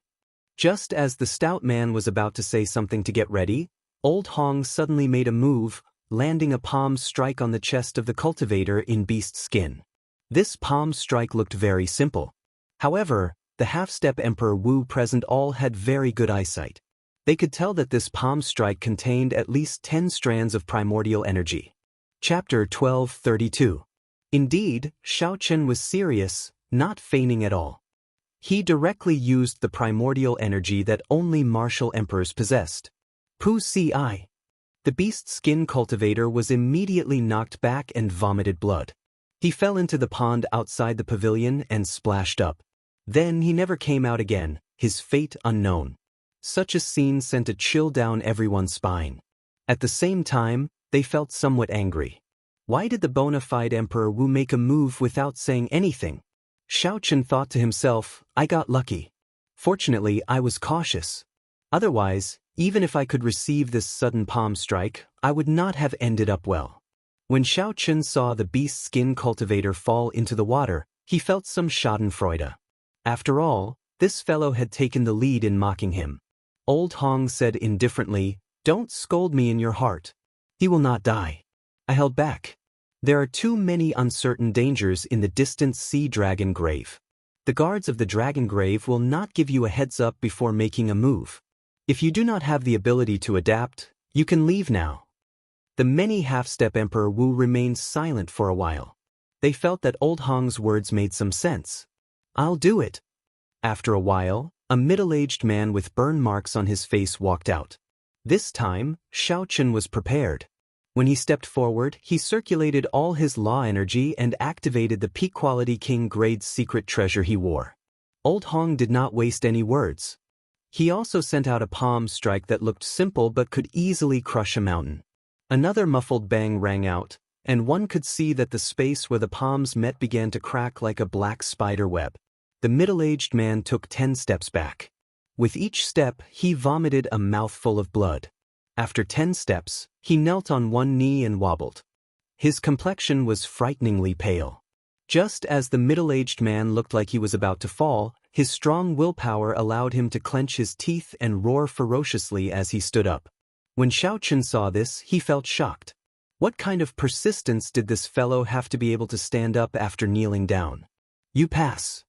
Just as the stout man was about to say something to get ready, Old Hong suddenly made a move, landing a palm strike on the chest of the cultivator in beast skin. This palm strike looked very simple. However, the half-step Emperor Wu present all had very good eyesight. They could tell that this palm strike contained at least 10 strands of primordial energy. Chapter 1232. Indeed, Xiaochen was serious, not feigning at all. He directly used the primordial energy that only martial emperors possessed. Pu Si. The beast skin cultivator was immediately knocked back and vomited blood. He fell into the pond outside the pavilion and splashed up. Then he never came out again, his fate unknown. Such a scene sent a chill down everyone's spine. At the same time, they felt somewhat angry. Why did the bona fide Emperor Wu make a move without saying anything? Xiaochen thought to himself, I got lucky. Fortunately, I was cautious. Otherwise, even if I could receive this sudden palm strike, I would not have ended up well. When Xiaochen saw the beast skin cultivator fall into the water, he felt some schadenfreude. After all, this fellow had taken the lead in mocking him. Old Hong said indifferently, Don't scold me in your heart. He will not die. I held back. There are too many uncertain dangers in the distant sea dragon grave. The guards of the dragon grave will not give you a heads up before making a move. If you do not have the ability to adapt, you can leave now. The many half-step Emperor Wu remained silent for a while. They felt that Old Hong's words made some sense. I'll do it. After a while, a middle-aged man with burn marks on his face walked out. This time, Xiaochen was prepared. When he stepped forward, he circulated all his law energy and activated the peak-quality king-grade secret treasure he wore. Old Hong did not waste any words. He also sent out a palm strike that looked simple but could easily crush a mountain. Another muffled bang rang out, and one could see that the space where the palms met began to crack like a black spider web. The middle-aged man took 10 steps back. With each step, he vomited a mouthful of blood. After 10 steps, he knelt on one knee and wobbled. His complexion was frighteningly pale. Just as the middle-aged man looked like he was about to fall, his strong willpower allowed him to clench his teeth and roar ferociously as he stood up. When Xiaochen saw this, he felt shocked. What kind of persistence did this fellow have to be able to stand up after kneeling down? You pass.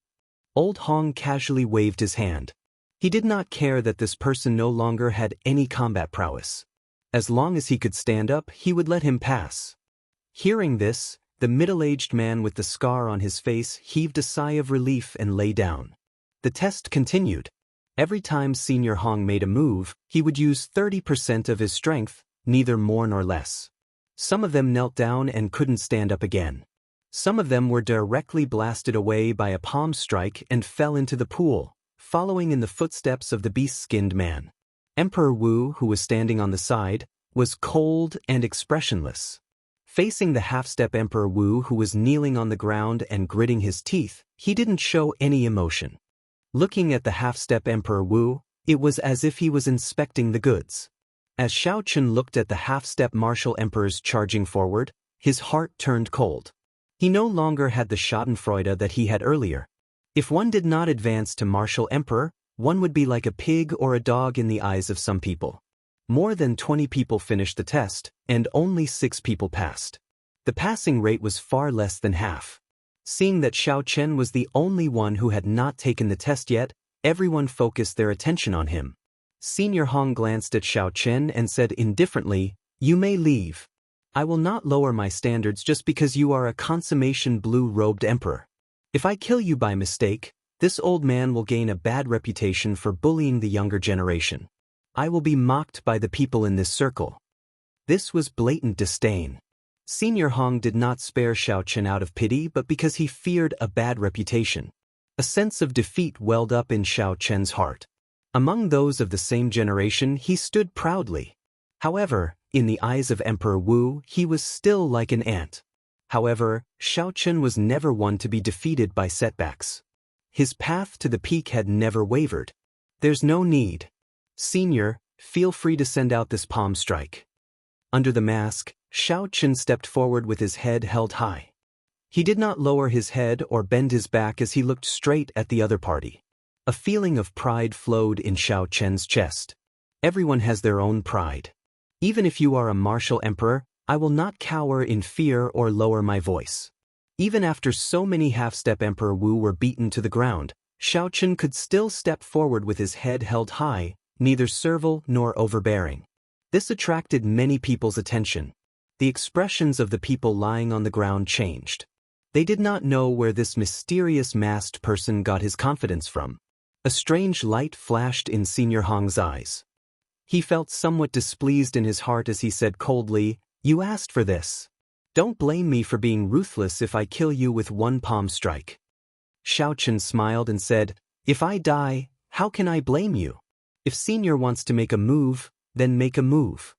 Old Hong casually waved his hand. He did not care that this person no longer had any combat prowess. As long as he could stand up, he would let him pass. Hearing this, the middle-aged man with the scar on his face heaved a sigh of relief and lay down. The test continued. Every time Senior Hong made a move, he would use 30% of his strength, neither more nor less. Some of them knelt down and couldn't stand up again. Some of them were directly blasted away by a palm strike and fell into the pool, following in the footsteps of the beast-skinned man. Emperor Wu, who was standing on the side, was cold and expressionless. Facing the half-step Emperor Wu, who was kneeling on the ground and gritting his teeth, he didn't show any emotion. Looking at the half-step Emperor Wu, it was as if he was inspecting the goods. As Xiaochen looked at the half-step martial emperors charging forward, his heart turned cold. He no longer had the schadenfreude that he had earlier. If one did not advance to martial emperor, one would be like a pig or a dog in the eyes of some people. More than 20 people finished the test, and only 6 people passed. The passing rate was far less than half. Seeing that Xiaochen was the only one who had not taken the test yet, everyone focused their attention on him. Senior Hong glanced at Xiaochen and said indifferently, You may leave. I will not lower my standards just because you are a consummation blue-robed emperor. If I kill you by mistake, this old man will gain a bad reputation for bullying the younger generation. I will be mocked by the people in this circle. This was blatant disdain. Senior Hong did not spare Xiaochen out of pity but because he feared a bad reputation. A sense of defeat welled up in Xiaochen's heart. Among those of the same generation, he stood proudly. However, in the eyes of Emperor Wu, he was still like an ant. However, Xiaochen was never one to be defeated by setbacks. His path to the peak had never wavered. There's no need. Senior, feel free to send out this palm strike. Under the mask, Xiaochen stepped forward with his head held high. He did not lower his head or bend his back as he looked straight at the other party. A feeling of pride flowed in Xiaochen's chest. Everyone has their own pride. Even if you are a martial emperor, I will not cower in fear or lower my voice. Even after so many half-step Emperor Wu were beaten to the ground, Xiaochen could still step forward with his head held high, neither servile nor overbearing. This attracted many people's attention. The expressions of the people lying on the ground changed. They did not know where this mysterious masked person got his confidence from. A strange light flashed in Senior Hong's eyes. He felt somewhat displeased in his heart as he said coldly, "You asked for this. Don't blame me for being ruthless if I kill you with one palm strike." Xiaochen smiled and said, "If I die, how can I blame you? If Senior wants to make a move, then make a move."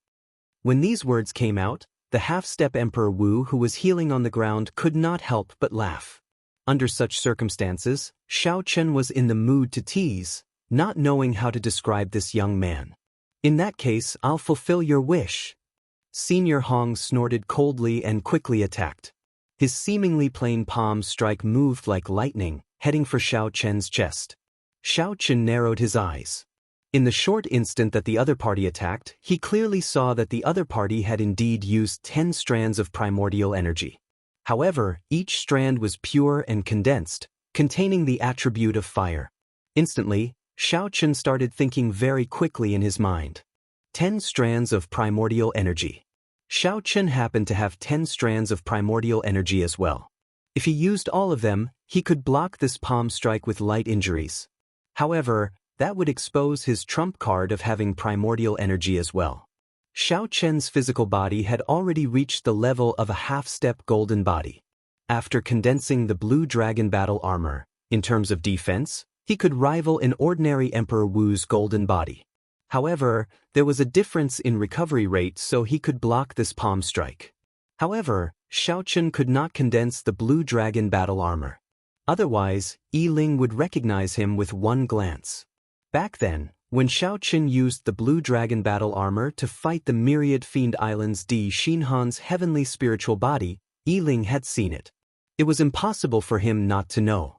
When these words came out, the half-step Emperor Wu, who was healing on the ground, could not help but laugh. Under such circumstances, Xiaochen was in the mood to tease, not knowing how to describe this young man. "In that case, I'll fulfill your wish." Senior Hong snorted coldly and quickly attacked. His seemingly plain palm strike moved like lightning, heading for Xiaochen's chest. Xiaochen narrowed his eyes. In the short instant that the other party attacked, he clearly saw that the other party had indeed used 10 strands of primordial energy. However, each strand was pure and condensed, containing the attribute of fire. Instantly, Xiaochen started thinking very quickly in his mind. 10 strands of primordial energy. Xiaochen happened to have 10 strands of primordial energy as well. If he used all of them, he could block this palm strike with light injuries. However, that would expose his trump card of having primordial energy as well. Xiaochen's physical body had already reached the level of a half-step golden body. After condensing the blue dragon battle armor, in terms of defense, he could rival an ordinary Emperor Wu's golden body. However, there was a difference in recovery rate, so he could block this palm strike. However, Xiaochen could not condense the blue dragon battle armor. Otherwise, Yiling would recognize him with one glance. Back then, when Xiaochen used the blue dragon battle armor to fight the myriad fiend islands Di Xinhan's heavenly spiritual body, Yiling had seen it. It was impossible for him not to know.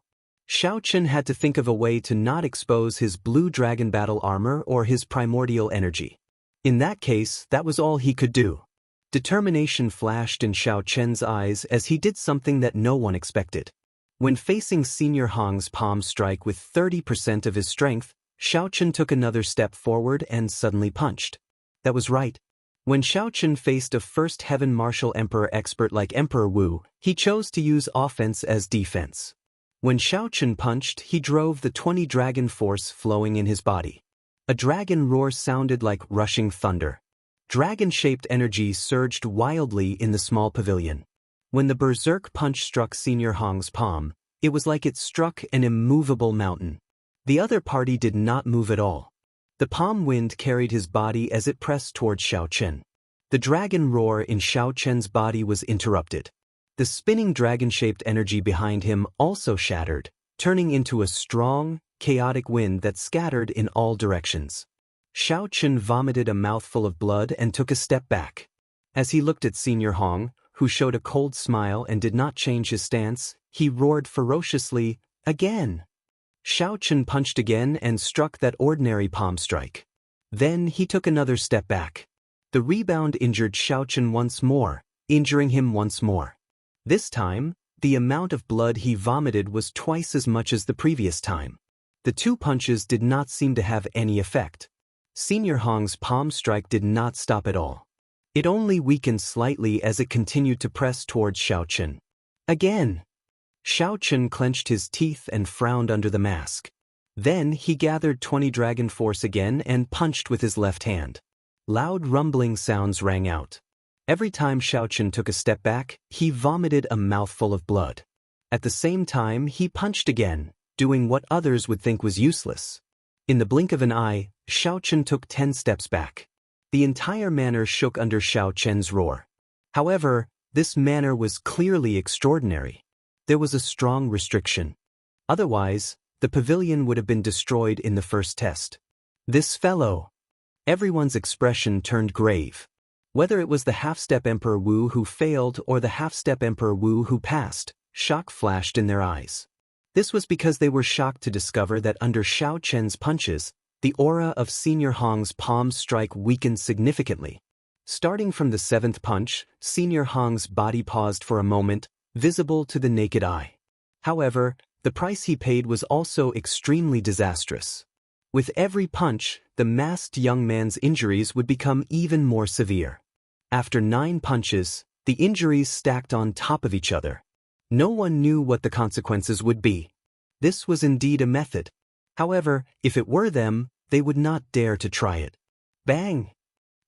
Xiaochen had to think of a way to not expose his blue dragon battle armor or his primordial energy. In that case, that was all he could do. Determination flashed in Xiaochen's eyes as he did something that no one expected. When facing Senior Hong's palm strike with 30% of his strength, Xiaochen took another step forward and suddenly punched. That was right. When Xiaochen faced a first heaven martial emperor expert like Emperor Wu, he chose to use offense as defense. When Xiaochen punched, he drove the 20 dragon force flowing in his body. A dragon roar sounded like rushing thunder. Dragon-shaped energy surged wildly in the small pavilion. When the berserk punch struck Senior Hong's palm, it was like it struck an immovable mountain. The other party did not move at all. The palm wind carried his body as it pressed towards Xiaochen. The dragon roar in Xiaochen's body was interrupted. The spinning dragon-shaped energy behind him also shattered, turning into a strong, chaotic wind that scattered in all directions. Xiaochen vomited a mouthful of blood and took a step back. As he looked at Senior Hong, who showed a cold smile and did not change his stance, he roared ferociously, "Again!" Xiaochen punched again and struck that ordinary palm strike. Then he took another step back. The rebound injured Xiaochen once more, injuring him once more. This time, the amount of blood he vomited was twice as much as the previous time. The two punches did not seem to have any effect. Senior Hong's palm strike did not stop at all. It only weakened slightly as it continued to press towards Xiaochen. Again! Xiaochen clenched his teeth and frowned under the mask. Then he gathered 20 dragon force again and punched with his left hand. Loud rumbling sounds rang out. Every time Xiaochen took a step back, he vomited a mouthful of blood. At the same time, he punched again, doing what others would think was useless. In the blink of an eye, Xiaochen took 10 steps back. The entire manor shook under Xiaochen's roar. However, this manor was clearly extraordinary. There was a strong restriction. Otherwise, the pavilion would have been destroyed in the first test. This fellow! Everyone's expression turned grave. Whether it was the half-step Emperor Wu who failed or the half-step Emperor Wu who passed, shock flashed in their eyes. This was because they were shocked to discover that under Xiaochen's punches, the aura of Senior Hong's palm strike weakened significantly. Starting from the 7th punch, Senior Hong's body paused for a moment, visible to the naked eye. However, the price he paid was also extremely disastrous. With every punch, the masked young man's injuries would become even more severe. After 9 punches, the injuries stacked on top of each other. No one knew what the consequences would be. This was indeed a method. However, if it were them, they would not dare to try it. Bang!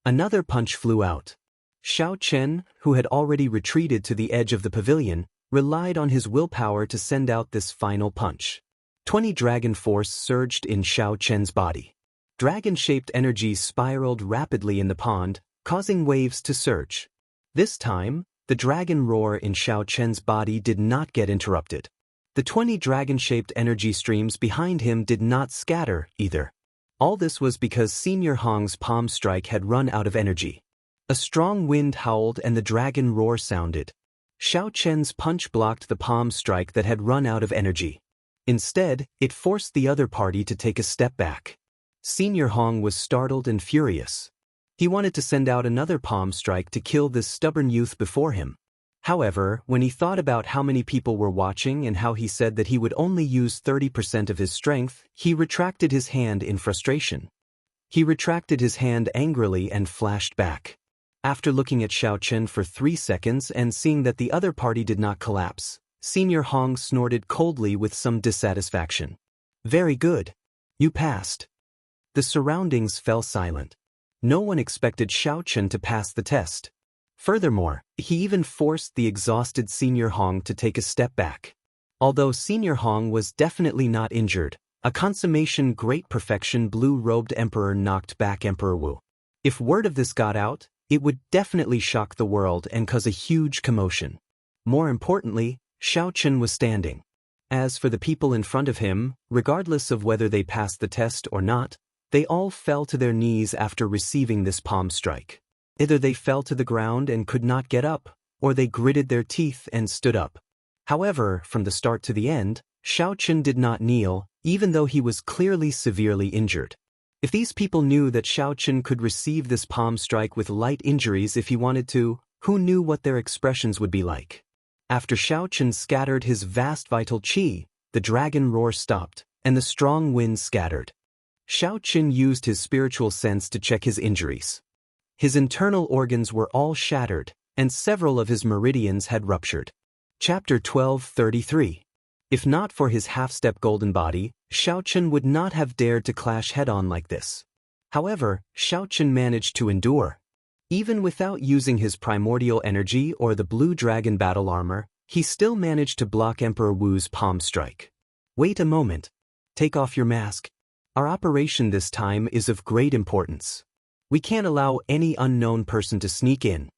Another punch flew out. Xiao Chen, who had already retreated to the edge of the pavilion, relied on his willpower to send out this final punch. 20 dragon force surged in Xiao Chen's body. Dragon-shaped energy spiraled rapidly in the pond, causing waves to surge. This time, the dragon roar in Xiao Chen's body did not get interrupted. The 20 dragon-shaped energy streams behind him did not scatter, either. All this was because Senior Hong's palm strike had run out of energy. A strong wind howled and the dragon roar sounded. Xiao Chen's punch blocked the palm strike that had run out of energy. Instead, it forced the other party to take a step back. Senior Hong was startled and furious. He wanted to send out another palm strike to kill this stubborn youth before him. However, when he thought about how many people were watching and how he said that he would only use 30% of his strength, he retracted his hand in frustration. He retracted his hand angrily and flashed back. After looking at Xiao Chen for 3 seconds and seeing that the other party did not collapse, Senior Hong snorted coldly with some dissatisfaction. Very good. You passed. The surroundings fell silent. No one expected Xiao Chen to pass the test. Furthermore, he even forced the exhausted Senior Hong to take a step back. Although Senior Hong was definitely not injured, a consummation great perfection blue-robed emperor knocked back Emperor Wu. If word of this got out, it would definitely shock the world and cause a huge commotion. More importantly, Xiao Chen was standing. As for the people in front of him, regardless of whether they passed the test or not, they all fell to their knees after receiving this palm strike. Either they fell to the ground and could not get up, or they gritted their teeth and stood up. However, from the start to the end, Xiao Chen did not kneel, even though he was clearly severely injured. If these people knew that Xiao Chen could receive this palm strike with light injuries if he wanted to, who knew what their expressions would be like? After Xiao Chen scattered his vast vital qi, the dragon roar stopped, and the strong wind scattered. Xiao Chen used his spiritual sense to check his injuries. His internal organs were all shattered, and several of his meridians had ruptured. Chapter 12:33. If not for his half-step golden body, Xiao Chen would not have dared to clash head-on like this. However, Xiao Chen managed to endure. Even without using his primordial energy or the blue dragon battle armor, he still managed to block Emperor Wu's palm strike. Wait a moment. Take off your mask. Our operation this time is of great importance. We can't allow any unknown person to sneak in.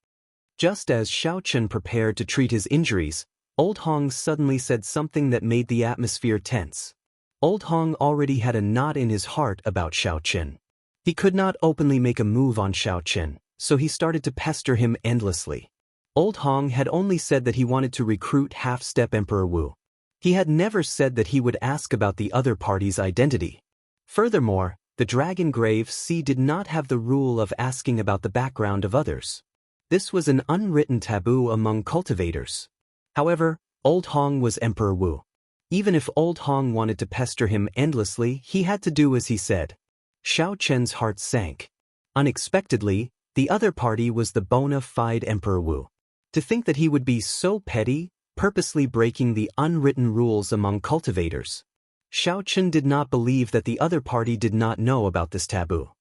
Just as Xiao Chen prepared to treat his injuries, Old Hong suddenly said something that made the atmosphere tense. Old Hong already had a knot in his heart about Xiao Chen. He could not openly make a move on Xiao Chen, so he started to pester him endlessly. Old Hong had only said that he wanted to recruit half-step Emperor Wu. He had never said that he would ask about the other party's identity. Furthermore, the Dragon Grave Sea did not have the rule of asking about the background of others. This was an unwritten taboo among cultivators. However, Old Hong was Emperor Wu. Even if Old Hong wanted to pester him endlessly, he had to do as he said. Xiao Chen's heart sank. Unexpectedly, the other party was the bona fide Emperor Wu. To think that he would be so petty, purposely breaking the unwritten rules among cultivators. Xiao Chen did not believe that the other party did not know about this taboo.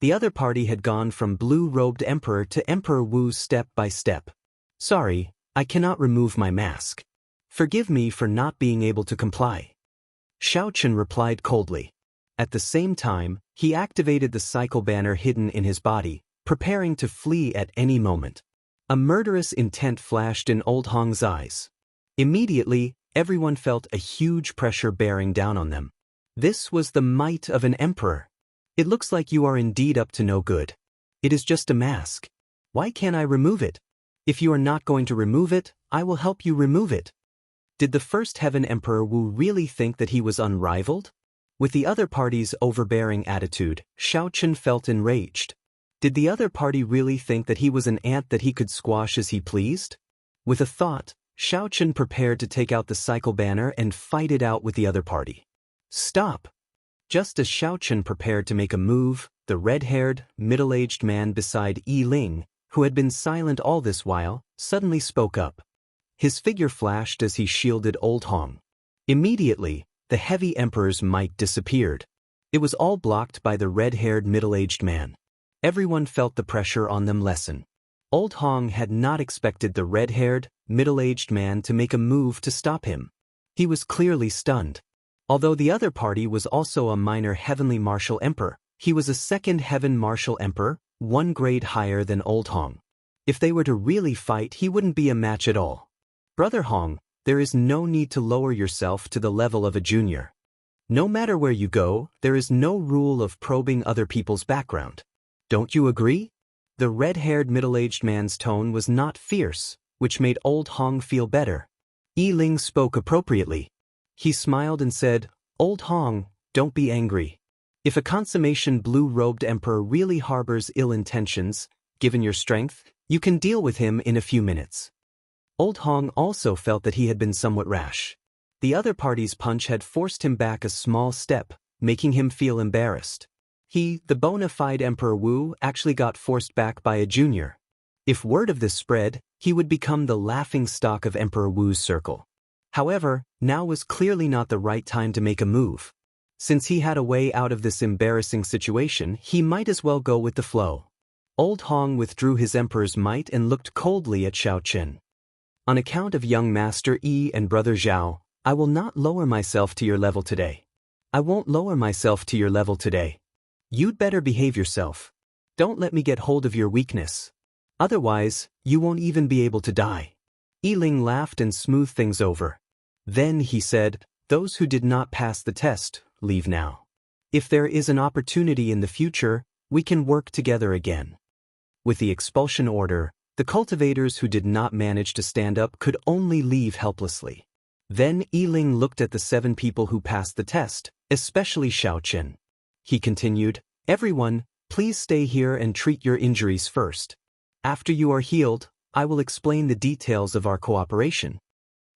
The other party had gone from blue-robed emperor to Emperor Wu step by step. Sorry, I cannot remove my mask. Forgive me for not being able to comply. Xiao Chen replied coldly. At the same time, he activated the cycle banner hidden in his body, preparing to flee at any moment. A murderous intent flashed in Old Hong's eyes. Immediately, everyone felt a huge pressure bearing down on them. This was the might of an emperor. It looks like you are indeed up to no good. It is just a mask. Why can't I remove it? If you are not going to remove it, I will help you remove it. Did the First Heaven Emperor Wu really think that he was unrivaled? With the other party's overbearing attitude, Xiao Chen felt enraged. Did the other party really think that he was an ant that he could squash as he pleased? With a thought, Xiao Chen prepared to take out the cycle banner and fight it out with the other party. Stop! Just as Xiao Chen prepared to make a move, the red-haired, middle-aged man beside Yi Ling, who had been silent all this while, suddenly spoke up. His figure flashed as he shielded Old Hong. Immediately, the heavy emperor's might disappeared. It was all blocked by the red-haired middle-aged man. Everyone felt the pressure on them lessen. Old Hong had not expected the red-haired, middle-aged man to make a move to stop him. He was clearly stunned. Although the other party was also a minor heavenly martial emperor, he was a second heaven martial emperor, one grade higher than Old Hong. If they were to really fight, he wouldn't be a match at all. Brother Hong, there is no need to lower yourself to the level of a junior. No matter where you go, there is no rule of probing other people's background. Don't you agree? The red-haired middle-aged man's tone was not fierce, which made Old Hong feel better. Yi Ling spoke appropriately. He smiled and said, "Old Hong, don't be angry. If a consummation blue-robed emperor really harbors ill intentions, given your strength, you can deal with him in a few minutes." Old Hong also felt that he had been somewhat rash. The other party's punch had forced him back a small step, making him feel embarrassed. He, the bona fide Emperor Wu, actually got forced back by a junior. If word of this spread, he would become the laughingstock of Emperor Wu's circle. However, now was clearly not the right time to make a move. Since he had a way out of this embarrassing situation, he might as well go with the flow. Old Hong withdrew his emperor's might and looked coldly at Xianxia. "On account of young Master Yi and Brother Zhao, I will not lower myself to your level today. I won't lower myself to your level today. You'd better behave yourself. Don't let me get hold of your weakness. Otherwise, you won't even be able to die." Yi Ling laughed and smoothed things over. Then he said, "Those who did not pass the test, leave now. If there is an opportunity in the future, we can work together again." With the expulsion order, the cultivators who did not manage to stand up could only leave helplessly. Then Yi Ling looked at the 7 people who passed the test, especially Xianxia. He continued, "Everyone, please stay here and treat your injuries first. After you are healed, I will explain the details of our cooperation."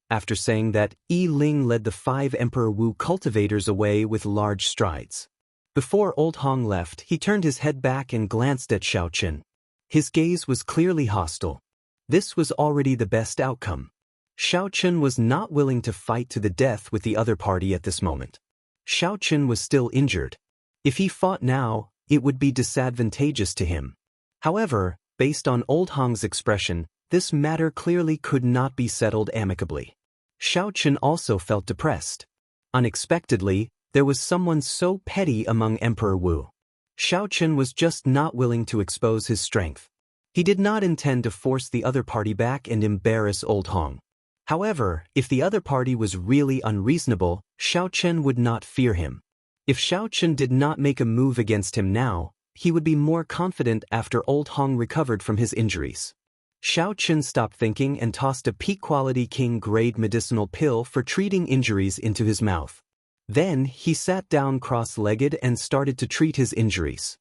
After saying that, Yi Ling led the 5 Emperor Wu cultivators away with large strides. Before Old Hong left, he turned his head back and glanced at Xianxia. His gaze was clearly hostile. This was already the best outcome. Xianxia was not willing to fight to the death with the other party at this moment. Xianxia was still injured. If he fought now, it would be disadvantageous to him. However, based on Old Hong's expression, this matter clearly could not be settled amicably. Xianxia also felt depressed. Unexpectedly, there was someone so petty among Emperor Wu. Xianxia was just not willing to expose his strength. He did not intend to force the other party back and embarrass Old Hong. However, if the other party was really unreasonable, Xianxia would not fear him. If Xianxia did not make a move against him now, he would be more confident after Old Hong recovered from his injuries. Xianxia stopped thinking and tossed a peak-quality king-grade medicinal pill for treating injuries into his mouth. Then, he sat down cross-legged and started to treat his injuries.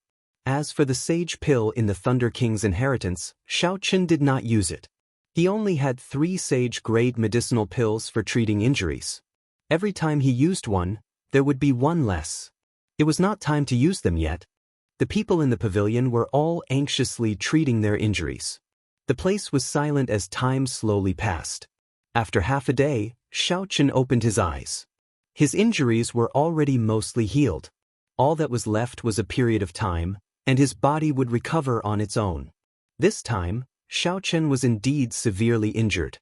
As for the sage pill in the Thunder King's inheritance, Xianxia did not use it. He only had 3 sage-grade medicinal pills for treating injuries. Every time he used one, there would be one less. It was not time to use them yet. The people in the pavilion were all anxiously treating their injuries. The place was silent as time slowly passed. After half a day, Xianxia opened his eyes. His injuries were already mostly healed. All that was left was a period of time, and his body would recover on its own. This time, Xianxia was indeed severely injured.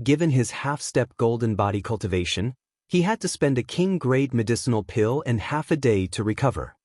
Given his half-step golden body cultivation, he had to spend a king-grade medicinal pill and half a day to recover.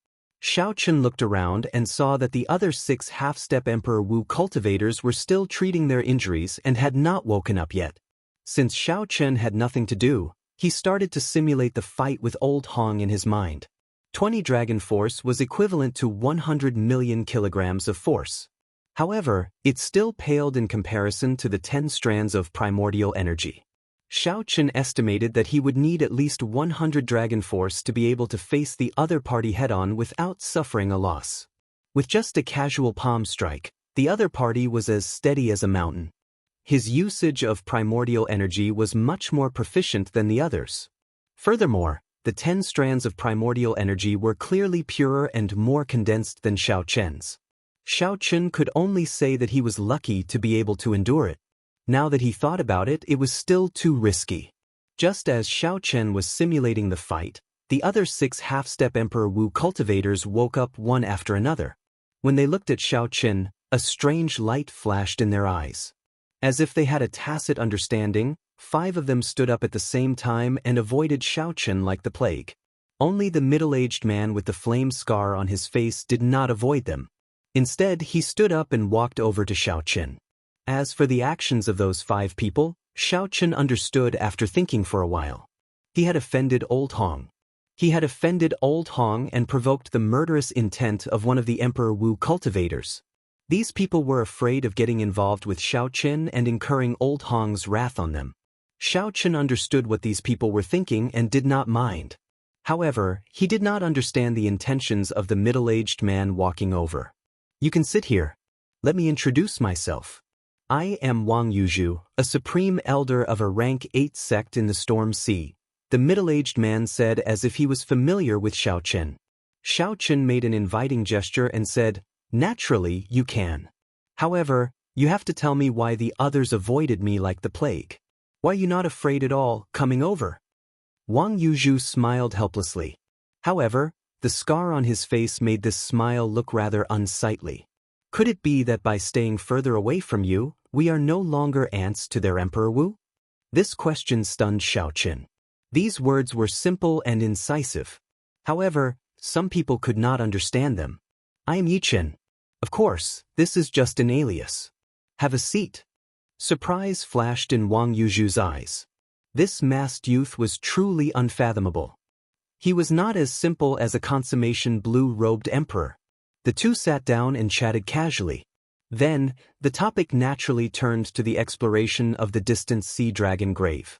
Xianxia looked around and saw that the other 6 half-step Emperor Wu cultivators were still treating their injuries and had not woken up yet. Since Xianxia had nothing to do, he started to simulate the fight with Old Hong in his mind. 20 dragon force was equivalent to 100 million kilograms of force. However, it still paled in comparison to the 10 strands of primordial energy. Xianxia estimated that he would need at least 100 dragon force to be able to face the other party head-on without suffering a loss. With just a casual palm strike, the other party was as steady as a mountain. His usage of primordial energy was much more proficient than the others. Furthermore, the 10 strands of primordial energy were clearly purer and more condensed than Xianxia's. Xianxia could only say that he was lucky to be able to endure it. Now that he thought about it, it was still too risky. Just as Xiao Chen was simulating the fight, the other 6 half-step Emperor Wu cultivators woke up one after another. When they looked at Xiao Chen, a strange light flashed in their eyes. As if they had a tacit understanding, 5 of them stood up at the same time and avoided Xiao Chen like the plague. Only the middle-aged man with the flame scar on his face did not avoid them. Instead, he stood up and walked over to Xiao Chen. As for the actions of those 5 people, Xiao Chen understood after thinking for a while. He had offended Old Hong. He had offended Old Hong and provoked the murderous intent of one of the Emperor Wu cultivators. These people were afraid of getting involved with Xiao Chen and incurring Old Hong's wrath on them. Xiao Chen understood what these people were thinking and did not mind. However, he did not understand the intentions of the middle-aged man walking over. "You can sit here. Let me introduce myself. I am Wang Yuzhu, a supreme elder of a rank 8 sect in the Storm Sea," the middle-aged man said as if he was familiar with Xiao Chen. Xiao Chen made an inviting gesture and said, "Naturally, you can. However, you have to tell me why the others avoided me like the plague. Why are you not afraid at all, coming over?" Wang Yuzhu smiled helplessly. However, the scar on his face made this smile look rather unsightly. Could it be that by staying further away from you, we are no longer ants to their Emperor Wu? This question stunned Xiao Chen. These words were simple and incisive. However, some people could not understand them. "I am Yi Chen. Of course, this is just an alias. Have a seat." Surprise flashed in Wang Yuzhu's eyes. This masked youth was truly unfathomable. He was not as simple as a consummation blue-robed emperor. The two sat down and chatted casually. Then, the topic naturally turned to the exploration of the distant sea dragon grave.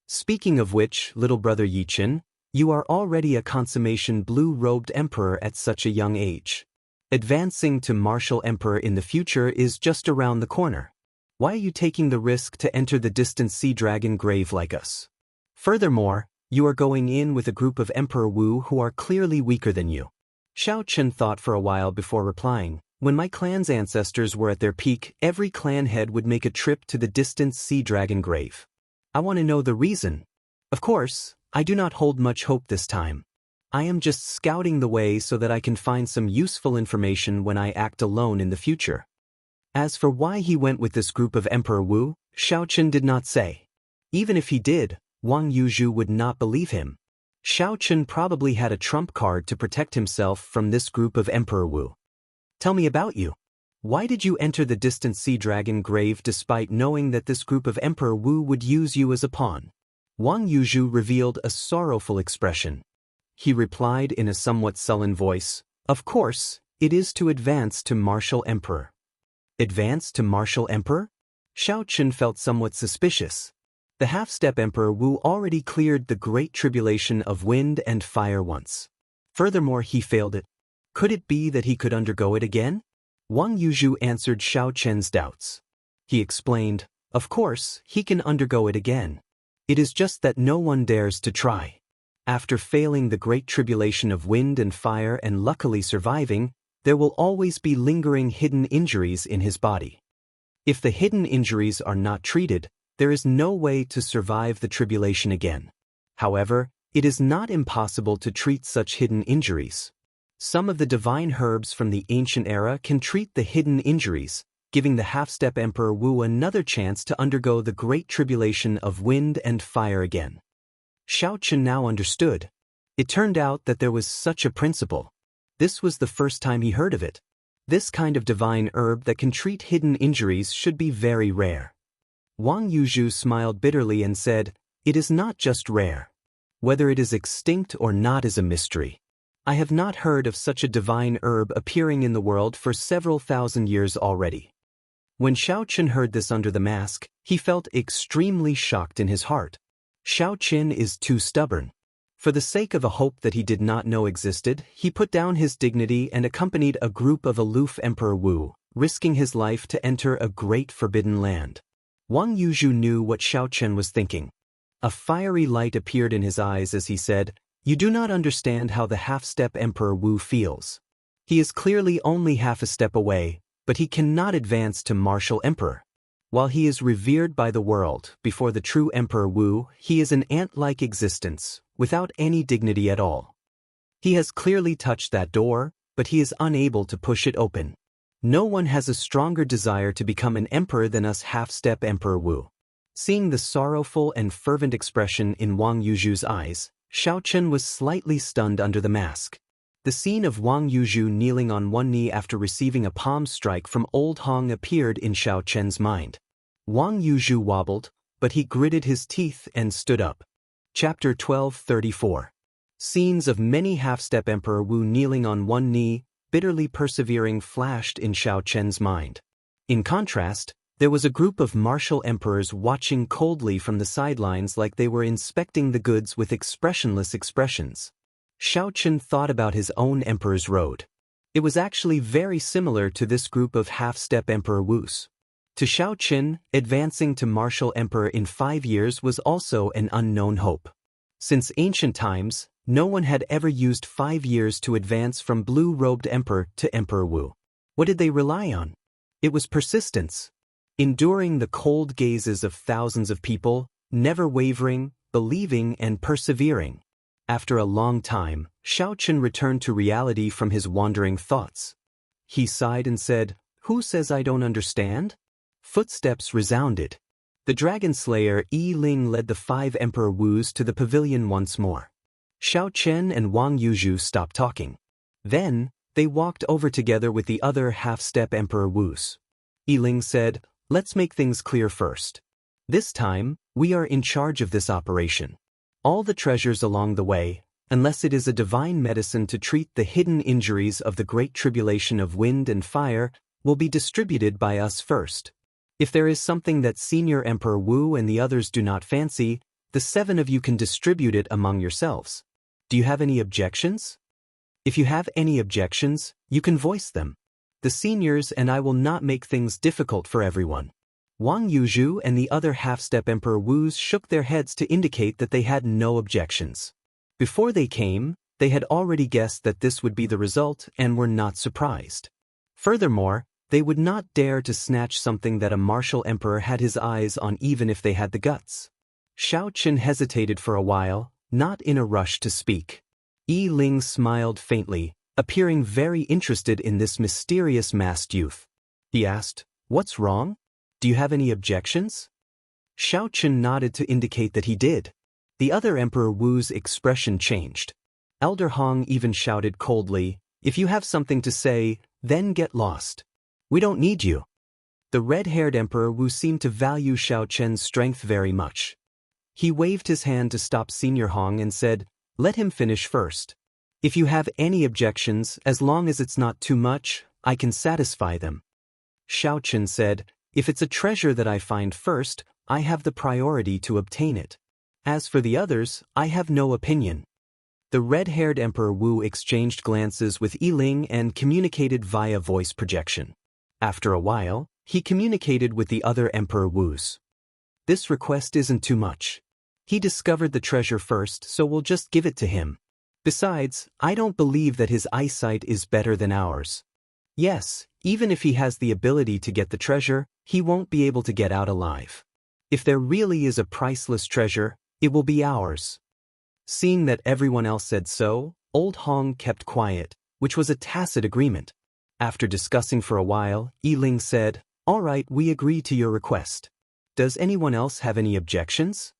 "Speaking of which, little brother Yi Chen, you are already a consummation blue-robed emperor at such a young age. Advancing to martial emperor in the future is just around the corner. Why are you taking the risk to enter the distant sea dragon grave like us? Furthermore, you are going in with a group of Emperor Wu who are clearly weaker than you." Xiao Chen thought for a while before replying. "When my clan's ancestors were at their peak, every clan head would make a trip to the distant sea dragon grave. I want to know the reason. Of course, I do not hold much hope this time. I am just scouting the way so that I can find some useful information when I act alone in the future." As for why he went with this group of Emperor Wu, Xiao Chen did not say. Even if he did, Wang Yuzhu would not believe him. Xiao Chen probably had a trump card to protect himself from this group of Emperor Wu. "Tell me about you. Why did you enter the distant sea dragon grave despite knowing that this group of Emperor Wu would use you as a pawn?" Wang Yuzhu revealed a sorrowful expression. He replied in a somewhat sullen voice, "Of course, it is to advance to martial emperor." Advance to martial emperor? Xiao Chen felt somewhat suspicious. The half-step Emperor Wu already cleared the great tribulation of wind and fire once. Furthermore, he failed it. Could it be that he could undergo it again? Wang Yuzhu answered Xiao Chen's doubts. He explained, "Of course, he can undergo it again. It is just that no one dares to try. After failing the great tribulation of wind and fire and luckily surviving, there will always be lingering hidden injuries in his body. If the hidden injuries are not treated, there is no way to survive the tribulation again. However, it is not impossible to treat such hidden injuries. Some of the divine herbs from the ancient era can treat the hidden injuries, giving the half-step Emperor Wu another chance to undergo the great tribulation of wind and fire again." Xiao Chen now understood. It turned out that there was such a principle. This was the first time he heard of it. This kind of divine herb that can treat hidden injuries should be very rare. Wang Yuzhu smiled bitterly and said, "It is not just rare. Whether it is extinct or not is a mystery. I have not heard of such a divine herb appearing in the world for several thousand years already." When Xiao Chen heard this under the mask, he felt extremely shocked in his heart. Xiao Chen is too stubborn. For the sake of a hope that he did not know existed, he put down his dignity and accompanied a group of aloof Emperor Wu, risking his life to enter a great forbidden land. Wang Yuzhu knew what Xiao Chen was thinking. A fiery light appeared in his eyes as he said, "You do not understand how the half-step Emperor Wu feels. He is clearly only half a step away, but he cannot advance to martial emperor. While he is revered by the world, before the true Emperor Wu, he is an ant-like existence, without any dignity at all. He has clearly touched that door, but he is unable to push it open. No one has a stronger desire to become an emperor than us half-step Emperor Wu. Seeing the sorrowful and fervent expression in Wang Yuzhu's eyes, Xiaochen was slightly stunned under the mask. The scene of Wang Yuzhu kneeling on one knee after receiving a palm strike from Old Hong appeared in Xiaochen's mind. Wang Yuzhu wobbled, but he gritted his teeth and stood up. Chapter 12:34. Scenes of many half-step Emperor Wu kneeling on one knee, bitterly persevering flashed in Xiaochen's mind. In contrast, there was a group of martial emperors watching coldly from the sidelines like they were inspecting the goods with expressionless expressions. Xiaochen thought about his own Emperor's Road. It was actually very similar to this group of half-step Emperor Wus. To Xiaochen, advancing to martial emperor in 5 years was also an unknown hope. Since ancient times, no one had ever used 5 years to advance from blue-robed emperor to Emperor Wu. What did they rely on? It was persistence. Enduring the cold gazes of thousands of people, never wavering, believing and persevering. After a long time, Xiaochen returned to reality from his wandering thoughts. He sighed and said, "Who says I don't understand?" Footsteps resounded. The dragon slayer Yi Ling led the 5 Emperor Wus to the pavilion once more. Xiaochen and Wang Yuzhu stopped talking. Then, they walked over together with the other half-step Emperor Wus. Yi Ling said, "Let's make things clear first. This time, we are in charge of this operation. All the treasures along the way, unless it is a divine medicine to treat the hidden injuries of the great tribulation of wind and fire, will be distributed by us first. If there is something that Senior Emperor Wu and the others do not fancy, the 7 of you can distribute it among yourselves. Do you have any objections? If you have any objections, you can voice them. The seniors and I will not make things difficult for everyone." Wang Yuzhu and the other half-step Emperor Wus shook their heads to indicate that they had no objections. Before they came, they had already guessed that this would be the result and were not surprised. Furthermore, they would not dare to snatch something that a martial emperor had his eyes on even if they had the guts. Xiaochen hesitated for a while, not in a rush to speak. Yi Ling smiled faintly, appearing very interested in this mysterious masked youth. He asked, "What's wrong? Do you have any objections?" Xiaochen nodded to indicate that he did. The other Emperor Wu's expression changed. Elder Hong even shouted coldly, "If you have something to say, then get lost. We don't need you." The red-haired Emperor Wu seemed to value Xiaochen's strength very much. He waved his hand to stop Senior Hong and said, "Let him finish first. If you have any objections, as long as it's not too much, I can satisfy them." Xiaochen said, "If it's a treasure that I find first, I have the priority to obtain it. As for the others, I have no opinion." The red-haired Emperor Wu exchanged glances with Yi Ling and communicated via voice projection. After a while, he communicated with the other Emperor Wus. "This request isn't too much. He discovered the treasure first, so we'll just give it to him. Besides, I don't believe that his eyesight is better than ours. Yes, even if he has the ability to get the treasure, he won't be able to get out alive. If there really is a priceless treasure, it will be ours." Seeing that everyone else said so, Old Hong kept quiet, which was a tacit agreement. After discussing for a while, Yi Ling said, "All right, we agree to your request. Does anyone else have any objections?"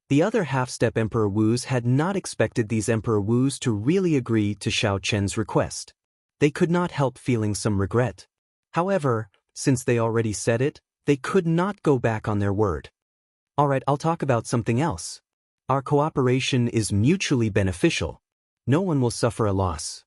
The other half-step Emperor Wus had not expected these Emperor Wus to really agree to Xiaochen's request. They could not help feeling some regret. However, since they already said it, they could not go back on their word. "All right, I'll talk about something else. Our cooperation is mutually beneficial. No one will suffer a loss.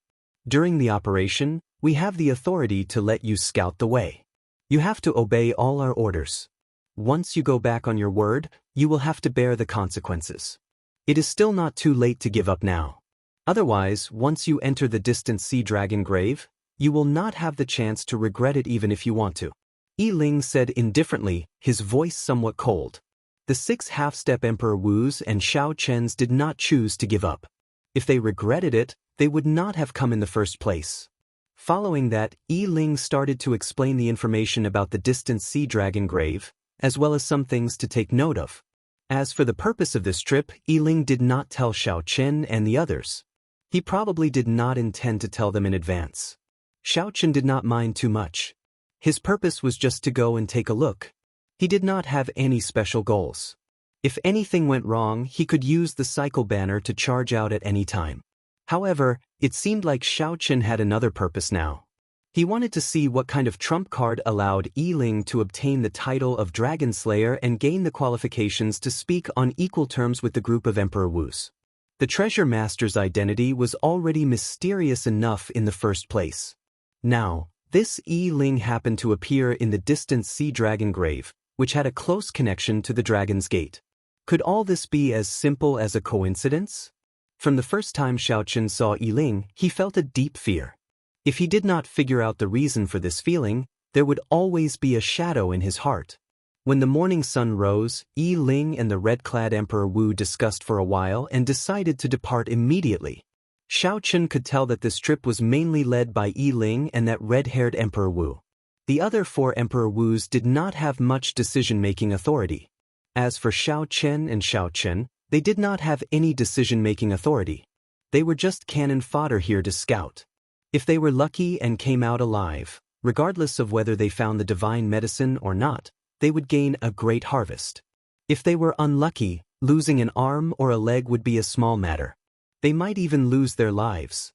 During the operation, we have the authority to let you scout the way. You have to obey all our orders. Once you go back on your word, you will have to bear the consequences. It is still not too late to give up now. Otherwise, once you enter the distant sea dragon grave, you will not have the chance to regret it even if you want to." Yi Ling said indifferently, his voice somewhat cold. The 6 half-step Emperor Wus and Xiaochen's did not choose to give up. If they regretted it, they would not have come in the first place. Following that, Yi Ling started to explain the information about the distant sea dragon grave, as well as some things to take note of. As for the purpose of this trip, Yiling did not tell Xiao Chen and the others. He probably did not intend to tell them in advance. Xiao Chen did not mind too much. His purpose was just to go and take a look. He did not have any special goals. If anything went wrong, he could use the cycle banner to charge out at any time. However, it seemed like Xiao Chen had another purpose now. He wanted to see what kind of trump card allowed Yiling to obtain the title of Dragon Slayer and gain the qualifications to speak on equal terms with the group of Emperor Wu's. The treasure master's identity was already mysterious enough in the first place. Now, this Yiling happened to appear in the distant sea dragon grave, which had a close connection to the Dragon's Gate. Could all this be as simple as a coincidence? From the first time Xiao Chen saw Yiling, he felt a deep fear. If he did not figure out the reason for this feeling, there would always be a shadow in his heart. When the morning sun rose, Yiling and the red-clad Emperor Wu discussed for a while and decided to depart immediately. Xiao Chen could tell that this trip was mainly led by Yiling and that red-haired Emperor Wu. The other 4 Emperor Wus did not have much decision-making authority. As for Xiao Chen and Xiao Chen, they did not have any decision-making authority. They were just cannon fodder here to scout. If they were lucky and came out alive, regardless of whether they found the divine medicine or not, they would gain a great harvest. If they were unlucky, losing an arm or a leg would be a small matter. They might even lose their lives.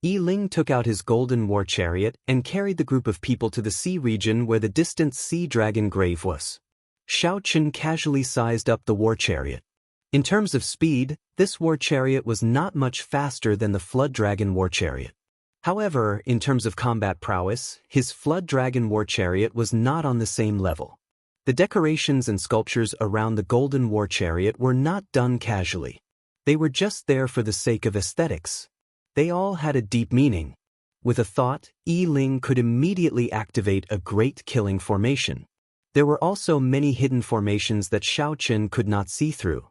Yiling took out his golden war chariot and carried the group of people to the sea region where the distant sea dragon grave was. Xiao Chen casually sized up the war chariot. In terms of speed, this war chariot was not much faster than the flood dragon war chariot. However, in terms of combat prowess, his flood dragon war chariot was not on the same level. The decorations and sculptures around the golden war chariot were not done casually. They were just there for the sake of aesthetics. They all had a deep meaning. With a thought, Yiling could immediately activate a great killing formation. There were also many hidden formations that Xiao Chen could not see through.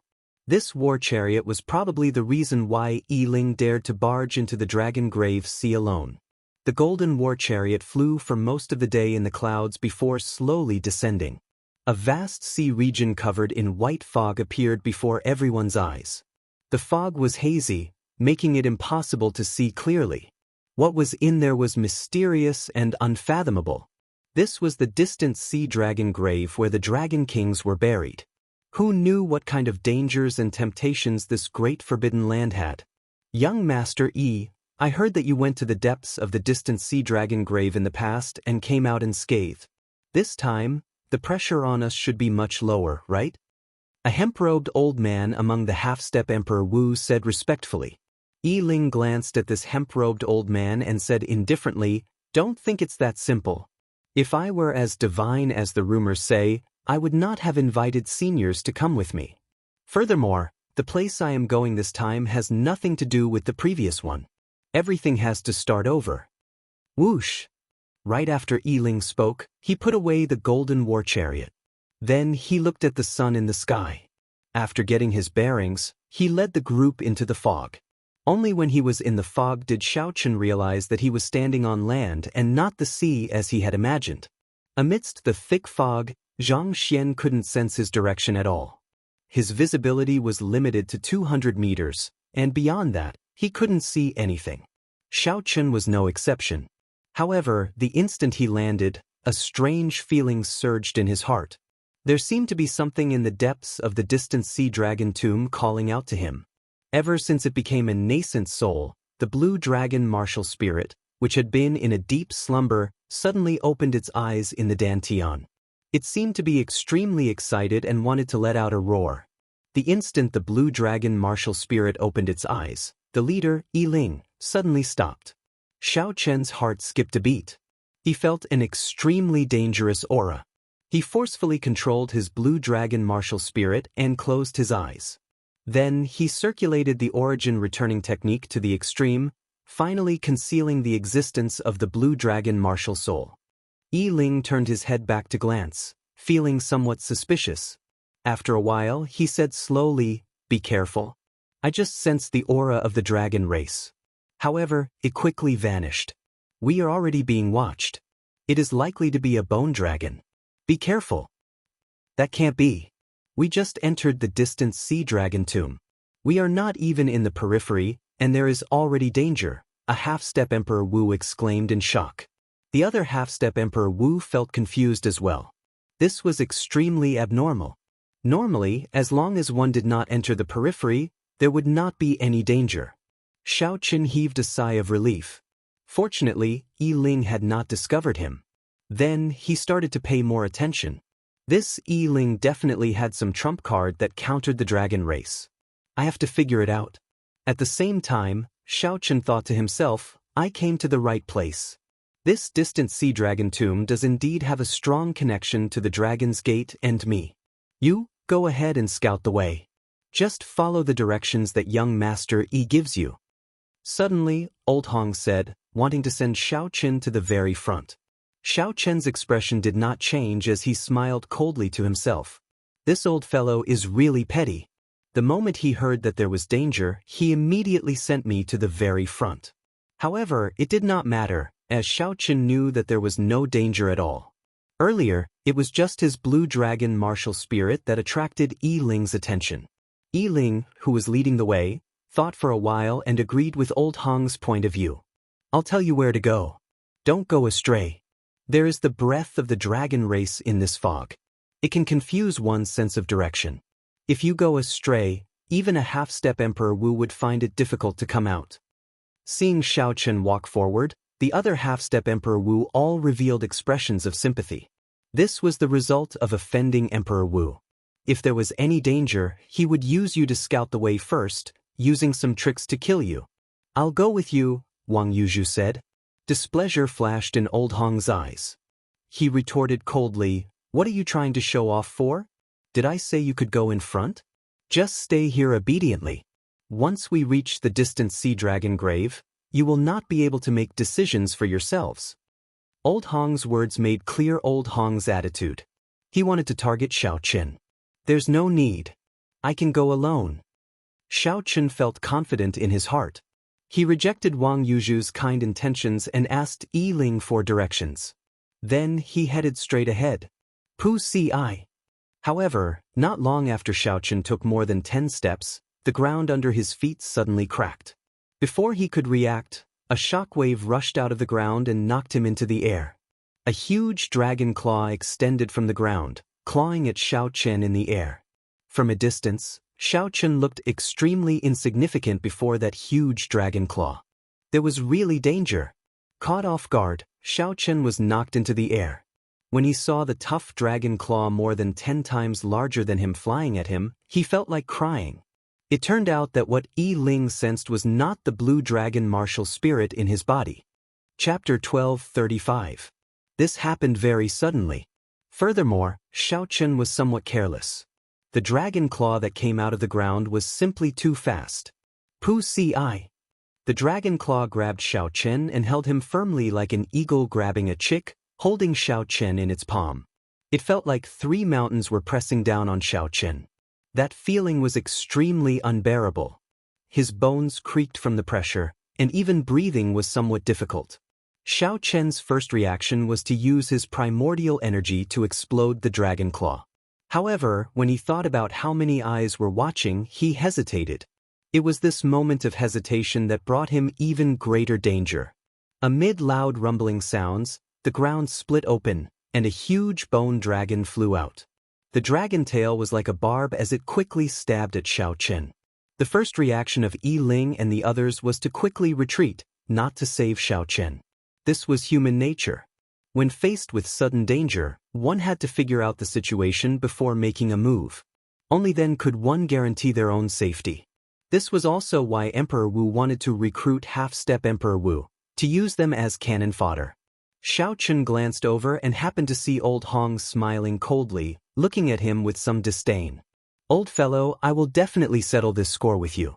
This war chariot was probably the reason why Yiling dared to barge into the dragon grave sea alone. The golden war chariot flew for most of the day in the clouds before slowly descending. A vast sea region covered in white fog appeared before everyone's eyes. The fog was hazy, making it impossible to see clearly. What was in there was mysterious and unfathomable. This was the distant sea dragon grave where the dragon kings were buried. Who knew what kind of dangers and temptations this great forbidden land had? Young Master Yi, I heard that you went to the depths of the distant sea dragon grave in the past and came out unscathed. This time, the pressure on us should be much lower, right? A hemp-robed old man among the half-step Emperor Wu said respectfully. Yiling glanced at this hemp-robed old man and said indifferently, "Don't think it's that simple. If I were as divine as the rumors say, I would not have invited seniors to come with me. Furthermore, the place I am going this time has nothing to do with the previous one. Everything has to start over." Whoosh! Right after Yiling spoke, he put away the golden war chariot. Then he looked at the sun in the sky. After getting his bearings, he led the group into the fog. Only when he was in the fog did Xiao Chen realize that he was standing on land and not the sea as he had imagined. Amidst the thick fog, Xianxia couldn't sense his direction at all. His visibility was limited to 200 meters, and beyond that, he couldn't see anything. Xiao Chen was no exception. However, the instant he landed, a strange feeling surged in his heart. There seemed to be something in the depths of the distant sea dragon tomb calling out to him. Ever since it became a nascent soul, the blue dragon martial spirit, which had been in a deep slumber, suddenly opened its eyes in the dantian. It seemed to be extremely excited and wanted to let out a roar. The instant the blue dragon martial spirit opened its eyes, the leader, Yiling, suddenly stopped. Xiao Chen's heart skipped a beat. He felt an extremely dangerous aura. He forcefully controlled his blue dragon martial spirit and closed his eyes. Then he circulated the origin returning technique to the extreme, finally concealing the existence of the blue dragon martial soul. Yiling turned his head back to glance, feeling somewhat suspicious. After a while, he said slowly, "Be careful. I just sensed the aura of the dragon race." However, it quickly vanished. "We are already being watched. It is likely to be a bone dragon. Be careful." That can't be. We just entered the distant sea dragon tomb. We are not even in the periphery, and there is already danger, a half-step Emperor Wu exclaimed in shock. The other half-step Emperor Wu felt confused as well. This was extremely abnormal. Normally, as long as one did not enter the periphery, there would not be any danger. Xiaoqin heaved a sigh of relief. Fortunately, Yi Ling had not discovered him. Then, he started to pay more attention. This Yi Ling definitely had some trump card that countered the dragon race. I have to figure it out. At the same time, Xiaoqin thought to himself, I came to the right place. This distant sea dragon tomb does indeed have a strong connection to the dragon's gate and me. You, go ahead and scout the way. Just follow the directions that young Master Yi gives you. Suddenly, Old Hong said, wanting to send Xiaoqin to the very front. Xiaoqin's expression did not change as he smiled coldly to himself. This old fellow is really petty. The moment he heard that there was danger, he immediately sent me to the very front. However, it did not matter, as Xiaoqin knew that there was no danger at all. Earlier, it was just his blue dragon martial spirit that attracted Yi Ling's attention. Yi Ling, who was leading the way, thought for a while and agreed with Old Hong's point of view. I'll tell you where to go. Don't go astray. There is the breath of the dragon race in this fog. It can confuse one's sense of direction. If you go astray, even a half-step Emperor Wu would find it difficult to come out. Seeing Xiaoqin walk forward, the other half-step Emperor Wu all revealed expressions of sympathy. This was the result of offending Emperor Wu. If there was any danger, he would use you to scout the way first, using some tricks to kill you. I'll go with you, Wang Yuzhu said. Displeasure flashed in Old Hong's eyes. He retorted coldly, What are you trying to show off for? Did I say you could go in front? Just stay here obediently. Once we reach the distant sea dragon grave, you will not be able to make decisions for yourselves. Old Hong's words made clear Old Hong's attitude. He wanted to target Xiaoqin. There's no need. I can go alone. Xiaoqin felt confident in his heart. He rejected Wang Yuzhu's kind intentions and asked Yi Ling for directions. Then he headed straight ahead. Pu Si. However, not long after Xiaoqin took more than 10 steps, the ground under his feet suddenly cracked. Before he could react, a shockwave rushed out of the ground and knocked him into the air. A huge dragon claw extended from the ground, clawing at Xiaoqin in the air. From a distance, Xiaoqin looked extremely insignificant before that huge dragon claw. There was really danger. Caught off guard, Xiaoqin was knocked into the air. When he saw the tough dragon claw more than 10 times larger than him flying at him, he felt like crying. It turned out that what Yi Ling sensed was not the blue dragon martial spirit in his body. Chapter 1235. This happened very suddenly. Furthermore, Xiaoqin was somewhat careless. The dragon claw that came out of the ground was simply too fast. Pu Si. The dragon claw grabbed Xiaoqin and held him firmly like an eagle grabbing a chick, holding Xiaoqin in its palm. It felt like 3 mountains were pressing down on Xiaoqin. That feeling was extremely unbearable. His bones creaked from the pressure, and even breathing was somewhat difficult. Xiaoqin's first reaction was to use his primordial energy to explode the dragon claw. However, when he thought about how many eyes were watching, he hesitated. It was this moment of hesitation that brought him even greater danger. Amid loud rumbling sounds, the ground split open, and a huge bone dragon flew out. The dragon tail was like a barb as it quickly stabbed at Xiaoqin. The first reaction of Yi Ling and the others was to quickly retreat, not to save Xiaoqin. This was human nature. When faced with sudden danger, one had to figure out the situation before making a move. Only then could one guarantee their own safety. This was also why Emperor Wu wanted to recruit half-step Emperor Wu, to use them as cannon fodder. Xiaoqin glanced over and happened to see Old Hong smiling coldly, looking at him with some disdain. Old fellow, I will definitely settle this score with you.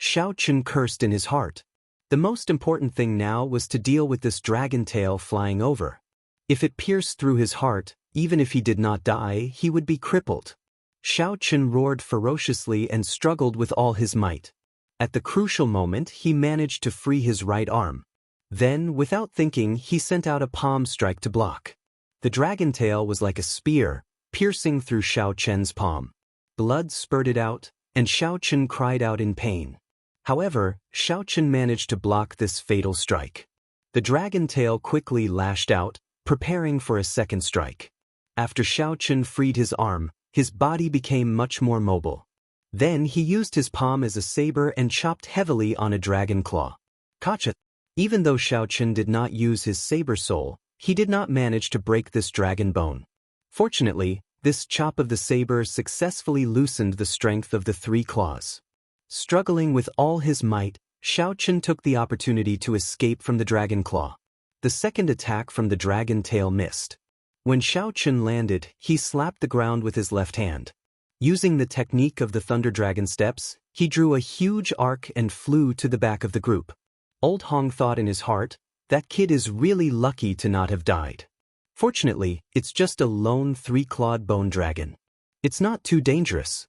Xiaoqin cursed in his heart. The most important thing now was to deal with this dragon tail flying over. If it pierced through his heart, even if he did not die, he would be crippled. Xiaoqin roared ferociously and struggled with all his might. At the crucial moment, he managed to free his right arm. Then, without thinking, he sent out a palm strike to block. The dragon tail was like a spear, piercing through Xiao Chen's palm. Blood spurted out, and Xiao Chen cried out in pain. However, Xiao Chen managed to block this fatal strike. The dragon tail quickly lashed out, preparing for a second strike. After Xiao Chen freed his arm, his body became much more mobile. Then he used his palm as a saber and chopped heavily on a dragon claw. Gotcha! Even though Xiao Chen did not use his saber soul, he did not manage to break this dragon bone. Fortunately, this chop of the saber successfully loosened the strength of the 3 claws. Struggling with all his might, Xiao Chen took the opportunity to escape from the dragon claw. The second attack from the dragon tail missed. When Xiao Chen landed, he slapped the ground with his left hand. Using the technique of the Thunder Dragon steps, he drew a huge arc and flew to the back of the group. Old Hong thought in his heart, that kid is really lucky to not have died. Fortunately, it's just a lone 3-clawed bone dragon. It's not too dangerous.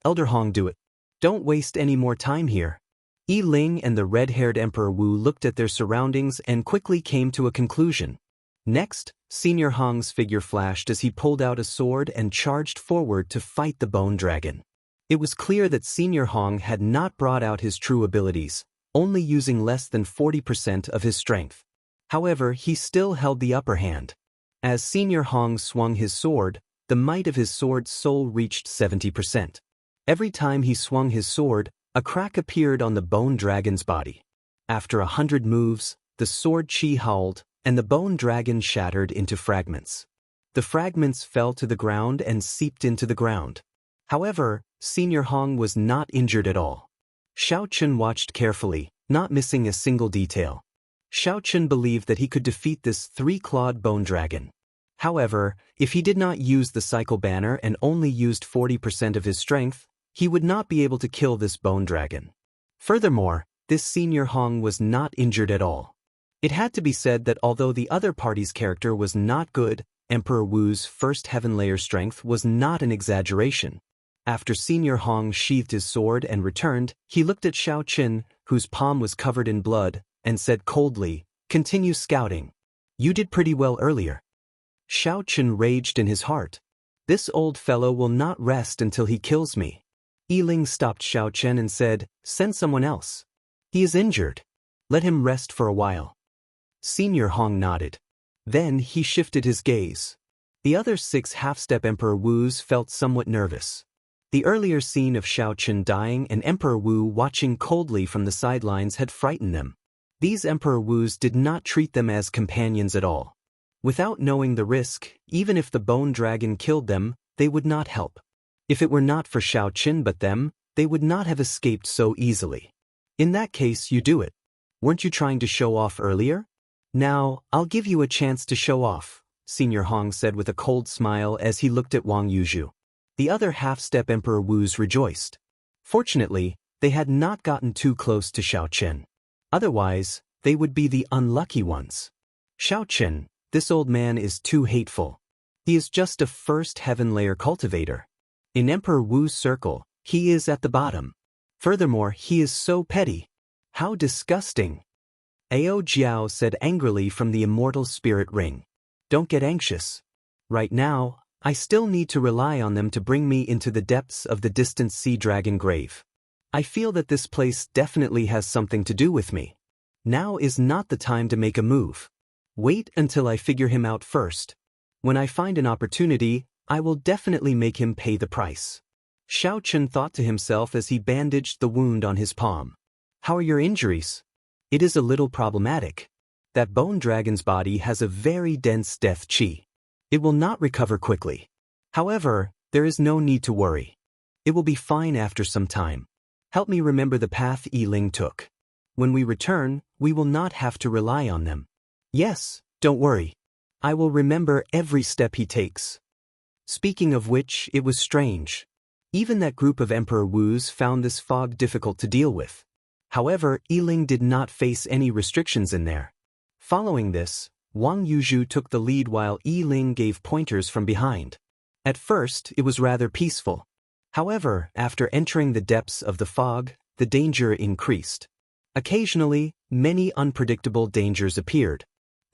Elder Hong, do it. Don't waste any more time here. Yi Ling and the red-haired Emperor Wu looked at their surroundings and quickly came to a conclusion. Next, Senior Hong's figure flashed as he pulled out a sword and charged forward to fight the bone dragon. It was clear that Senior Hong had not brought out his true abilities, only using less than 40% of his strength. However, he still held the upper hand. As Senior Hong swung his sword, the might of his sword's soul reached 70%. Every time he swung his sword, a crack appeared on the bone dragon's body. After 100 moves, the sword chi howled, and the bone dragon shattered into fragments. The fragments fell to the ground and seeped into the ground. However, Senior Hong was not injured at all. Xiao Chen watched carefully, not missing a single detail. Xiao Chen believed that he could defeat this 3-clawed bone dragon. However, if he did not use the cycle banner and only used 40% of his strength, he would not be able to kill this bone dragon. Furthermore, this Senior Hong was not injured at all. It had to be said that although the other party's character was not good, Emperor Wu's first heaven layer strength was not an exaggeration. After Senior Hong sheathed his sword and returned, he looked at Xiao Chen, whose palm was covered in blood, and said coldly, "Continue scouting. You did pretty well earlier." Xiao Chen raged in his heart. This old fellow will not rest until he kills me. Yi Ling stopped Xiao Chen and said, "Send someone else. He is injured. Let him rest for a while." Senior Hong nodded. Then he shifted his gaze. The other 6 half-step Emperor Wus felt somewhat nervous. The earlier scene of Xiao Chen dying and Emperor Wu watching coldly from the sidelines had frightened them. These Emperor Wus did not treat them as companions at all. Without knowing the risk, even if the bone dragon killed them, they would not help. If it were not for Xiao Chen but them, they would not have escaped so easily. In that case, you do it. Weren't you trying to show off earlier? Now, I'll give you a chance to show off, Senior Hong said with a cold smile as he looked at Wang Yuzhu. The other half-step Emperor Wus rejoiced. Fortunately, they had not gotten too close to Xiao Chen. Otherwise, they would be the unlucky ones. Xiao Chen, this old man is too hateful. He is just a first heaven layer cultivator. In Emperor Wu's circle, he is at the bottom. Furthermore, he is so petty. How disgusting. Ao Jiao said angrily from the immortal spirit ring. Don't get anxious. Right now, I still need to rely on them to bring me into the depths of the distant sea dragon grave. I feel that this place definitely has something to do with me. Now is not the time to make a move. Wait until I figure him out first. When I find an opportunity, I will definitely make him pay the price. Xiao Chen thought to himself as he bandaged the wound on his palm. How are your injuries? It is a little problematic. That bone dragon's body has a very dense death chi. It will not recover quickly. However, there is no need to worry. It will be fine after some time. Help me remember the path Yi Ling took. When we return, we will not have to rely on them. Yes, don't worry. I will remember every step he takes. Speaking of which, it was strange. Even that group of Emperor Wus found this fog difficult to deal with. However, Yi Ling did not face any restrictions in there. Following this, Wang Yuzhu took the lead while Yi Ling gave pointers from behind. At first, it was rather peaceful. However, after entering the depths of the fog, the danger increased. Occasionally, many unpredictable dangers appeared.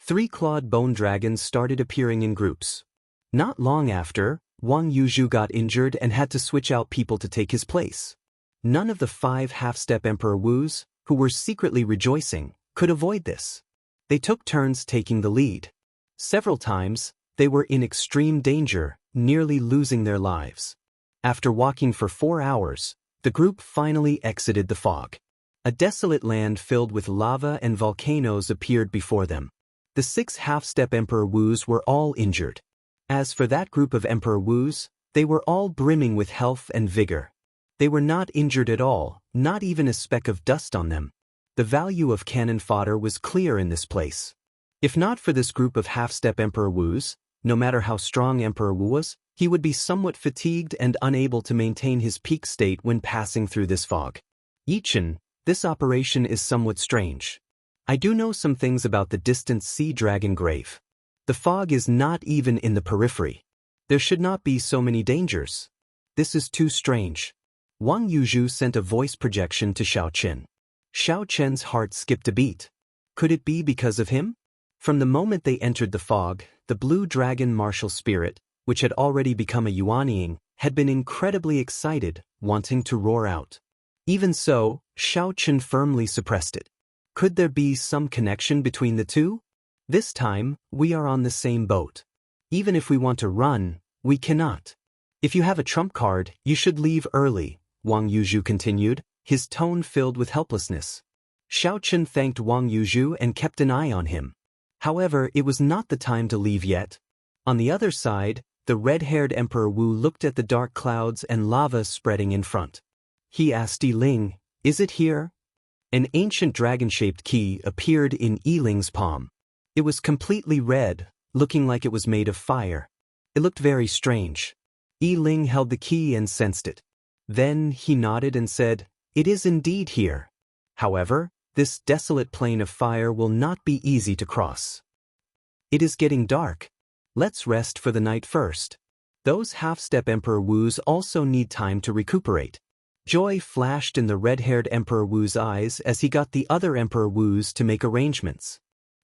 3-clawed bone dragons started appearing in groups. Not long after, Wang Yuzhu got injured and had to switch out people to take his place. None of the 5 half-step Emperor Wus, who were secretly rejoicing, could avoid this. They took turns taking the lead. Several times, they were in extreme danger, nearly losing their lives. After walking for 4 hours, the group finally exited the fog. A desolate land filled with lava and volcanoes appeared before them. The 6 half-step Emperor Wus were all injured. As for that group of Emperor Wus, they were all brimming with health and vigor. They were not injured at all, not even a speck of dust on them. The value of cannon fodder was clear in this place. If not for this group of half-step Emperor Wus, no matter how strong Emperor Wu was, he would be somewhat fatigued and unable to maintain his peak state when passing through this fog. Yichen, this operation is somewhat strange. I do know some things about the distant sea dragon grave. The fog is not even in the periphery. There should not be so many dangers. This is too strange. Wang Yuzhu sent a voice projection to Xiao Chen. Xiao Chen's heart skipped a beat. Could it be because of him? From the moment they entered the fog, the blue dragon martial spirit, which had already become a Yuanying, had been incredibly excited, wanting to roar out. Even so, Xiao Chen firmly suppressed it. Could there be some connection between the two? This time, we are on the same boat. Even if we want to run, we cannot. If you have a trump card, you should leave early, Wang Yuzhu continued, his tone filled with helplessness. Xiao Chen thanked Wang Yuzhu and kept an eye on him. However, it was not the time to leave yet. On the other side, the red-haired Emperor Wu looked at the dark clouds and lava spreading in front. He asked Yiling, "Is it here?" An ancient dragon-shaped key appeared in Yiling's palm. It was completely red, looking like it was made of fire. It looked very strange. Yiling held the key and sensed it. Then he nodded and said, "It is indeed here. However, this desolate plain of fire will not be easy to cross. It is getting dark. Let's rest for the night first." Those half-step Emperor Wus also need time to recuperate. Joy flashed in the red-haired Emperor Wu's eyes as he got the other Emperor Wus to make arrangements.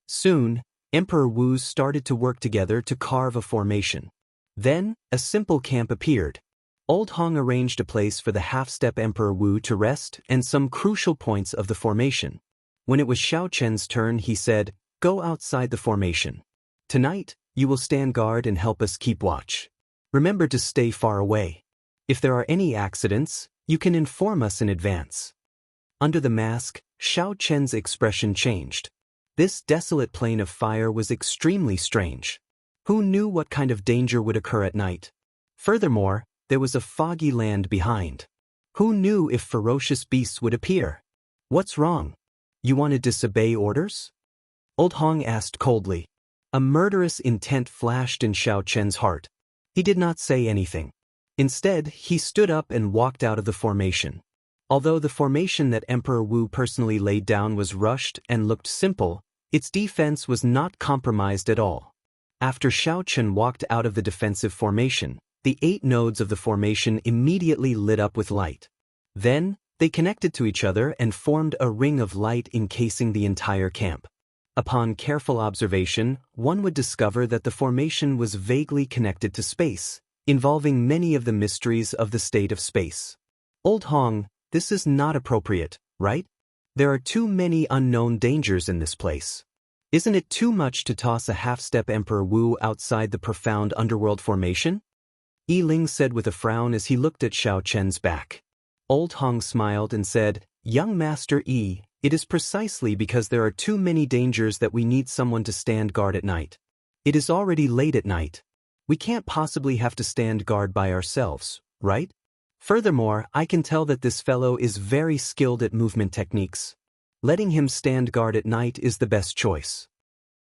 Soon, Emperor Wus started to work together to carve a formation. Then, a simple camp appeared. Old Hong arranged a place for the half-step Emperor Wu to rest and some crucial points of the formation. When it was Xiao Chen's turn, he said, "Go outside the formation. Tonight, you will stand guard and help us keep watch. Remember to stay far away. If there are any accidents, you can inform us in advance." Under the mask, Xiao Chen's expression changed. This desolate plain of fire was extremely strange. Who knew what kind of danger would occur at night? Furthermore, there was a foggy land behind. Who knew if ferocious beasts would appear? "What's wrong? You want to disobey orders?" Old Hong asked coldly. A murderous intent flashed in Xiao Chen's heart. He did not say anything. Instead, he stood up and walked out of the formation. Although the formation that Emperor Wu personally laid down was rushed and looked simple, its defense was not compromised at all. After Xiao Chen walked out of the defensive formation, the 8 nodes of the formation immediately lit up with light. Then, they connected to each other and formed a ring of light encasing the entire camp. Upon careful observation, one would discover that the formation was vaguely connected to space, involving many of the mysteries of the state of space. Old Hong, this is not appropriate, right? There are too many unknown dangers in this place. Isn't it too much to toss a half-step Emperor Wu outside the profound underworld formation? Yiling said with a frown as he looked at Xiao Chen's back. Old Hong smiled and said, "Young Master Yi, it is precisely because there are too many dangers that we need someone to stand guard at night. It is already late at night. We can't possibly have to stand guard by ourselves, right? Furthermore, I can tell that this fellow is very skilled at movement techniques. Letting him stand guard at night is the best choice."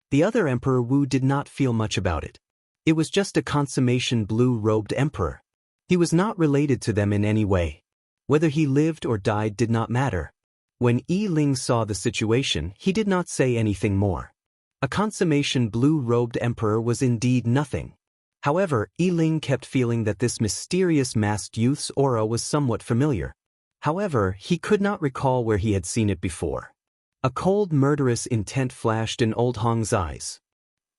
The other Emperor Wu did not feel much about it. It was just a consummation blue-robed emperor. He was not related to them in any way. Whether he lived or died did not matter. When Yiling saw the situation, he did not say anything more. A consummation blue-robed emperor was indeed nothing. However, Yiling kept feeling that this mysterious masked youth's aura was somewhat familiar. However, he could not recall where he had seen it before. A cold, murderous intent flashed in Old Hong's eyes.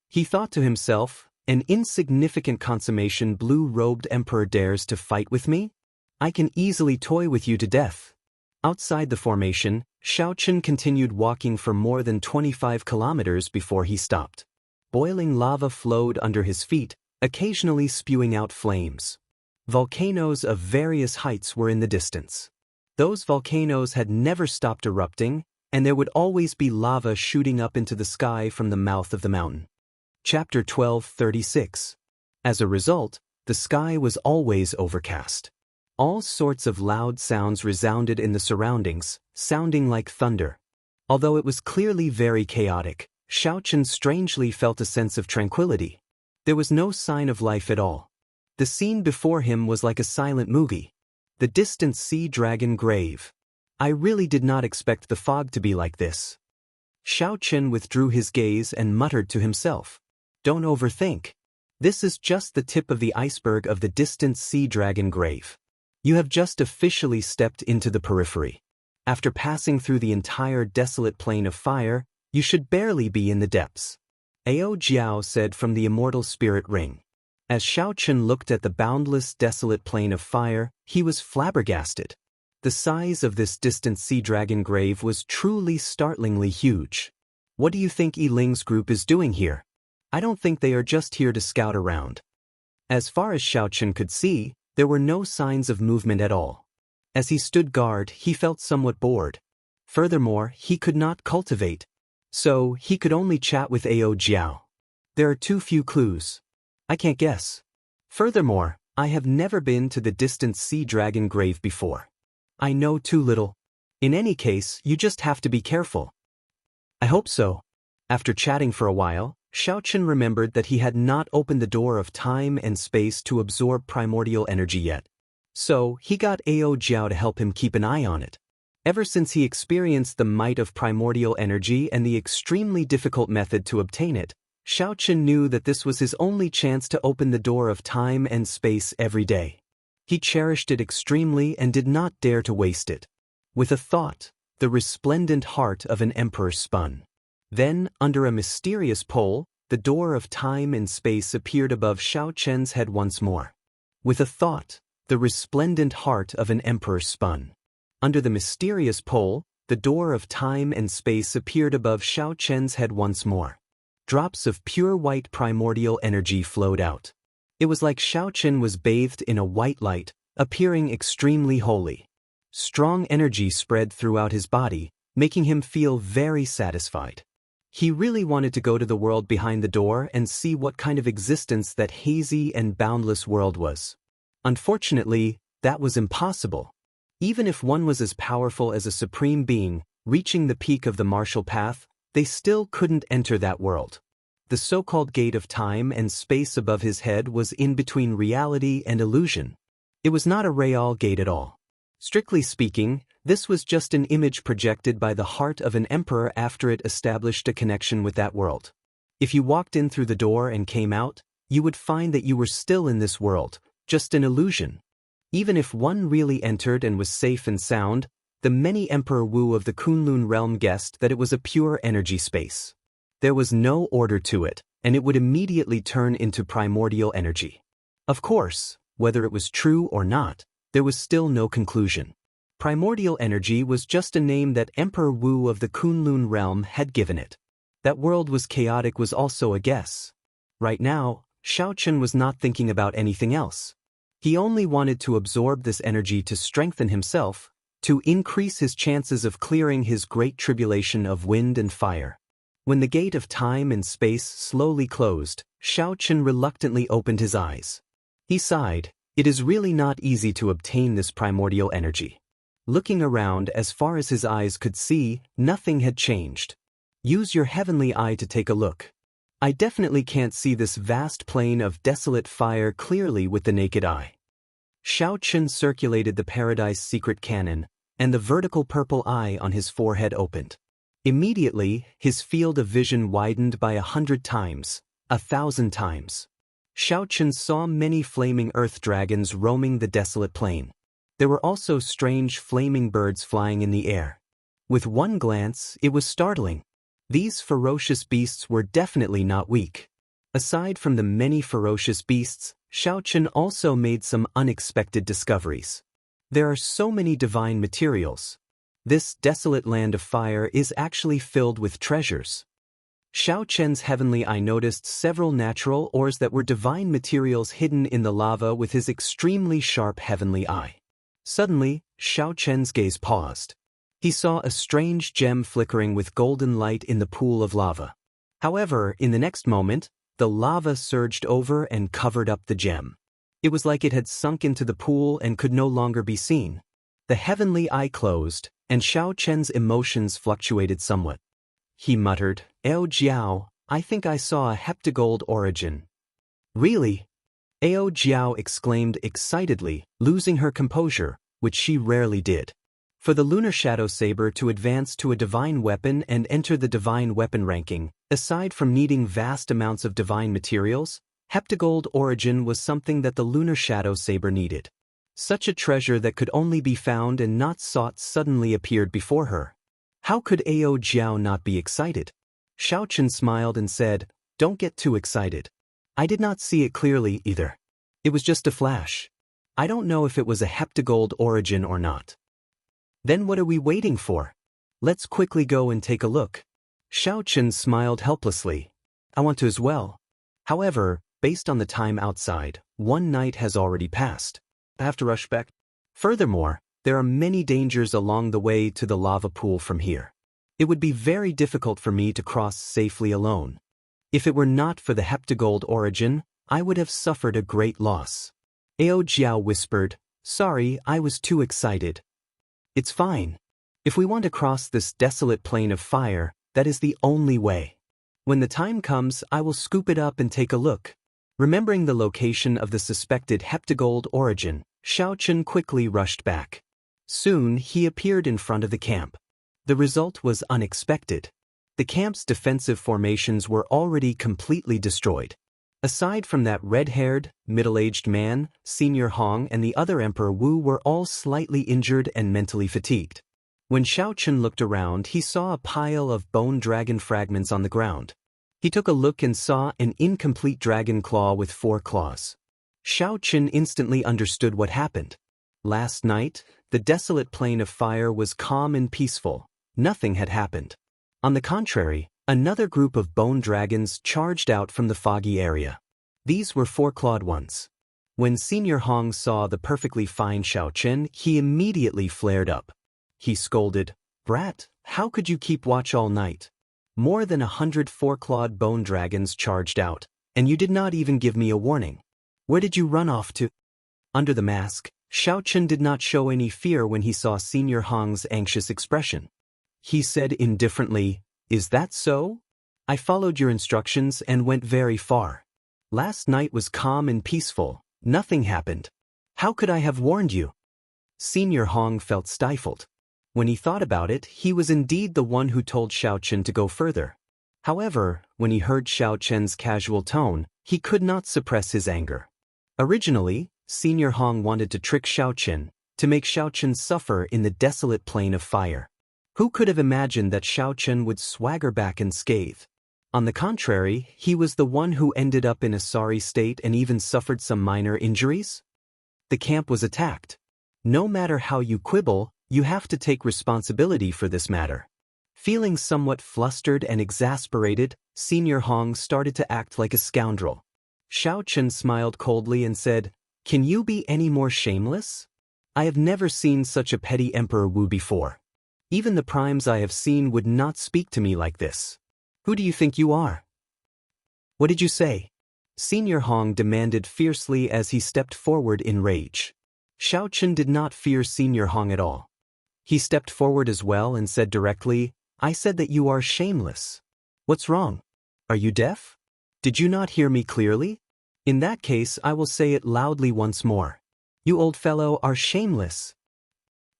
He thought to himself, An insignificant consummation blue-robed emperor dares to fight with me? I can easily toy with you to death. Outside the formation, Xiaochen continued walking for more than 25 kilometers before he stopped. Boiling lava flowed under his feet, occasionally spewing out flames. Volcanoes of various heights were in the distance. Those volcanoes had never stopped erupting, and there would always be lava shooting up into the sky from the mouth of the mountain. Chapter 12:36. As a result, the sky was always overcast. All sorts of loud sounds resounded in the surroundings, sounding like thunder. Although it was clearly very chaotic, Xiaochen strangely felt a sense of tranquility. There was no sign of life at all. The scene before him was like a silent movie. The distant sea dragon grave. I really did not expect the fog to be like this. Xiaochen withdrew his gaze and muttered to himself. Don't overthink. This is just the tip of the iceberg of the distant sea dragon grave. You have just officially stepped into the periphery. After passing through the entire desolate plain of fire, you should barely be in the depths. Ao Jiao said from the immortal spirit ring. As Xiaochen looked at the boundless desolate plain of fire, he was flabbergasted. The size of this distant sea dragon grave was truly startlingly huge. What do you think Yiling's group is doing here? I don't think they are just here to scout around. As far as Xiaochen could see, there were no signs of movement at all. As he stood guard, he felt somewhat bored. Furthermore, he could not cultivate. So, he could only chat with Ao Jiao. There are too few clues. I can't guess. Furthermore, I have never been to the distant sea dragon grave before. I know too little. In any case, you just have to be careful. I hope so. After chatting for a while, Xiaochen remembered that he had not opened the door of time and space to absorb primordial energy yet. So, he got Ao Jiao to help him keep an eye on it. Ever since he experienced the might of primordial energy and the extremely difficult method to obtain it, Xiaochen knew that this was his only chance to open the door of time and space every day. He cherished it extremely and did not dare to waste it. With a thought, the resplendent heart of an emperor spun. Then, under a mysterious pole, the door of time and space appeared above Xiaochen's head once more. With a thought, the resplendent heart of an emperor spun. Under the mysterious pole, the door of time and space appeared above Xiaochen's head once more. Drops of pure white primordial energy flowed out. It was like Xiaochen was bathed in a white light, appearing extremely holy. Strong energy spread throughout his body, making him feel very satisfied. He really wanted to go to the world behind the door and see what kind of existence that hazy and boundless world was. Unfortunately, that was impossible. Even if one was as powerful as a supreme being, reaching the peak of the martial path, they still couldn't enter that world. The so-called gate of time and space above his head was in between reality and illusion. It was not a real gate at all. Strictly speaking, this was just an image projected by the heart of an emperor after it established a connection with that world. If you walked in through the door and came out, you would find that you were still in this world, just an illusion. Even if one really entered and was safe and sound, the many Emperor Wu of the Kunlun realm guessed that it was a pure energy space. There was no order to it, and it would immediately turn into primordial energy. Of course, whether it was true or not, there was still no conclusion. Primordial energy was just a name that Emperor Wu of the Kunlun realm had given it. That world was chaotic was also a guess. Right now, Xiaochen was not thinking about anything else. He only wanted to absorb this energy to strengthen himself, to increase his chances of clearing his great tribulation of wind and fire. When the gate of time and space slowly closed, Xiaochen reluctantly opened his eyes. He sighed. It is really not easy to obtain this primordial energy. Looking around as far as his eyes could see, nothing had changed. Use your heavenly eye to take a look. I definitely can't see this vast plain of desolate fire clearly with the naked eye. Xiaochen circulated the Paradise Secret Cannon, and the vertical purple eye on his forehead opened. Immediately, his field of vision widened by 100 times, 1,000 times. Xiaochen saw many flaming earth dragons roaming the desolate plain. There were also strange flaming birds flying in the air. With one glance, it was startling. These ferocious beasts were definitely not weak. Aside from the many ferocious beasts, Xiaochen also made some unexpected discoveries. There are so many divine materials. This desolate land of fire is actually filled with treasures. Xiaochen's heavenly eye noticed several natural ores that were divine materials hidden in the lava with his extremely sharp heavenly eye. Suddenly, Xiaochen's gaze paused. He saw a strange gem flickering with golden light in the pool of lava. However, in the next moment, the lava surged over and covered up the gem. It was like it had sunk into the pool and could no longer be seen. The heavenly eye closed, and Xiaochen's emotions fluctuated somewhat. He muttered, "Ao Jiao, I think I saw a heptagold origin." "Really?" Ao Jiao exclaimed excitedly, losing her composure, which she rarely did. For the lunar shadow saber to advance to a divine weapon and enter the divine weapon ranking, aside from needing vast amounts of divine materials, heptagold origin was something that the lunar shadow saber needed. Such a treasure that could only be found and not sought suddenly appeared before her. How could Ao Jiao not be excited? Xiaochen smiled and said, "Don't get too excited. I did not see it clearly either. It was just a flash. I don't know if it was a heptagold origin or not." "Then what are we waiting for? Let's quickly go and take a look." Xiaochen smiled helplessly. "I want to as well. However, based on the time outside, one night has already passed. I have to rush back. Furthermore, there are many dangers along the way to the lava pool from here. It would be very difficult for me to cross safely alone. If it were not for the heptagold origin, I would have suffered a great loss." Ao Jiao whispered, "Sorry, I was too excited." "It's fine. If we want to cross this desolate plain of fire, that is the only way. When the time comes, I will scoop it up and take a look." Remembering the location of the suspected heptagold origin, Xiaochen quickly rushed back. Soon, he appeared in front of the camp. The result was unexpected. The camp's defensive formations were already completely destroyed. Aside from that red-haired, middle-aged man, Senior Hong and the other Emperor Wu were all slightly injured and mentally fatigued. When Xiaochen looked around, he saw a pile of bone dragon fragments on the ground. He took a look and saw an incomplete dragon claw with 4 claws. Xiaochen instantly understood what happened. Last night, the desolate plain of fire was calm and peaceful. Nothing had happened. On the contrary, another group of bone dragons charged out from the foggy area. These were 4-clawed ones. When Senior Hong saw the perfectly fine Xiaochen, he immediately flared up. He scolded, "Brat, how could you keep watch all night? More than 100 4-clawed bone dragons charged out, and you did not even give me a warning. Where did you run off to?" Under the mask, Xiaochen did not show any fear when he saw Senior Hong's anxious expression. He said indifferently, "Is that so? I followed your instructions and went very far. Last night was calm and peaceful. Nothing happened. How could I have warned you?" Senior Hong felt stifled. When he thought about it, he was indeed the one who told Xiaochen to go further. However, when he heard Xiaochen's casual tone, he could not suppress his anger. Originally, Senior Hong wanted to trick Xiaochen, to make Xiaochen suffer in the desolate plain of fire. Who could have imagined that Xiaochen would swagger back unscathed? On the contrary, he was the one who ended up in a sorry state and even suffered some minor injuries? The camp was attacked. No matter how you quibble, you have to take responsibility for this matter. Feeling somewhat flustered and exasperated, Senior Hong started to act like a scoundrel. Xiaochen smiled coldly and said, "Can you be any more shameless? I have never seen such a petty Emperor Wu before. Even the primes I have seen would not speak to me like this. Who do you think you are?" "What did you say?" Senior Hong demanded fiercely as he stepped forward in rage. Xiaochen did not fear Senior Hong at all. He stepped forward as well and said directly, "I said that you are shameless. What's wrong? Are you deaf? Did you not hear me clearly? In that case, I will say it loudly once more. You old fellow are shameless.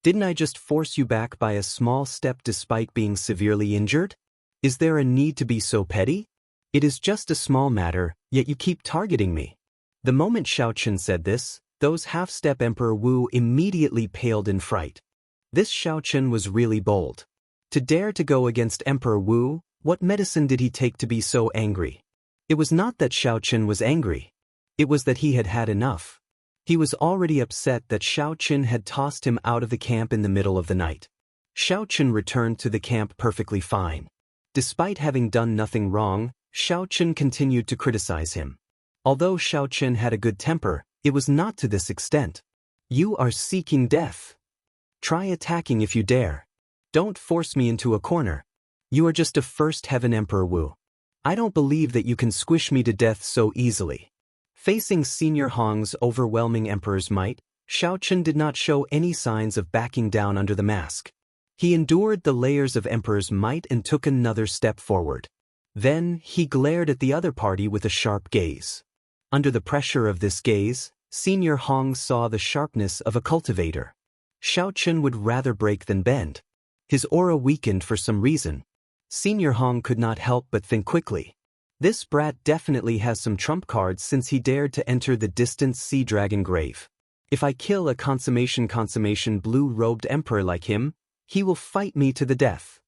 Didn't I just force you back by a small step despite being severely injured? Is there a need to be so petty? It is just a small matter, yet you keep targeting me." The moment Xiaochen said this, those half-step Emperor Wu immediately paled in fright. This Xiaochen was really bold. To dare to go against Emperor Wu, what medicine did he take to be so angry? It was not that Xiao Qin was angry. It was that he had had enough. He was already upset that Xiao Qin had tossed him out of the camp in the middle of the night. Xiao Qin returned to the camp perfectly fine. Despite having done nothing wrong, Xiao Qin continued to criticize him. Although Xiao Qin had a good temper, it was not to this extent. You are seeking death. Try attacking if you dare. Don't force me into a corner. You are just a first heaven Emperor Wu. I don't believe that you can squish me to death so easily. Facing Senior Hong's overwhelming emperor's might, Xiao Qin did not show any signs of backing down under the mask. He endured the layers of emperor's might and took another step forward. Then, he glared at the other party with a sharp gaze. Under the pressure of this gaze, Senior Hong saw the sharpness of a cultivator. Xiao Qin would rather break than bend. His aura weakened for some reason. Senior Hong could not help but think quickly. This brat definitely has some trump cards since he dared to enter the distant sea dragon grave. If I kill a consummation blue-robed emperor like him, he will fight me to the death.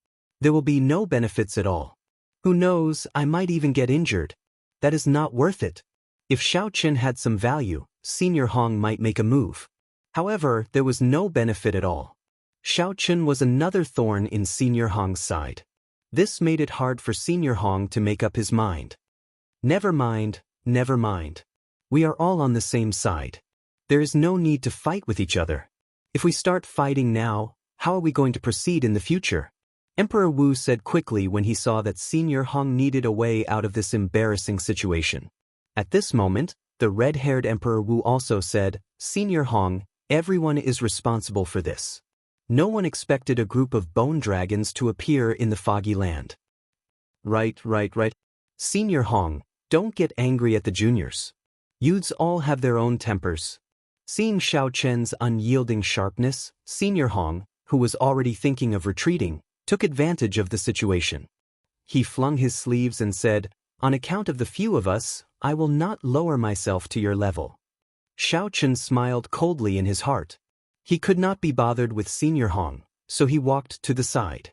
There will be no benefits at all. Who knows, I might even get injured. That is not worth it. If Xiao Qin had some value, Senior Hong might make a move. However, there was no benefit at all. Xiao Qin was another thorn in Senior Hong's side. This made it hard for Senior Hong to make up his mind. Never mind, never mind. We are all on the same side. There is no need to fight with each other. If we start fighting now, how are we going to proceed in the future? Emperor Wu said quickly when he saw that Senior Hong needed a way out of this embarrassing situation. At this moment, the red-haired Emperor Wu also said, Senior Hong, everyone is responsible for this. No one expected a group of bone dragons to appear in the foggy land. Right. Senior Hong, don't get angry at the juniors. Youths all have their own tempers. Seeing Xiao Qin's unyielding sharpness, Senior Hong, who was already thinking of retreating, took advantage of the situation. He flung his sleeves and said, On account of the few of us, I will not lower myself to your level. Xiao Qin smiled coldly in his heart. He could not be bothered with Senior Hong, so he walked to the side.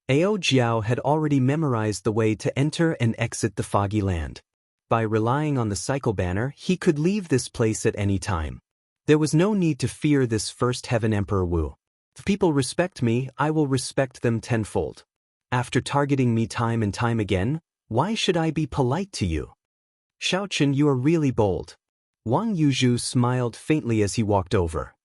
Ao Jiao had already memorized the way to enter and exit the foggy land. By relying on the cycle banner, he could leave this place at any time. There was no need to fear this first heaven Emperor Wu. If people respect me, I will respect them tenfold. After targeting me time and time again, why should I be polite to you? Xiao Qin, you are really bold. Wang Yuzhu smiled faintly as he walked over.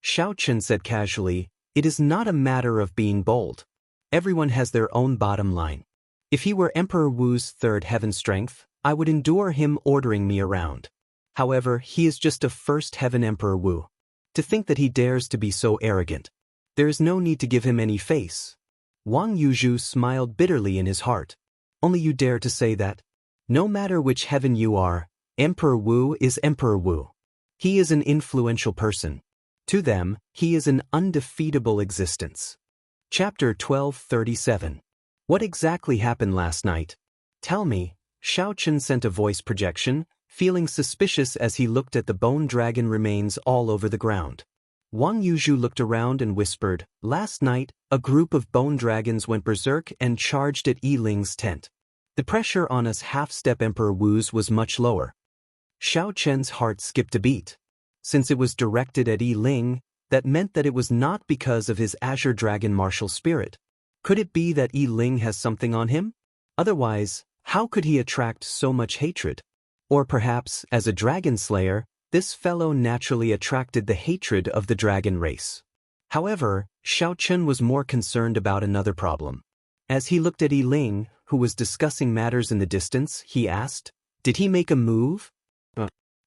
Xiao Qin said casually, It is not a matter of being bold. Everyone has their own bottom line. If he were Emperor Wu's third heaven strength, I would endure him ordering me around. However, he is just a first heaven Emperor Wu. To think that he dares to be so arrogant. There is no need to give him any face. Wang Yuzhu smiled bitterly in his heart. Only you dare to say that? No matter which heaven you are, Emperor Wu is Emperor Wu. He is an influential person. To them, he is an undefeatable existence. Chapter 1237. What exactly happened last night? Tell me. Xiao Qin sent a voice projection, feeling suspicious as he looked at the bone dragon remains all over the ground. Wang Yuzhu looked around and whispered, Last night, a group of bone dragons went berserk and charged at Yi Ling's tent. The pressure on us half-step Emperor Wu's was much lower. Xiao Qin's heart skipped a beat. Since it was directed at Yi Ling, that meant that it was not because of his Azure Dragon martial spirit. Could it be that Yi Ling has something on him? Otherwise, how could he attract so much hatred? Or perhaps, as a dragon slayer, this fellow naturally attracted the hatred of the dragon race. However, Xiao Qin was more concerned about another problem. As he looked at Yi Ling, who was discussing matters in the distance, he asked, Did he make a move?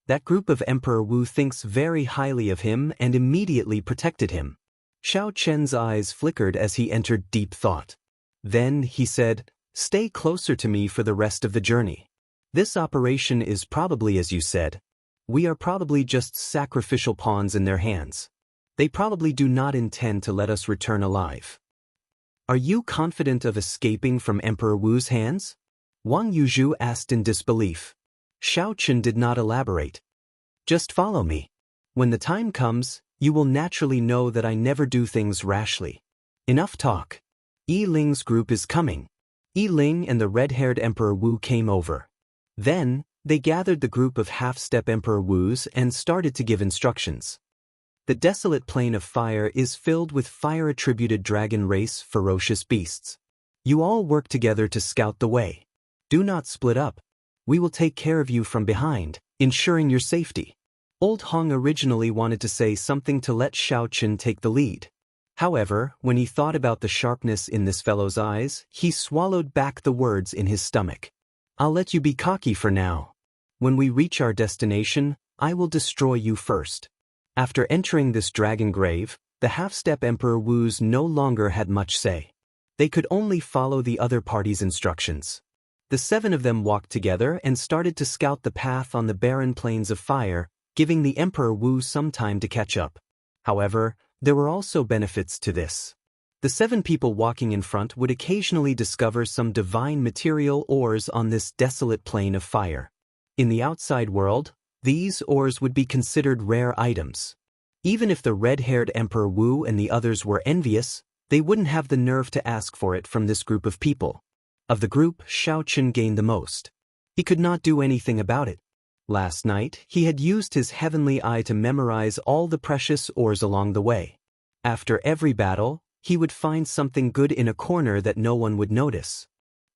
That group of Emperor Wu thinks very highly of him and immediately protected him. Xiao Qin's eyes flickered as he entered deep thought. Then, he said, Stay closer to me for the rest of the journey. This operation is probably as you said. We are probably just sacrificial pawns in their hands. They probably do not intend to let us return alive. Are you confident of escaping from Emperor Wu's hands? Wang Yuzhu asked in disbelief. Xiao Qin did not elaborate. Just follow me. When the time comes, you will naturally know that I never do things rashly. Enough talk. Yi Ling's group is coming. Yi Ling and the red-haired Emperor Wu came over. Then, they gathered the group of half-step Emperor Wus and started to give instructions. The desolate plain of fire is filled with fire-attributed dragon race ferocious beasts. You all work together to scout the way. Do not split up. We will take care of you from behind, ensuring your safety. Old Hong originally wanted to say something to let Xiaochen take the lead. However, when he thought about the sharpness in this fellow's eyes, he swallowed back the words in his stomach. I'll let you be cocky for now. When we reach our destination, I will destroy you first. After entering this dragon grave, the half-step Emperor Wus no longer had much say. They could only follow the other party's instructions. The 7 of them walked together and started to scout the path on the barren plains of fire, giving the Emperor Wu some time to catch up. However, there were also benefits to this. The 7 people walking in front would occasionally discover some divine material ores on this desolate plain of fire. In the outside world, these ores would be considered rare items. Even if the red-haired Emperor Wu and the others were envious, they wouldn't have the nerve to ask for it from this group of people. Of the group, Xiaochen gained the most. He could not do anything about it. Last night, he had used his heavenly eye to memorize all the precious ores along the way. After every battle, he would find something good in a corner that no one would notice.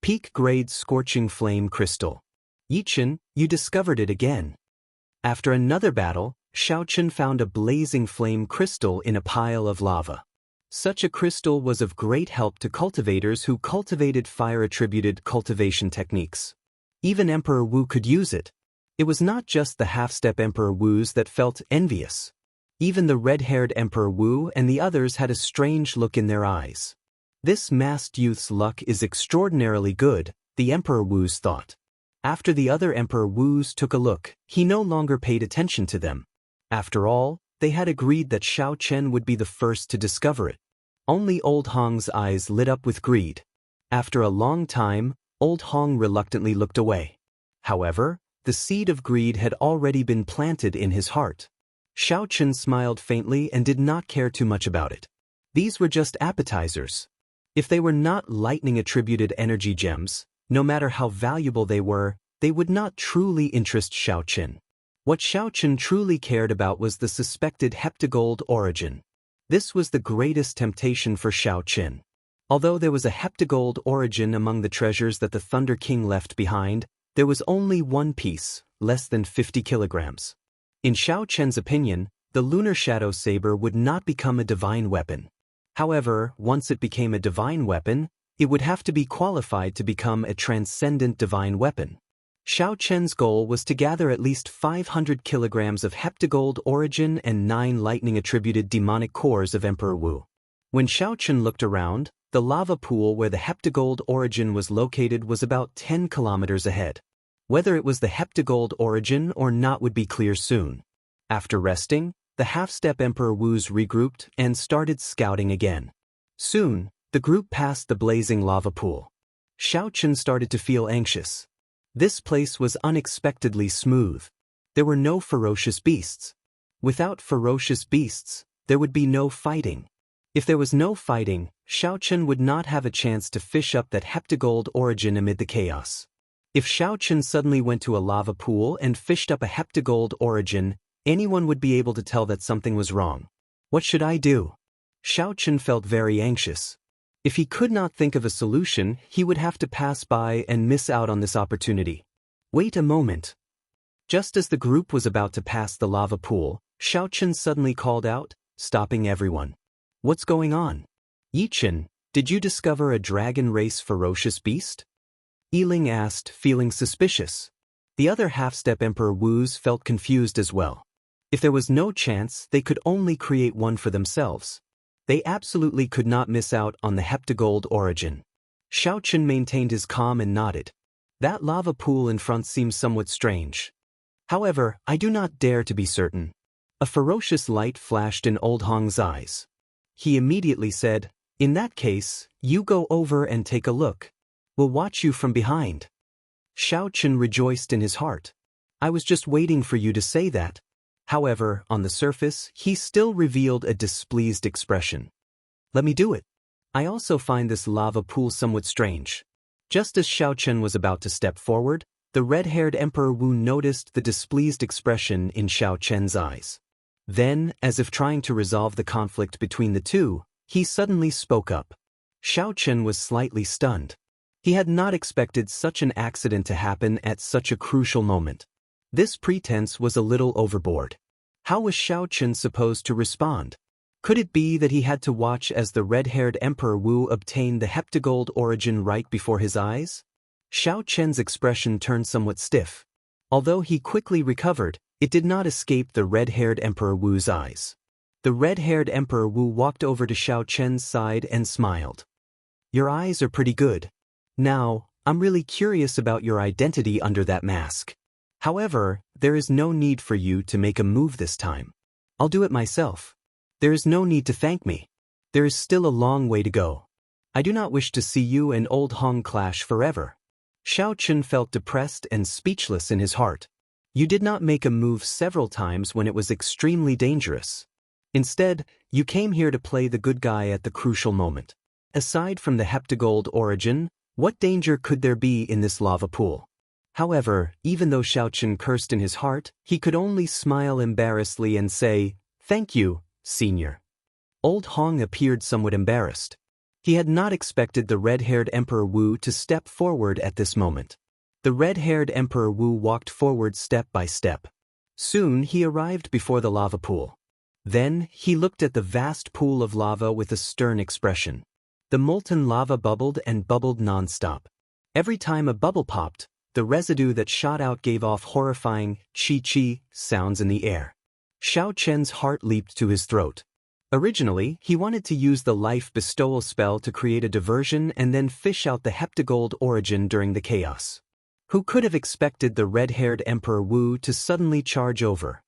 Peak-grade scorching flame crystal. Yichen, you discovered it again. After another battle, Xiaochen found a blazing flame crystal in a pile of lava. Such a crystal was of great help to cultivators who cultivated fire-attributed cultivation techniques. Even Emperor Wu could use it. It was not just the half-step Emperor Wus that felt envious. Even the red-haired Emperor Wu and the others had a strange look in their eyes. This masked youth's luck is extraordinarily good, the Emperor Wus thought. After the other Emperor Wus took a look, he no longer paid attention to them. After all, they had agreed that Xiaochen would be the first to discover it. Only Old Hong's eyes lit up with greed. After a long time, Old Hong reluctantly looked away. However, the seed of greed had already been planted in his heart. Xiaochen smiled faintly and did not care too much about it. These were just appetizers. If they were not lightning-attributed energy gems, no matter how valuable they would not truly interest Xiaochen. What Xiaochen truly cared about was the suspected heptagold origin. This was the greatest temptation for Xiaochen. Although there was a heptagold origin among the treasures that the Thunder King left behind, there was only one piece, less than 50 kilograms. In Xiaochen's opinion, the lunar shadow saber would not become a divine weapon. However, once it became a divine weapon, it would have to be qualified to become a transcendent divine weapon. Xiaochen's goal was to gather at least 500 kilograms of heptagold origin and 9 lightning-attributed demonic cores of Emperor Wu. When Xiaochen looked around, the lava pool where the heptagold origin was located was about 10 kilometers ahead. Whether it was the heptagold origin or not would be clear soon. After resting, the half-step Emperor Wus regrouped and started scouting again. Soon, the group passed the blazing lava pool. Xiaochen started to feel anxious. This place was unexpectedly smooth. There were no ferocious beasts. Without ferocious beasts, there would be no fighting. If there was no fighting, Xiaochen would not have a chance to fish up that heptagold origin amid the chaos. If Xiaochen suddenly went to a lava pool and fished up a heptagold origin, anyone would be able to tell that something was wrong. What should I do? Xiaochen felt very anxious. If he could not think of a solution, he would have to pass by and miss out on this opportunity. Wait a moment. Just as the group was about to pass the lava pool, Xiaochen suddenly called out, stopping everyone. What's going on? Yichen, did you discover a dragon race ferocious beast? Yiling asked, feeling suspicious. The other half-step Emperor Wus felt confused as well. If there was no chance, they could only create one for themselves. They absolutely could not miss out on the heptagold origin. Xiaochen maintained his calm and nodded. That lava pool in front seems somewhat strange. However, I do not dare to be certain. A ferocious light flashed in Old Hong's eyes. He immediately said, in that case, you go over and take a look. We'll watch you from behind. Xiaochen rejoiced in his heart. I was just waiting for you to say that. However, on the surface, he still revealed a displeased expression. Let me do it. I also find this lava pool somewhat strange. Just as Xiaochen was about to step forward, The red-haired Emperor Wu noticed the displeased expression in Xiao Chen's eyes. Then, as if trying to resolve the conflict between the two, he suddenly spoke up. Xiao Chen was slightly stunned. He had not expected such an accident to happen at such a crucial moment. This pretense was a little overboard. How was Xiao Chen supposed to respond? Could it be that he had to watch as the red-haired Emperor Wu obtained the heptagold origin right before his eyes? Xiao Chen's expression turned somewhat stiff. Although he quickly recovered, it did not escape the red-haired Emperor Wu's eyes. The red-haired Emperor Wu walked over to Xiao Chen's side and smiled. "Your eyes are pretty good. Now, I'm really curious about your identity under that mask. However, there is no need for you to make a move this time. I'll do it myself. There is no need to thank me. There is still a long way to go. I do not wish to see you and Old Hong clash forever." Xiao Chen felt depressed and speechless in his heart. You did not make a move several times when it was extremely dangerous. Instead, you came here to play the good guy at the crucial moment. Aside from the heptagold origin, what danger could there be in this lava pool? However, even though Xiao Chen cursed in his heart, he could only smile embarrassedly and say, "Thank you, Senior." Old Hong appeared somewhat embarrassed. He had not expected the red-haired Emperor Wu to step forward at this moment. The red-haired Emperor Wu walked forward step by step. Soon he arrived before the lava pool. Then he looked at the vast pool of lava with a stern expression. The molten lava bubbled and bubbled non-stop. Every time a bubble popped, the residue that shot out gave off horrifying chi-chi sounds in the air. Xiao Chen's heart leaped to his throat. Originally, he wanted to use the life bestowal spell to create a diversion and then fish out the heptagold origin during the chaos. Who could have expected the red-haired Emperor Wu to suddenly charge over?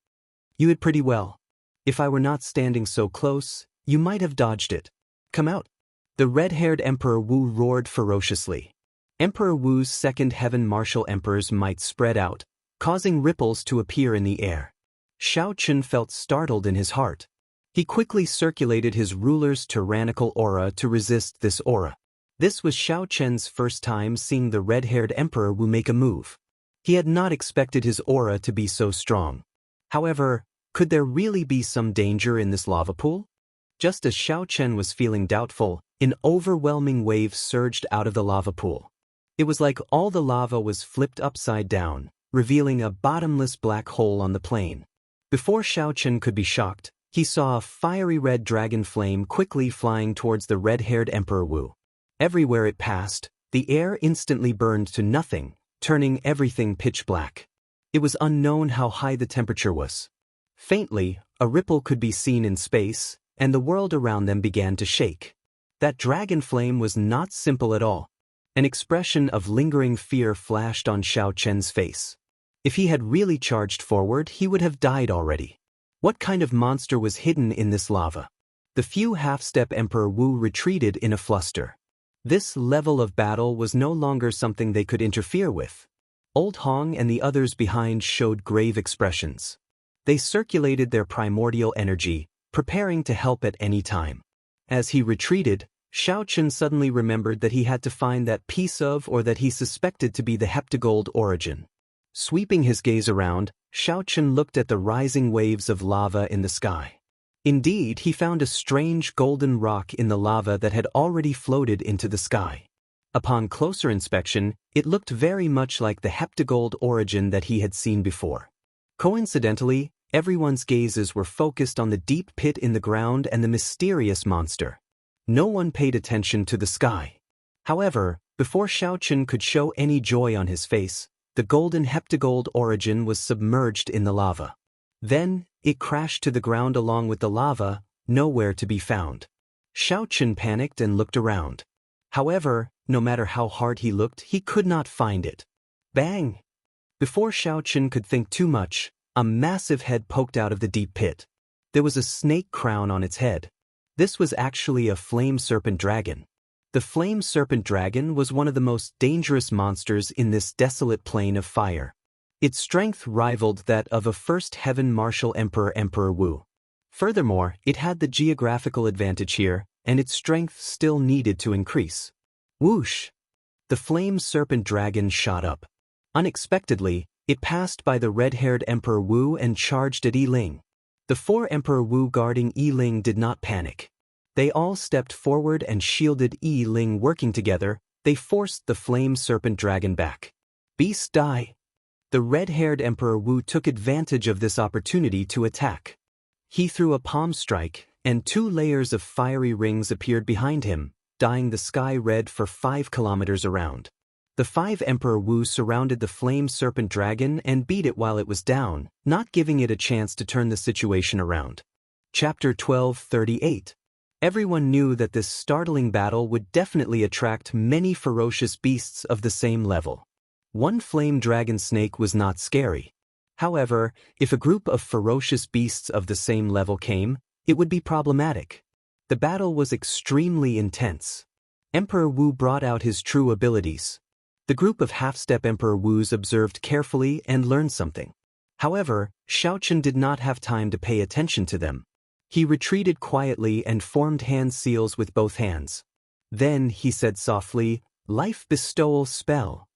"You hid pretty well. If I were not standing so close, you might have dodged it. Come out." The red-haired Emperor Wu roared ferociously. Emperor Wu's second heaven martial emperor's might spread out, causing ripples to appear in the air. Xiao Chen felt startled in his heart. He quickly circulated his ruler's tyrannical aura to resist this aura. This was Xiao Chen's first time seeing the red-haired Emperor Wu make a move. He had not expected his aura to be so strong. However, could there really be some danger in this lava pool? Just as Xiao Chen was feeling doubtful, an overwhelming wave surged out of the lava pool. It was like all the lava was flipped upside down, revealing a bottomless black hole on the plain. Before Xiao Chen could be shocked, he saw a fiery red dragon flame quickly flying towards the red-haired Emperor Wu. Everywhere it passed, the air instantly burned to nothing, turning everything pitch black. It was unknown how high the temperature was. Faintly, a ripple could be seen in space, and the world around them began to shake. That dragon flame was not simple at all. An expression of lingering fear flashed on Xiao Chen's face. If he had really charged forward, he would have died already. What kind of monster was hidden in this lava? The few half-step Emperor Wu retreated in a fluster. This level of battle was no longer something they could interfere with. Old Hong and the others behind showed grave expressions. They circulated their primordial energy, preparing to help at any time. As he retreated, Xiao Chen suddenly remembered that he had to find that piece of or that he suspected to be the heptagold origin. Sweeping his gaze around, Xiao Chen looked at the rising waves of lava in the sky. Indeed, he found a strange golden rock in the lava that had already floated into the sky. Upon closer inspection, it looked very much like the heptagold origin that he had seen before. Coincidentally, everyone's gazes were focused on the deep pit in the ground and the mysterious monster. No one paid attention to the sky. However, before Xiao Chen could show any joy on his face, the golden heptagold origin was submerged in the lava. Then, it crashed to the ground along with the lava, nowhere to be found. Xiao Chen panicked and looked around. However, no matter how hard he looked, he could not find it. Bang! Before Xiao Chen could think too much, a massive head poked out of the deep pit. There was a snake crown on its head. This was actually a flame serpent dragon. The flame serpent dragon was one of the most dangerous monsters in this desolate plain of fire. Its strength rivaled that of a first heaven martial emperor, Emperor Wu. Furthermore, it had the geographical advantage here, and its strength still needed to increase. Whoosh! The flame serpent dragon shot up. Unexpectedly, it passed by the red-haired Emperor Wu and charged at Yi Ling. The 4 Emperor Wu guarding Yi Ling did not panic. They all stepped forward and shielded Yi Ling. Working together, they forced the flame serpent dragon back. Beast die! The red-haired Emperor Wu took advantage of this opportunity to attack. He threw a palm strike, and 2 layers of fiery rings appeared behind him, dyeing the sky red for 5 kilometers around. The 5 Emperor Wu surrounded the flame serpent dragon and beat it while it was down, not giving it a chance to turn the situation around. Chapter 1238. Everyone knew that this startling battle would definitely attract many ferocious beasts of the same level. One flame dragon snake was not scary. However, if a group of ferocious beasts of the same level came, it would be problematic. The battle was extremely intense. Emperor Wu brought out his true abilities. The group of half-step Emperor Wus observed carefully and learned something. However, Xiaochen did not have time to pay attention to them. He retreated quietly and formed hand seals with both hands. Then he said softly, "Life bestowal spell."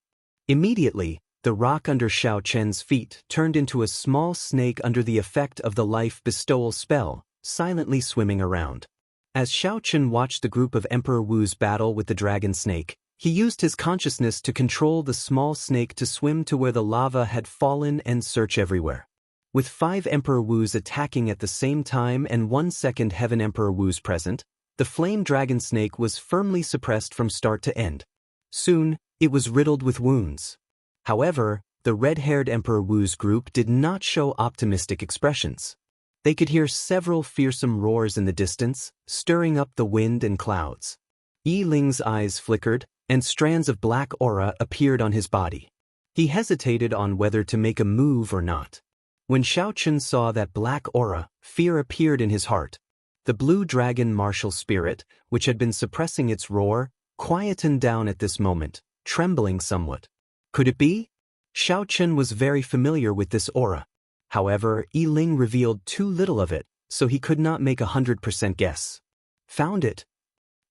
Immediately, the rock under Xiaochen's feet turned into a small snake under the effect of the life bestowal spell, silently swimming around. As Xiaochen watched the group of Emperor Wu's battle with the dragon snake, he used his consciousness to control the small snake to swim to where the lava had fallen and search everywhere. With 5 Emperor Wus attacking at the same time and 1 second Heaven Emperor Wus present, the flame dragon snake was firmly suppressed from start to end. Soon, it was riddled with wounds. However, the red-haired Emperor Wu's group did not show optimistic expressions. They could hear several fearsome roars in the distance, stirring up the wind and clouds. Yi Ling's eyes flickered, and strands of black aura appeared on his body. He hesitated on whether to make a move or not. When Xiaochen saw that black aura, fear appeared in his heart. The blue dragon martial spirit, which had been suppressing its roar, quietened down at this moment, trembling somewhat. Could it be? Xiaochen was very familiar with this aura. However, Yi Ling revealed too little of it, so he could not make 100% guess. Found it.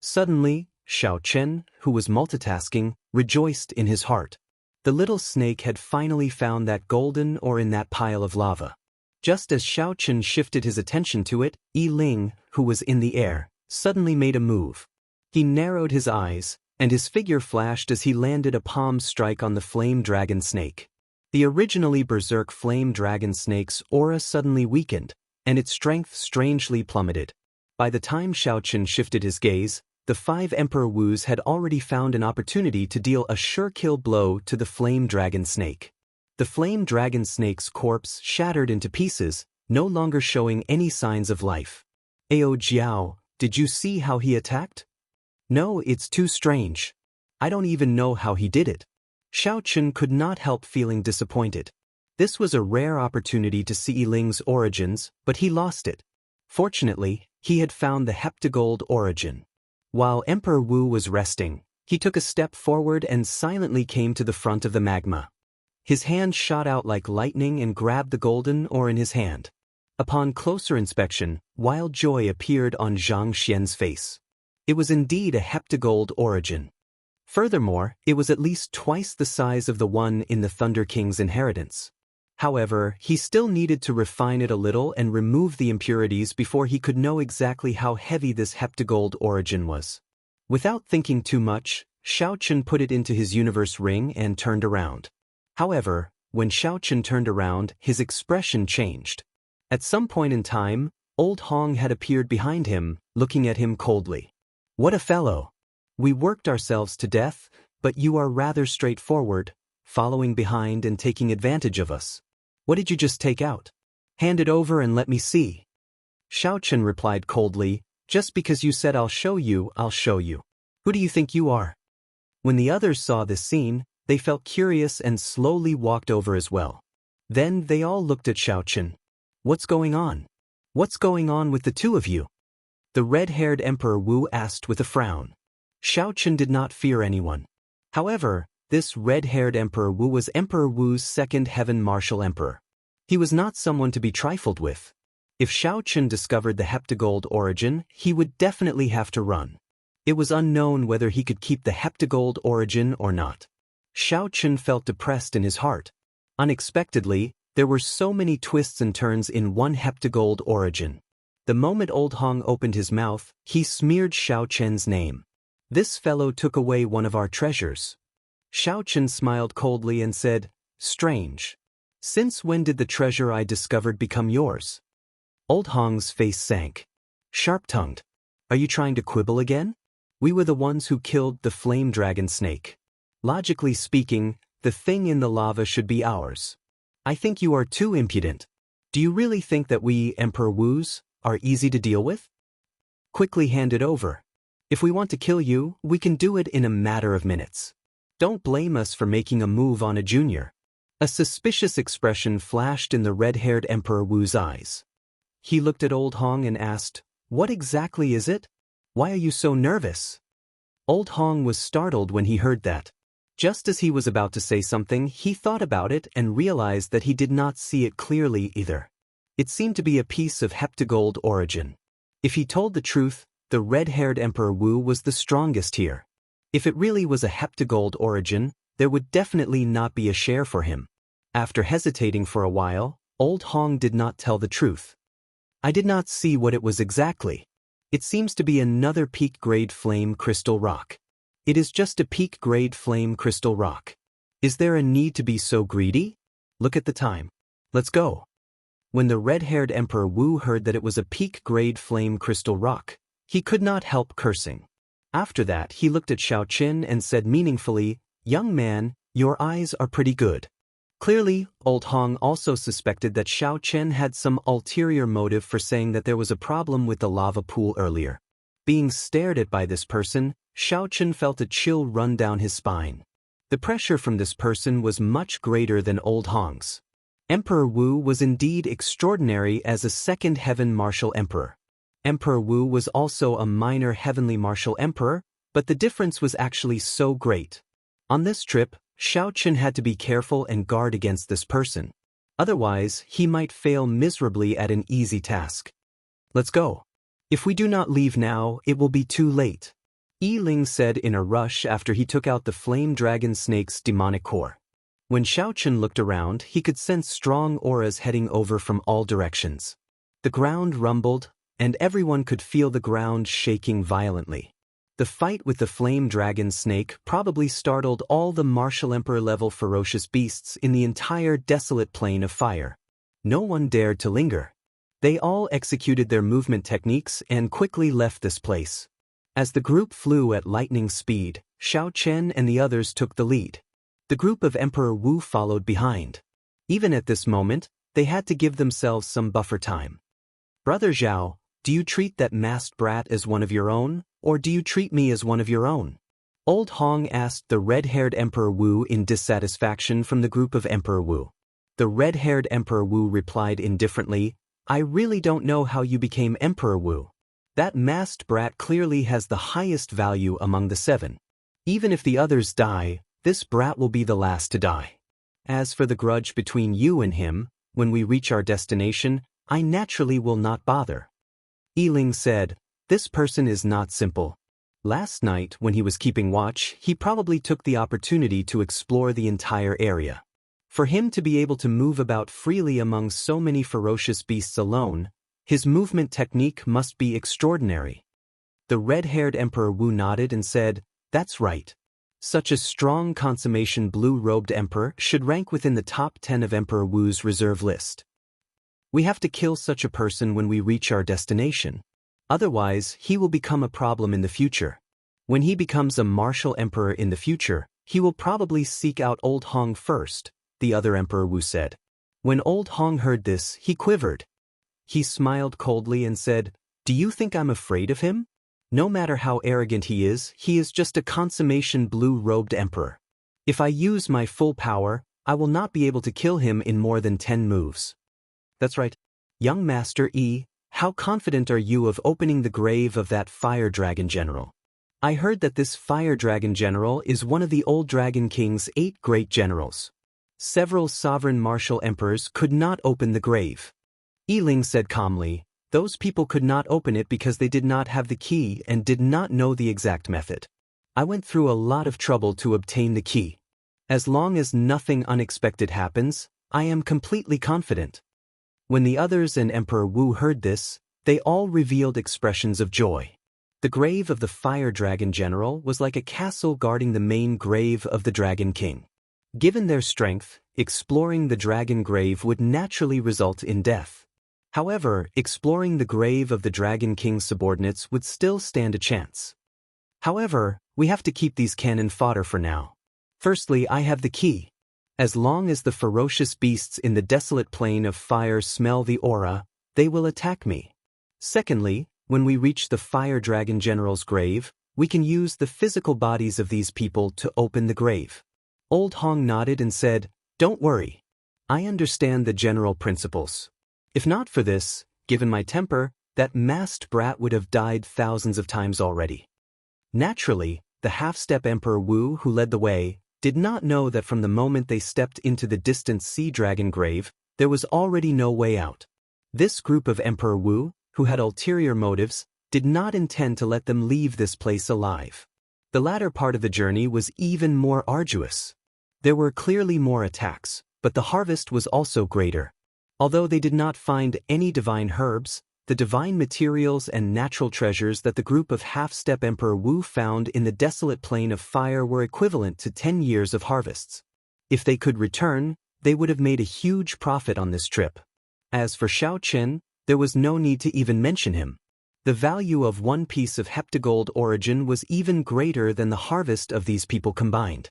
Suddenly, Xiaochen, who was multitasking, rejoiced in his heart. The little snake had finally found that golden ore in that pile of lava. Just as Xiaochen shifted his attention to it, Yi Ling, who was in the air, suddenly made a move. He narrowed his eyes, and his figure flashed as he landed a palm strike on the flame dragon snake. The originally berserk flame dragon snake's aura suddenly weakened, and its strength strangely plummeted. By the time Xiaochen shifted his gaze, the 5 Emperor Wus had already found an opportunity to deal a sure-kill blow to the flame dragon snake. The flame dragon snake's corpse shattered into pieces, no longer showing any signs of life. "Ao Jiao, did you see how he attacked?" "No, it's too strange. I don't even know how he did it." Xiaochen could not help feeling disappointed. This was a rare opportunity to see Yi Ling's origins, but he lost it. Fortunately, he had found the heptagold origin. While Emperor Wu was resting, he took a step forward and silently came to the front of the magma. His hand shot out like lightning and grabbed the golden ore in his hand. Upon closer inspection, wild joy appeared on Xianxia's face. It was indeed a heptagold origin. Furthermore, it was at least twice the size of the one in the Thunder King's inheritance. However, he still needed to refine it a little and remove the impurities before he could know exactly how heavy this heptagold origin was. Without thinking too much, Xiaochen put it into his universe ring and turned around. However, when Xiaochen turned around, his expression changed. At some point in time, Old Hong had appeared behind him, looking at him coldly. "What a fellow! We worked ourselves to death, but you are rather straightforward, following behind and taking advantage of us. What did you just take out? Hand it over and let me see." Xiaochen replied coldly, "Just because you said I'll show you, I'll show you. Who do you think you are?" When the others saw this scene, they felt curious and slowly walked over as well. Then they all looked at Xiaochen. "What's going on? What's going on with the two of you?" The red-haired Emperor Wu asked with a frown. Xiaochen did not fear anyone. However, this red-haired Emperor Wu was Emperor Wu's second heaven martial emperor. He was not someone to be trifled with. If Xiaochen discovered the heptagold origin, he would definitely have to run. It was unknown whether he could keep the heptagold origin or not. Xiao Chen felt depressed in his heart. Unexpectedly, there were so many twists and turns in one heptagold origin. The moment Old Hong opened his mouth, he smeared Xiao Chen's name. This fellow took away one of our treasures. Xiao Chen smiled coldly and said, "Strange. Since when did the treasure I discovered become yours?" Old Hong's face sank. Sharp-tongued. "Are you trying to quibble again? We were the ones who killed the flame dragon snake. Logically speaking, the thing in the lava should be ours. I think you are too impudent. Do you really think that we, Emperor Wu's, are easy to deal with? Quickly hand it over. If we want to kill you, we can do it in a matter of minutes. Don't blame us for making a move on a junior." A suspicious expression flashed in the red-haired Emperor Wu's eyes. He looked at Old Hong and asked, "What exactly is it? Why are you so nervous?" Old Hong was startled when he heard that. Just as he was about to say something, he thought about it and realized that he did not see it clearly either. It seemed to be a piece of heptagold origin. If he told the truth, the red-haired Emperor Wu was the strongest here. If it really was a heptagold origin, there would definitely not be a share for him. After hesitating for a while, Old Hong did not tell the truth. "I did not see what it was exactly. It seems to be another peak-grade flame crystal rock. It is just a peak-grade flame crystal rock. Is there a need to be so greedy? Look at the time. Let's go." When the red-haired Emperor Wu heard that it was a peak-grade flame crystal rock, he could not help cursing. After that, he looked at Xiao Chen and said meaningfully, "Young man, your eyes are pretty good." Clearly, Old Hong also suspected that Xiao Chen had some ulterior motive for saying that there was a problem with the lava pool earlier. Being stared at by this person, Xiao Chen felt a chill run down his spine. The pressure from this person was much greater than Old Hong's. Emperor Wu was indeed extraordinary as a second heaven martial emperor. Emperor Wu was also a minor heavenly martial emperor, but the difference was actually so great. On this trip, Xiao Chen had to be careful and guard against this person. Otherwise, he might fail miserably at an easy task. "Let's go. If we do not leave now, it will be too late," Yi Ling said in a rush after he took out the flame dragon snake's demonic core. When Xiao Chen looked around, he could sense strong auras heading over from all directions. The ground rumbled, and everyone could feel the ground shaking violently. The fight with the flame dragon snake probably startled all the martial emperor-level ferocious beasts in the entire desolate plain of fire. No one dared to linger. They all executed their movement techniques and quickly left this place. As the group flew at lightning speed, Xiao Chen and the others took the lead. The group of Emperor Wu followed behind. Even at this moment, they had to give themselves some buffer time. "Brother Zhao, do you treat that masked brat as one of your own, or do you treat me as one of your own?" Old Hong asked the red-haired Emperor Wu in dissatisfaction from the group of Emperor Wu. The red-haired Emperor Wu replied indifferently, "I really don't know how you became Emperor Wu. That masked brat clearly has the highest value among the seven. Even if the others die, this brat will be the last to die. As for the grudge between you and him, when we reach our destination, I naturally will not bother." Yi Ling said, "This person is not simple. Last night, when he was keeping watch, he probably took the opportunity to explore the entire area. For him to be able to move about freely among so many ferocious beasts alone, his movement technique must be extraordinary." The red-haired Emperor Wu nodded and said, "That's right. Such a strong consummation blue-robed emperor should rank within the top 10 of Emperor Wu's reserve list. We have to kill such a person when we reach our destination. Otherwise, he will become a problem in the future. When he becomes a martial emperor in the future, he will probably seek out Old Hong first," the other Emperor Wu said. When Old Hong heard this, he quivered. He smiled coldly and said, "Do you think I'm afraid of him? No matter how arrogant he is just a consummation blue-robed emperor. If I use my full power, I will not be able to kill him in more than 10 moves." "That's right. Young Master Yi, how confident are you of opening the grave of that fire dragon general? I heard that this fire dragon general is one of the old Dragon King's 8 great generals. Several sovereign martial emperors could not open the grave." Yi Ling said calmly, "Those people could not open it because they did not have the key and did not know the exact method. I went through a lot of trouble to obtain the key. As long as nothing unexpected happens, I am completely confident. When the others and Emperor Wu heard this, they all revealed expressions of joy. The grave of the Fire Dragon General was like a castle guarding the main grave of the Dragon King. Given their strength, exploring the Dragon Grave would naturally result in death. However, exploring the grave of the Dragon King's subordinates would still stand a chance. However, we have to keep these cannon fodder for now. Firstly, I have the key. As long as the ferocious beasts in the desolate plain of fire smell the aura, they will attack me. Secondly, when we reach the Fire Dragon General's grave, we can use the physical bodies of these people to open the grave. Old Hong nodded and said, "Don't worry. I understand the general principles. If not for this, given my temper, that masked brat would have died thousands of times already." Naturally, the half-step Emperor Wu, who led the way, did not know that from the moment they stepped into the distant sea dragon grave, there was already no way out. This group of Emperor Wu, who had ulterior motives, did not intend to let them leave this place alive. The latter part of the journey was even more arduous. There were clearly more attacks, but the harvest was also greater. Although they did not find any divine herbs, the divine materials and natural treasures that the group of half-step Emperor Wu found in the desolate plain of fire were equivalent to 10 years of harvests. If they could return, they would have made a huge profit on this trip. As for Xiao Chen, there was no need to even mention him. The value of one piece of heptagold origin was even greater than the harvest of these people combined.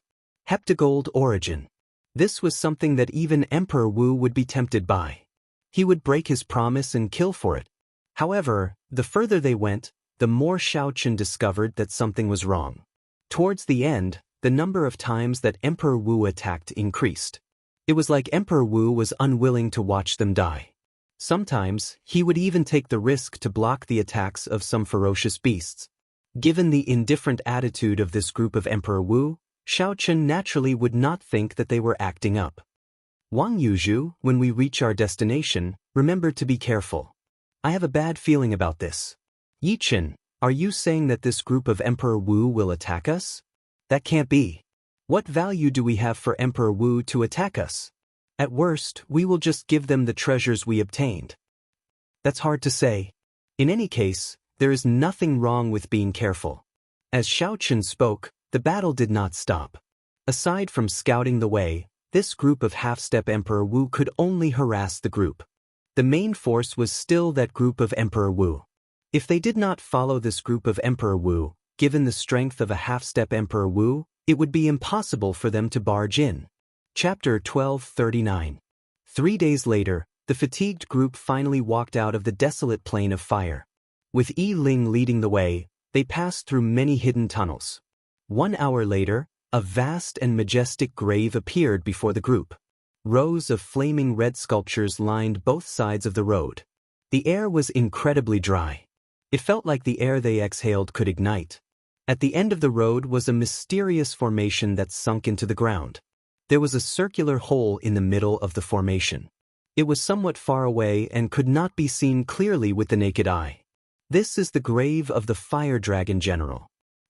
Heptagold origin. This was something that even Emperor Wu would be tempted by. He would break his promise and kill for it. However, the further they went, the more Xiao Chen discovered that something was wrong. Towards the end, the number of times that Emperor Wu attacked increased. It was like Emperor Wu was unwilling to watch them die. Sometimes, he would even take the risk to block the attacks of some ferocious beasts. Given the indifferent attitude of this group of Emperor Wu, Xiao Chen naturally would not think that they were acting up. Wang Yuzhu, when we reach our destination, remember to be careful. I have a bad feeling about this. Yi Chen, are you saying that this group of Emperor Wu will attack us? That can't be. What value do we have for Emperor Wu to attack us? At worst, we will just give them the treasures we obtained. That's hard to say. In any case, there is nothing wrong with being careful. As Xiao Chen spoke, the battle did not stop. Aside from scouting the way, this group of half-step Emperor Wu could only harass the group. The main force was still that group of Emperor Wu. If they did not follow this group of Emperor Wu, given the strength of a half-step Emperor Wu, it would be impossible for them to barge in. Chapter 1239. 3 days later, the fatigued group finally walked out of the desolate plain of fire. With Yi Ling leading the way, they passed through many hidden tunnels. 1 hour later, a vast and majestic grave appeared before the group. Rows of flaming red sculptures lined both sides of the road. The air was incredibly dry. It felt like the air they exhaled could ignite. At the end of the road was a mysterious formation that sunk into the ground. There was a circular hole in the middle of the formation. It was somewhat far away and could not be seen clearly with the naked eye. This is the grave of the Fire Dragon General.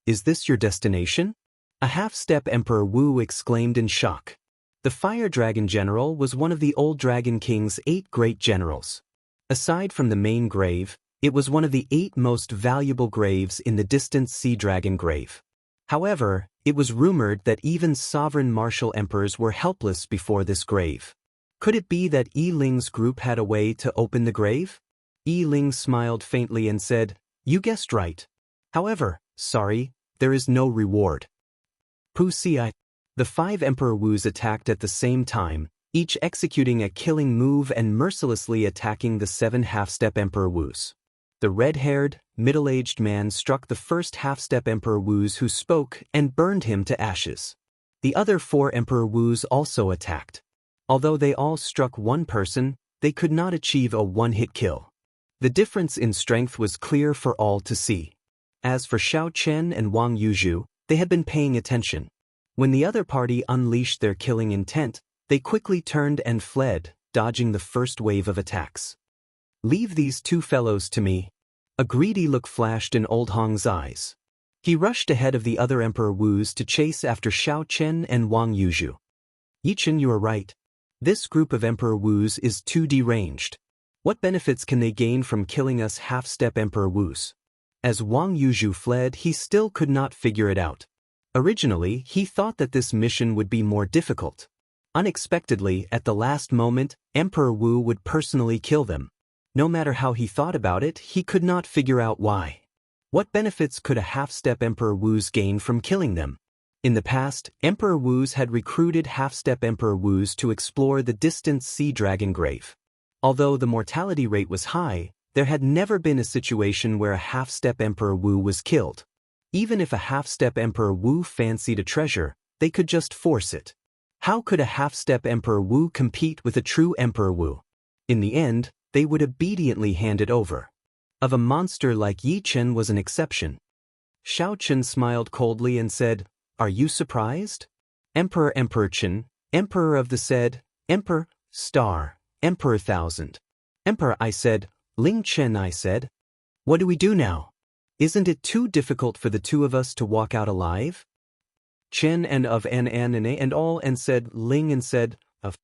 Is this your destination? A half-step Emperor Wu exclaimed in shock. The Fire Dragon General was one of the old Dragon King's 8 great generals. Aside from the main grave, it was one of the 8 most valuable graves in the distant Sea Dragon Grave. However, it was rumored that even sovereign martial emperors were helpless before this grave. Could it be that Yi Ling's group had a way to open the grave? Yi Ling smiled faintly and said, "You guessed right. However, sorry, there is no reward." Puxia. The 5 Emperor Wus attacked at the same time, each executing a killing move and mercilessly attacking the 7 half-step Emperor Wus. The red-haired, middle-aged man struck the first half-step Emperor Wus who spoke and burned him to ashes. The other 4 Emperor Wus also attacked. Although they all struck one person, they could not achieve a one-hit kill. The difference in strength was clear for all to see. As for Xiao Chen and Wang Yuzhu, they had been paying attention. When the other party unleashed their killing intent, they quickly turned and fled, dodging the first wave of attacks. "Leave these 2 fellows to me." A greedy look flashed in Old Hong's eyes. He rushed ahead of the other Emperor Wus to chase after Xiao Chen and Wang Yuzhu. Yichen, you are right. This group of Emperor Wus is too deranged. What benefits can they gain from killing us half-step Emperor Wus? As Wang Yuzhu fled, he still could not figure it out. Originally, he thought that this mission would be more difficult. Unexpectedly, at the last moment, Emperor Wu would personally kill them. No matter how he thought about it, he could not figure out why. What benefits could a half-step Emperor Wus gain from killing them? In the past, Emperor Wus had recruited half-step Emperor Wus to explore the distant Sea Dragon Grave. Although the mortality rate was high, there had never been a situation where a half-step Emperor Wu was killed. Even if a half-step Emperor Wu fancied a treasure, they could just force it. How could a half-step Emperor Wu compete with a true Emperor Wu? In the end, they would obediently hand it over. Of a monster like Yichen was an exception. Xiaochen smiled coldly and said, "Are you surprised? Emperor Chen, Emperor of the said, Emperor, Star, Emperor Thousand. Emperor, I said, Ling Chen, I said. What do we do now? Isn't it too difficult for the two of us to walk out alive?" Chen and of N and A and all and said Ling and said of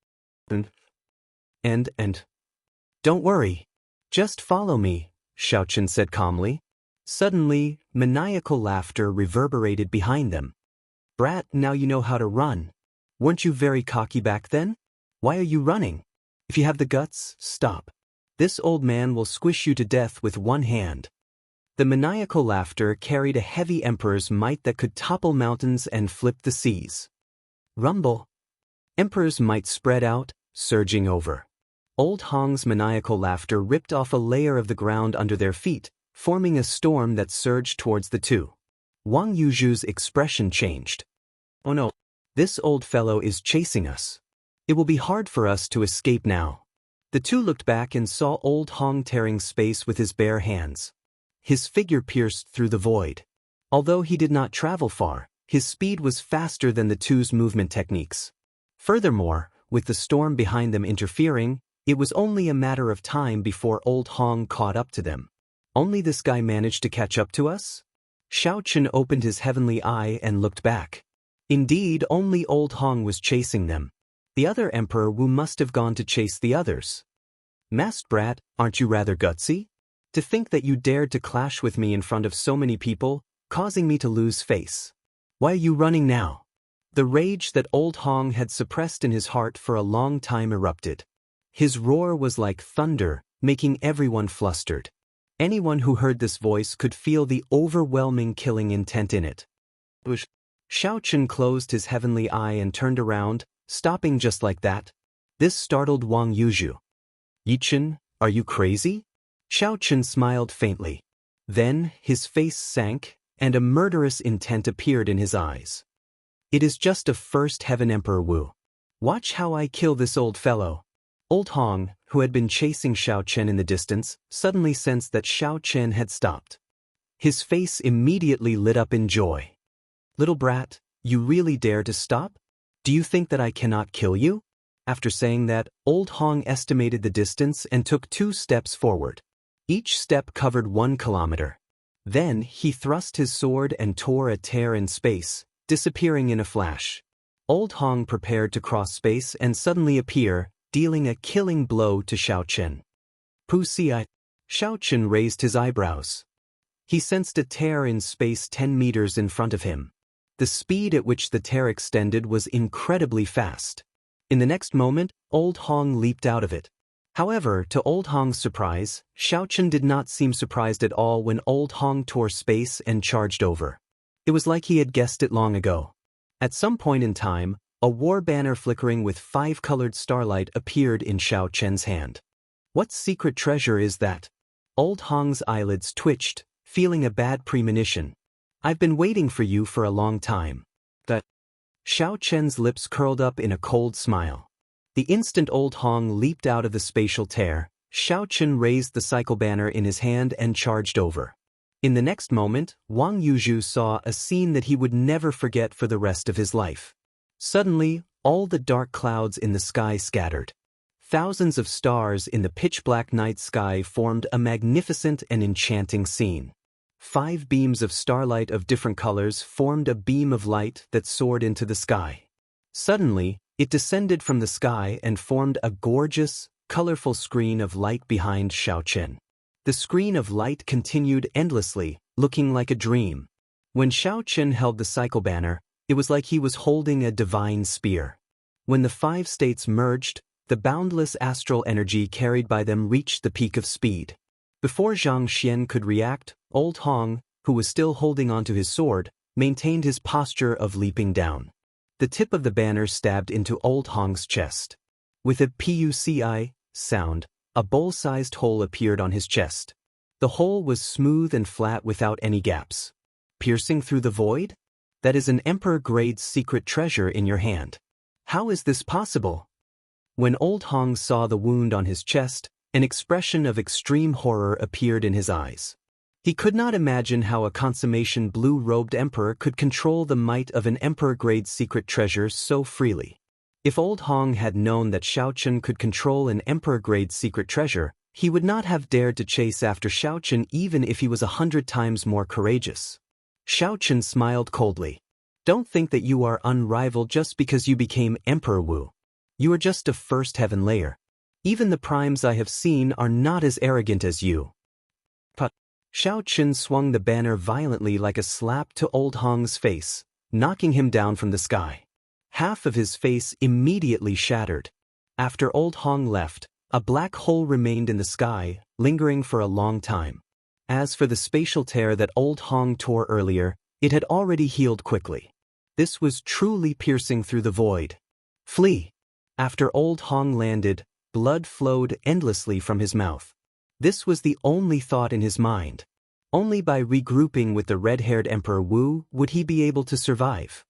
and. "Don't worry. Just follow me," Xiaochen said calmly. Suddenly, maniacal laughter reverberated behind them. "Brat, now you know how to run. Weren't you very cocky back then? Why are you running? If you have the guts, stop. This old man will squish you to death with one hand." The maniacal laughter carried a heavy emperor's might that could topple mountains and flip the seas. Rumble. Emperor's might spread out, surging over. Old Hong's maniacal laughter ripped off a layer of the ground under their feet, forming a storm that surged towards the two. Wang Yuzhu's expression changed. "Oh no, this old fellow is chasing us. It will be hard for us to escape now." The two looked back and saw Old Hong tearing space with his bare hands. His figure pierced through the void. Although he did not travel far, his speed was faster than the two's movement techniques. Furthermore, with the storm behind them interfering, it was only a matter of time before Old Hong caught up to them. "Only this guy managed to catch up to us?" Xiaochen opened his heavenly eye and looked back. Indeed, only Old Hong was chasing them. The other Emperor Wu must have gone to chase the others. "Masked brat, aren't you rather gutsy? To think that you dared to clash with me in front of so many people, causing me to lose face. Why are you running now?" The rage that Old Hong had suppressed in his heart for a long time erupted. His roar was like thunder, making everyone flustered. Anyone who heard this voice could feel the overwhelming killing intent in it. Xiaochen closed his heavenly eye and turned around, stopping just like that. This startled Wang Yuzhu. "Yichen, are you crazy?" Xiaochen smiled faintly. Then, his face sank, and a murderous intent appeared in his eyes. "It is just a first heaven Emperor Wu. Watch how I kill this old fellow." Old Hong, who had been chasing Xiaochen in the distance, suddenly sensed that Xiaochen had stopped. His face immediately lit up in joy. "Little brat, you really dare to stop? Do you think that I cannot kill you?" After saying that, Old Hong estimated the distance and took 2 steps forward. Each step covered 1 kilometer. Then, he thrust his sword and tore a tear in space, disappearing in a flash. Old Hong prepared to cross space and suddenly appear, dealing a killing blow to Xiaochen. "Pussy-eye." Xiaochen raised his eyebrows. He sensed a tear in space 10 meters in front of him. The speed at which the tear extended was incredibly fast. In the next moment, Old Hong leaped out of it. However, to Old Hong's surprise, Xiaochen did not seem surprised at all when Old Hong tore space and charged over. It was like he had guessed it long ago. At some point in time, a war banner flickering with 5-colored starlight appeared in Xiaochen's hand. "What secret treasure is that?" Old Hong's eyelids twitched, feeling a bad premonition. "I've been waiting for you for a long time." Xiaochen's lips curled up in a cold smile. The instant Old Hong leaped out of the spatial tear, Xiaochen raised the cycle banner in his hand and charged over. In the next moment, Wang Yuzhu saw a scene that he would never forget for the rest of his life. Suddenly, all the dark clouds in the sky scattered. Thousands of stars in the pitch-black night sky formed a magnificent and enchanting scene. 5 beams of starlight of different colors formed a beam of light that soared into the sky. Suddenly, It descended from the sky and formed a gorgeous, colorful screen of light behind Xiaochen. The screen of light continued endlessly, looking like a dream. When Xiaochen held the cycle banner, it was like he was holding a divine spear. When the 5 states merged, the boundless astral energy carried by them reached the peak of speed. Before Xianxia could react, Old Hong, who was still holding onto his sword, maintained his posture of leaping down. The tip of the banner stabbed into Old Hong's chest. With a puci sound, a bowl-sized hole appeared on his chest. The hole was smooth and flat without any gaps. Piercing through the void? That is an Emperor-grade secret treasure in your hand. How is this possible? When Old Hong saw the wound on his chest, an expression of extreme horror appeared in his eyes. He could not imagine how a consummation blue-robed emperor could control the might of an Emperor-grade secret treasure so freely. If Old Hong had known that Xiaochen could control an Emperor-grade secret treasure, he would not have dared to chase after Xiaochen even if he was 100 times more courageous. Xiaochen smiled coldly. Don't think that you are unrivaled just because you became Emperor Wu. You are just a first heaven layer. Even the primes I have seen are not as arrogant as you. But Xiaochen swung the banner violently like a slap to Old Hong's face, knocking him down from the sky. Half of his face immediately shattered. After Old Hong left, a black hole remained in the sky, lingering for a long time. As for the spatial tear that Old Hong tore earlier, it had already healed quickly. This was truly piercing through the void. Flee! After Old Hong landed, blood flowed endlessly from his mouth. This was the only thought in his mind. Only by regrouping with the red-haired Emperor Wu would he be able to survive.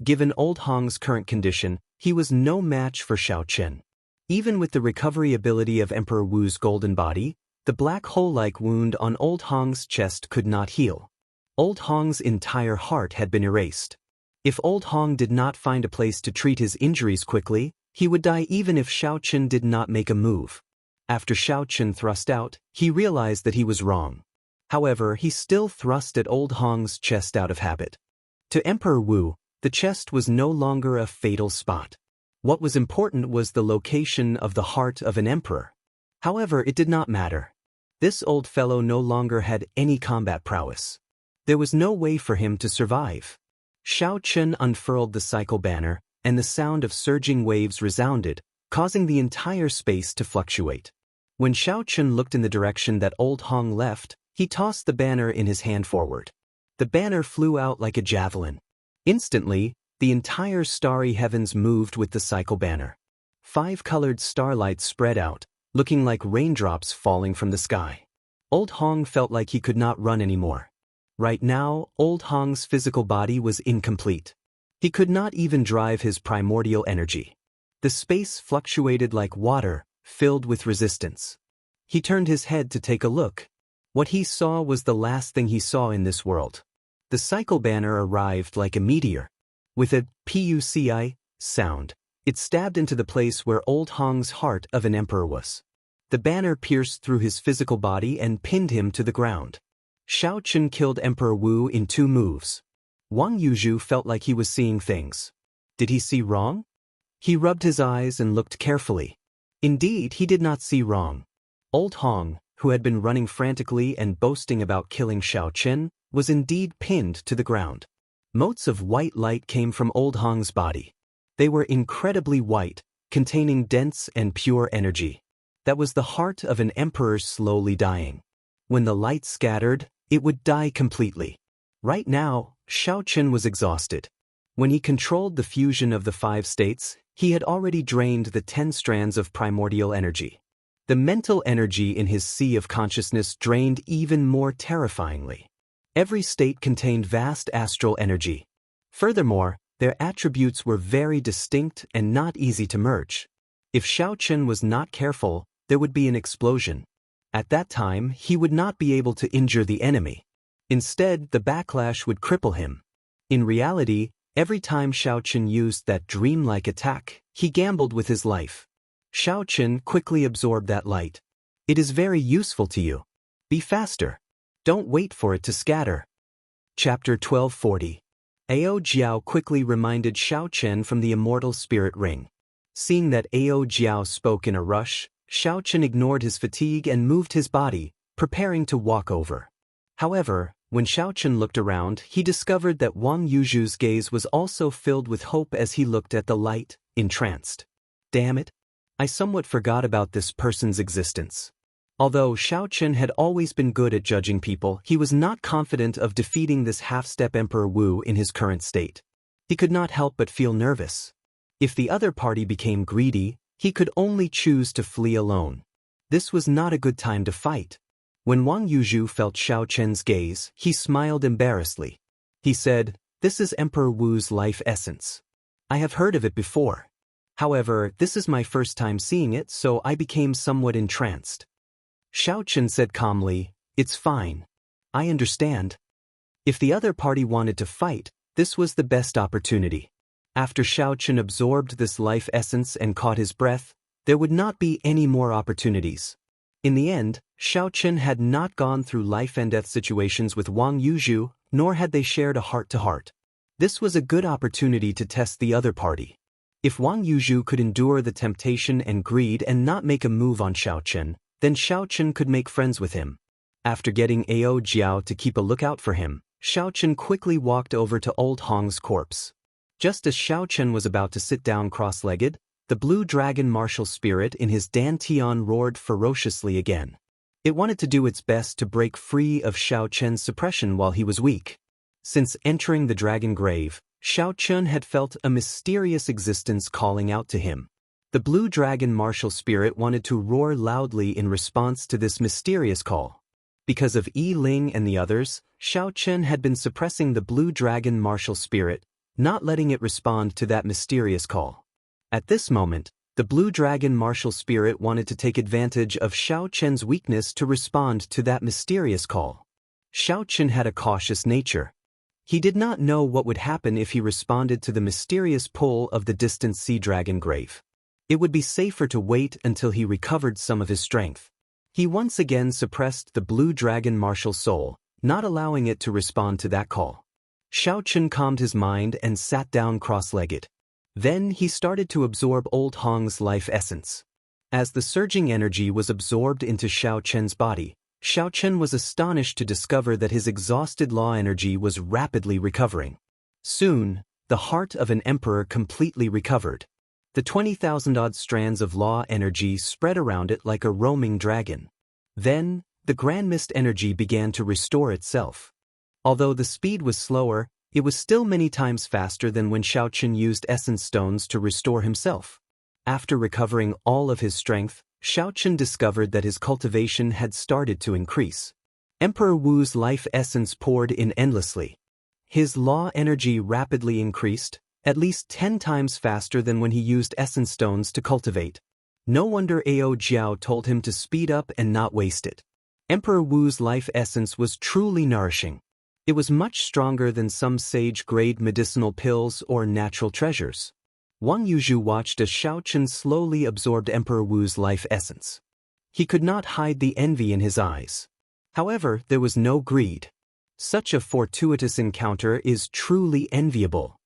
Given Old Hong's current condition, he was no match for Xiaochen. Even with the recovery ability of Emperor Wu's golden body, the black hole-like wound on Old Hong's chest could not heal. Old Hong's entire heart had been erased. If Old Hong did not find a place to treat his injuries quickly, he would die even if Xiaochen did not make a move. After Xiaochen thrust out, he realized that he was wrong. However, he still thrust at Old Hong's chest out of habit. To Emperor Wu, the chest was no longer a fatal spot. What was important was the location of the heart of an emperor. However, it did not matter. This old fellow no longer had any combat prowess. There was no way for him to survive. Xiaochen unfurled the cycle banner, and the sound of surging waves resounded, causing the entire space to fluctuate. When Xiaochen looked in the direction that Old Hong left, he tossed the banner in his hand forward. The banner flew out like a javelin. Instantly, the entire starry heavens moved with the cycle banner. 5-colored starlight spread out, looking like raindrops falling from the sky. Old Hong felt like he could not run anymore. Right now, Old Hong's physical body was incomplete. He could not even drive his primordial energy. The space fluctuated like water, filled with resistance. He turned his head to take a look. What he saw was the last thing he saw in this world. The cycle banner arrived like a meteor. With a puci sound, it stabbed into the place where Old Hong's heart of an emperor was. The banner pierced through his physical body and pinned him to the ground. Xiaochen killed Emperor Wu in 2 moves. Wang Yuzhu felt like he was seeing things. Did he see wrong? He rubbed his eyes and looked carefully. Indeed, he did not see wrong. Old Hong, who had been running frantically and boasting about killing Xiaochen, was indeed pinned to the ground. Motes of white light came from Old Hong's body. They were incredibly white, containing dense and pure energy. That was the heart of an emperor slowly dying. When the light scattered, it would die completely. Right now, Xiaochen was exhausted. When he controlled the fusion of the 5 states, he had already drained the 10 strands of primordial energy. The mental energy in his sea of consciousness drained even more terrifyingly. Every state contained vast astral energy. Furthermore, their attributes were very distinct and not easy to merge. If Xiaochen was not careful, there would be an explosion. At that time, he would not be able to injure the enemy. Instead, the backlash would cripple him. In reality, every time Xiaochen used that dreamlike attack, he gambled with his life. Xiaochen quickly absorbed that light. It is very useful to you. Be faster. Don't wait for it to scatter. Chapter 1240. Ao Jiao quickly reminded Xiaochen from the immortal spirit ring. Seeing that Ao Jiao spoke in a rush, Xiaochen ignored his fatigue and moved his body, preparing to walk over. However, when Xiaochen looked around, he discovered that Wang Yuzhu's gaze was also filled with hope as he looked at the light, entranced. Damn it! I somewhat forgot about this person's existence. Although Xiaochen had always been good at judging people, he was not confident of defeating this half-step Emperor Wu in his current state. He could not help but feel nervous. If the other party became greedy, he could only choose to flee alone. This was not a good time to fight. When Wang Yuzhu felt Xiaochen's gaze, he smiled embarrassedly. He said, "This is Emperor Wu's life essence. I have heard of it before. However, this is my first time seeing it, so I became somewhat entranced." Xiaochen said calmly, "It's fine. I understand." If the other party wanted to fight, this was the best opportunity. After Xiaochen absorbed this life essence and caught his breath, there would not be any more opportunities. In the end, Xiaochen had not gone through life and death situations with Wang Yuzhu, nor had they shared a heart-to-heart. This was a good opportunity to test the other party. If Wang Yuzhu could endure the temptation and greed and not make a move on Xiaochen, then Xiaochen could make friends with him. After getting Ao Jiao to keep a lookout for him, Xiaochen quickly walked over to Old Hong's corpse. Just as Xiaochen was about to sit down cross-legged, the blue dragon martial spirit in his dantian roared ferociously again. It wanted to do its best to break free of Xiaochen's suppression while he was weak. Since entering the dragon grave, Xiaochen had felt a mysterious existence calling out to him. The blue dragon martial spirit wanted to roar loudly in response to this mysterious call. Because of Yi Ling and the others, Xiaochen had been suppressing the blue dragon martial spirit, not letting it respond to that mysterious call. At this moment, the blue dragon martial spirit wanted to take advantage of Xiaochen's weakness to respond to that mysterious call. Xiaochen had a cautious nature. He did not know what would happen if he responded to the mysterious pull of the distant sea dragon grave. It would be safer to wait until he recovered some of his strength. He once again suppressed the blue dragon martial soul, not allowing it to respond to that call. Xiaochen calmed his mind and sat down cross-legged. Then he started to absorb Old Hong's life essence. As the surging energy was absorbed into Xiaochen's body, Xiaochen was astonished to discover that his exhausted law energy was rapidly recovering. Soon, the heart of an emperor completely recovered. The 20,000-odd strands of law energy spread around it like a roaming dragon. Then, the grand mist energy began to restore itself. Although the speed was slower, it was still many times faster than when Xiaochen used essence stones to restore himself. After recovering all of his strength, Xiaochen discovered that his cultivation had started to increase. Emperor Wu's life essence poured in endlessly. His law energy rapidly increased, at least 10 times faster than when he used essence stones to cultivate. No wonder Ao Jiao told him to speed up and not waste it. Emperor Wu's life essence was truly nourishing. It was much stronger than some sage-grade medicinal pills or natural treasures. Wang Yuzhu watched as Xiaochen slowly absorbed Emperor Wu's life essence. He could not hide the envy in his eyes. However, there was no greed. Such a fortuitous encounter is truly enviable.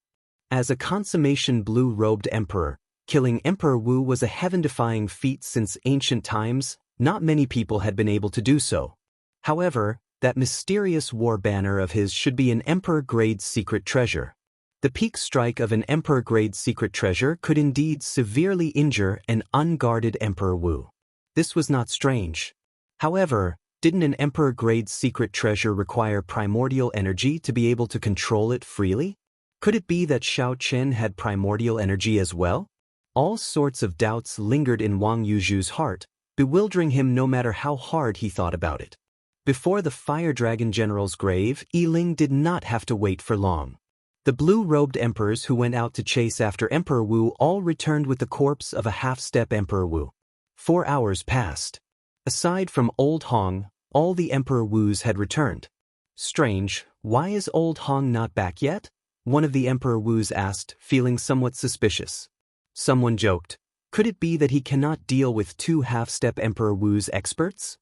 As a consummation blue-robed emperor, killing Emperor Wu was a heaven-defying feat since ancient times. Not many people had been able to do so. However, that mysterious war banner of his should be an emperor-grade secret treasure. The peak strike of an emperor-grade secret treasure could indeed severely injure an unguarded Emperor Wu. This was not strange. However, didn't an emperor-grade secret treasure require primordial energy to be able to control it freely? Could it be that Xiaochen had primordial energy as well? All sorts of doubts lingered in Wang Yuzhu's heart, bewildering him no matter how hard he thought about it. Before the Fire Dragon General's grave, Yi Ling did not have to wait for long. The blue-robed emperors who went out to chase after Emperor Wu all returned with the corpse of a half-step Emperor Wu. 4 hours passed. Aside from Old Hong, all the Emperor Wus had returned. Strange, why is Old Hong not back yet? One of the Emperor Wus asked, feeling somewhat suspicious. Someone joked, could it be that he cannot deal with 2 half-step Emperor Wu's experts?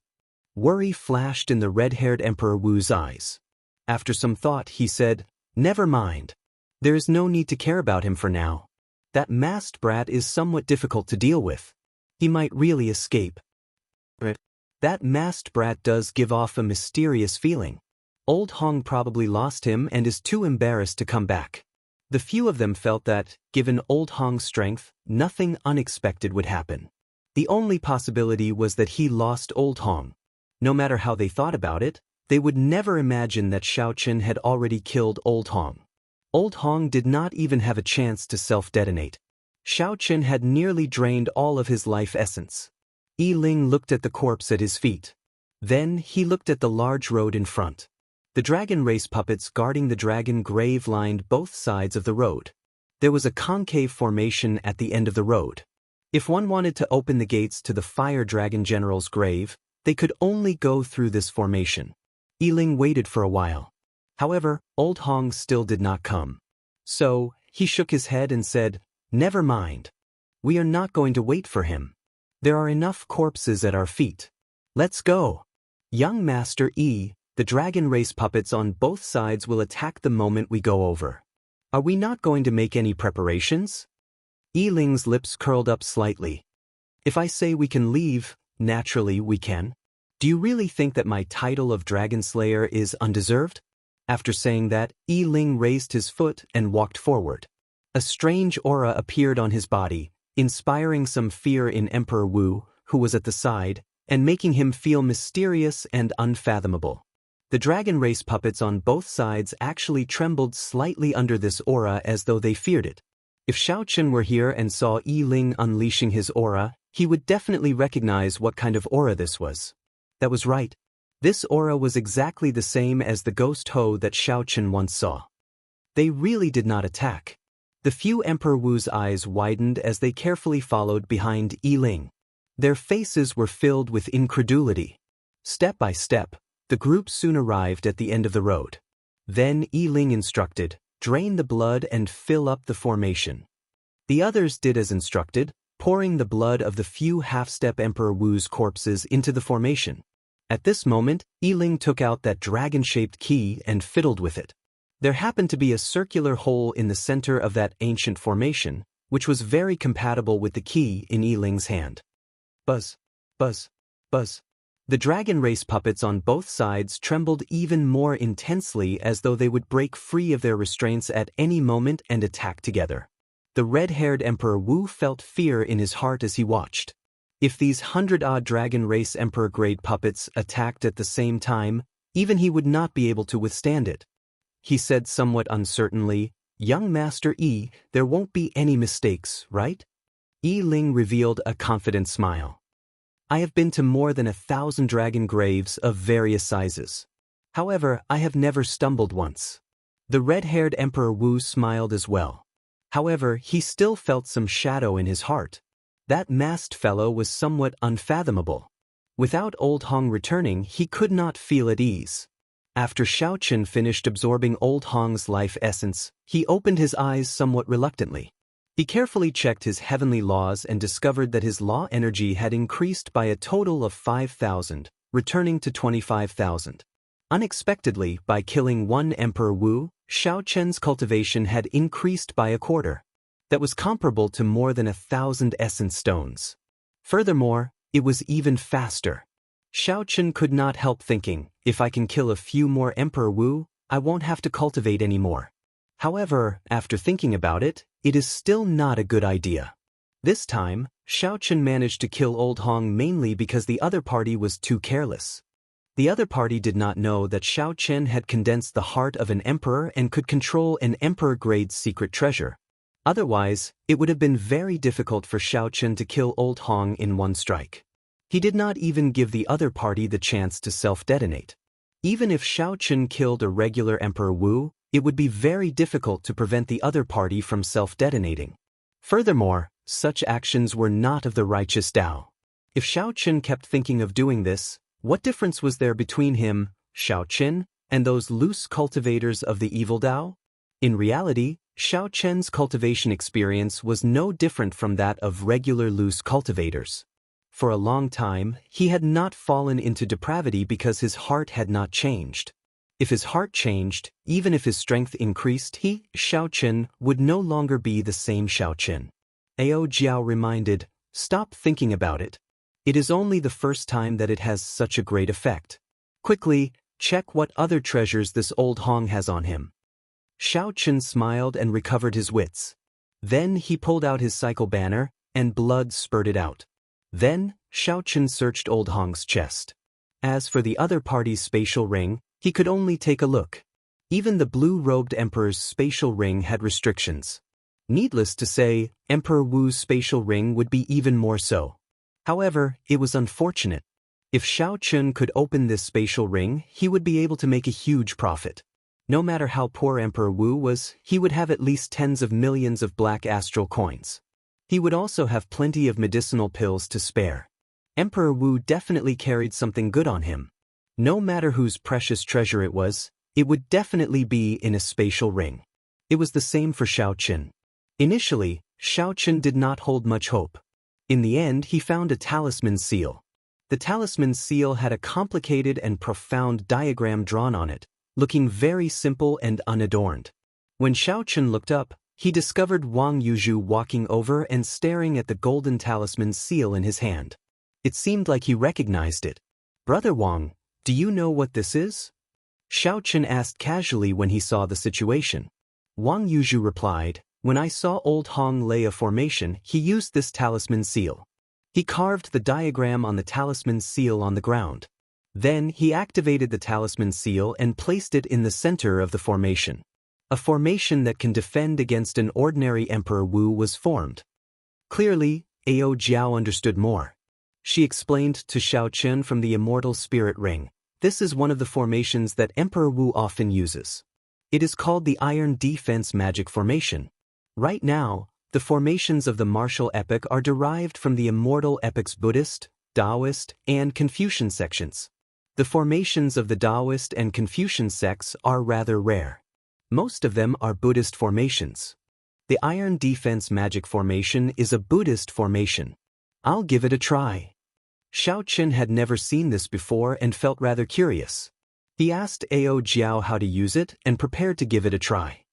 Worry flashed in the red-haired Emperor Wu's eyes. After some thought, he said, never mind. There is no need to care about him for now. That masked brat is somewhat difficult to deal with. He might really escape. But that masked brat does give off a mysterious feeling. Old Hong probably lost him and is too embarrassed to come back. The few of them felt that, given Old Hong's strength, nothing unexpected would happen. The only possibility was that he lost Old Hong. No matter how they thought about it, they would never imagine that Xiaoqun had already killed Old Hong. Old Hong did not even have a chance to self-detonate. Xiaoqun had nearly drained all of his life essence. Yi Ling looked at the corpse at his feet. Then he looked at the large road in front. The dragon race puppets guarding the dragon grave lined both sides of the road. There was a concave formation at the end of the road. If one wanted to open the gates to the fire dragon general's grave, they could only go through this formation. Yi Ling waited for a while. However, Old Hong still did not come. So, he shook his head and said, "Never mind. We are not going to wait for him. There are enough corpses at our feet. Let's go. Young Master Yi, the dragon race puppets on both sides will attack the moment we go over. Are we not going to make any preparations?" Yi Ling's lips curled up slightly. "If I say we can leave, naturally we can. Do you really think that my title of Dragon Slayer is undeserved?" After saying that, Yi Ling raised his foot and walked forward. A strange aura appeared on his body, inspiring some fear in Emperor Wu, who was at the side, and making him feel mysterious and unfathomable. The dragon race puppets on both sides actually trembled slightly under this aura as though they feared it. If Xiaoqun were here and saw Yi Ling unleashing his aura, he would definitely recognize what kind of aura this was. That was right. This aura was exactly the same as the ghost Ho that Xiaoqun once saw. They really did not attack. The few Emperor Wu's eyes widened as they carefully followed behind Yi Ling. Their faces were filled with incredulity. Step by step, the group soon arrived at the end of the road. Then Yi Ling instructed, "Drain the blood and fill up the formation." The others did as instructed, pouring the blood of the few half-step Emperor Wu's corpses into the formation. At this moment, Yi Ling took out that dragon-shaped key and fiddled with it. There happened to be a circular hole in the center of that ancient formation, which was very compatible with the key in Yi Ling's hand. Buzz, buzz, buzz. The dragon race puppets on both sides trembled even more intensely as though they would break free of their restraints at any moment and attack together. The red-haired Emperor Wu felt fear in his heart as he watched. If these 100-odd dragon race emperor-grade puppets attacked at the same time, even he would not be able to withstand it. He said somewhat uncertainly, "Young Master Yi, there won't be any mistakes, right?" Yi Ling revealed a confident smile. "I have been to more than 1,000 dragon graves of various sizes. However, I have never stumbled once." The red-haired Emperor Wu smiled as well. However, he still felt some shadow in his heart. That masked fellow was somewhat unfathomable. Without Old Hong returning, he could not feel at ease. After Xiaoqun finished absorbing Old Hong's life essence, he opened his eyes somewhat reluctantly. He carefully checked his heavenly laws and discovered that his law energy had increased by a total of 5,000, returning to 25,000. Unexpectedly, by killing one Emperor Wu, Xiaoqun's cultivation had increased by a quarter. That was comparable to more than 1,000 essence stones. Furthermore, it was even faster. Xiaoqun could not help thinking, if I can kill a few more Emperor Wu, I won't have to cultivate anymore. However, after thinking about it, it is still not a good idea. This time, Xiaoqun managed to kill Old Hong mainly because the other party was too careless. The other party did not know that Xiaoqun had condensed the heart of an emperor and could control an emperor-grade secret treasure. Otherwise, it would have been very difficult for Xiaoqun to kill Old Hong in one strike. He did not even give the other party the chance to self-detonate. Even if Xiaoqun killed a regular Emperor Wu, it would be very difficult to prevent the other party from self-detonating. Furthermore, such actions were not of the righteous Tao. If Xiaoqun kept thinking of doing this, what difference was there between him, Xiaoqun, and those loose cultivators of the evil Tao? In reality, Xiaoqun's cultivation experience was no different from that of regular loose cultivators. For a long time, he had not fallen into depravity because his heart had not changed. If his heart changed, even if his strength increased, he, Xiaoqin, would no longer be the same Xiaoqin. Ao Jiao reminded, "Stop thinking about it. It is only the first time that it has such a great effect. Quickly, check what other treasures this old Hong has on him." Xiaoqin smiled and recovered his wits. Then he pulled out his cycle banner, and blood spurted out. Then, Xiaoqin searched old Hong's chest. As for the other party's spatial ring, he could only take a look. Even the blue-robed emperor's spatial ring had restrictions. Needless to say, Emperor Wu's spatial ring would be even more so. However, it was unfortunate. If Xiaoqin could open this spatial ring, he would be able to make a huge profit. No matter how poor Emperor Wu was, he would have at least tens of millions of black astral coins. He would also have plenty of medicinal pills to spare. Emperor Wu definitely carried something good on him. No matter whose precious treasure it would definitely be in a spatial ring. It was the same for Xiaoqin. Initially, Xiaoqin did not hold much hope. In the end, he found a talisman seal. The talisman seal had a complicated and profound diagram drawn on it, looking very simple and unadorned. When Xiaoqin looked up, he discovered Wang Yuzhu walking over and staring at the golden talisman seal in his hand. It seemed like he recognized it. "Brother Wang, do you know what this is?" Xiaoqin asked casually when he saw the situation. Wang Yuzhu replied, "When I saw old Hong lay a formation, he used this talisman seal. He carved the diagram on the talisman seal on the ground. Then he activated the talisman seal and placed it in the center of the formation. A formation that can defend against an ordinary Emperor Wu was formed." Clearly, Ao Jiao understood more. She explained to Xiaoqin from the immortal spirit ring, "This is one of the formations that Emperor Wu often uses. It is called the Iron Defense Magic Formation. Right now, the formations of the martial epic are derived from the immortal epic's Buddhist, Taoist, and Confucian sections. The formations of the Taoist and Confucian sects are rather rare. Most of them are Buddhist formations. The Iron Defense Magic Formation is a Buddhist formation. I'll give it a try." Xiaoqin had never seen this before and felt rather curious. He asked Ao Jiao how to use it and prepared to give it a try.